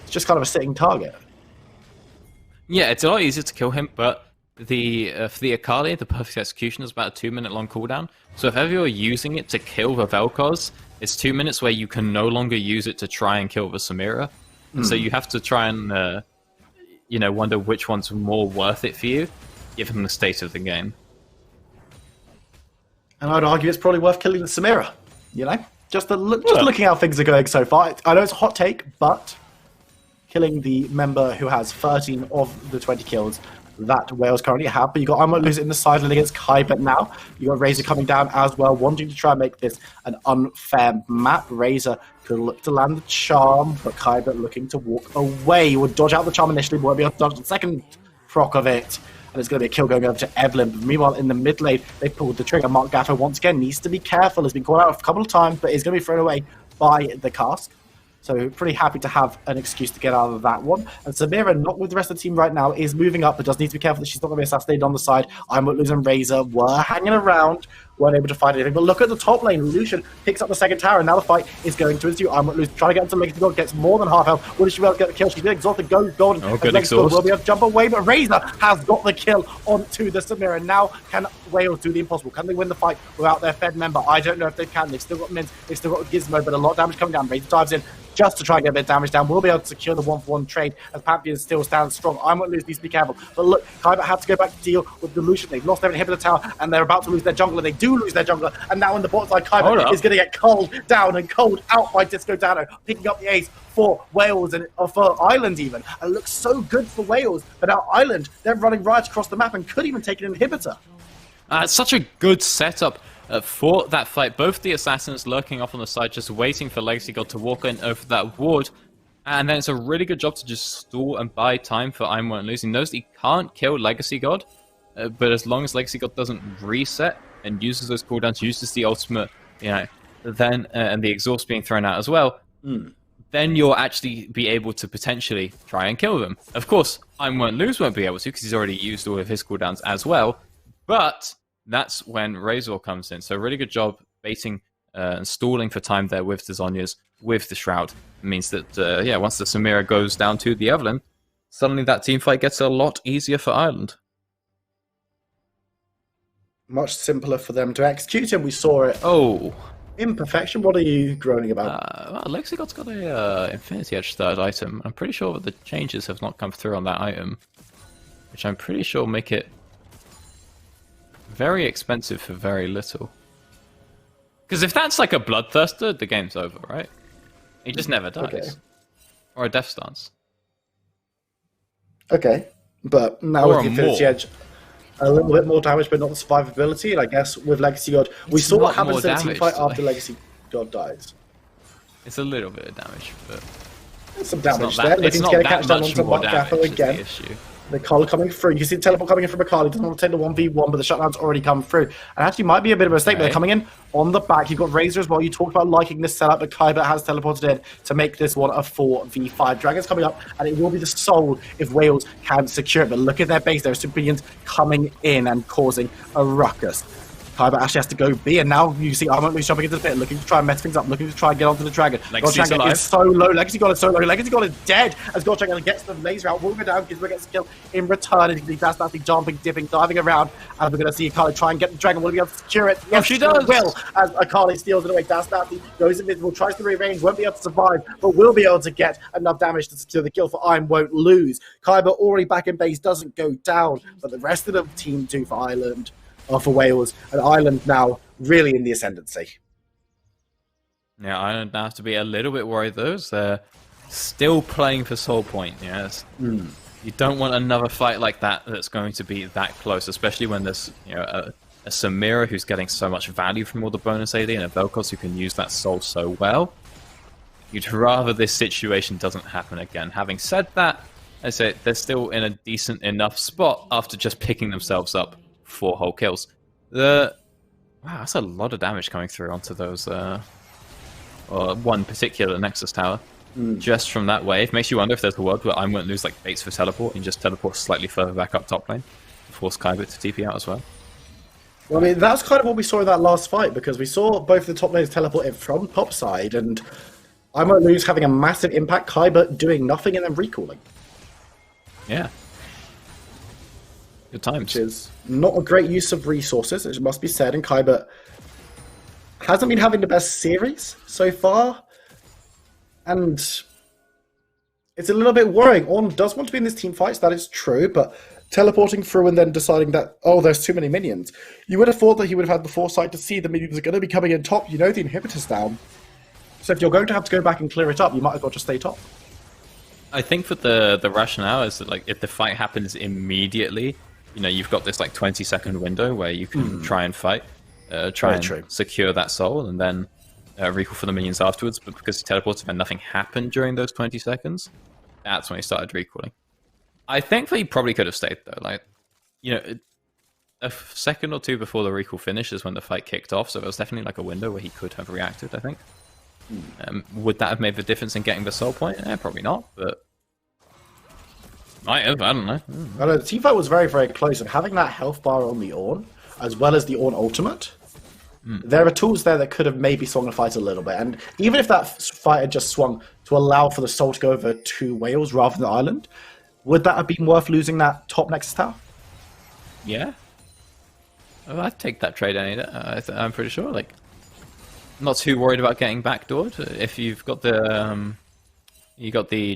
it's just kind of a sitting target. Yeah, it's a lot easier to kill him, but for the Akali, the Perfect Execution is about a 2-minute long cooldown. So if ever you're using it to kill the Vel'Koz, it's 2 minutes where you can no longer use it to try and kill the Samira. So you have to try and, wonder which one's more worth it for you, given the state of the game. And I'd argue it's probably worth killing the Samira, Just looking how things are going so far. I know it's a hot take, but killing the member who has 13 of the 20 kills that Wales currently have. But you got I Might Lose it in the sideline against Kyber now. You got Razor coming down as well, wanting to try and make this an unfair map. Razor could look to land the charm, but Kyber looking to walk away. Would dodge out the charm initially, but won't be able to dodge the second proc of it. And it's going to be a kill going over to Evelyn. But meanwhile, in the mid lane, they pulled the trigger. Mark Gaffo once again needs to be careful. Has been called out a couple of times, but is going to be thrown away by the cask. So pretty happy to have an excuse to get out of that one. And Samira, not with the rest of the team right now, is moving up, but does need to be careful that she's not going to be assassinated on the side. I Might Lose and Razor were hanging around, weren't able to find anything. But look at the top lane. Lucian picks up the second tower, and now the fight is going to ensue. I'm losing, trying to get into Legacy God, gets more than half health. Will she be able to get the kill? She's been exhausted. Goes golden. Oh, good Legacy God exhaust. will be able to jump away, but Razor has got the kill onto the Samira. Now can Wales do the impossible? Can they win the fight without their Fed member? I don't know if they can. They've still got Mins, they've still got Gizmo, but a lot of damage coming down. Razor dives in just to try and get a bit of damage down. We'll be able to secure the 1-for-1 trade as Pantheon still stands strong. I won't lose, needs to be careful. But look, Kaiba had to go back to deal with the Lucian. They've lost their inhibitor tower, and they're about to lose their jungler. They do lose their jungler, and now on the bot side, Kaiba is going to get culled down and culled out by Disco Dano, picking up the ace for Wales and for Ireland even. And it looks so good for Wales, but now Ireland, they're running right across the map and could even take an inhibitor. It's such a good setup for that fight. Both the assassins lurking off on the side, just waiting for Legacy God to walk in over that ward. And then it's a really good job to just stall and buy time for I Won't Lose. He knows that he can't kill Legacy God, but as long as Legacy God doesn't reset and uses those cooldowns, uses the ultimate, then and the exhaust being thrown out as well, then you'll actually be able to potentially try and kill them. Of course, I Won't Lose won't be able to because he's already used all of his cooldowns as well, but that's when Razor comes in. So really good job baiting and stalling for time there with the Zhonya's, with the Shroud. It means that, once the Samira goes down to the Evelyn, suddenly that team fight gets a lot easier for Ireland. Much simpler for them to execute, and we saw it. Oh. Imperfection, what are you groaning about? Well, Lexi God's got a Infinity Edge third item. I'm pretty sure that the changes have not come through on that item, which I'm pretty sure make it very expensive for very little. Because if that's like a Bloodthirster, the game's over, right? He just never dies. Okay. Or a Death Stance. Okay, but now with the Infinity Edge, a little bit more damage, but not the survivability. And I guess with Legacy God, we saw what happens in the team fight after Legacy God dies. It's a little bit of damage, but there's some damage there. Looking to get a catch down onto Gaffer again. The call coming through. You can see the teleport coming in from Akali. Doesn't want to take the 1v1, but the shutdown's already come through. And actually might be a bit of a mistake, but they're coming in on the back. You've got Razor as well. You talked about liking this setup, but Kaiba has teleported in to make this one a 4v5. Dragon's coming up, and it will be the soul if Wales can secure it. But look at their base. There are Super Minions coming in and causing a ruckus. Kaiba actually has to go B, and now you see I Won't Lose jumping into the pit, looking to try and mess things up, looking to try and get onto the Dragon. Dragon is so low. Legacy God is so low. Legacy God is dead as God Dragon gets the laser out. Will go down. Gizmo gets the kill in return. And that's nothing, jumping, dipping, diving around. And we're going to see Akali try and get the Dragon. Will he be able to secure it? Yes, she does. Will, as Akali steals it away. That's nothing. Goes invisible, tries to rearrange, won't be able to survive, but will be able to get enough damage to secure the kill for I Won't Lose. Kaiba already back in base, doesn't go down, but the rest of the team do for Ireland. For Wales, and Ireland now really in the ascendancy. Yeah, Ireland now have to be a little bit worried though, as they're still playing for Soul Point. Yes, you don't want another fight like that that's going to be that close, especially when there's a Samira who's getting so much value from all the bonus AD and a Vel'Koz who can use that soul so well. You'd rather this situation doesn't happen again. Having said that, I say they're still in a decent enough spot after just picking themselves up 4 whole kills. Wow, that's a lot of damage coming through onto those or one particular Nexus tower. Just from that wave. Makes you wonder if there's a world where I Won't Lose like baits for teleport and just teleport slightly further back up top lane. Force Kaiba to TP out as well. Well, I mean, that's kind of what we saw in that last fight, because we saw both the top lanes teleport in from top side, and I Won't Lose having a massive impact, Kaiba doing nothing and then recalling. Yeah. Good times. Which is not a great use of resources, it must be said, and Kaiba hasn't been having the best series so far, and it's a little bit worrying. Ornn does want to be in this team fights, that is true, but teleporting through and then deciding that, oh, there's too many minions. You would have thought that he would have had the foresight to see the minions are going to be coming in top. The inhibitor's down. So if you're going to have to go back and clear it up, you might as well just stay top. I think that the rationale is that, like, if the fight happens immediately, you've got this like 20-second window where you can try and fight, secure that soul, and then recall for the minions afterwards. But because he teleported and nothing happened during those 20 seconds, that's when he started recalling. I think that he probably could have stayed though. Like, a second or two before the recall finished is when the fight kicked off, so there was definitely like a window where he could have reacted, I think. Would that have made the difference in getting the soul point? Probably not, but might have, I don't know. The team fight was very, very close, and having that health bar on the Ornn, as well as the Ornn ultimate, There are tools there that could have maybe swung the fight a little bit. And even if that fight had just swung to allow for the Soul to go over to Wales rather than Ireland, would that have been worth losing that top Nexus tower? Yeah. Well, I'd take that trade any day. I'm pretty sure. Like, I'm not too worried about getting backdoored. If you've got the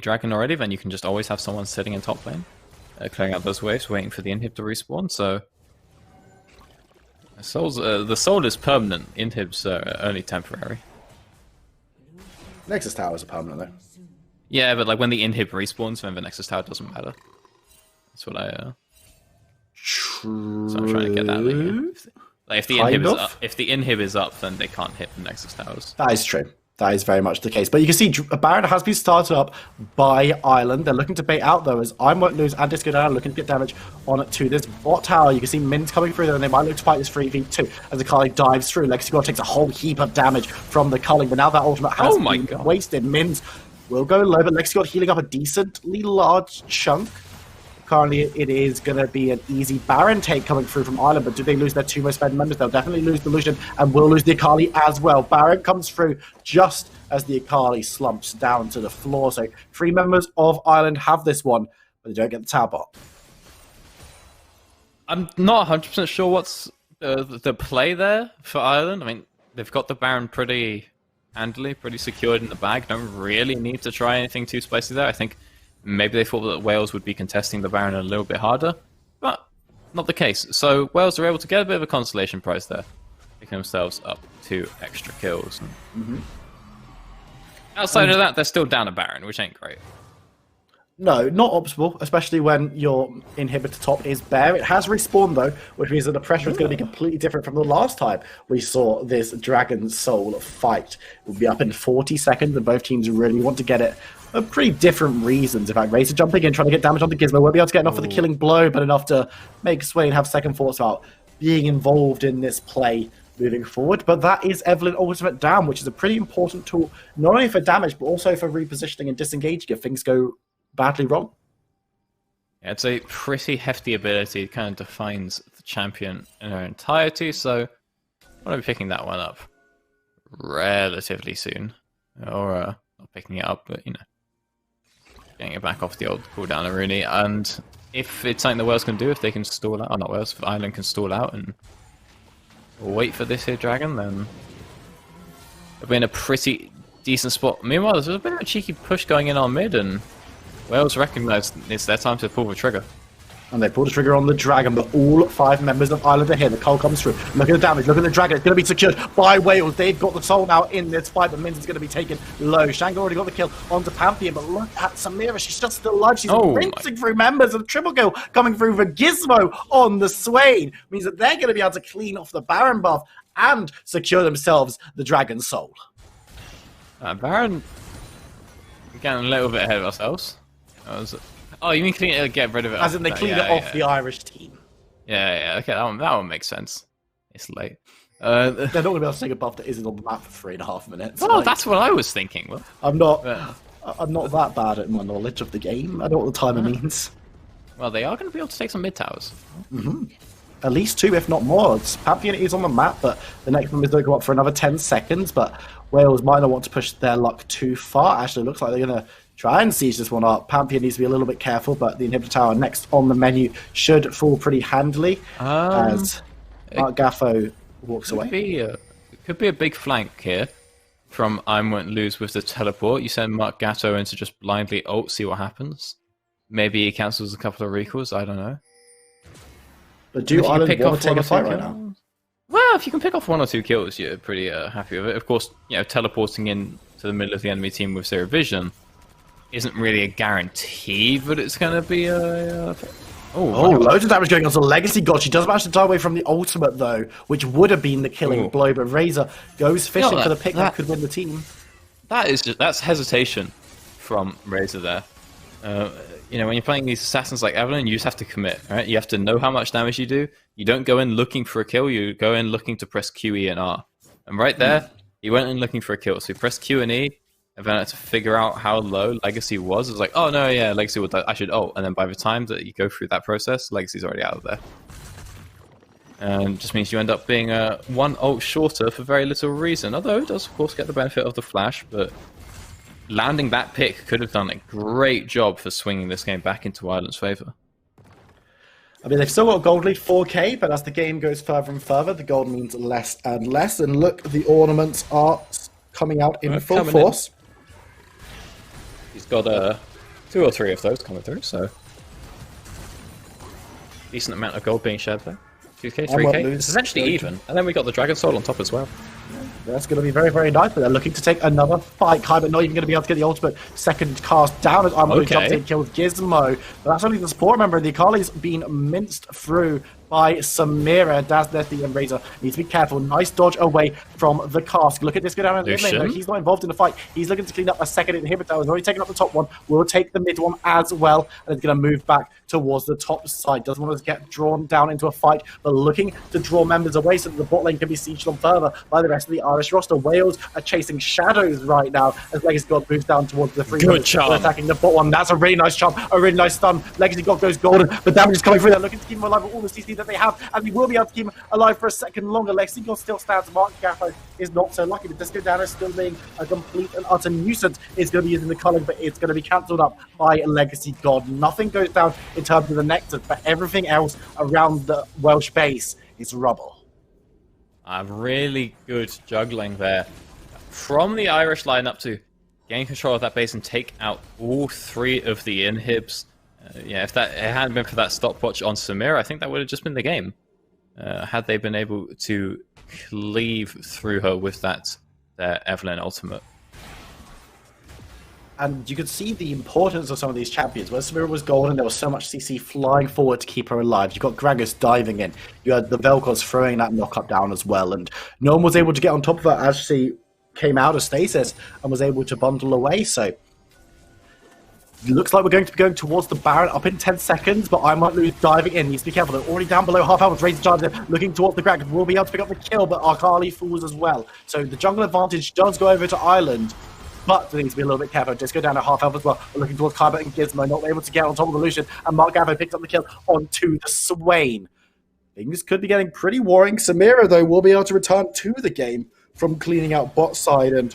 dragon already, then you can just always have someone sitting in top lane, clearing out those waves, waiting for the inhib to respawn. So the soul is permanent. Inhibs are only temporary. Nexus towers are permanent though. Yeah, but like when the inhib respawns, then the Nexus tower doesn't matter. That's what I. True. So I'm trying to get that. Like if the inhib is up, then they can't hit the Nexus towers. That is true. That is very much the case. But you can see Baron has been started up by Ireland. They're looking to bait out though, as I won't lose and Disco down, looking to get damage on to this bot tower. You can see Mins coming through there, and they might look to fight this 3v2 as the Culling dives through. Legacy God takes a whole heap of damage from the Culling, but now that ultimate has been wasted. Mins will go low, but Legacy God healing up a decently large chunk. Currently, it is going to be an easy Baron take coming through from Ireland, but do they lose their two most fed members? They'll definitely lose the Lucian and will lose the Akali as well. Baron comes through just as the Akali slumps down to the floor. So 3 members of Ireland have this one, but they don't get the tower bot. I'm not 100% sure what's the play there for Ireland. I mean, they've got the Baron pretty handily, pretty secured in the bag. Don't really need to try anything too spicy there. I think maybe they thought that Wales would be contesting the Baron a little bit harder, but not the case. So Wales are able to get a bit of a consolation prize there, picking themselves up 2 extra kills. Outside of that, they're still down a Baron, which ain't great. No, not optimal, especially when your inhibitor top is bare. It has respawned though, which means that the pressure is going to be completely different from the last time we saw this Dragon Soul fight. It will be up in 40 seconds, and both teams really want to get it for pretty different reasons. In fact, Razor jumping in, trying to get damage onto Gizmo, won't be able to get enough for the killing blow, but enough to make Swain have second thoughts about being involved in this play moving forward. But that is Evelyn Ultimate down, which is a pretty important tool, not only for damage, but also for repositioning and disengaging if things go badly wrong. Yeah, it's a pretty hefty ability. It kind of defines the champion in her entirety, so I'm going to be picking that one up relatively soon. Or not picking it up, but, you know, getting it back off the old cooldown of Rooney. And if it's something the Wales can do, if they can stall out, or not Wales, if Ireland can stall out and wait for this here dragon, then they'll be in a pretty decent spot. Meanwhile, there's a bit of a cheeky push going in on mid, and Wales recognise it's their time to pull the trigger. And they pull the trigger on the dragon, but all 5 members of Ireland are here. The Cole comes through. Look at the damage. Look at the dragon. It's going to be secured by Wales. They've got the soul now in this fight, but Mins is going to be taken low. Shango already got the kill onto Pantheon, but look at Samira. She's just still alive. She's rinsing through members, and triple kill coming through for Gizmo on the Swain. Means that they're going to be able to clean off the Baron buff and secure themselves the dragon soul. Baron, getting a little bit ahead of ourselves. Oh, you mean get rid of it? As in they cleaned it off the Irish team. Yeah, okay, that one makes sense. It's late. They're not going to be able to take a buff that isn't on the map for 3.5 minutes. Oh, like, that's what I was thinking. Well, I'm not that bad at my knowledge of the game. I know what the timer means. Well, they are going to be able to take some mid towers. At least 2, if not more. Pantheon is on the map, but the next members don't go up for another 10 seconds. But Wales might not want to push their luck too far. Actually, it looks like they're going to try and siege this one up. Pantheon needs to be a little bit careful, but the inhibitor tower next on the menu should fall pretty handily as Mark Gaffo walks away. It could be a big flank here from I Won't Lose with the teleport. You send Mark Gatto in to just blindly ult, see what happens. Maybe he cancels a couple of recalls, I don't know. But do Ireland want to take a fight right now? Well, if you can pick off 1 or 2 kills, you're pretty happy with it. Of course, you know, teleporting in to the middle of the enemy team with zero vision isn't really a guarantee, but it's going to be a... Loads of damage going on to Legacy God. She does manage to die away from the ultimate, though, which would have been the killing blow, but Razor goes fishing for the pick that could win the team. That's hesitation from Razor there. You know, when you're playing these assassins like Evelyn, you just have to commit, right? You have to know how much damage you do. You don't go in looking for a kill, you go in looking to press Q, E, and R. And right there, he went in looking for a kill. So he pressed Q and E, and then I had to figure out how low Legacy was. It was like, oh no, yeah, Legacy will die. I should ult. And then by the time that you go through that process, Legacy's already out of there. Just means you end up being one ult shorter for very little reason. Although it does, of course, get the benefit of the flash, but landing that pick could have done a great job for swinging this game back into Ireland's favour. I mean, they've still got a gold lead 4k, but as the game goes further and further, the gold means less and less. And look, the ornaments are coming out in full force. He's got 2 or 3 of those coming through, so decent amount of gold being shared there. 2k, 3k. It's essentially even. And then we got the Dragon Soul on top as well. That's going to be very, very nice, but they're looking to take another fight. Kaiba not even going to be able to get the ultimate second cast down as Armor jumps in, kills Gizmo. But that's only the support member. The Akali's been minced through by Samira. Dasnethi and Razor needs to be careful. Nice dodge away from the cask. Look at this go down in the mid lane. He's not involved in the fight. He's looking to clean up a second inhibitor. He's already taken up the top one. Will take the mid one as well. And it's going to move back towards the top side. Doesn't want to get drawn down into a fight, but looking to draw members away so that the bot lane can be sieged on further by the rest of the Irish roster. Wales are chasing shadows right now as Legacy God moves down towards the free attacking the bot one. That's a really nice charm, a really nice stun. Legacy God goes golden, but damage is coming through. They're looking to keep him alive with all the CC that they have, and we will be able to keep him alive for a second longer. Legacy God still stands. Mark Gaffo is not so lucky, but Disco Dano still being a complete and utter nuisance. Is going to be using the culling, but it's going to be cancelled up by Legacy God. Nothing goes down in terms of the Nectar, but everything else around the Welsh base is rubble. Really good juggling there from the Irish lineup to gain control of that base and take out all 3 of the inhibs. Yeah, if it hadn't been for that stopwatch on Samir, I think that would have just been the game. Had they been able to cleave through her with that Evelyn ultimate. And you could see the importance of some of these champions. When Samira was golden, there was so much CC flying forward to keep her alive. You got Gragas diving in. You had the Vel'Koz throwing that knock-up down as well. And no one was able to get on top of her as she came out of stasis and was able to bundle away. So it looks like we're going to be going towards the Baron up in 10 seconds, but I might lose diving in. Needs to be careful. They're already down below half health. Razor charge looking towards the Gragas. Will be able to pick up the kill, but Akali falls as well. So the jungle advantage does go over to Ireland. But they need to be a little bit careful. Just go down to half health as well. We're looking towards Kaiba and Gizmo, not able to get on top of the Lucian. And Mark Gavin picks up the kill onto the Swain. Things could be getting pretty worrying. Samira, though, will be able to return to the game from cleaning out bot side. And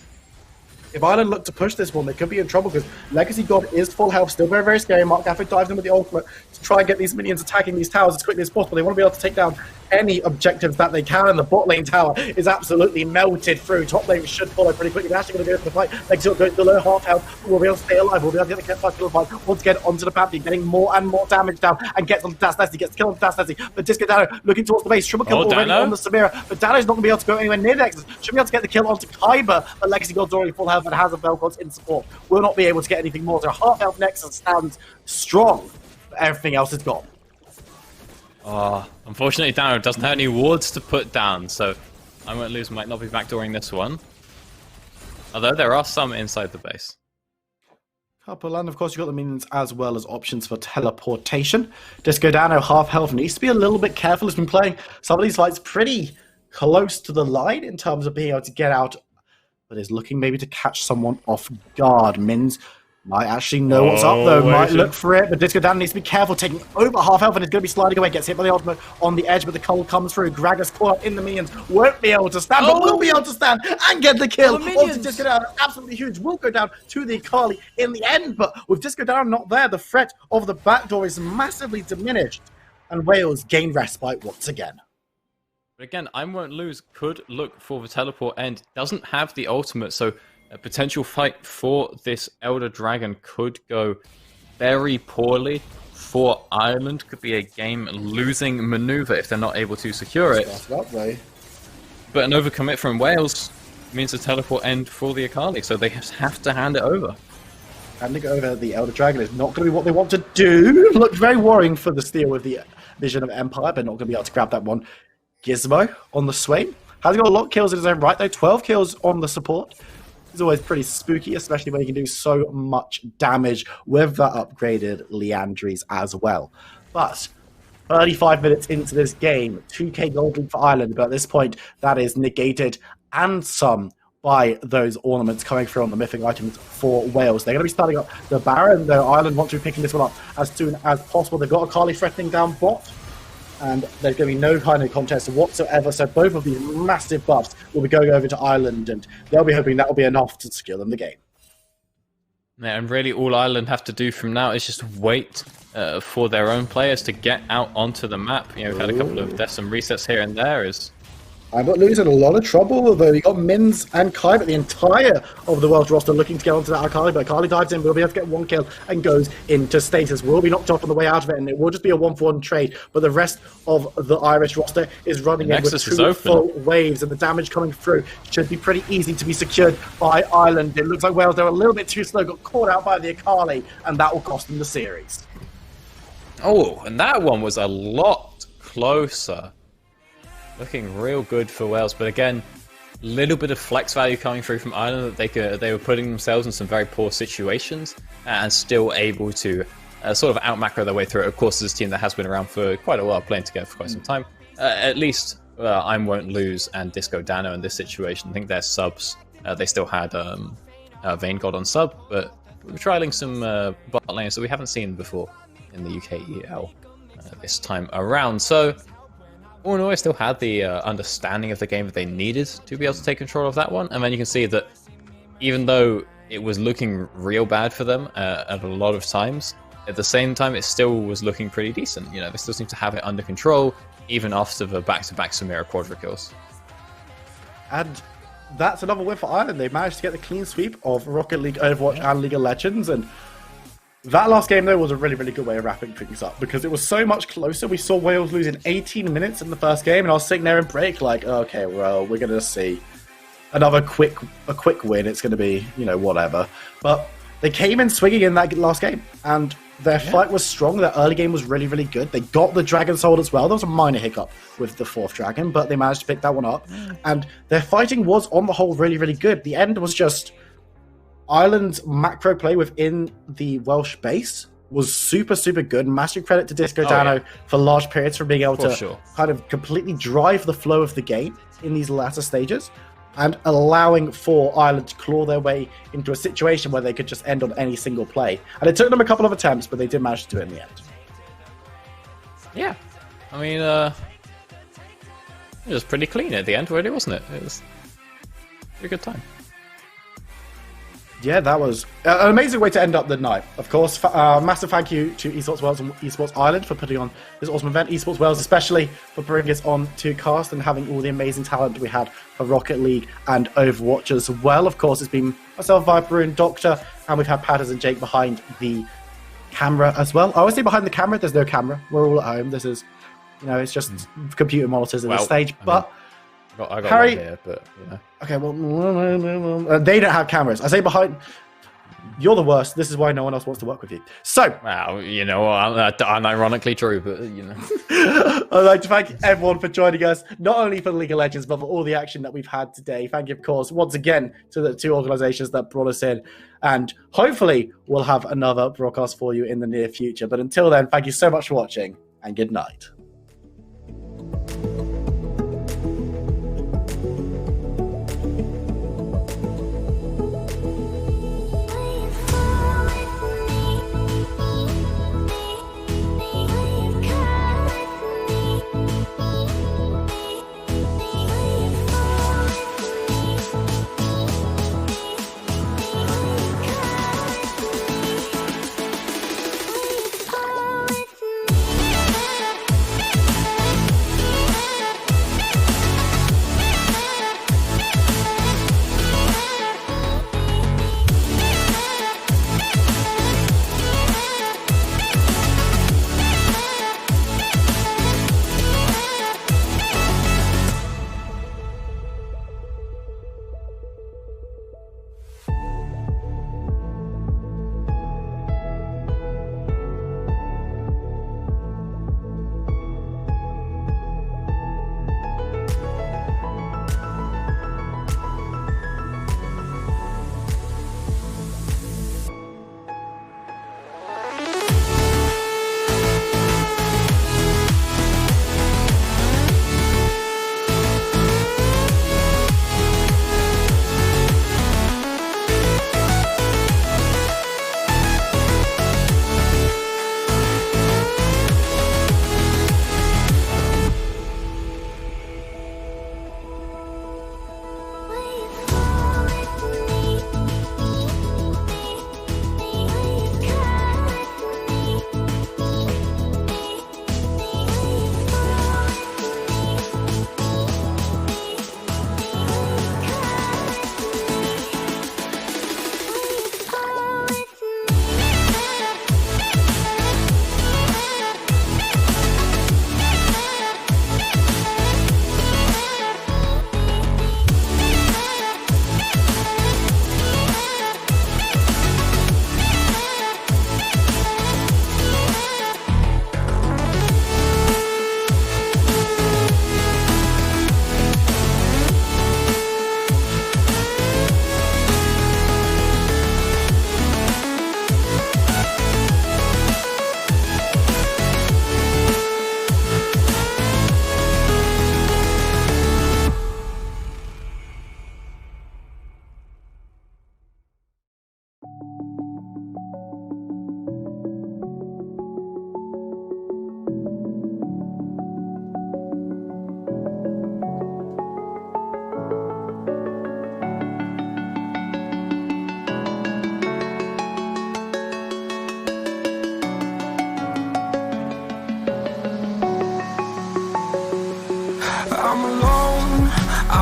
if Ireland look to push this one, they could be in trouble because Legacy God is full health, still very, very scary. Mark Gafford dives in with the ultimate to try and get these minions attacking these towers as quickly as possible. They want to be able to take down any objectives that they can, and the bot lane tower is absolutely melted through. Top lane should follow pretty quickly. They're actually going to go to the fight. Legacy God goes to low half health. We'll be able to stay alive. We'll be able to get the fight to the fight. Once again, onto the Pantheon, getting more and more damage down, and gets on Dasnesi, gets killed on Dasnesi. But Disco Dano looking towards the base. Triple kill already on the Samira, but Dano's not going to be able to go anywhere near Nexus. Should be able to get the kill onto Kaiba, but Legacy God's already full health and has a Vel'Koz in support. Will not be able to get anything more. So half health Nexus stands strong, but everything else is gone. Unfortunately, Dano doesn't have any wards to put down, so I Won't Lose might not be backdooring this one. Although there are some inside the base. Couple, and of course you've got the minions as well as options for teleportation. Disco Dano, half health, needs to be a little bit careful. He's been playing some of these fights pretty close to the line in terms of being able to get out, but is looking maybe to catch someone off guard. Mins might actually know what's up though, might look for it, but Disco Dano needs to be careful, taking over half health and is going to be sliding away, gets hit by the ultimate on the edge, but the cold comes through. Gragas caught up in the minions, won't be able to stand, but will be able to stand and get the kill. Also, Disco Dano, absolutely huge, will go down to the Akali in the end, but with Disco Dano not there, the threat of the backdoor is massively diminished, and Wales gain respite once again. But again, I Won't Lose could look for the teleport and doesn't have the ultimate, so a potential fight for this Elder Dragon could go very poorly for Ireland. Could be a game-losing maneuver if they're not able to secure it. But an overcommit from Wales means a teleport end for the Akali, so they have to hand it over. Handing over the Elder Dragon is not going to be what they want to do. Looked very worrying for the steal with the Vision of Empire, but not going to be able to grab that one. Gizmo on the Swain. Has got a lot of kills in his own right, though. 12 kills on the support. It's always pretty spooky, especially when you can do so much damage with that upgraded Leandries as well. But 35 minutes into this game, 2k gold lead for Ireland, but at this point, that is negated and some by those ornaments coming through on the mythic items for Wales. They're going to be starting up the Baron, though Ireland want to be picking this one up as soon as possible. They've got Akali threatening down bot. and there's going to be no kind of contest whatsoever. So both of these massive buffs will be going over to Ireland, and they'll be hoping that will be enough to secure them the game. Yeah, and really all Ireland have to do from now is just wait for their own players to get out onto the map. You know, we've had a couple of deaths and resets here and there. I'm not losing a lot of trouble, though. You got Mins and Kai, but the entire of the Welsh roster looking to get onto that Akali, but Akali dives in, will be able to get one kill and goes into status. Will be knocked off on the way out of it, and it will just be a 1-for-1 trade, but the rest of the Irish roster is running in with 2 full waves, and the damage coming through should be pretty easy to be secured by Ireland. It looks like Wales, they're a little bit too slow, got caught out by the Akali, and that will cost them the series. Oh, and that one was a lot closer. Looking real good for Wales, but again, a little bit of flex value coming through from Ireland that they were putting themselves in some very poor situations and still able to sort of out-macro their way through it. Of course, this is a team that has been around for quite a while, playing together for quite some time. At least I Won't Lose and Disco Dano in this situation. I think their subs, they still had Vayne God on sub, but we're trialing some bot lanes that we haven't seen before in the UKEL this time around. So all in all, I still had the understanding of the game that they needed to be able to take control of that one. And then you can see that even though it was looking real bad for them at a lot of times, at the same time, it still was looking pretty decent. You know, they still seem to have it under control, even after the back-to-back Samira quadra kills. And that's another win for Ireland. They managed to get the clean sweep of Rocket League, Overwatch, and League of Legends. And that last game, though, was a really, really good way of wrapping things up because it was so much closer. We saw Wales lose in 18 minutes in the first game, and I was sitting there in break like, okay, well, we're going to see a quick win. It's going to be, you know, whatever. But they came in swinging in that last game, and their fight was strong. Their early game was really, really good. They got the Dragon Soul as well. There was a minor hiccup with the 4th Dragon, but they managed to pick that one up. And their fighting was, on the whole, really, really good. The end was just Ireland's macro play within the Welsh base was super, super good. Massive credit to Disco Dano for large periods for being able to kind of completely drive the flow of the game in these latter stages and allowing for Ireland to claw their way into a situation where they could just end on any single play. And it took them a couple of attempts, but they did manage to do it in the end. Yeah. I mean, it was pretty clean at the end, really, wasn't it? It was a pretty good time. Yeah, that was an amazing way to end up the night. Of course, massive thank you to EsportsWales and Esports Ireland for putting on this awesome event. EsportsWales especially for bringing us on to cast and having all the amazing talent we had for Rocket League and Overwatch as well. Of course, it's been myself, Viper, and Doctor, and we've had Patters and Jake behind the camera as well. I always say behind the camera, there's no camera. We're all at home. This is, you know, it's just computer monitors at this stage. But I got Harry, one here, but you know. Okay, well, they don't have cameras. I say behind. You're the worst. This is why no one else wants to work with you. So, well, you know, unironically true, but you know, I'd like to thank everyone for joining us, not only for League of Legends, but for all the action that we've had today. Thank you, of course, once again to the 2 organizations that brought us in, and hopefully we'll have another broadcast for you in the near future. But until then, thank you so much for watching, and good night.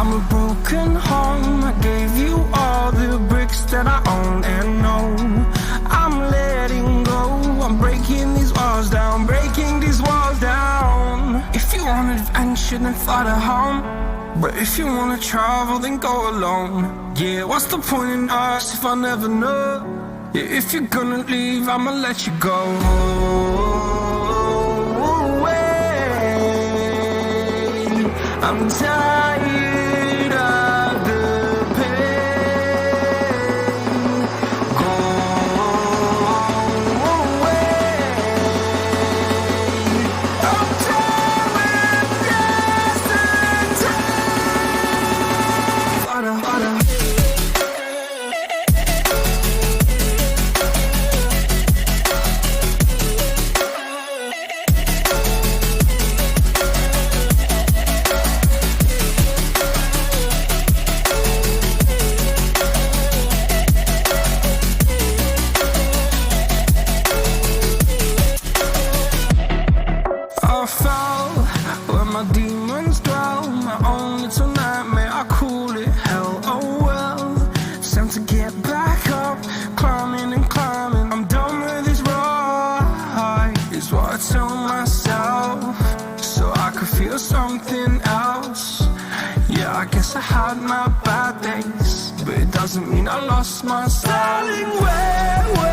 I'm a broken home. I gave you all the bricks that I own and know. I'm letting go. I'm breaking these walls down, breaking these walls down. If you want adventure, then fly to home. But if you wanna travel, then go alone. Yeah, what's the point in us if I never know? Yeah, if you're gonna leave, I'ma let you go. I'm tired of the pain. Go away. I'm done with yesterday. Harder, harder. I fell where my demons dwell. My own little nightmare, I call it hell. Oh well, it's time to get back up. Climbing and climbing, I'm done with this ride, is what I tell myself, so I could feel something else. Yeah, I guess I had my bad days, but it doesn't mean I lost my style. Darling, where